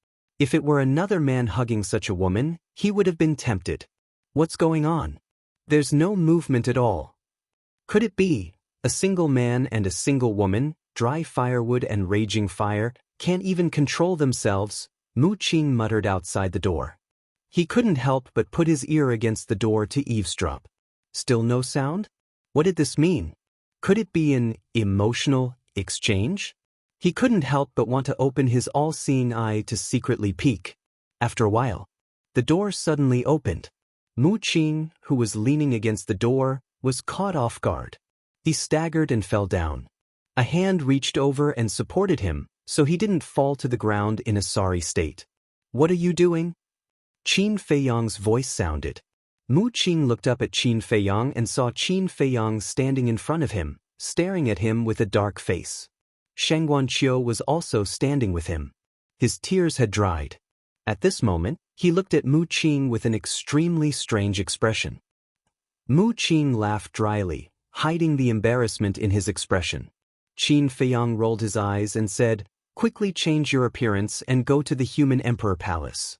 If it were another man hugging such a woman, he would have been tempted. What's going on? There's no movement at all. Could it be a single man and a single woman, dry firewood and raging fire, can't even control themselves? Mu Qing muttered outside the door. He couldn't help but put his ear against the door to eavesdrop. Still no sound? What did this mean? Could it be an emotional exchange? He couldn't help but want to open his all-seeing eye to secretly peek. After a while, the door suddenly opened. Mu Qing, who was leaning against the door, was caught off guard. He staggered and fell down. A hand reached over and supported him, so he didn't fall to the ground in a sorry state. "What are you doing?" Qin Feiyang's voice sounded. Mu Qing looked up at Qin Feiyang and saw Qin Feiyang standing in front of him, staring at him with a dark face. Shang Guanqiu was also standing with him. His tears had dried. At this moment, he looked at Mu Qing with an extremely strange expression. Mu Qing laughed dryly, hiding the embarrassment in his expression. Qin Feiyang rolled his eyes and said, quickly change your appearance and go to the Human Emperor Palace.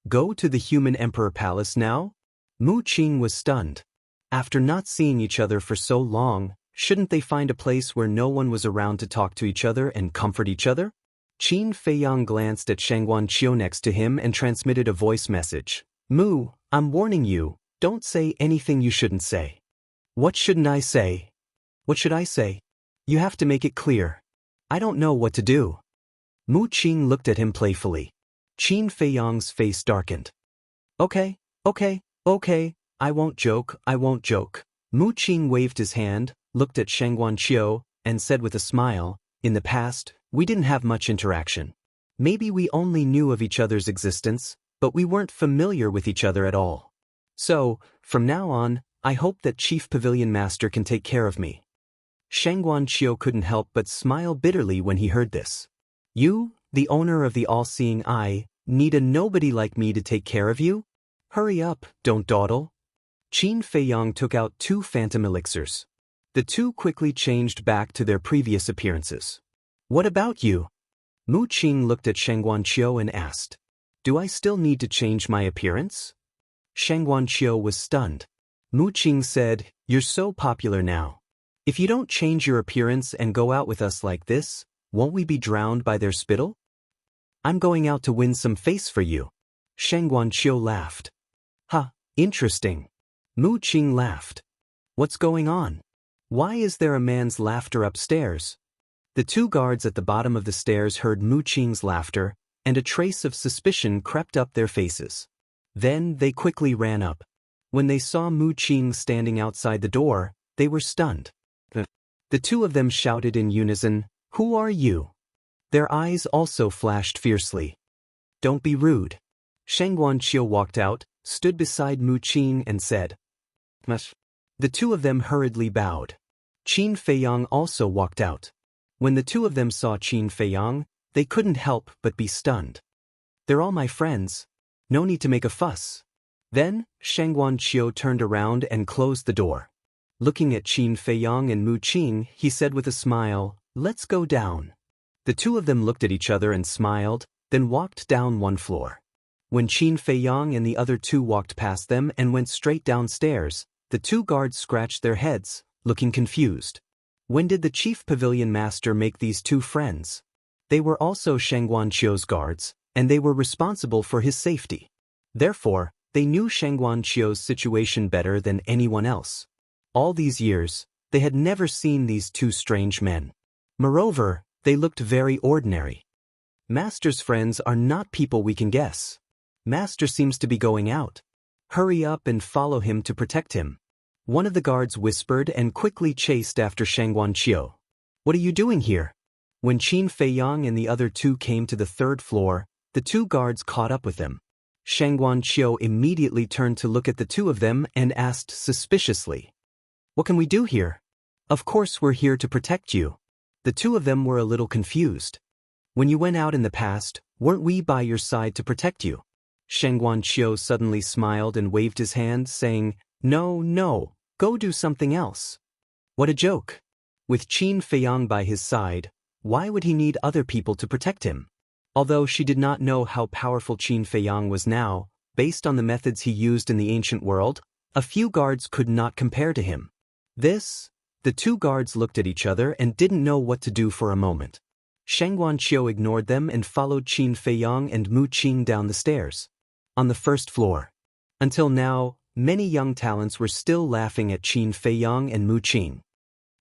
Go to the Human Emperor Palace now? Mu Qing was stunned. After not seeing each other for so long, shouldn't they find a place where no one was around to talk to each other and comfort each other? Qin Feiyang glanced at Shangguan Qiu next to him and transmitted a voice message. Mu, I'm warning you, don't say anything you shouldn't say. What shouldn't I say? What should I say? You have to make it clear. I don't know what to do. Mu Qing looked at him playfully. Qin Feiyang's face darkened. Okay, I won't joke. Mu Qing waved his hand, looked at Shangguan Qiu, and said with a smile, in the past, we didn't have much interaction. Maybe we only knew of each other's existence, but we weren't familiar with each other at all. So, from now on, I hope that Chief Pavilion Master can take care of me. Shangguan Qiu couldn't help but smile bitterly when he heard this. You, the owner of the all-seeing eye, need a nobody like me to take care of you? Hurry up, don't dawdle. Qin Feiyang took out 2 phantom elixirs. The 2 quickly changed back to their previous appearances. What about you? Mu Qing looked at Shangguan Qiu and asked. Do I still need to change my appearance? Shangguan Qiu was stunned. Mu Qing said, you're so popular now. If you don't change your appearance and go out with us like this, won't we be drowned by their spittle? I'm going out to win some face for you. Shangguan Qiu laughed. Ha, interesting. Mu Qing laughed. What's going on? Why is there a man's laughter upstairs? The 2 guards at the bottom of the stairs heard Mu Qing's laughter, and a trace of suspicion crept up their faces. Then they quickly ran up. When they saw Mu Qing standing outside the door, they were stunned. The 2 of them shouted in unison, Who are you? Their eyes also flashed fiercely. Don't be rude. Shangguan Qiu walked out, stood beside Mu Qing and said, The 2 of them hurriedly bowed. Qin Feiyang also walked out. When the 2 of them saw Qin Feiyang, they couldn't help but be stunned. They're all my friends. No need to make a fuss. Then, Shangguan Qiu turned around and closed the door. Looking at Qin Feiyang and Mu Qing, he said with a smile, Let's go down. The 2 of them looked at each other and smiled, then walked down 1 floor. When Qin Feiyang and the other 2 walked past them and went straight downstairs, the 2 guards scratched their heads, looking confused. When did the Chief Pavilion Master make these 2 friends? They were also Shangguan Qiu's guards, and they were responsible for his safety. Therefore, they knew Shangguan Qiu's situation better than anyone else. All these years, they had never seen these 2 strange men. Moreover, they looked very ordinary. Master's friends are not people we can guess. Master seems to be going out. Hurry up and follow him to protect him. One of the guards whispered and quickly chased after Shangguan Qiu. What are you doing here? When Qin Feiyang and the other 2 came to the 3rd floor, the 2 guards caught up with them. Shangguan Qiu immediately turned to look at the 2 of them and asked suspiciously, What can we do here? Of course we're here to protect you. The 2 of them were a little confused. When you went out in the past, weren't we by your side to protect you? Shangguan Qiu suddenly smiled and waved his hand, saying, No, go do something else. What a joke. With Qin Feiyang by his side, why would he need other people to protect him? Although she did not know how powerful Qin Feiyang was now, based on the methods he used in the ancient world, a few guards could not compare to him. The 2 guards looked at each other and didn't know what to do for a moment. Shangguan Qiu ignored them and followed Qin Feiyang and Mu Qing down the stairs. On the 1st floor. Until now, many young talents were still laughing at Qin Feiyang and Mu Qing.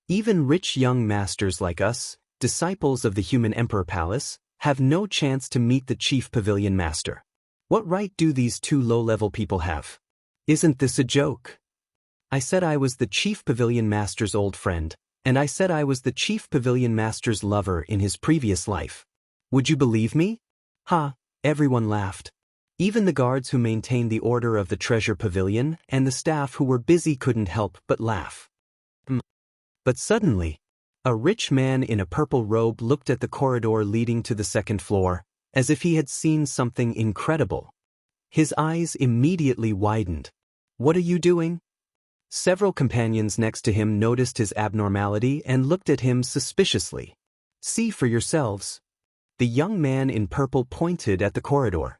Even rich young masters like us, disciples of the Human Emperor Palace, have no chance to meet the Chief Pavilion Master. What right do these 2 low-level people have? Isn't this a joke? I said I was the Chief Pavilion Master's old friend, and I said I was the Chief Pavilion Master's lover in his previous life. Would you believe me? Ha, everyone laughed. Even the guards who maintained the order of the Treasure Pavilion and the staff who were busy couldn't help but laugh. But suddenly, a rich man in a purple robe looked at the corridor leading to the 2nd floor, as if he had seen something incredible. His eyes immediately widened. What are you doing? Several companions next to him noticed his abnormality and looked at him suspiciously. See for yourselves. The young man in purple pointed at the corridor.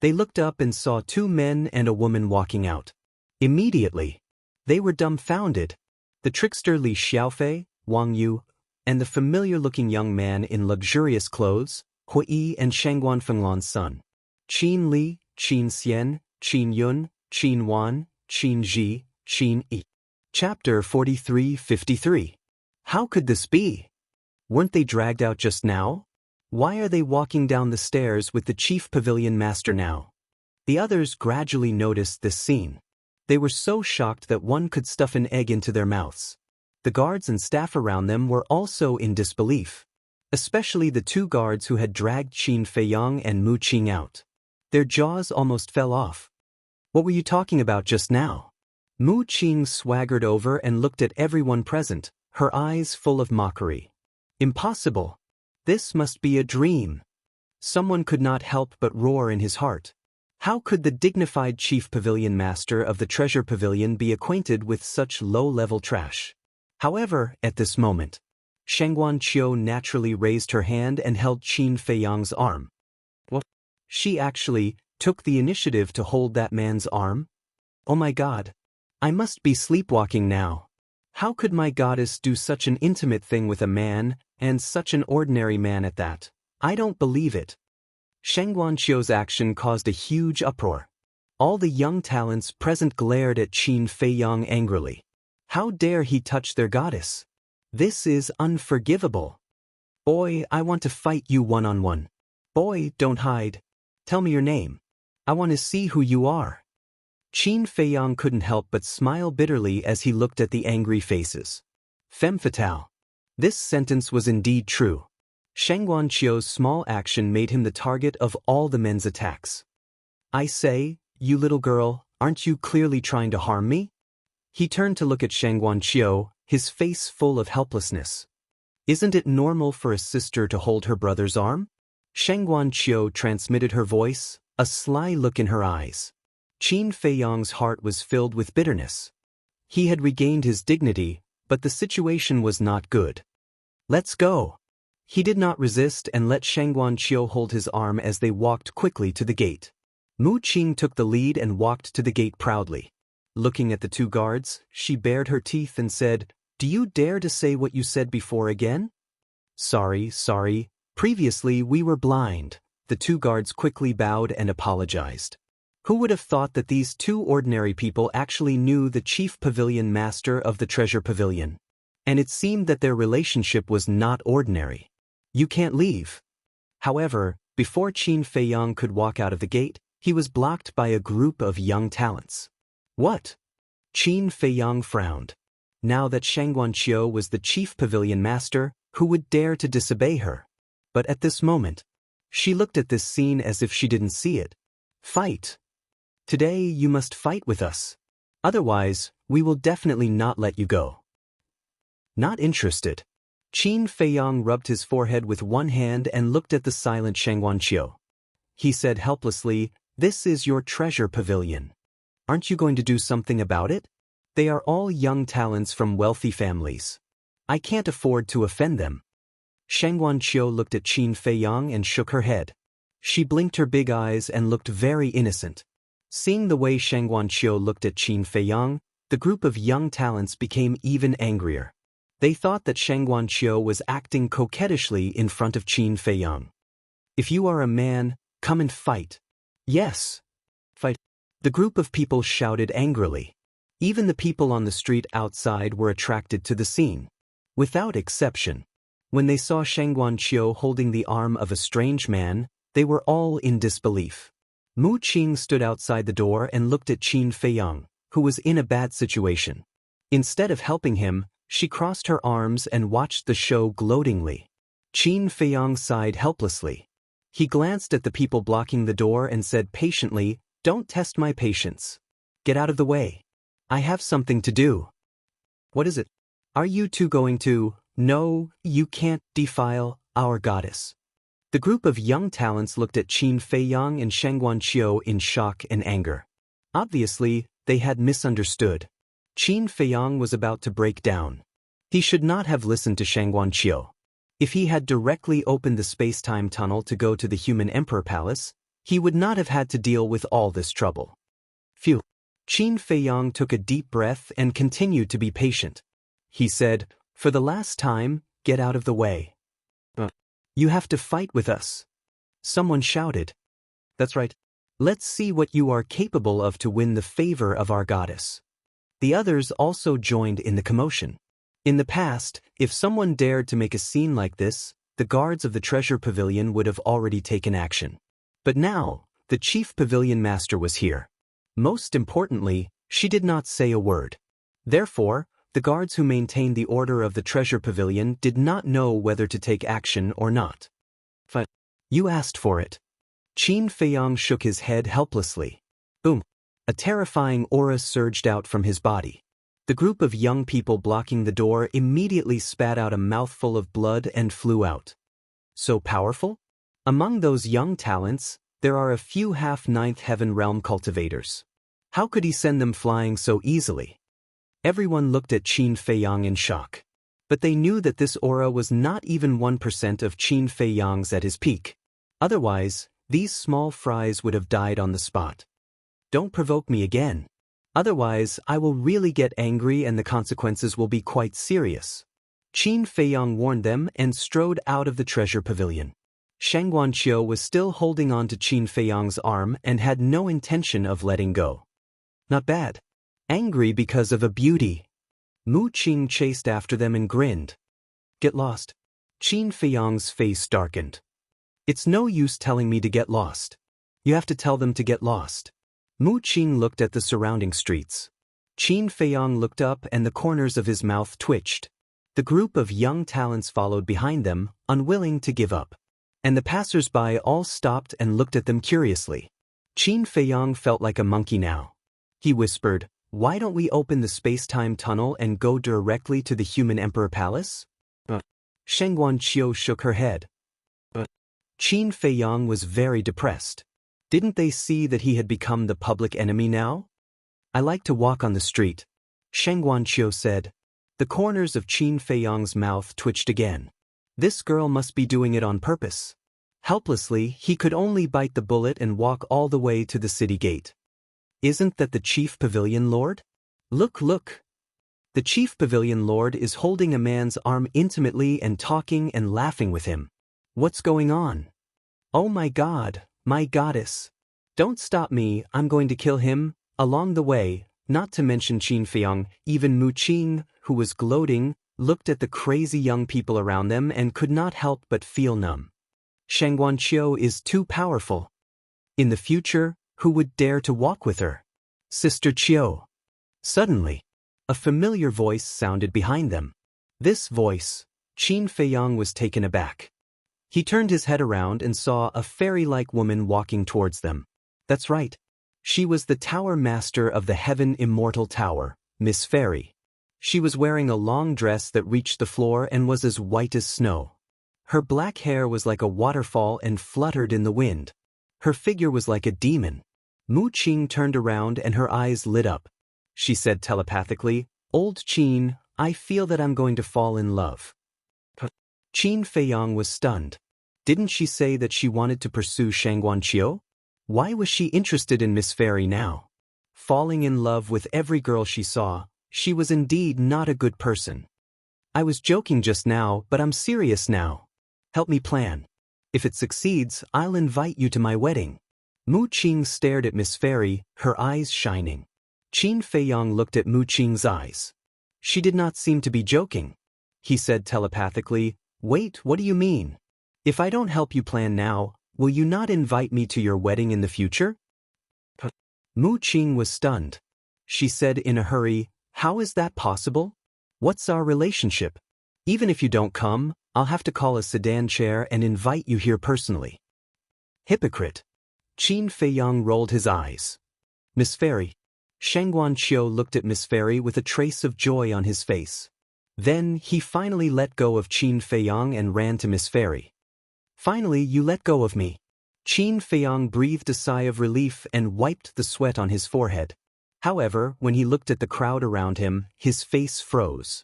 They looked up and saw two men and a woman walking out. Immediately, they were dumbfounded. The trickster Li Xiaofei, Wang Yu, and the familiar-looking young man in luxurious clothes, Hui Yi and Shangguan Fenglan's son. Qin Li, Qin Xian, Qin Yun, Qin Wan, Qin Ji, Qin Yi. Chapter 43-53. How could this be? Weren't they dragged out just now? Why are they walking down the stairs with the chief pavilion master now? The others gradually noticed this scene. They were so shocked that one could stuff an egg into their mouths. The guards and staff around them were also in disbelief, especially the two guards who had dragged Qin Feiyang and Mu Qing out. Their jaws almost fell off. What were you talking about just now? Mu Qing swaggered over and looked at everyone present, her eyes full of mockery. Impossible. This must be a dream. Someone could not help but roar in his heart. How could the dignified chief pavilion master of the treasure pavilion be acquainted with such low-level trash? However, at this moment, Shangguan Qiu naturally raised her hand and held Qin Feiyang's arm. What? She actually took the initiative to hold that man's arm? Oh my God. I must be sleepwalking now. How could my goddess do such an intimate thing with a man, and such an ordinary man at that? I don't believe it. Shangguan Qiu's action caused a huge uproar. All the young talents present glared at Qin Feiyang angrily. How dare he touch their goddess? This is unforgivable. Boy, I want to fight you one-on-one. Boy, don't hide. Tell me your name. I want to see who you are. Qin Feiyang couldn't help but smile bitterly as he looked at the angry faces. Femme fatale. This sentence was indeed true. Shangguan Qiu's small action made him the target of all the men's attacks. I say, you little girl, aren't you clearly trying to harm me? He turned to look at Shangguan Qiu, his face full of helplessness. Isn't it normal for a sister to hold her brother's arm? Shangguan Qiu transmitted her voice, a sly look in her eyes. Qin Feiyang's heart was filled with bitterness. He had regained his dignity, but the situation was not good. Let's go. He did not resist and let Shangguan Qiu hold his arm as they walked quickly to the gate. Mu Qing took the lead and walked to the gate proudly. Looking at the two guards, she bared her teeth and said, "Do you dare to say what you said before again?" Sorry. Previously we were blind." The two guards quickly bowed and apologized. Who would have thought that these two ordinary people actually knew the chief pavilion master of the treasure pavilion? And it seemed that their relationship was not ordinary. You can't leave. However, before Qin Feiyang could walk out of the gate, he was blocked by a group of young talents. What? Qin Feiyang frowned. Now that Shangguan Qiu was the chief pavilion master, who would dare to disobey her? But at this moment, she looked at this scene as if she didn't see it. Fight. Today you must fight with us. Otherwise, we will definitely not let you go. Not interested. Qin Feiyang rubbed his forehead with one hand and looked at the silent Shangguan Qiu. He said helplessly, "This is your treasure pavilion. Aren't you going to do something about it? They are all young talents from wealthy families. I can't afford to offend them." Shangguan Qiu looked at Qin Feiyang and shook her head. She blinked her big eyes and looked very innocent. Seeing the way Shangguan Qiu looked at Qin Feiyang, the group of young talents became even angrier. They thought that Shangguan Qiu was acting coquettishly in front of Qin Feiyang. "If you are a man, come and fight." "Yes. Fight." The group of people shouted angrily. Even the people on the street outside were attracted to the scene. Without exception, when they saw Shangguan Qiu holding the arm of a strange man, they were all in disbelief. Mu Qing stood outside the door and looked at Qin Feiyang, who was in a bad situation. Instead of helping him, she crossed her arms and watched the show gloatingly. Qin Feiyang sighed helplessly. He glanced at the people blocking the door and said patiently, "Don't test my patience. Get out of the way. I have something to do." "What is it? Are you two going to—" "No, you can't defile our goddess." The group of young talents looked at Qin Feiyang and Shangguan Qiu in shock and anger. Obviously, they had misunderstood. Qin Feiyang was about to break down. He should not have listened to Shangguan Qiu. If he had directly opened the space-time tunnel to go to the human emperor palace, he would not have had to deal with all this trouble. Phew. Qin Feiyang took a deep breath and continued to be patient. He said, "For the last time, get out of the way." You have to fight with us." Someone shouted. "That's right. Let's see what you are capable of to win the favor of our goddess." The others also joined in the commotion. In the past, if someone dared to make a scene like this, the guards of the treasure pavilion would have already taken action. But now, the chief pavilion master was here. Most importantly, she did not say a word. Therefore, the guards who maintained the order of the treasure pavilion did not know whether to take action or not. "But you asked for it." Qin Feiyang shook his head helplessly. Boom! A terrifying aura surged out from his body. The group of young people blocking the door immediately spat out a mouthful of blood and flew out. So powerful? Among those young talents, there are a few half-ninth heaven realm cultivators. How could he send them flying so easily? Everyone looked at Qin Feiyang in shock. But they knew that this aura was not even 1% of Qin Feiyang's at his peak. Otherwise, these small fries would have died on the spot. "Don't provoke me again. Otherwise, I will really get angry and the consequences will be quite serious." Qin Feiyang warned them and strode out of the treasure pavilion. Shang Guanqiu was still holding on to Qin Feiyang's arm and had no intention of letting go. Not bad. Angry because of a beauty. Mu Qing chased after them and grinned. "Get lost." Qin Feiyang's face darkened. "It's no use telling me to get lost. You have to tell them to get lost." Mu Qing looked at the surrounding streets. Qin Feiyang looked up and the corners of his mouth twitched. The group of young talents followed behind them, unwilling to give up. And the passers-by all stopped and looked at them curiously. Qin Feiyang felt like a monkey now. He whispered, "Why don't we open the space-time tunnel and go directly to the human emperor palace?" Shang Guanqiu shook her head. Qin Feiyang was very depressed. Didn't they see that he had become the public enemy now? "I like to walk on the street," Shang Guanqiu said. The corners of Qin Feiyang's mouth twitched again. This girl must be doing it on purpose. Helplessly, he could only bite the bullet and walk all the way to the city gate. "Isn't that the chief pavilion lord? Look. The chief pavilion lord is holding a man's arm intimately and talking and laughing with him. What's going on? Oh my God, my goddess. Don't stop me, I'm going to kill him." Along the way, not to mention Qin Feiyang, even Mu Qing, who was gloating, looked at the crazy young people around them and could not help but feel numb. Shang Guanqiu is too powerful. In the future, who would dare to walk with her? Sister Qiu. Suddenly, a familiar voice sounded behind them. This voice, Qin Feiyang was taken aback. He turned his head around and saw a fairy-like woman walking towards them. That's right. She was the tower master of the Heaven Immortal Tower, Miss Fairy. She was wearing a long dress that reached the floor and was as white as snow. Her black hair was like a waterfall and fluttered in the wind. Her figure was like a demon. Mu Qing turned around and her eyes lit up. She said telepathically, "Old Qin, I feel that I'm going to fall in love." Qin Feiyang was stunned. Didn't she say that she wanted to pursue Shang Guanqiu? Why was she interested in Miss Fairy now? Falling in love with every girl she saw, she was indeed not a good person. "I was joking just now, but I'm serious now. Help me plan. If it succeeds, I'll invite you to my wedding." Mu Qing stared at Miss Fairy, her eyes shining. Qin Feiyang looked at Mu Qing's eyes. She did not seem to be joking. He said telepathically, "Wait, what do you mean? If I don't help you plan now, will you not invite me to your wedding in the future?" Mu Qing was stunned. She said in a hurry, "How is that possible? What's our relationship? Even if you don't come, I'll have to call a sedan chair and invite you here personally." Hypocrite. Qin Feiyang rolled his eyes. "Miss Fairy." Shang Guanqiu looked at Miss Fairy with a trace of joy on his face. Then he finally let go of Qin Feiyang and ran to Miss Fairy. "Finally, you let go of me." Qin Feiyang breathed a sigh of relief and wiped the sweat on his forehead. However, when he looked at the crowd around him, his face froze.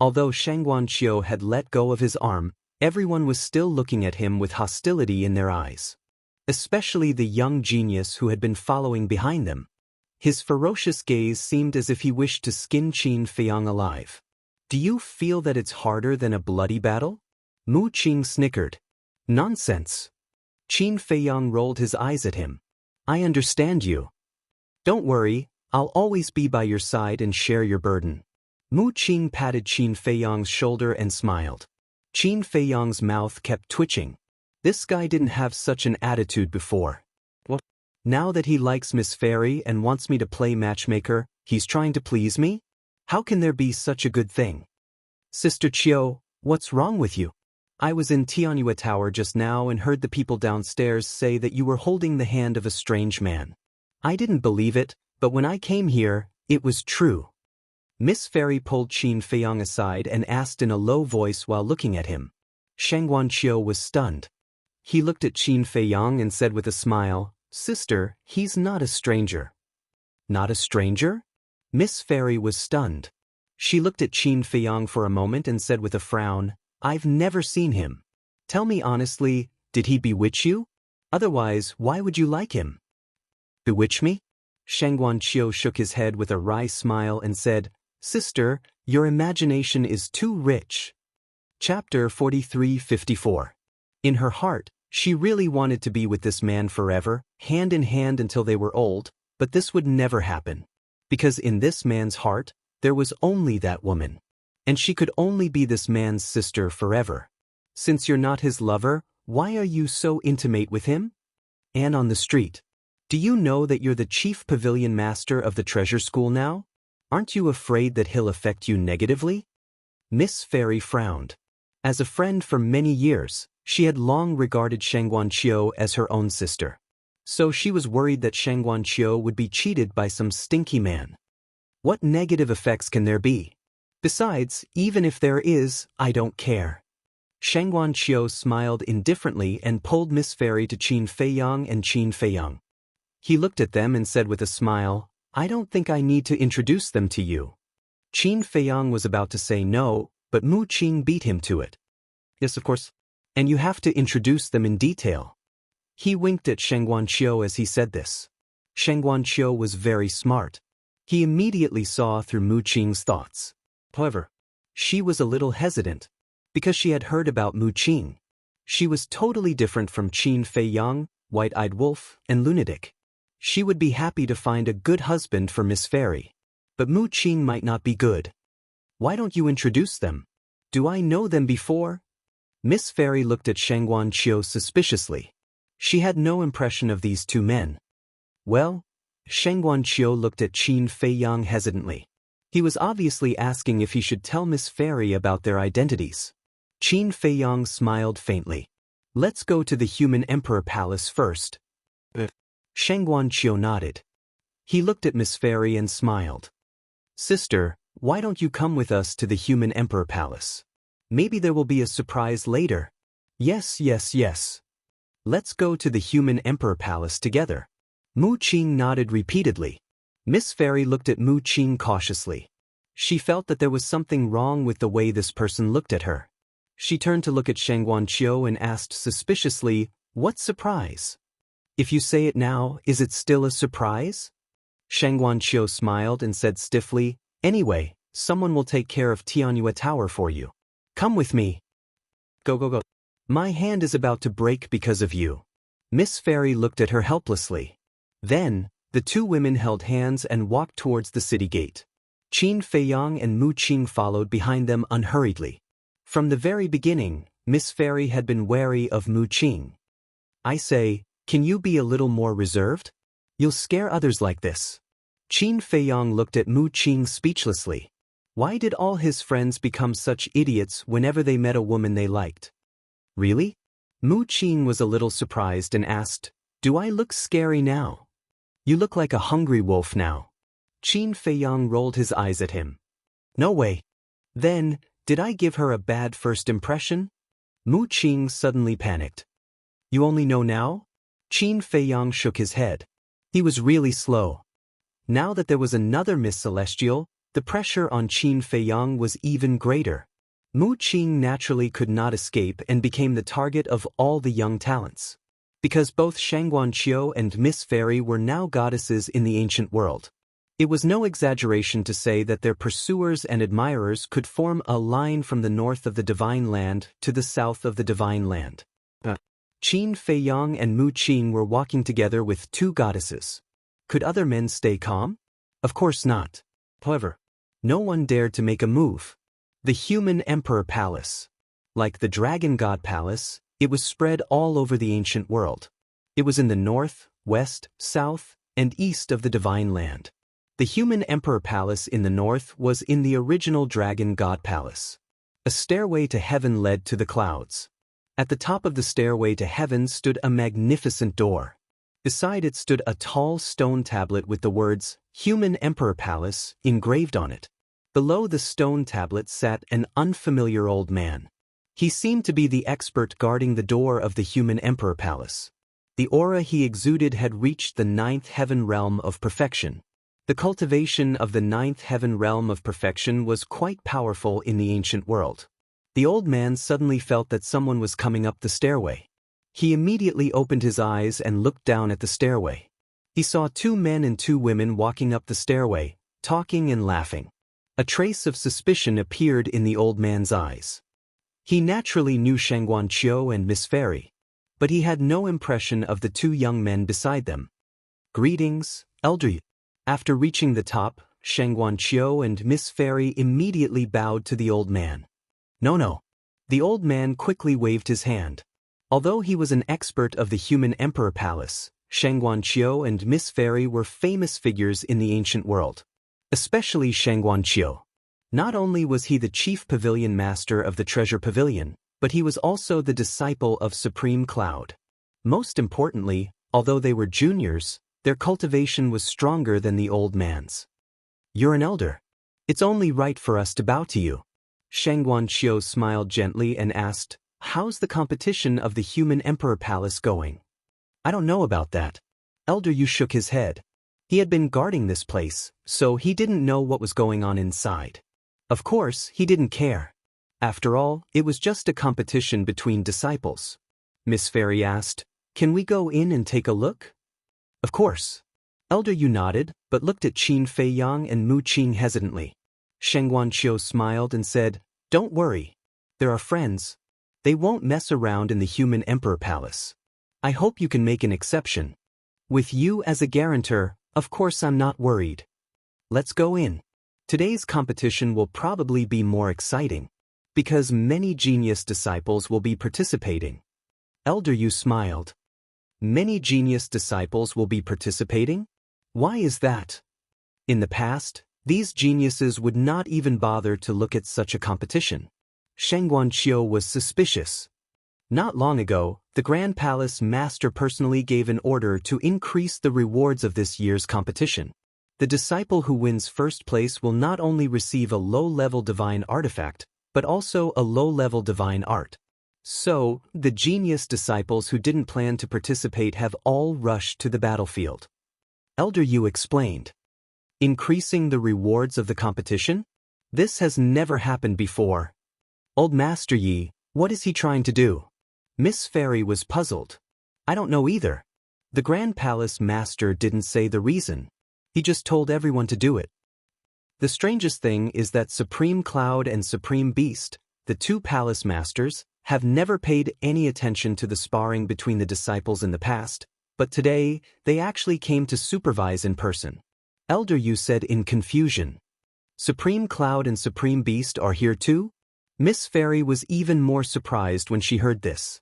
Although Shang Guanqiu had let go of his arm, Everyone was still looking at him with hostility in their eyes. Especially the young genius who had been following behind them. His ferocious gaze seemed as if he wished to skin Qin Feiyang alive. Do you feel that it's harder than a bloody battle? Mu Qing snickered. Nonsense. Qin Feiyang rolled his eyes at him. I understand you. Don't worry, I'll always be by your side and share your burden. Mu Qing patted Qin Feiyang's shoulder and smiled. Qin Feiyang's mouth kept twitching. This guy didn't have such an attitude before. What? Now that he likes Miss Fairy and wants me to play matchmaker, he's trying to please me? How can there be such a good thing? Sister Chiu, what's wrong with you? I was in Tianyue Tower just now and heard the people downstairs say that you were holding the hand of a strange man. I didn't believe it, but when I came here, it was true. Miss Fairy pulled Qin Feiyang aside and asked in a low voice while looking at him. Shangguan Qiu was stunned. He looked at Qin Feiyang and said with a smile, Sister, he's not a stranger. Not a stranger? Miss Fairy was stunned. She looked at Qin Feiyang for a moment and said with a frown, I've never seen him. Tell me honestly, did he bewitch you? Otherwise, why would you like him? Bewitch me? Shangguan Qiu shook his head with a wry smile and said, Sister, your imagination is too rich. Chapter 43-54. In her heart, she really wanted to be with this man forever, hand in hand until they were old, but this would never happen. Because in this man's heart, there was only that woman. And she could only be this man's sister forever. Since you're not his lover, why are you so intimate with him? And on the street. Do you know that you're the chief pavilion master of the treasure school now? Aren't you afraid that he'll affect you negatively? Miss Fairy frowned. As a friend for many years, she had long regarded Shangguan Qiu as her own sister. So she was worried that Shangguan Qiu would be cheated by some stinky man. What negative effects can there be? Besides, even if there is, I don't care. Shangguan Qiu smiled indifferently and pulled Miss Fairy to Qin Feiyang and Qin Feiyang. He looked at them and said with a smile, I don't think I need to introduce them to you. Qin Feiyang was about to say no, but Mu Qing beat him to it. Yes, of course. And you have to introduce them in detail. He winked at Shangguan Qiu as he said this. Shangguan Qiu was very smart. He immediately saw through Mu Qing's thoughts. However, she was a little hesitant, because she had heard about Mu Qing. She was totally different from Qin Feiyang, White-Eyed Wolf, and Lunatic. She would be happy to find a good husband for Miss Fairy. But Mu Qing might not be good. Why don't you introduce them? Do I know them before? Miss Fairy looked at Shangguan Qiu suspiciously. She had no impression of these two men. Well, Shangguan Qiu looked at Qin Feiyang hesitantly. He was obviously asking if he should tell Miss Fairy about their identities. Qin Feiyang smiled faintly. Let's go to the Human Emperor Palace first. Shangguan Qiu nodded. He looked at Miss Fairy and smiled. Sister, why don't you come with us to the Human Emperor Palace? Maybe there will be a surprise later. Yes, yes, yes. Let's go to the Human Emperor Palace together. Mu Qing nodded repeatedly. Miss Fairy looked at Mu Qing cautiously. She felt that there was something wrong with the way this person looked at her. She turned to look at Shangguan Qiu and asked suspiciously, What surprise? If you say it now, is it still a surprise? Shangguan Qiu smiled and said stiffly, Anyway, someone will take care of Tianyue Tower for you. Come with me. Go, go, go. My hand is about to break because of you. Miss Fairy looked at her helplessly. Then, the two women held hands and walked towards the city gate. Qin Feiyang and Mu Qing followed behind them unhurriedly. From the very beginning, Miss Fairy had been wary of Mu Qing. I say, can you be a little more reserved? You'll scare others like this. Qin Feiyang looked at Mu Qing speechlessly. Why did all his friends become such idiots whenever they met a woman they liked? Really? Mu Qing was a little surprised and asked, Do I look scary now? You look like a hungry wolf now. Qin Feiyang rolled his eyes at him. No way. Then, did I give her a bad first impression? Mu Qing suddenly panicked. You only know now? Qin Feiyang shook his head. He was really slow. Now that there was another Miss Celestial, the pressure on Qin Feiyang was even greater. Mu Qing naturally could not escape and became the target of all the young talents. Because both Shangguanqiu and Miss Fairy were now goddesses in the ancient world. It was no exaggeration to say that their pursuers and admirers could form a line from the north of the Divine Land to the south of the Divine Land. Qin Feiyang and Mu Qing were walking together with two goddesses. Could other men stay calm? Of course not. However, no one dared to make a move. The human emperor palace. Like the dragon god palace, it was spread all over the ancient world. It was in the north, west, south, and east of the Divine Land. The human emperor palace in the north was in the original dragon god palace. A stairway to heaven led to the clouds. At the top of the stairway to heaven stood a magnificent door. Beside it stood a tall stone tablet with the words, Human Emperor Palace, engraved on it. Below the stone tablet sat an unfamiliar old man. He seemed to be the expert guarding the door of the Human Emperor Palace. The aura he exuded had reached the ninth heaven realm of perfection. The cultivation of the ninth heaven realm of perfection was quite powerful in the ancient world. The old man suddenly felt that someone was coming up the stairway. He immediately opened his eyes and looked down at the stairway. He saw two men and two women walking up the stairway, talking and laughing. A trace of suspicion appeared in the old man's eyes. He naturally knew Shangguanqiu and Miss Fairy, but he had no impression of the two young men beside them. Greetings, elder. After reaching the top, Shangguanqiu and Miss Fairy immediately bowed to the old man. No. The old man quickly waved his hand. Although he was an expert of the Human Emperor Palace, Shangguanqiu and Miss Fairy were famous figures in the ancient world. Especially Shangguanqiu. Not only was he the chief pavilion master of the Treasure Pavilion, but he was also the disciple of Supreme Cloud. Most importantly, although they were juniors, their cultivation was stronger than the old man's. You're an elder. It's only right for us to bow to you. Shangguanqiu smiled gently and asked, How's the competition of the Human Emperor Palace going? I don't know about that. Elder Yu shook his head. He had been guarding this place, so he didn't know what was going on inside. Of course, he didn't care. After all, it was just a competition between disciples. Miss Fairy asked, Can we go in and take a look? Of course. Elder Yu nodded, but looked at Qin Feiyang and Mu Qing hesitantly. Shangguanqiu smiled and said, Don't worry. They're our friends. They won't mess around in the Human Emperor Palace. I hope you can make an exception. With you as a guarantor, of course I'm not worried. Let's go in. Today's competition will probably be more exciting, because many genius disciples will be participating. Elder Yu smiled. Many genius disciples will be participating? Why is that? In the past, these geniuses would not even bother to look at such a competition. Shangguanqiu was suspicious. Not long ago, the Grand Palace Master personally gave an order to increase the rewards of this year's competition. The disciple who wins first place will not only receive a low-level divine artifact, but also a low-level divine art. So, the genius disciples who didn't plan to participate have all rushed to the battlefield. Elder Yu explained. Increasing the rewards of the competition? This has never happened before. Old Master Yi, what is he trying to do? Miss Fairy was puzzled. I don't know either. The Grand Palace Master didn't say the reason. He just told everyone to do it. The strangest thing is that Supreme Cloud and Supreme Beast, the two palace masters, have never paid any attention to the sparring between the disciples in the past, but today, they actually came to supervise in person. Elder Yu said in confusion. Supreme Cloud and Supreme Beast are here too? Miss Fairy was even more surprised when she heard this.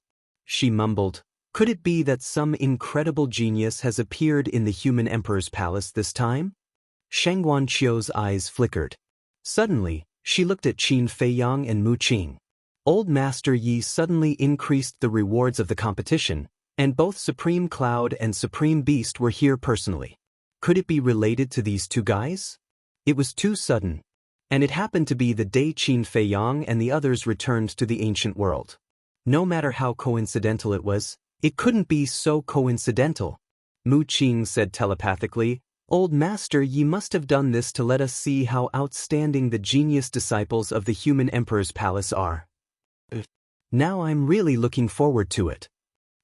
She mumbled, Could it be that some incredible genius has appeared in the Human Emperor's palace this time? Shangguanqiu's eyes flickered. Suddenly, she looked at Qin Feiyang and Mu Qing. Old Master Yi suddenly increased the rewards of the competition, and both Supreme Cloud and Supreme Beast were here personally. Could it be related to these two guys? It was too sudden. And it happened to be the day Qin Feiyang and the others returned to the ancient world. No matter how coincidental it was, it couldn't be so coincidental. Mu Qing said telepathically, Old master, ye must have done this to let us see how outstanding the genius disciples of the human emperor's palace are. Now I'm really looking forward to it.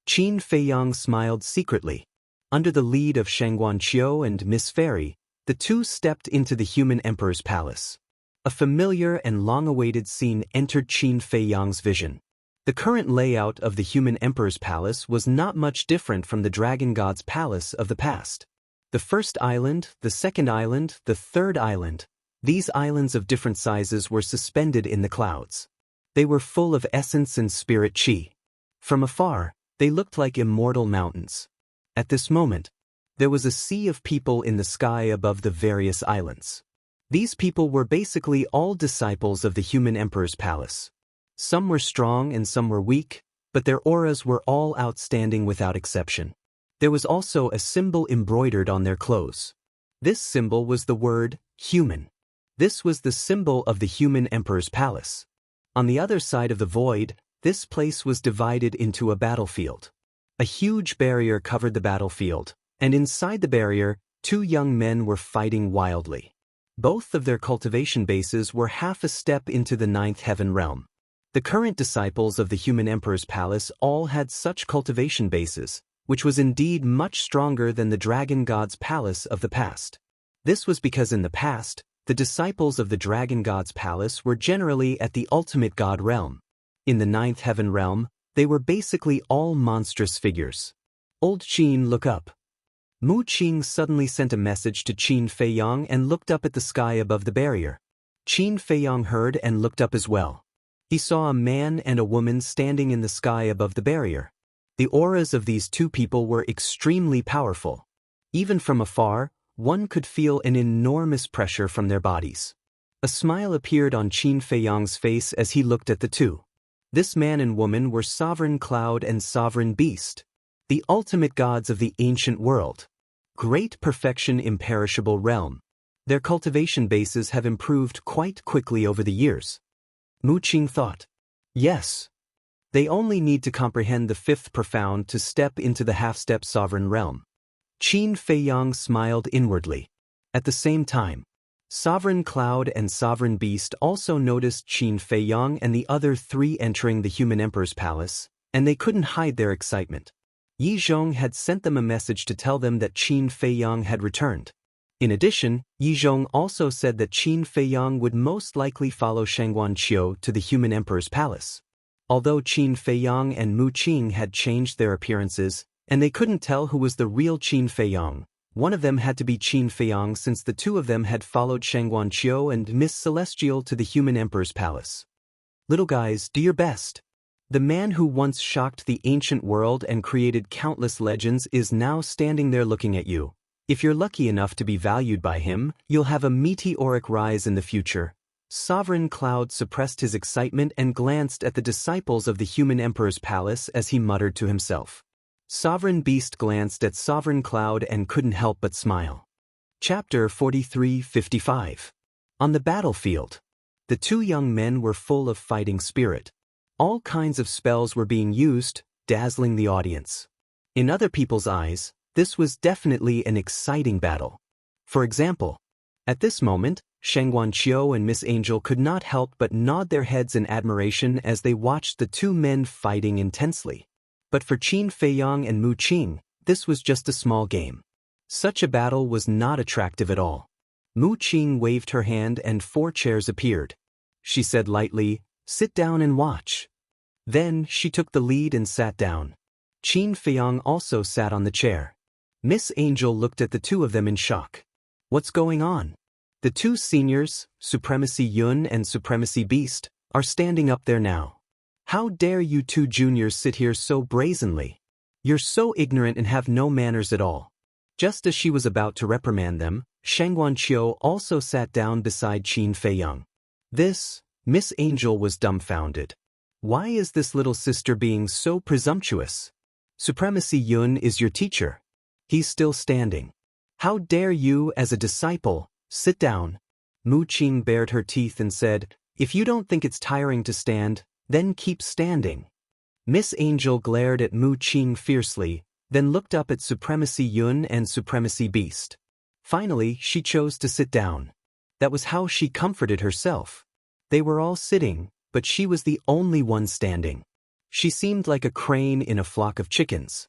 Qin Feiyang smiled secretly. Under the lead of Shangguanqiu and Miss Fairy, the two stepped into the human emperor's palace. A familiar and long-awaited scene entered Qin Feiyang's vision. The current layout of the human emperor's palace was not much different from the dragon god's palace of the past. The first island, the second island, the third island, these islands of different sizes were suspended in the clouds. They were full of essence and spirit qi. From afar, they looked like immortal mountains. At this moment, there was a sea of people in the sky above the various islands. These people were basically all disciples of the human emperor's palace. Some were strong and some were weak, but their auras were all outstanding without exception. There was also a symbol embroidered on their clothes. This symbol was the word human. This was the symbol of the human emperor's palace. On the other side of the void, this place was divided into a battlefield. A huge barrier covered the battlefield, and inside the barrier, two young men were fighting wildly. Both of their cultivation bases were half a step into the ninth heaven realm. The current disciples of the human emperor's palace all had such cultivation bases, which was indeed much stronger than the dragon god's palace of the past. This was because in the past, the disciples of the dragon god's palace were generally at the ultimate god realm. In the ninth heaven realm, they were basically all monstrous figures. Old Qin, look up. Mu Qing suddenly sent a message to Qin Feiyang and looked up at the sky above the barrier. Qin Feiyang heard and looked up as well. He saw a man and a woman standing in the sky above the barrier. The auras of these two people were extremely powerful. Even from afar, one could feel an enormous pressure from their bodies. A smile appeared on Qin Feiyang's face as he looked at the two. This man and woman were Sovereign Cloud and Sovereign Beast, the ultimate gods of the ancient world. Great perfection, imperishable realm. Their cultivation bases have improved quite quickly over the years. Mu Qing thought. Yes. They only need to comprehend the fifth profound to step into the half-step sovereign realm. Qin Feiyang smiled inwardly. At the same time, Sovereign Cloud and Sovereign Beast also noticed Qin Feiyang and the other three entering the human emperor's palace, and they couldn't hide their excitement. Yi Zhong had sent them a message to tell them that Qin Feiyang had returned. In addition, Yi Zhong also said that Qin Feiyang would most likely follow Shangguanqiu to the human emperor's palace. Although Qin Feiyang and Mu Qing had changed their appearances, and they couldn't tell who was the real Qin Feiyang, one of them had to be Qin Feiyang since the two of them had followed Shangguanqiu and Miss Celestial to the human emperor's palace. Little guys, do your best. The man who once shocked the ancient world and created countless legends is now standing there looking at you. If you're lucky enough to be valued by him, you'll have a meteoric rise in the future. Sovereign Cloud suppressed his excitement and glanced at the disciples of the human emperor's palace as he muttered to himself. Sovereign Beast glanced at Sovereign Cloud and couldn't help but smile. Chapter 43-55. On the battlefield. The two young men were full of fighting spirit. All kinds of spells were being used, dazzling the audience. In other people's eyes, this was definitely an exciting battle. For example, at this moment, Shangguanqiu and Miss Angel could not help but nod their heads in admiration as they watched the two men fighting intensely. But for Qin Feiyang and Mu Qing, this was just a small game. Such a battle was not attractive at all. Mu Qing waved her hand and 4 chairs appeared. She said lightly, "Sit down and watch." Then she took the lead and sat down. Qin Feiyang also sat on the chair. Miss Angel looked at the two of them in shock. What's going on? The two seniors, Supremacy Yun and Supremacy Beast, are standing up there now. How dare you two juniors sit here so brazenly? You're so ignorant and have no manners at all. Just as she was about to reprimand them, Shangguanqiu also sat down beside Qin Feiyang. Miss Angel was dumbfounded. Why is this little sister being so presumptuous? Supremacy Yun is your teacher. He's still standing. How dare you, as a disciple, sit down? Mu Qing bared her teeth and said, "If you don't think it's tiring to stand, then keep standing." Miss Angel glared at Mu Qing fiercely, then looked up at Supremacy Yun and Supremacy Beast. Finally, she chose to sit down. That was how she comforted herself. They were all sitting, but she was the only one standing. She seemed like a crane in a flock of chickens.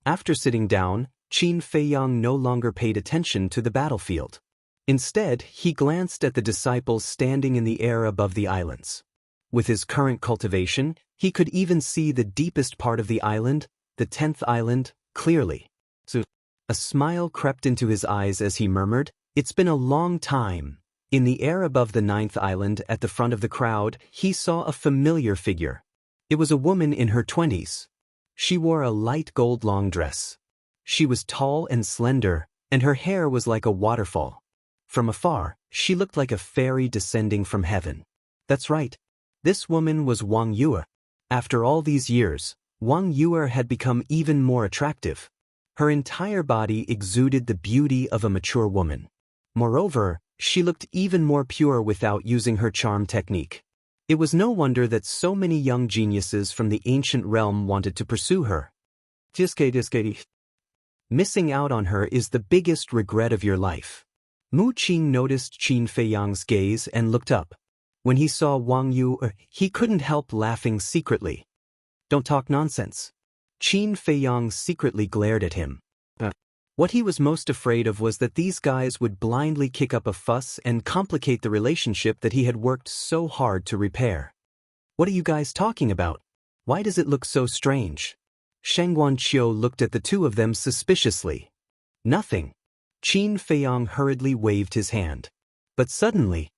After sitting down, Qin Feiyang no longer paid attention to the battlefield. Instead, he glanced at the disciples standing in the air above the islands. With his current cultivation, he could even see the deepest part of the island, the 10th island, clearly. So, a smile crept into his eyes as he murmured, "It's been a long time." In the air above the 9th island at the front of the crowd, he saw a familiar figure. It was a woman in her 20s. She wore a light gold long dress. She was tall and slender, and her hair was like a waterfall. From afar, she looked like a fairy descending from heaven. That's right. This woman was Wang Yue. After all these years, Wang Yue had become even more attractive. Her entire body exuded the beauty of a mature woman. Moreover, she looked even more pure without using her charm technique. It was no wonder that so many young geniuses from the ancient realm wanted to pursue her. Missing out on her is the biggest regret of your life. Mu Qing noticed Qin Feiyang's gaze and looked up. When he saw Wang Yue, he couldn't help laughing secretly. "Don't talk nonsense." Qin Feiyang secretly glared at him. What he was most afraid of was that these guys would blindly kick up a fuss and complicate the relationship that he had worked so hard to repair. "What are you guys talking about? Why does it look so strange?" Sheng Guanqiu looked at the two of them suspiciously. "Nothing." Qin Feiyang hurriedly waved his hand. But suddenly,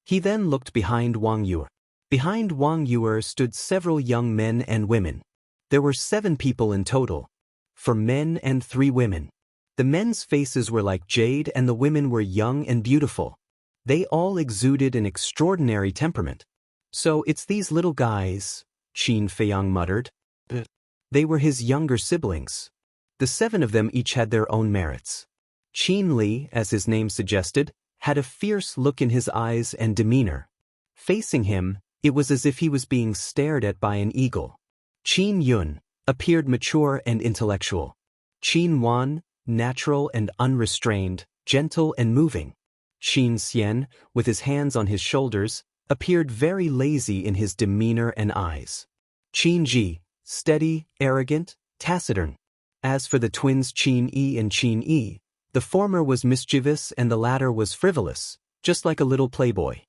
he then looked behind Wang Yue. Behind Wang Yue stood several young men and women. There were 7 people in total. 4 men and 3 women. The men's faces were like jade and the women were young and beautiful. They all exuded an extraordinary temperament. "So it's these little guys," Qin Feiyang muttered. They were his younger siblings. The 7 of them each had their own merits. Qin Li, as his name suggested, had a fierce look in his eyes and demeanor. Facing him, it was as if he was being stared at by an eagle. Qin Yun appeared mature and intellectual. Qin Wan, natural and unrestrained, gentle and moving. Qin Xian, with his hands on his shoulders, appeared very lazy in his demeanor and eyes. Qin Ji, steady, arrogant, taciturn. As for the twins Qin Yi and Qin Yi, the former was mischievous and the latter was frivolous, just like a little playboy.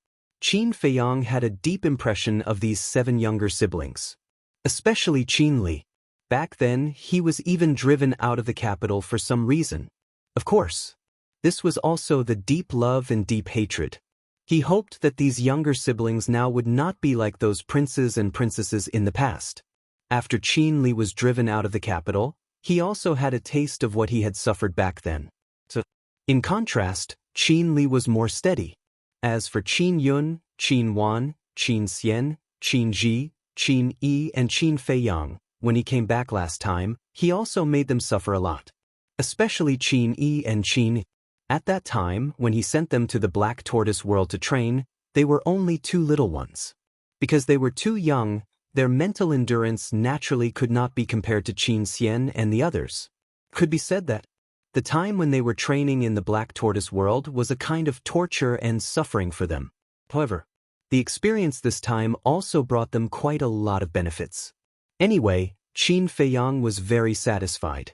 Qin Feiyang had a deep impression of these 7 younger siblings. Especially Qin Li. Back then, he was even driven out of the capital for some reason. Of course, this was also the deep love and deep hatred. He hoped that these younger siblings now would not be like those princes and princesses in the past. After Qin Li was driven out of the capital, he also had a taste of what he had suffered back then. In contrast, Qin Li was more steady. As for Qin Yun, Qin Wan, Qin Xian, Qin Ji, Qin Yi and Qin Feiyang, when he came back last time, he also made them suffer a lot. Especially Qin Yi and Qin. At that time, when he sent them to the Black Tortoise world to train, they were only 2 little ones. Because they were too young, their mental endurance naturally could not be compared to Qin Xian and the others. Could be said that the time when they were training in the Black Tortoise world was a kind of torture and suffering for them. However, the experience this time also brought them quite a lot of benefits. Anyway, Qin Feiyang was very satisfied.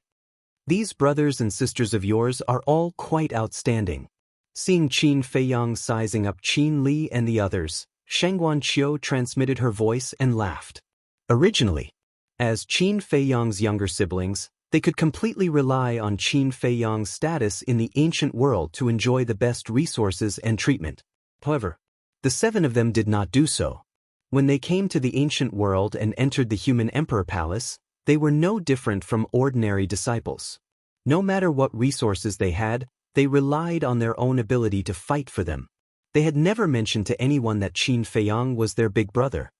"These brothers and sisters of yours are all quite outstanding." Seeing Qin Feiyang sizing up Qin Li and the others, Sheng Guanqiu transmitted her voice and laughed. Originally, as Qin Feiyang's younger siblings, they could completely rely on Qin Feiyang's status in the ancient world to enjoy the best resources and treatment. However, the 7 of them did not do so. When they came to the ancient world and entered the human emperor palace, they were no different from ordinary disciples. No matter what resources they had, they relied on their own ability to fight for them. They had never mentioned to anyone that Qin Feiyang was their big brother.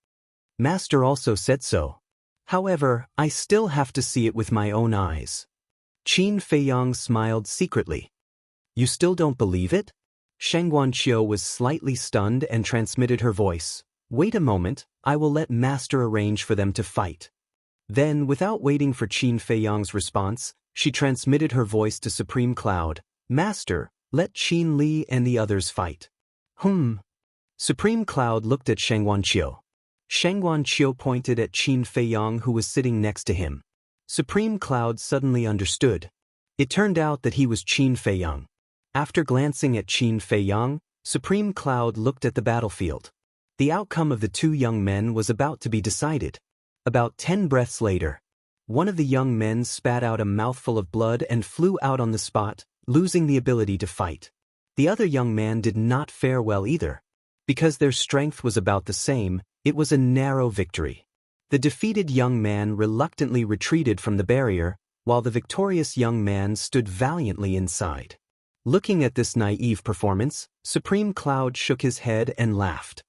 Master also said so. However, I still have to see it with my own eyes. Qin Feiyang smiled secretly. "You still don't believe it?" Sheng Guanqiu was slightly stunned and transmitted her voice. "Wait a moment, I will let Master arrange for them to fight." Then, without waiting for Qin Feiyang's response, she transmitted her voice to Supreme Cloud. "Master, Let Qin Li and the others fight. Supreme Cloud looked at Shang Guanqiu. Shang Guanqiu pointed at Qin Feiyang, who was sitting next to him. Supreme Cloud suddenly understood. It turned out that he was Qin Feiyang. After glancing at Qin Feiyang, Supreme Cloud looked at the battlefield. The outcome of the two young men was about to be decided. About 10 breaths later, one of the young men spat out a mouthful of blood and flew out on the spot, losing the ability to fight. The other young man did not fare well either. Because their strength was about the same, it was a narrow victory. The defeated young man reluctantly retreated from the barrier, while the victorious young man stood valiantly inside. Looking at this naive performance, Supreme Cloud shook his head and laughed.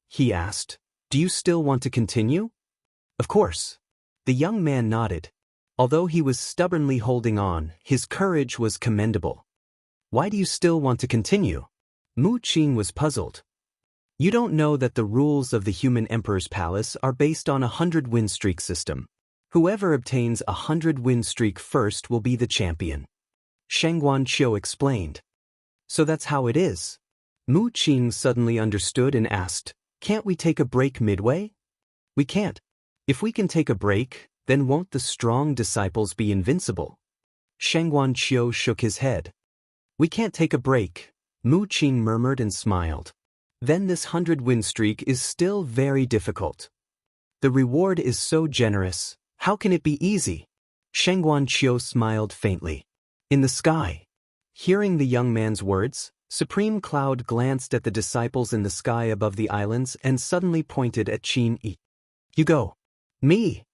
He asked, "Do you still want to continue?" "Of course." The young man nodded. Although he was stubbornly holding on, his courage was commendable. "Why do you still want to continue?" Mu Qing was puzzled. "You don't know that the rules of the human emperor's palace are based on a 100-win streak system. Whoever obtains a 100-win streak first will be the champion." Shang Guanqiu explained. "So that's how it is?" Mu Qing suddenly understood and asked, "Can't we take a break midway?" "We can't. If we can take a break, then won't the strong disciples be invincible?" Shang Guanqiu shook his head. "We can't take a break," Mu Qing murmured and smiled. "Then this 100-win streak is still very difficult. The reward is so generous, how can it be easy?" Shang Guanqiu smiled faintly. In the sky. Hearing the young man's words, Supreme Cloud glanced at the disciples in the sky above the islands and suddenly pointed at Qin Yi. "You go." "Me?"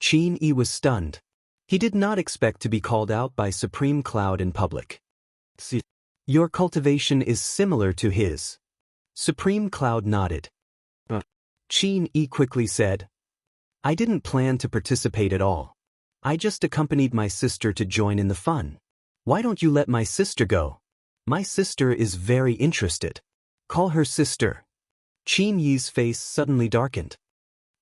Qin Yi was stunned. He did not expect to be called out by Supreme Cloud in public. "Your cultivation is similar to his." Supreme Cloud nodded. Qin Yi quickly said, "I didn't plan to participate at all. I just accompanied my sister to join in the fun. Why don't you let my sister go? My sister is very interested." "Call her sister." Qin Yi's face suddenly darkened.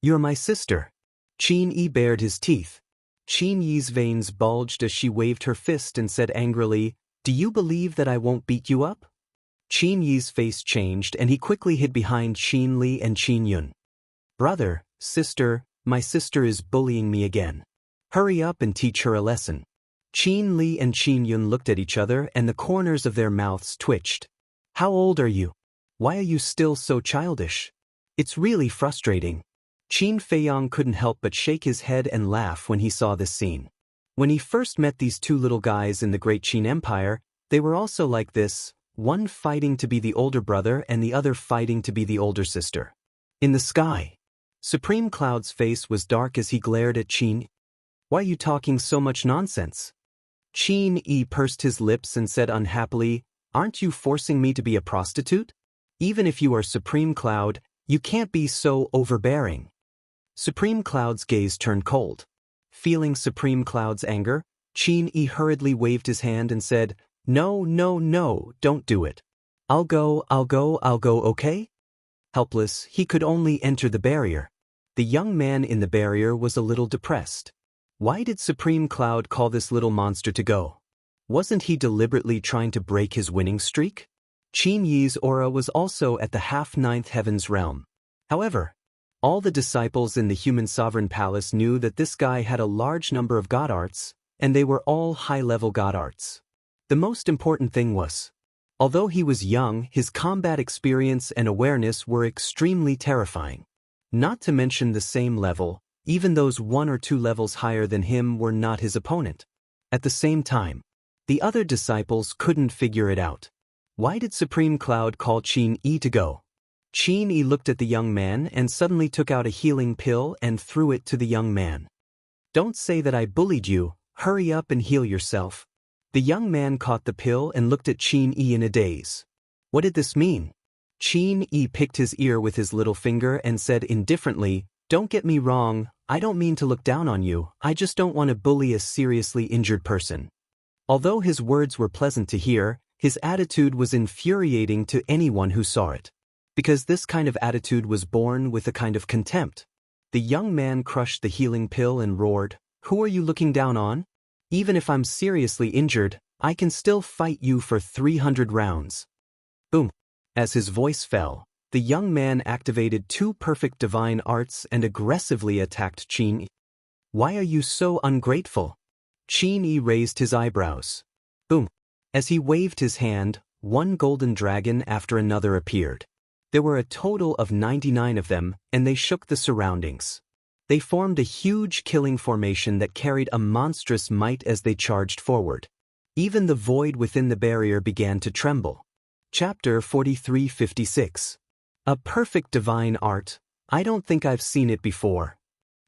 "You're my sister." Qin Yi bared his teeth. Qin Yi's veins bulged as she waved her fist and said angrily, "Do you believe that I won't beat you up?" Qin Yi's face changed and he quickly hid behind Qin Li and Qin Yun. "Brother, sister, my sister is bullying me again. Hurry up and teach her a lesson." Qin Li and Qin Yun looked at each other and the corners of their mouths twitched. "How old are you? Why are you still so childish? It's really frustrating." Qin Feiyang couldn't help but shake his head and laugh when he saw this scene. When he first met these two little guys in the Great Qin Empire, they were also like this, one fighting to be the older brother and the other fighting to be the older sister. In the sky. Supreme Cloud's face was dark as he glared at Qin. "Why are you talking so much nonsense?" Qin Yi pursed his lips and said unhappily, "Aren't you forcing me to be a prostitute? Even if you are Supreme Cloud, you can't be so overbearing." Supreme Cloud's gaze turned cold. Feeling Supreme Cloud's anger, Qin Yi hurriedly waved his hand and said, "No, no, no, don't do it. I'll go, okay?" Helpless, he could only enter the barrier. The young man in the barrier was a little depressed. Why did Supreme Cloud call this little monster to go? Wasn't he deliberately trying to break his winning streak? Qin Yi's aura was also at the half-ninth heavens realm. However, all the disciples in the human sovereign palace knew that this guy had a large number of god arts, and they were all high-level god arts. The most important thing was, although he was young, his combat experience and awareness were extremely terrifying. Not to mention the same level, even those 1 or 2 levels higher than him were not his opponent. At the same time, the other disciples couldn't figure it out. Why did Supreme Cloud call Qin Yi to go? Qin Yi looked at the young man and suddenly took out a healing pill and threw it to the young man. "Don't say that I bullied you, hurry up and heal yourself." The young man caught the pill and looked at Qin Yi in a daze. What did this mean? Qin Yi picked his ear with his little finger and said indifferently, "Don't get me wrong, I don't mean to look down on you, I just don't want to bully a seriously injured person." Although his words were pleasant to hear, his attitude was infuriating to anyone who saw it. Because this kind of attitude was born with a kind of contempt. The young man crushed the healing pill and roared, "Who are you looking down on? Even if I'm seriously injured, I can still fight you for 300 rounds. Boom. As his voice fell, the young man activated 2 perfect divine arts and aggressively attacked Qin Yi. Why are you so ungrateful? Qin Yi raised his eyebrows. Boom. As he waved his hand, 1 golden dragon after another appeared. There were a total of 99 of them, and they shook the surroundings. They formed a huge killing formation that carried a monstrous might as they charged forward. Even the void within the barrier began to tremble. Chapter 43:56. A perfect divine art. I don't think I've seen it before.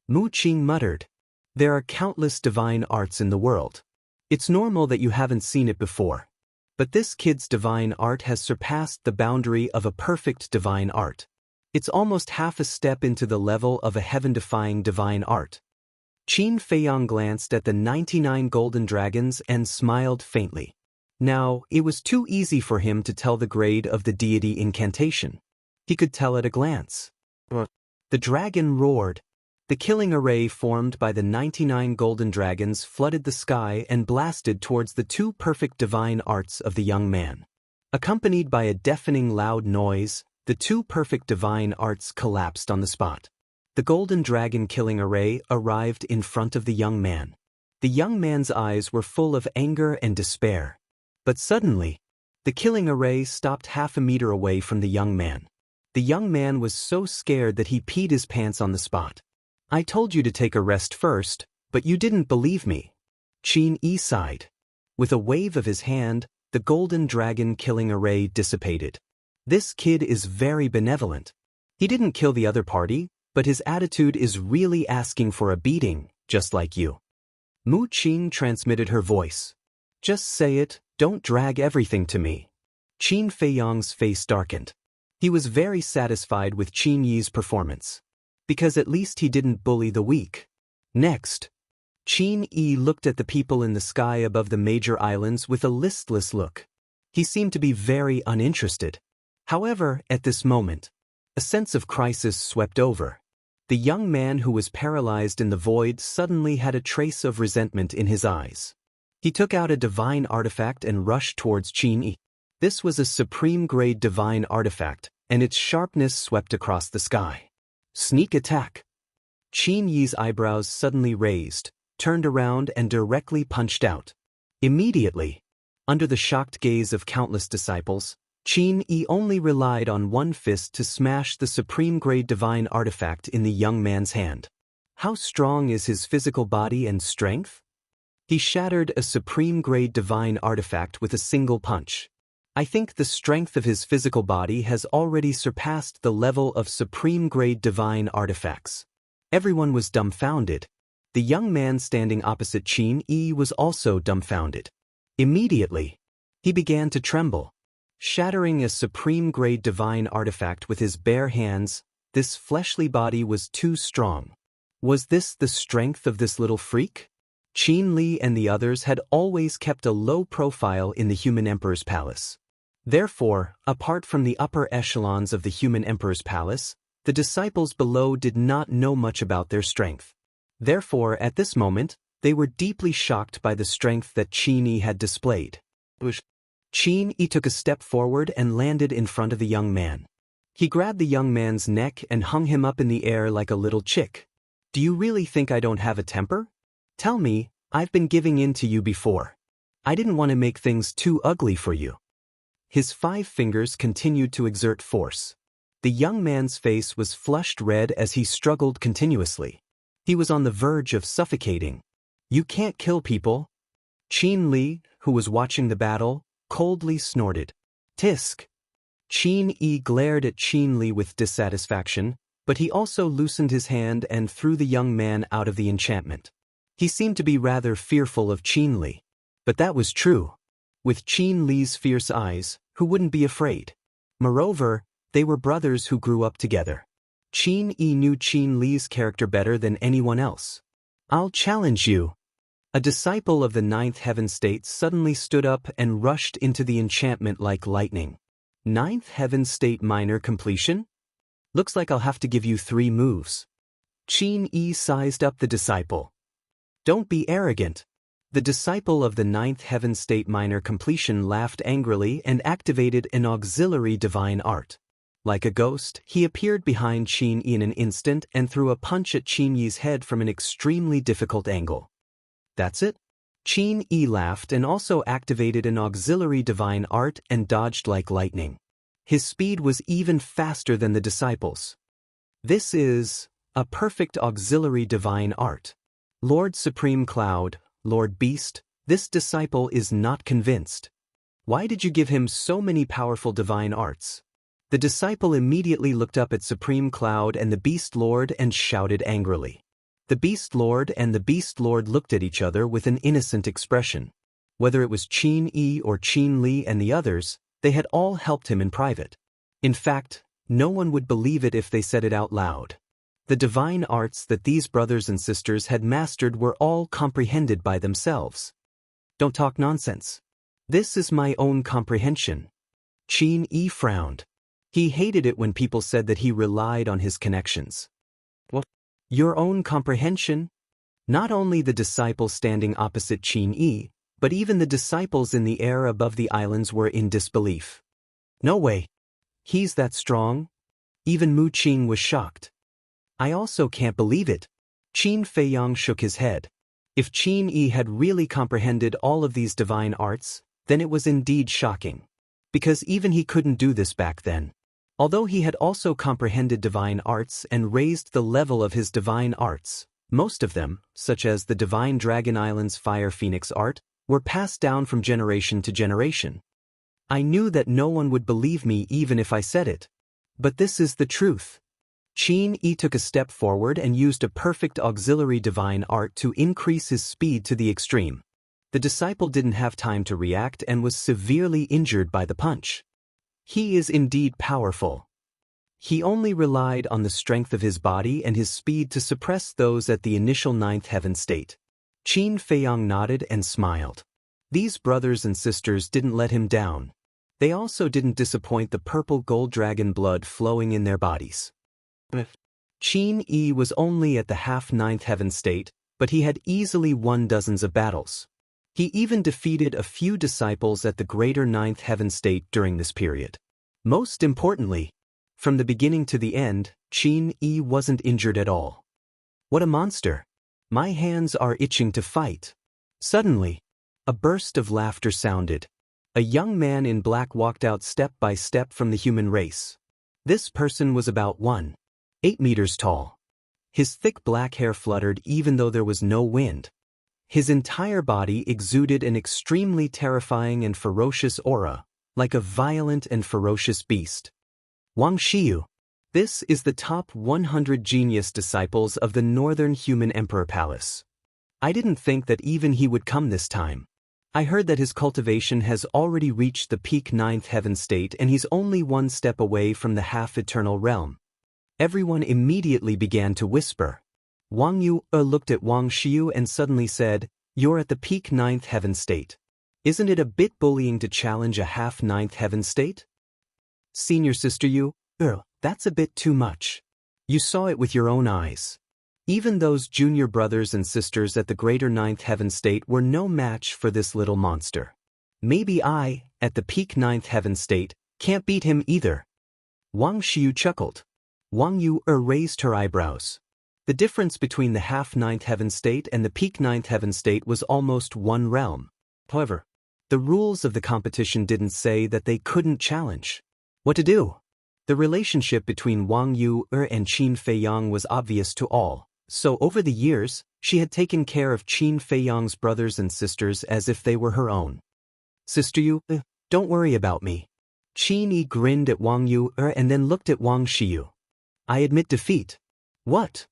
Mu Qing muttered. There are countless divine arts in the world. It's normal that you haven't seen it before. But this kid's divine art has surpassed the boundary of a perfect divine art. It's almost half a step into the level of a heaven-defying divine art. Qin Feiyang glanced at the 99 golden dragons and smiled faintly. Now, it was too easy for him to tell the grade of the deity incantation. He could tell at a glance. The dragon roared. The killing array formed by the 99 golden dragons flooded the sky and blasted towards the 2 perfect divine arts of the young man. Accompanied by a deafening loud noise, the 2 perfect divine arts collapsed on the spot. The golden dragon killing array arrived in front of the young man. The young man's eyes were full of anger and despair. But suddenly, the killing array stopped half a meter away from the young man. The young man was so scared that he peed his pants on the spot. I told you to take a rest first, but you didn't believe me. Qin Yi sighed. With a wave of his hand, the golden dragon killing array dissipated. This kid is very benevolent. He didn't kill the other party, but his attitude is really asking for a beating, just like you. Mu Qing transmitted her voice. Just say it, don't drag everything to me. Qin Feiyang's face darkened. He was very satisfied with Qin Yi's performance. Because at least he didn't bully the weak. Next, Qin Yi looked at the people in the sky above the major islands with a listless look. He seemed to be very uninterested. However, at this moment, a sense of crisis swept over. The young man who was paralyzed in the void suddenly had a trace of resentment in his eyes. He took out a divine artifact and rushed towards Qin Yi. This was a supreme-grade divine artifact, and its sharpness swept across the sky. Sneak attack. Qin Yi's eyebrows suddenly raised, turned around and directly punched out. Immediately, under the shocked gaze of countless disciples, Qin Yi only relied on one fist to smash the supreme-grade divine artifact in the young man's hand. How strong is his physical body and strength? He shattered a supreme-grade divine artifact with a single punch. I think the strength of his physical body has already surpassed the level of supreme-grade divine artifacts. Everyone was dumbfounded. The young man standing opposite Qin Yi was also dumbfounded. Immediately, he began to tremble. Shattering a supreme-grade divine artifact with his bare hands, this fleshly body was too strong. Was this the strength of this little freak? Qin Li and the others had always kept a low profile in the human emperor's palace. Therefore, apart from the upper echelons of the human emperor's palace, the disciples below did not know much about their strength. Therefore, at this moment, they were deeply shocked by the strength that Qin Yi had displayed. Qin Yi took a step forward and landed in front of the young man. He grabbed the young man's neck and hung him up in the air like a little chick. Do you really think I don't have a temper? Tell me, I've been giving in to you before. I didn't want to make things too ugly for you. His 5 fingers continued to exert force. The young man's face was flushed red as he struggled continuously. He was on the verge of suffocating. You can't kill people. Qin Li, who was watching the battle, coldly snorted. Tisk. Qin Yi glared at Qin Li with dissatisfaction, but he also loosened his hand and threw the young man out of the enchantment. He seemed to be rather fearful of Qin Li. But that was true. With Qin Li's fierce eyes, who wouldn't be afraid? Moreover, they were brothers who grew up together. Qin Yi knew Qin Li's character better than anyone else. I'll challenge you. A disciple of the 9th heaven state suddenly stood up and rushed into the enchantment like lightning. 9th heaven state minor completion? Looks like I'll have to give you 3 moves. Qin Yi sized up the disciple. Don't be arrogant. The disciple of the ninth heaven state minor completion laughed angrily and activated an auxiliary divine art. Like a ghost, he appeared behind Qin Yi in an instant and threw a punch at Qin Yi's head from an extremely difficult angle. That's it? Qin Yi laughed and also activated an auxiliary divine art and dodged like lightning. His speed was even faster than the disciples. This is a perfect auxiliary divine art. Lord Supreme Cloud, Lord Beast, this disciple is not convinced. Why did you give him so many powerful divine arts? The disciple immediately looked up at Supreme Cloud and the Beast Lord and shouted angrily. The Beast Lord and the Beast Lord looked at each other with an innocent expression. Whether it was Qin Yi or Qin Li and the others, they had all helped him in private. In fact, no one would believe it if they said it out loud. The divine arts that these brothers and sisters had mastered were all comprehended by themselves. Don't talk nonsense. This is my own comprehension. Qin Yi frowned. He hated it when people said that he relied on his connections. What? Your own comprehension? Not only the disciple standing opposite Qin Yi, but even the disciples in the air above the islands were in disbelief. No way. He's that strong? Even Mu Qing was shocked. I also can't believe it. Qin Feiyang shook his head. If Qin Yi had really comprehended all of these divine arts, then it was indeed shocking. Because even he couldn't do this back then. Although he had also comprehended divine arts and raised the level of his divine arts, most of them, such as the Divine Dragon Island's Fire Phoenix art, were passed down from generation to generation. I knew that no one would believe me even if I said it. But this is the truth. Qin Yi took a step forward and used a perfect auxiliary divine art to increase his speed to the extreme. The disciple didn't have time to react and was severely injured by the punch. He is indeed powerful. He only relied on the strength of his body and his speed to suppress those at the initial ninth heaven state. Qin Feiyang nodded and smiled. These brothers and sisters didn't let him down. They also didn't disappoint the purple gold dragon blood flowing in their bodies. Qin Yi was only at the half-ninth heaven state, but he had easily won dozens of battles. He even defeated a few disciples at the greater ninth heaven state during this period. Most importantly, from the beginning to the end, Qin Yi wasn't injured at all. What a monster! My hands are itching to fight. Suddenly, a burst of laughter sounded. A young man in black walked out step by step from the human race. This person was about 1.8 meters tall. His thick black hair fluttered even though there was no wind. His entire body exuded an extremely terrifying and ferocious aura, like a violent and ferocious beast. Wang Xiyu. This is the top 100 genius disciples of the Northern Human Emperor Palace. I didn't think that even he would come this time. I heard that his cultivation has already reached the peak ninth heaven state and he's only one step away from the half-eternal realm. Everyone immediately began to whisper. Wang Yu looked at Wang Xiyu and suddenly said, "You're at the peak ninth heaven state. Isn't it a bit bullying to challenge a half-ninth heaven state?" Senior Sister Yu, that's a bit too much. You saw it with your own eyes. Even those junior brothers and sisters at the greater ninth heaven state were no match for this little monster. Maybe I, at the peak ninth heaven state, can't beat him either. Wang Xiyu chuckled. Wang Yu raised her eyebrows. The difference between the half-ninth heaven state and the peak ninth heaven state was almost one realm. However, the rules of the competition didn't say that they couldn't challenge. What to do? The relationship between Wang Yu and Qin Feiyang was obvious to all, so over the years, she had taken care of Qin Feiyang's brothers and sisters as if they were her own. Sister Yu, don't worry about me. Qin Yi grinned at Wang Yu and then looked at Wang Xiyu. I admit defeat. What?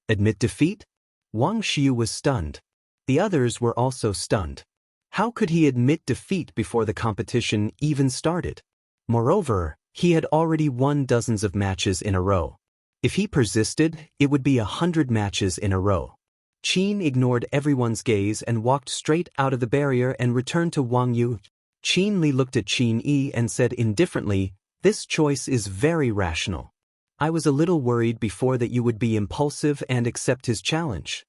Admit defeat? Wang Xiyu was stunned. The others were also stunned. How could he admit defeat before the competition even started? Moreover, he had already won dozens of matches in a row. If he persisted, it would be 100 matches in a row. Qin ignored everyone's gaze and walked straight out of the barrier and returned to Wang Yu. Qin Li looked at Qin Yi and said indifferently, "This choice is very rational. I was a little worried before that you would be impulsive and accept his challenge."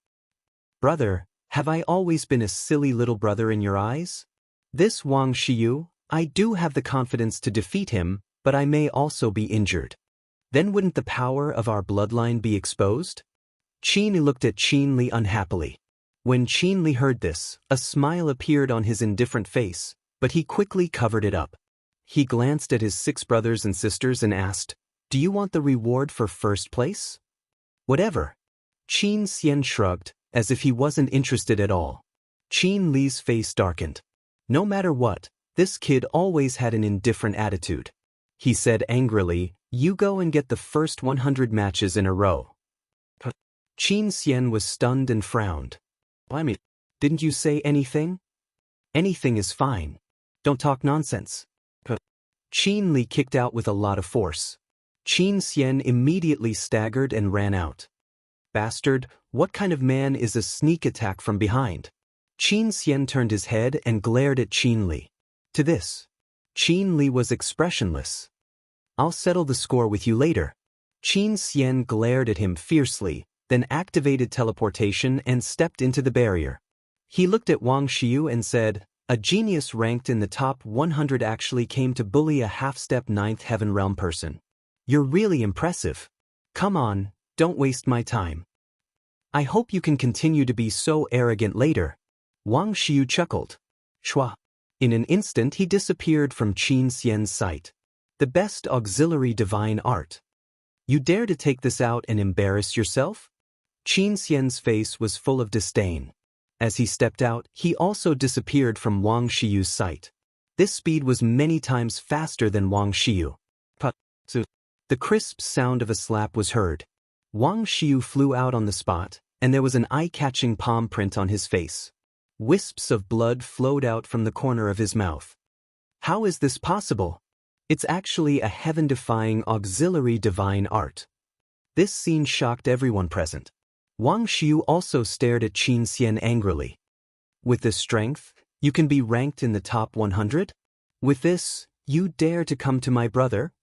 "Brother, Have I always been a silly little brother in your eyes? This Wang Xiyu, I do have the confidence to defeat him, but I may also be injured. Then wouldn't the power of our bloodline be exposed? Qin looked at Qin Li unhappily. When Qin Li heard this, a smile appeared on his indifferent face, but he quickly covered it up. He glanced at his 6 brothers and sisters and asked, "Do you want the reward for first place?" "Whatever." Qin Xian shrugged, as if he wasn't interested at all. Qin Li's face darkened. No matter what, this kid always had an indifferent attitude. He said angrily, "You go and get the first 100 matches in a row." Qin Xian was stunned and frowned. Didn't you say anything? Anything is fine. Don't talk nonsense. Qin Li kicked out with a lot of force. Qin Xian immediately staggered and ran out. Bastard, what kind of man is a sneak attack from behind? Qin Xian turned his head and glared at Qin Li. To this, Qin Li was expressionless. "I'll settle the score with you later." Qin Xian glared at him fiercely, then activated teleportation and stepped into the barrier. He looked at Wang Xiyu and said, "A genius ranked in the top 100 actually came to bully a half-step 9th heaven realm person. You're really impressive. Come on, don't waste my time. I hope you can continue to be so arrogant later." Wang Xiyu chuckled. Shua. In an instant he disappeared from Qin Xian's sight. The best auxiliary divine art. You dare to take this out and embarrass yourself? Qin Xian's face was full of disdain. As he stepped out, he also disappeared from Wang Xiyu's sight. This speed was many times faster than Wang Xiyu. The crisp sound of a slap was heard. Wang Xiyu flew out on the spot, and there was an eye-catching palm print on his face. Wisps of blood flowed out from the corner of his mouth. How is this possible? It's actually a heaven-defying auxiliary divine art. This scene shocked everyone present. Wang Xiyu also stared at Qin Xian angrily. With this strength, you can be ranked in the top 100? With this, you dare to come to my brother?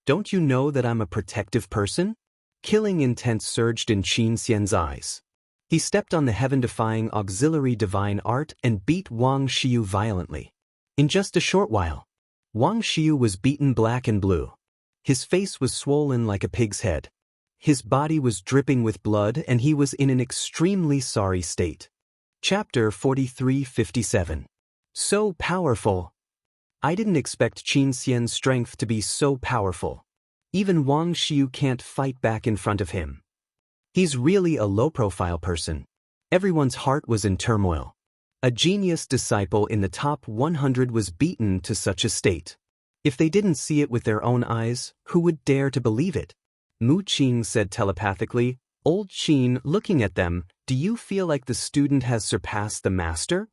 Don't you know that I'm a protective person? Killing intent surged in Qin Xian's eyes. He stepped on the heaven-defying auxiliary divine art and beat Wang Xiyu violently. In just a short while, Wang Xiyu was beaten black and blue. His face was swollen like a pig's head. His body was dripping with blood and he was in an extremely sorry state. Chapter 43-57. So powerful. I didn't expect Qin Xian's strength to be so powerful. Even Wang Xiyu can't fight back in front of him. He's really a low-profile person. Everyone's heart was in turmoil. A genius disciple in the top 100 was beaten to such a state. If they didn't see it with their own eyes, who would dare to believe it? Mu Qing said telepathically, "Old Qin, looking at them, do you feel like the student has surpassed the master?"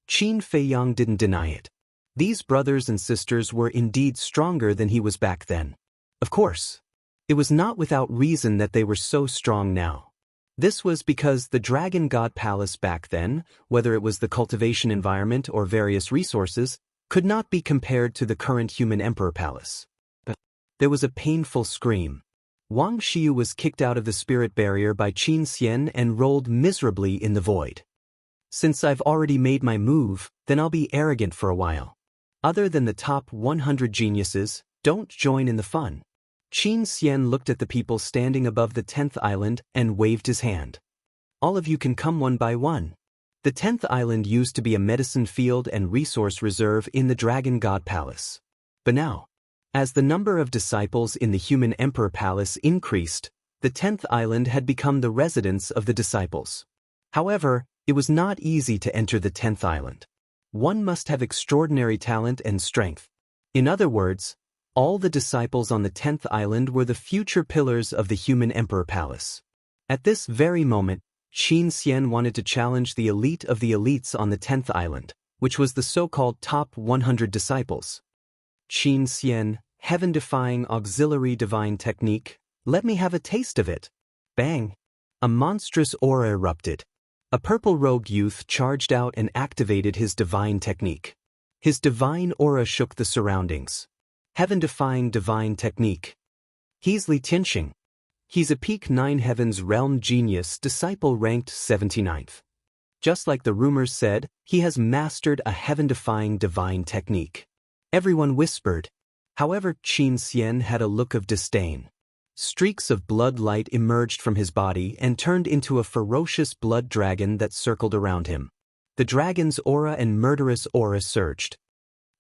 Qin Feiyang didn't deny it. These brothers and sisters were indeed stronger than he was back then. Of course. It was not without reason that they were so strong now. This was because the Dragon God Palace back then, whether it was the cultivation environment or various resources, could not be compared to the current human Emperor Palace. There was a painful scream. Wang Xiyu was kicked out of the spirit barrier by Qin Xian and rolled miserably in the void. Since I've already made my move, then I'll be arrogant for a while. Other than the top 100 geniuses, don't join in the fun. Qin Xian looked at the people standing above the 10th island and waved his hand. All of you can come one by one. The 10th island used to be a medicine field and resource reserve in the Dragon God Palace. But now, as the number of disciples in the human Emperor Palace increased, the 10th island had become the residence of the disciples. However, it was not easy to enter the 10th island. One must have extraordinary talent and strength. In other words, all the disciples on the 10th island were the future pillars of the human Emperor Palace. At this very moment, Qin Xian wanted to challenge the elite of the elites on the 10th island, which was the so-called top 100 disciples. Qin Xian, heaven-defying auxiliary divine technique, let me have a taste of it. Bang! A monstrous aura erupted. A purple-robed youth charged out and activated his divine technique. His divine aura shook the surroundings. Heaven-defying divine technique. He's Li Tianxing. He's a peak 9 heavens realm genius disciple ranked 79th. Just like the rumors said, he has mastered a heaven-defying divine technique. Everyone whispered. However, Qin Xian had a look of disdain. Streaks of blood light emerged from his body and turned into a ferocious blood dragon that circled around him. The dragon's aura and murderous aura surged.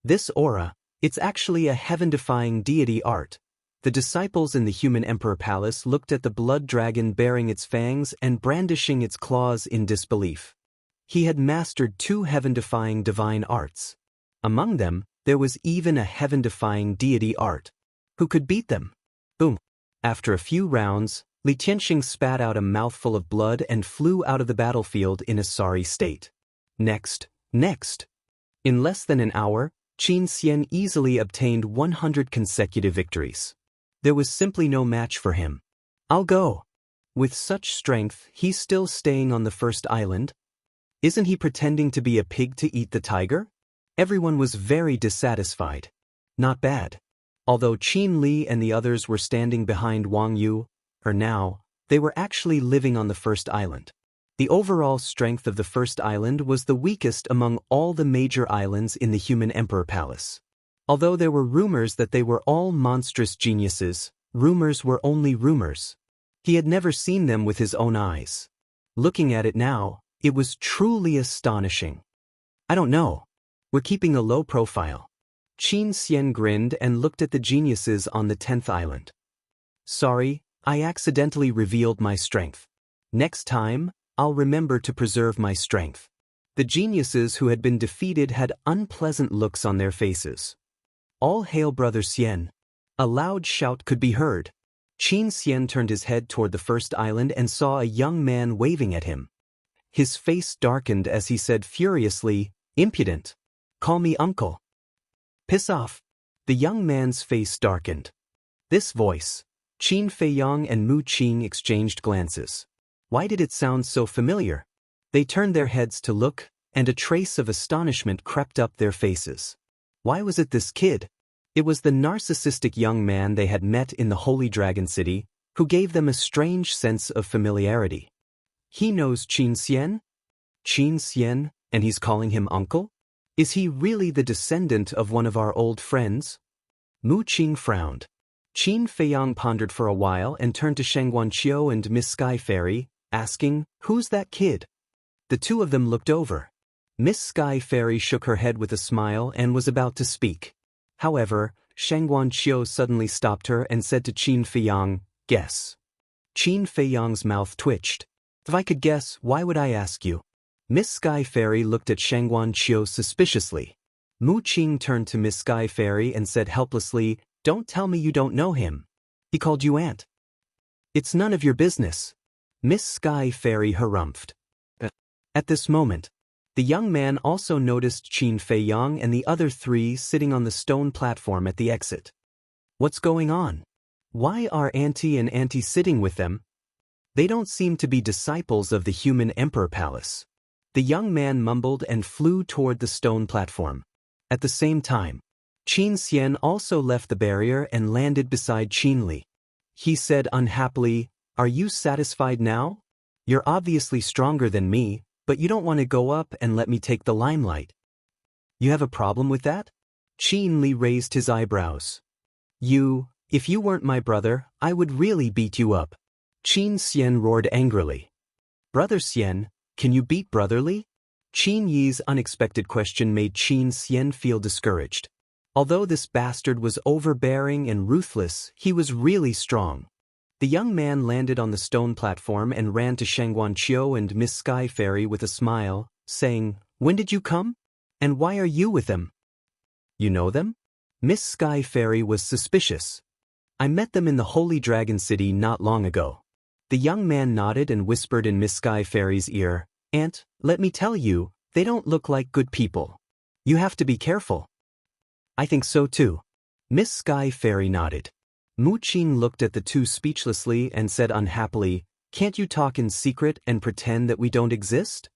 This aura, it's actually a heaven-defying deity art. The disciples in the human emperor palace looked at the blood dragon baring its fangs and brandishing its claws in disbelief. He had mastered 2 heaven-defying divine arts. Among them, there was even a heaven-defying deity art. Who could beat them? Boom. After a few rounds, Li Tianxing spat out a mouthful of blood and flew out of the battlefield in a sorry state. Next. In less than an hour, Qin Xian easily obtained 100 consecutive victories. There was simply no match for him. I'll go. With such strength, he's still staying on the first island? Isn't he pretending to be a pig to eat the tiger? Everyone was very dissatisfied. Not bad. Although Qin Li and the others were standing behind Wang Yu, they were actually living on the first island. The overall strength of the first island was the weakest among all the major islands in the human emperor palace. Although there were rumors that they were all monstrous geniuses, rumors were only rumors. He had never seen them with his own eyes. Looking at it now, it was truly astonishing. I don't know. We're keeping a low profile. Qin Xian grinned and looked at the geniuses on the 10th island. Sorry, I accidentally revealed my strength. Next time, I'll remember to preserve my strength. The geniuses who had been defeated had unpleasant looks on their faces. All hail Brother Xian. A loud shout could be heard. Qin Xian turned his head toward the first island and saw a young man waving at him. His face darkened as he said furiously, "Impudent. Call me uncle." "Piss off." The young man's face darkened. This voice. Qin Feiyang and Mu Qing exchanged glances. Why did it sound so familiar? They turned their heads to look, and a trace of astonishment crept up their faces. Why was it this kid? It was the narcissistic young man they had met in the Holy Dragon City, who gave them a strange sense of familiarity. He knows Qin Xian? Qin Xian, and he's calling him uncle? Is he really the descendant of one of our old friends? Mu Qing frowned. Qin Feiyang pondered for a while and turned to Shang Guanqiu and Miss Sky Fairy, asking, "Who's that kid?" The two of them looked over. Miss Sky Fairy shook her head with a smile and was about to speak. However, Shang Guanqiu suddenly stopped her and said to Qin Feiyang, "Guess." Qin Feiyang's mouth twitched. "If I could guess, why would I ask you?" Miss Sky Fairy looked at Shang Guanqiu suspiciously. Mu Qing turned to Miss Sky Fairy and said helplessly, "Don't tell me you don't know him. He called you aunt." "It's none of your business." Miss Sky Fairy harumphed. At this moment, the young man also noticed Qin Feiyang and the other 3 sitting on the stone platform at the exit. What's going on? Why are Auntie and Auntie sitting with them? They don't seem to be disciples of the human emperor palace. The young man mumbled and flew toward the stone platform. At the same time, Qin Xian also left the barrier and landed beside Qin Li. He said unhappily, "Are you satisfied now? You're obviously stronger than me, but you don't want to go up and let me take the limelight. You have a problem with that?" Qin Li raised his eyebrows. If you weren't my brother, I would really beat you up." Qin Xian roared angrily. "Brother Xian, can you beat Brother Li?" Qin Yi's unexpected question made Qin Xian feel discouraged. Although this bastard was overbearing and ruthless, he was really strong. The young man landed on the stone platform and ran to Shang Guanqiu and Miss Sky Fairy with a smile, saying, "When did you come? And why are you with them?" "You know them?" Miss Sky Fairy was suspicious. "I met them in the Holy Dragon City not long ago." The young man nodded and whispered in Miss Sky Fairy's ear, "Aunt, let me tell you, they don't look like good people. You have to be careful." "I think so too." Miss Sky Fairy nodded. Mu Qing looked at the two speechlessly and said unhappily, "Can't you talk in secret and pretend that we don't exist?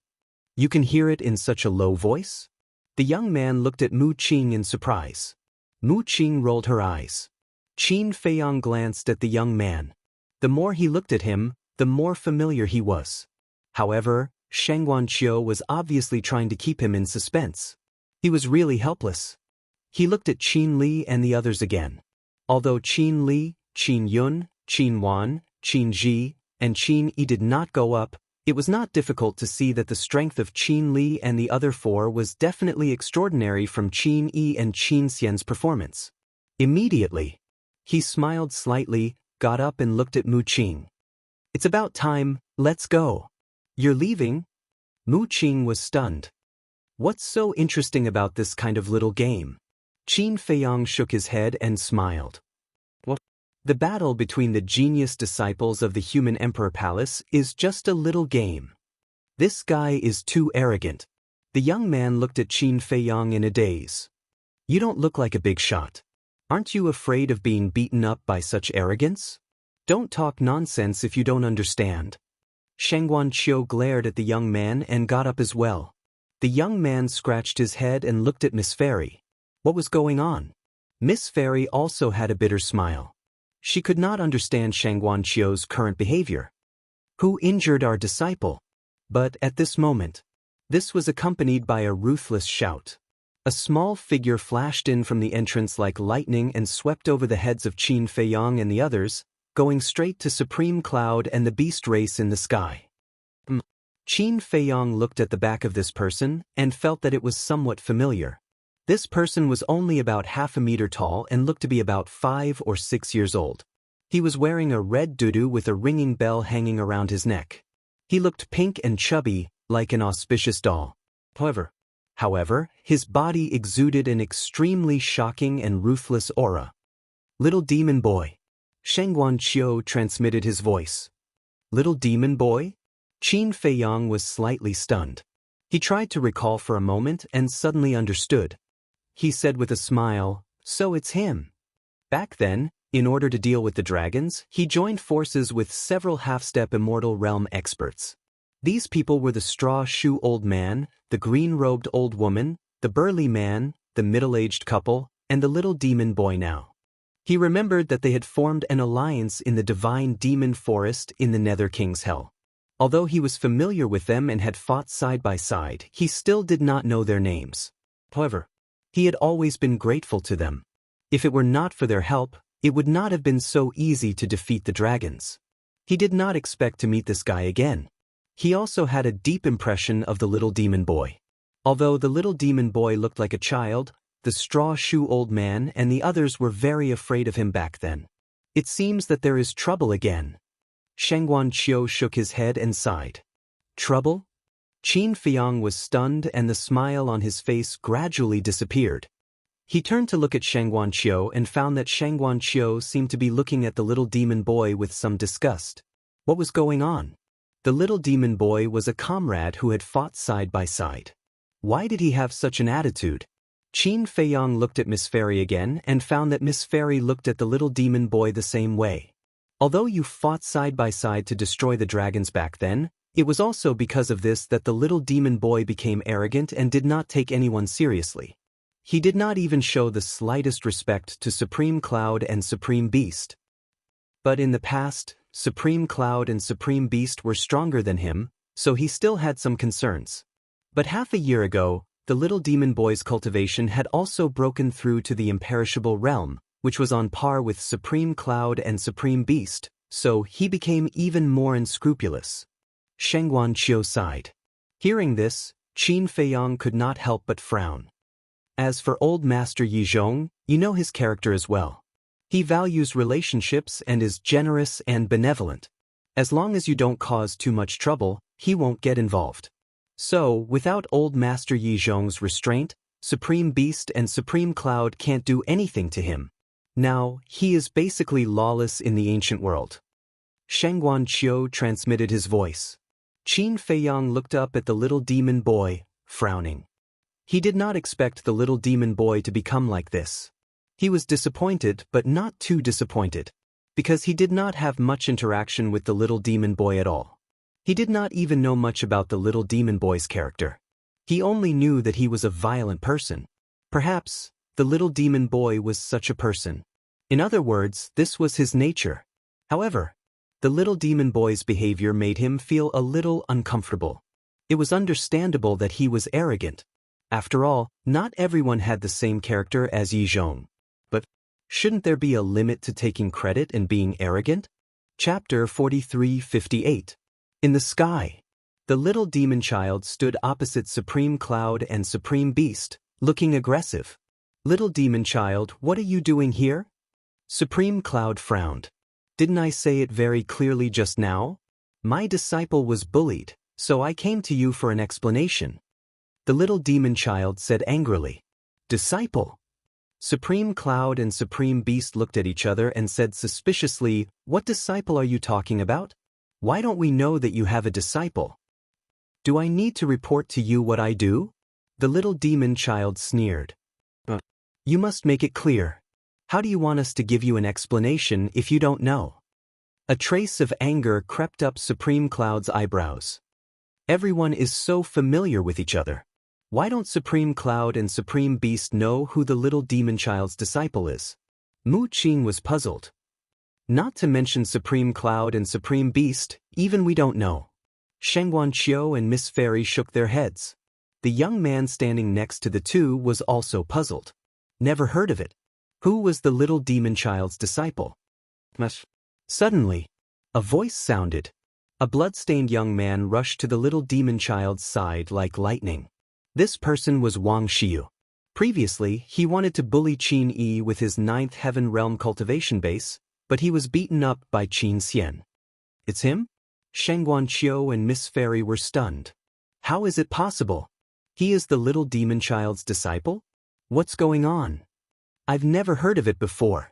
You can hear it in such a low voice?" The young man looked at Mu Qing in surprise. Mu Qing rolled her eyes. Qin Feiyang glanced at the young man. The more he looked at him, the more familiar he was. However, Shangguan Qiu was obviously trying to keep him in suspense. He was really helpless. He looked at Qin Li and the others again. Although Qin Li, Qin Yun, Qin Wan, Qin Ji, and Qin Yi did not go up, it was not difficult to see that the strength of Qin Li and the other four was definitely extraordinary from Qin Yi and Qin Xian's performance. Immediately, he smiled slightly, got up and looked at Mu Qing. "It's about time, let's go." "You're leaving?" Mu Qing was stunned. "What's so interesting about this kind of little game?" Qin Feiyang shook his head and smiled. "What? The battle between the genius disciples of the human emperor palace is just a little game. This guy is too arrogant." The young man looked at Qin Feiyang in a daze. "You don't look like a big shot. Aren't you afraid of being beaten up by such arrogance? Don't talk nonsense if you don't understand." Shangguan Qiu glared at the young man and got up as well. The young man scratched his head and looked at Miss Fairy. What was going on? Miss Fairy also had a bitter smile. She could not understand Shangguan Qiu's current behavior. "Who injured our disciple?" But at this moment, this was accompanied by a ruthless shout. A small figure flashed in from the entrance like lightning and swept over the heads of Qin Feiyang and the others, going straight to Supreme Cloud and the beast race in the sky. Qin Feiyang looked at the back of this person and felt that it was somewhat familiar. This person was only about half a meter tall and looked to be about 5 or 6 years old. He was wearing a red dudu with a ringing bell hanging around his neck. He looked pink and chubby, like an auspicious doll. However, his body exuded an extremely shocking and ruthless aura. "Little demon boy." Shangguan Qiu transmitted his voice. "Little demon boy?" Qin Feiyang was slightly stunned. He tried to recall for a moment and suddenly understood. He said with a smile, "So it's him." Back then, in order to deal with the dragons, he joined forces with several half-step immortal realm experts. These people were the straw-shoe old man, the green-robed old woman, the burly man, the middle-aged couple, and the little demon boy now. He remembered that they had formed an alliance in the divine demon forest in the Nether King's Hell. Although he was familiar with them and had fought side by side, he still did not know their names. However, he had always been grateful to them. If it were not for their help, it would not have been so easy to defeat the dragons. He did not expect to meet this guy again. He also had a deep impression of the little demon boy. Although the little demon boy looked like a child, the straw-shoe old man and the others were very afraid of him back then. "It seems that there is trouble again." Shangguan Qiu shook his head and sighed. "Trouble?" Qin Feiyang was stunned and the smile on his face gradually disappeared. He turned to look at Shangguan Qiu and found that Shangguan Qiu seemed to be looking at the little demon boy with some disgust. What was going on? The little demon boy was a comrade who had fought side by side. Why did he have such an attitude? Qin Feiyang looked at Miss Fairy again and found that Miss Fairy looked at the little demon boy the same way. Although you fought side by side to destroy the dragons back then, it was also because of this that the little demon boy became arrogant and did not take anyone seriously. He did not even show the slightest respect to Supreme Cloud and Supreme Beast. But in the past, Supreme Cloud and Supreme Beast were stronger than him, so he still had some concerns. But half a year ago, the little demon boy's cultivation had also broken through to the imperishable realm, which was on par with Supreme Cloud and Supreme Beast, so he became even more unscrupulous. Shangguan Qiu sighed. Hearing this, Qin Feiyang could not help but frown. As for old Master Yi Zhong, you know his character as well. He values relationships and is generous and benevolent. As long as you don't cause too much trouble, he won't get involved. So, without old Master Yi Zhong's restraint, Supreme Beast and Supreme Cloud can't do anything to him. Now, he is basically lawless in the ancient world. Shangguan Qiu transmitted his voice. Qin Feiyang looked up at the little demon boy, frowning. He did not expect the little demon boy to become like this. He was disappointed, but not too disappointed, because he did not have much interaction with the little demon boy at all. He did not even know much about the little demon boy's character. He only knew that he was a violent person. Perhaps, the little demon boy was such a person. In other words, this was his nature. However, the little demon boy's behavior made him feel a little uncomfortable. It was understandable that he was arrogant. After all, not everyone had the same character as Yi Zhong. But shouldn't there be a limit to taking credit and being arrogant? Chapter 43:58. In the sky. The little demon child stood opposite Supreme Cloud and Supreme Beast, looking aggressive. Little demon child, what are you doing here? Supreme Cloud frowned. Didn't I say it very clearly just now? My disciple was bullied, so I came to you for an explanation. The little demon child said angrily. Disciple? Supreme Cloud and Supreme Beast looked at each other and said suspiciously, what disciple are you talking about? Why don't we know that you have a disciple? Do I need to report to you what I do? The little demon child sneered. You must make it clear. How do you want us to give you an explanation if you don't know? A trace of anger crept up Supreme Cloud's eyebrows. Everyone is so familiar with each other. Why don't Supreme Cloud and Supreme Beast know who the little demon child's disciple is? Mu Qing was puzzled. Not to mention Supreme Cloud and Supreme Beast, even we don't know. Sheng Guanqiu and Miss Fairy shook their heads. The young man standing next to the two was also puzzled. Never heard of it. Who was the little demon child's disciple? Suddenly, a voice sounded. A blood-stained young man rushed to the little demon child's side like lightning. This person was Wang Xiu. Previously, he wanted to bully Qin Yi with his 9th Heaven Realm cultivation base, but he was beaten up by Qin Xian. It's him? Sheng Guanqiu and Miss Fairy were stunned. How is it possible? He is the little demon child's disciple? What's going on? I've never heard of it before.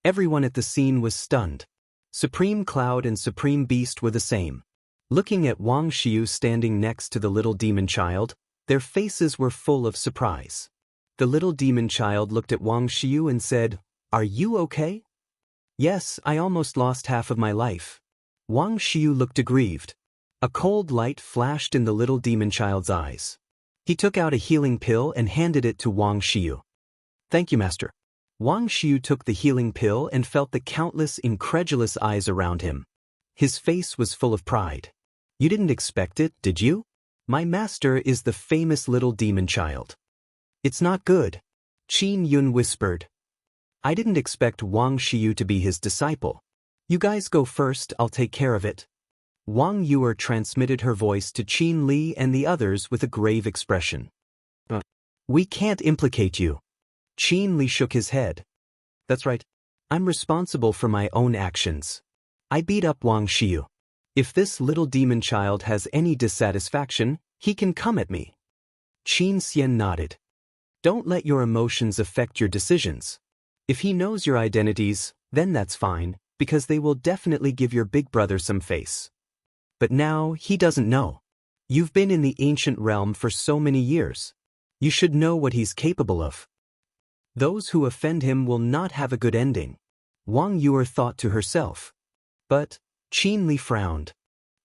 Everyone at the scene was stunned. Supreme Cloud and Supreme Beast were the same. Looking at Wang Xiu standing next to the little demon child, their faces were full of surprise. The little demon child looked at Wang Xiu and said, Are you okay? Yes, I almost lost half of my life. Wang Xiu looked aggrieved. A cold light flashed in the little demon child's eyes. He took out a healing pill and handed it to Wang Xiu. Thank you, Master. Wang Xiu took the healing pill and felt the countless incredulous eyes around him. His face was full of pride. You didn't expect it, did you? My master is the famous little demon child. It's not good. Qin Yun whispered. I didn't expect Wang Xiu to be his disciple. You guys go first, I'll take care of it. Wang Yuer transmitted her voice to Qin Li and the others with a grave expression. We can't implicate you. Qin Li shook his head. That's right. I'm responsible for my own actions. I beat up Wang Xiu. If this little demon child has any dissatisfaction, he can come at me. Qin Xian nodded. Don't let your emotions affect your decisions. If he knows your identities, then that's fine, because they will definitely give your big brother some face. But now, he doesn't know. You've been in the ancient realm for so many years. You should know what he's capable of. Those who offend him will not have a good ending. Wang Yuer thought to herself. But Qin Li frowned.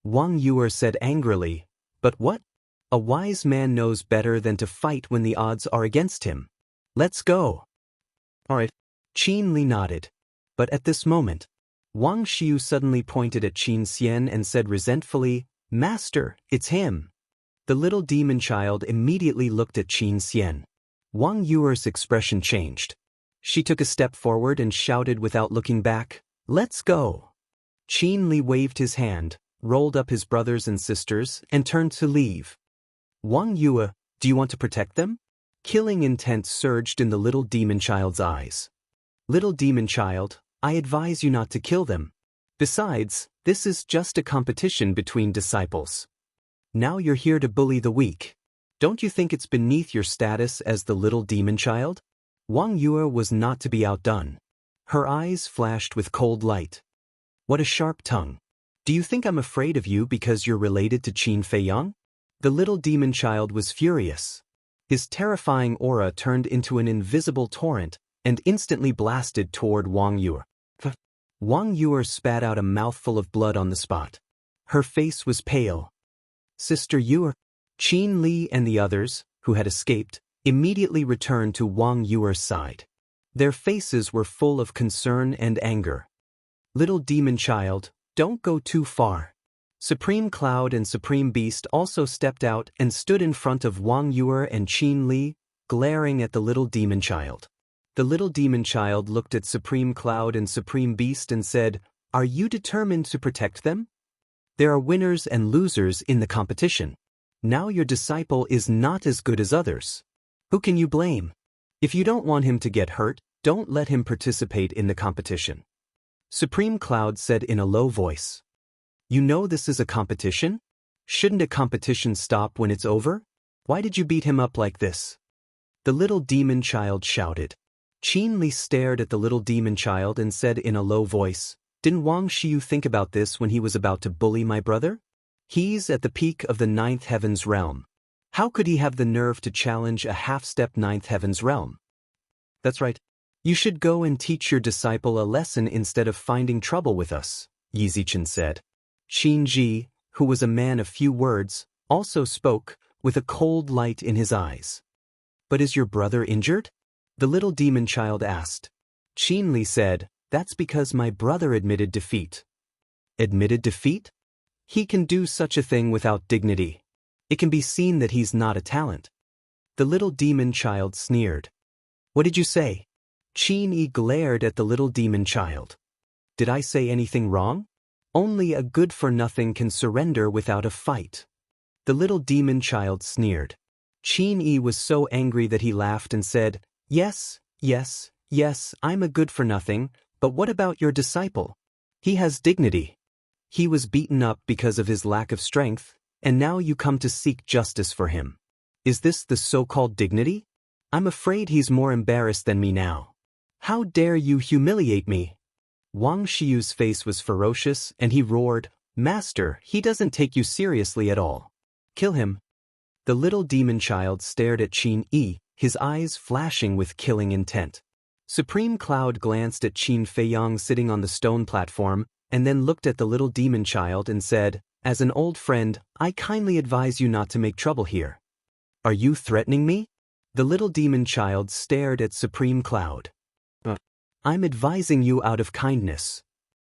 Wang Yuer said angrily, But what? A wise man knows better than to fight when the odds are against him. Let's go. All right. Qin Li nodded. But at this moment, Wang Xiu suddenly pointed at Qin Xian and said resentfully, Master, it's him. The little demon child immediately looked at Qin Xian. Wang Yuer's expression changed. She took a step forward and shouted without looking back, Let's go. Qin Li waved his hand, rolled up his brothers and sisters, and turned to leave. Wang Yue, do you want to protect them? Killing intent surged in the little demon child's eyes. Little demon child, I advise you not to kill them. Besides, this is just a competition between disciples. Now you're here to bully the weak. Don't you think it's beneath your status as the little demon child? Wang Yue was not to be outdone. Her eyes flashed with cold light. What a sharp tongue. Do you think I'm afraid of you because you're related to Qin Feiyang? The little demon child was furious. His terrifying aura turned into an invisible torrent and instantly blasted toward Wang Yue. Wang Yue spat out a mouthful of blood on the spot. Her face was pale. Sister Yue, Qin Li and the others, who had escaped, immediately returned to Wang Yuer's side. Their faces were full of concern and anger. Little demon child, don't go too far. Supreme Cloud and Supreme Beast also stepped out and stood in front of Wang Yue and Qin Li, glaring at the little demon child. The little demon child looked at Supreme Cloud and Supreme Beast and said, "Are you determined to protect them? There are winners and losers in the competition. Now your disciple is not as good as others. Who can you blame? If you don't want him to get hurt, don't let him participate in the competition." Supreme Cloud said in a low voice. "You know this is a competition? Shouldn't a competition stop when it's over? Why did you beat him up like this?" The little demon child shouted. Qin Li stared at the little demon child and said in a low voice, "Didn't Wang Xiu think about this when he was about to bully my brother? He's at the peak of the ninth heaven's realm. How could he have the nerve to challenge a half-step ninth heaven's realm? That's right. You should go and teach your disciple a lesson instead of finding trouble with us," Yi Zichen said. Qin Ji, who was a man of few words, also spoke, with a cold light in his eyes. "But is your brother injured?" the little demon child asked. Qin Li said, "That's because my brother admitted defeat." Admitted defeat? He can do such a thing without dignity. It can be seen that he's not a talent. The little demon child sneered. "What did you say?" Qin Yi glared at the little demon child. "Did I say anything wrong? Only a good-for-nothing can surrender without a fight." The little demon child sneered. Qin Yi was so angry that he laughed and said, "Yes, yes, yes, I'm a good-for-nothing, but what about your disciple? He has dignity. He was beaten up because of his lack of strength, and now you come to seek justice for him. Is this the so-called dignity? I'm afraid he's more embarrassed than me now. How dare you humiliate me?" Wang Xiu's face was ferocious, and he roared, "Master, he doesn't take you seriously at all. Kill him." The little demon child stared at Qin Yi, his eyes flashing with killing intent. Supreme Cloud glanced at Qin Feiyang sitting on the stone platform, and then looked at the little demon child and said, "As an old friend, I kindly advise you not to make trouble here." "Are you threatening me?" The little demon child stared at Supreme Cloud. "I'm advising you out of kindness.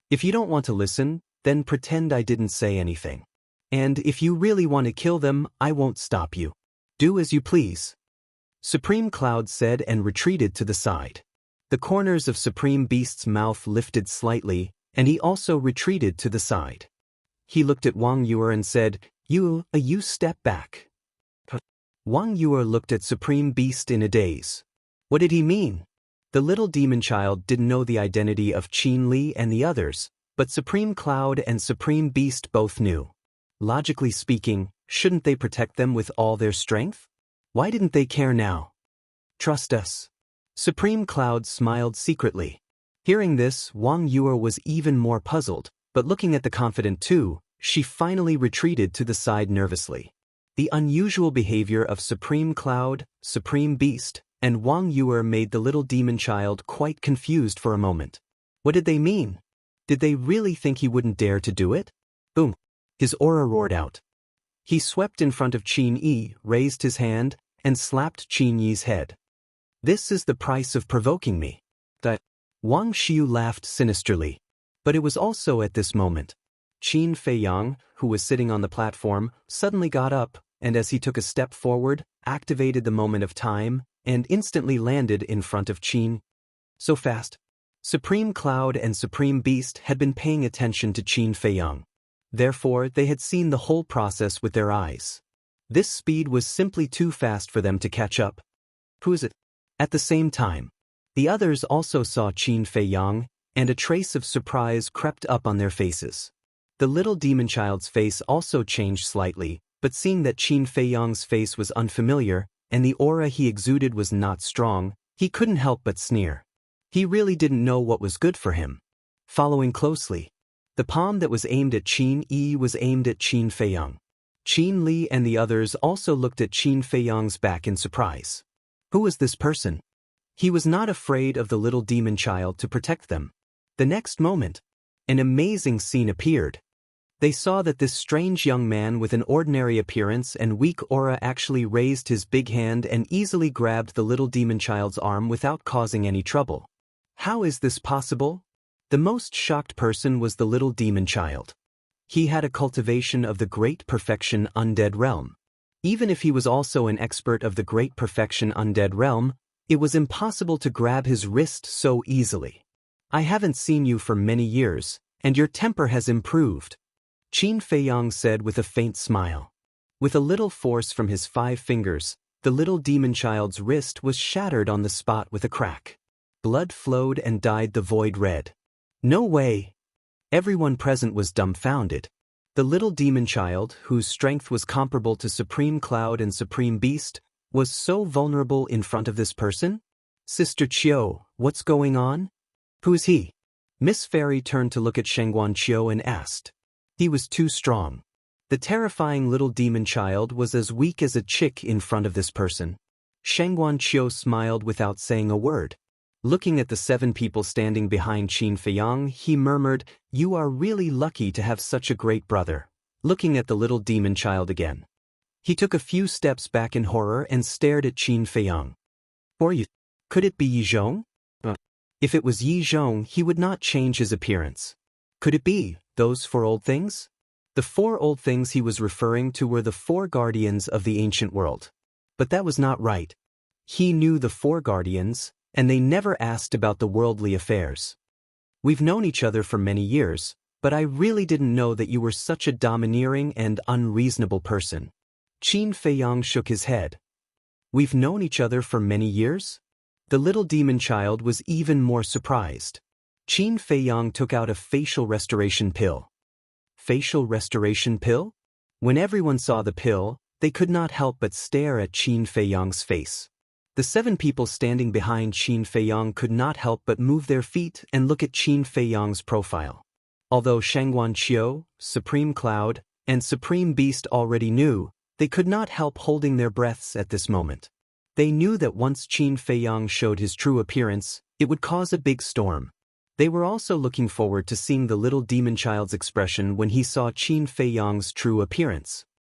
If you don't want to listen, then pretend I didn't say anything. And if you really want to kill them, I won't stop you. Do as you please." Supreme Cloud said and retreated to the side. The corners of Supreme Beast's mouth lifted slightly, and he also retreated to the side. He looked at Wang Yue and said, You step back." Wang Yue looked at Supreme Beast in a daze. What did he mean? The little demon child didn't know the identity of Qin Li and the others, but Supreme Cloud and Supreme Beast both knew. Logically speaking, shouldn't they protect them with all their strength? Why didn't they care now? "Trust us." Supreme Cloud smiled secretly. Hearing this, Wang Yue was even more puzzled, but looking at the confident two, she finally retreated to the side nervously. The unusual behavior of Supreme Cloud, Supreme Beast, and Wang Yue made the little demon child quite confused for a moment. What did they mean? Did they really think he wouldn't dare to do it? Boom! His aura roared out. He swept in front of Qin Yi, raised his hand, and slapped Qin Yi's head. "This is the price of provoking me." Wang Xiu laughed sinisterly. But it was also at this moment. Qin Feiyang, who was sitting on the platform, suddenly got up, and as he took a step forward, activated the moment of time, and instantly landed in front of Qin. So fast. Supreme Cloud and Supreme Beast had been paying attention to Qin Feiyang. Therefore, they had seen the whole process with their eyes. This speed was simply too fast for them to catch up. Who is it? At the same time, the others also saw Qin Feiyang, and a trace of surprise crept up on their faces. The little demon child's face also changed slightly, but seeing that Qin Feiyang's face was unfamiliar, and the aura he exuded was not strong, he couldn't help but sneer. He really didn't know what was good for him. Following closely, the palm that was aimed at Qin Yi was aimed at Qin Feiyang. Qin Li and the others also looked at Qin Feiyang's back in surprise. Who was this person? He was not afraid of the little demon child to protect them. The next moment, an amazing scene appeared. They saw that this strange young man with an ordinary appearance and weak aura actually raised his big hand and easily grabbed the little demon child's arm without causing any trouble. How is this possible? The most shocked person was the little demon child. He had a cultivation of the great perfection undead realm. Even if he was also an expert of the great perfection undead realm, it was impossible to grab his wrist so easily. I haven't seen you for many years, and your temper has improved, Qin Feiyang said with a faint smile. With a little force from his 5 fingers, the little demon child's wrist was shattered on the spot with a crack. Blood flowed and dyed the void red. No way! Everyone present was dumbfounded. The little demon child, whose strength was comparable to Supreme Cloud and Supreme Beast, was so vulnerable in front of this person? Sister Qiu, what's going on? Who's he? Miss Fairy turned to look at Shengguan Qiu and asked. He was too strong. The terrifying little demon child was as weak as a chick in front of this person. Shengguan Qiu smiled without saying a word. Looking at the 7 people standing behind Qin Feiyang, he murmured, "You are really lucky to have such a great brother." Looking at the little demon child again. He took a few steps back in horror and stared at Qin Feiyang. Or you? Could it be Yi Zhong? If it was Yi Zhong, he would not change his appearance. Could it be those 4 old things? The 4 old things he was referring to were the 4 guardians of the ancient world. But that was not right. He knew the 4 guardians, and they never asked about the worldly affairs. We've known each other for many years, but I really didn't know that you were such a domineering and unreasonable person. Qin Feiyang shook his head. We've known each other for many years? The little demon child was even more surprised. Qin Feiyang took out a facial restoration pill. Facial restoration pill? When everyone saw the pill, they could not help but stare at Qin Feiyang's face. The 7 people standing behind Qin Feiyang could not help but move their feet and look at Qin Feiyang's profile. Although Shengguan Qiu, Supreme Cloud, and Supreme Beast already knew, they could not help holding their breaths at this moment. They knew that once Qin Feiyang showed his true appearance, it would cause a big storm. They were also looking forward to seeing the little demon child's expression when he saw Qin Feiyang's true appearance.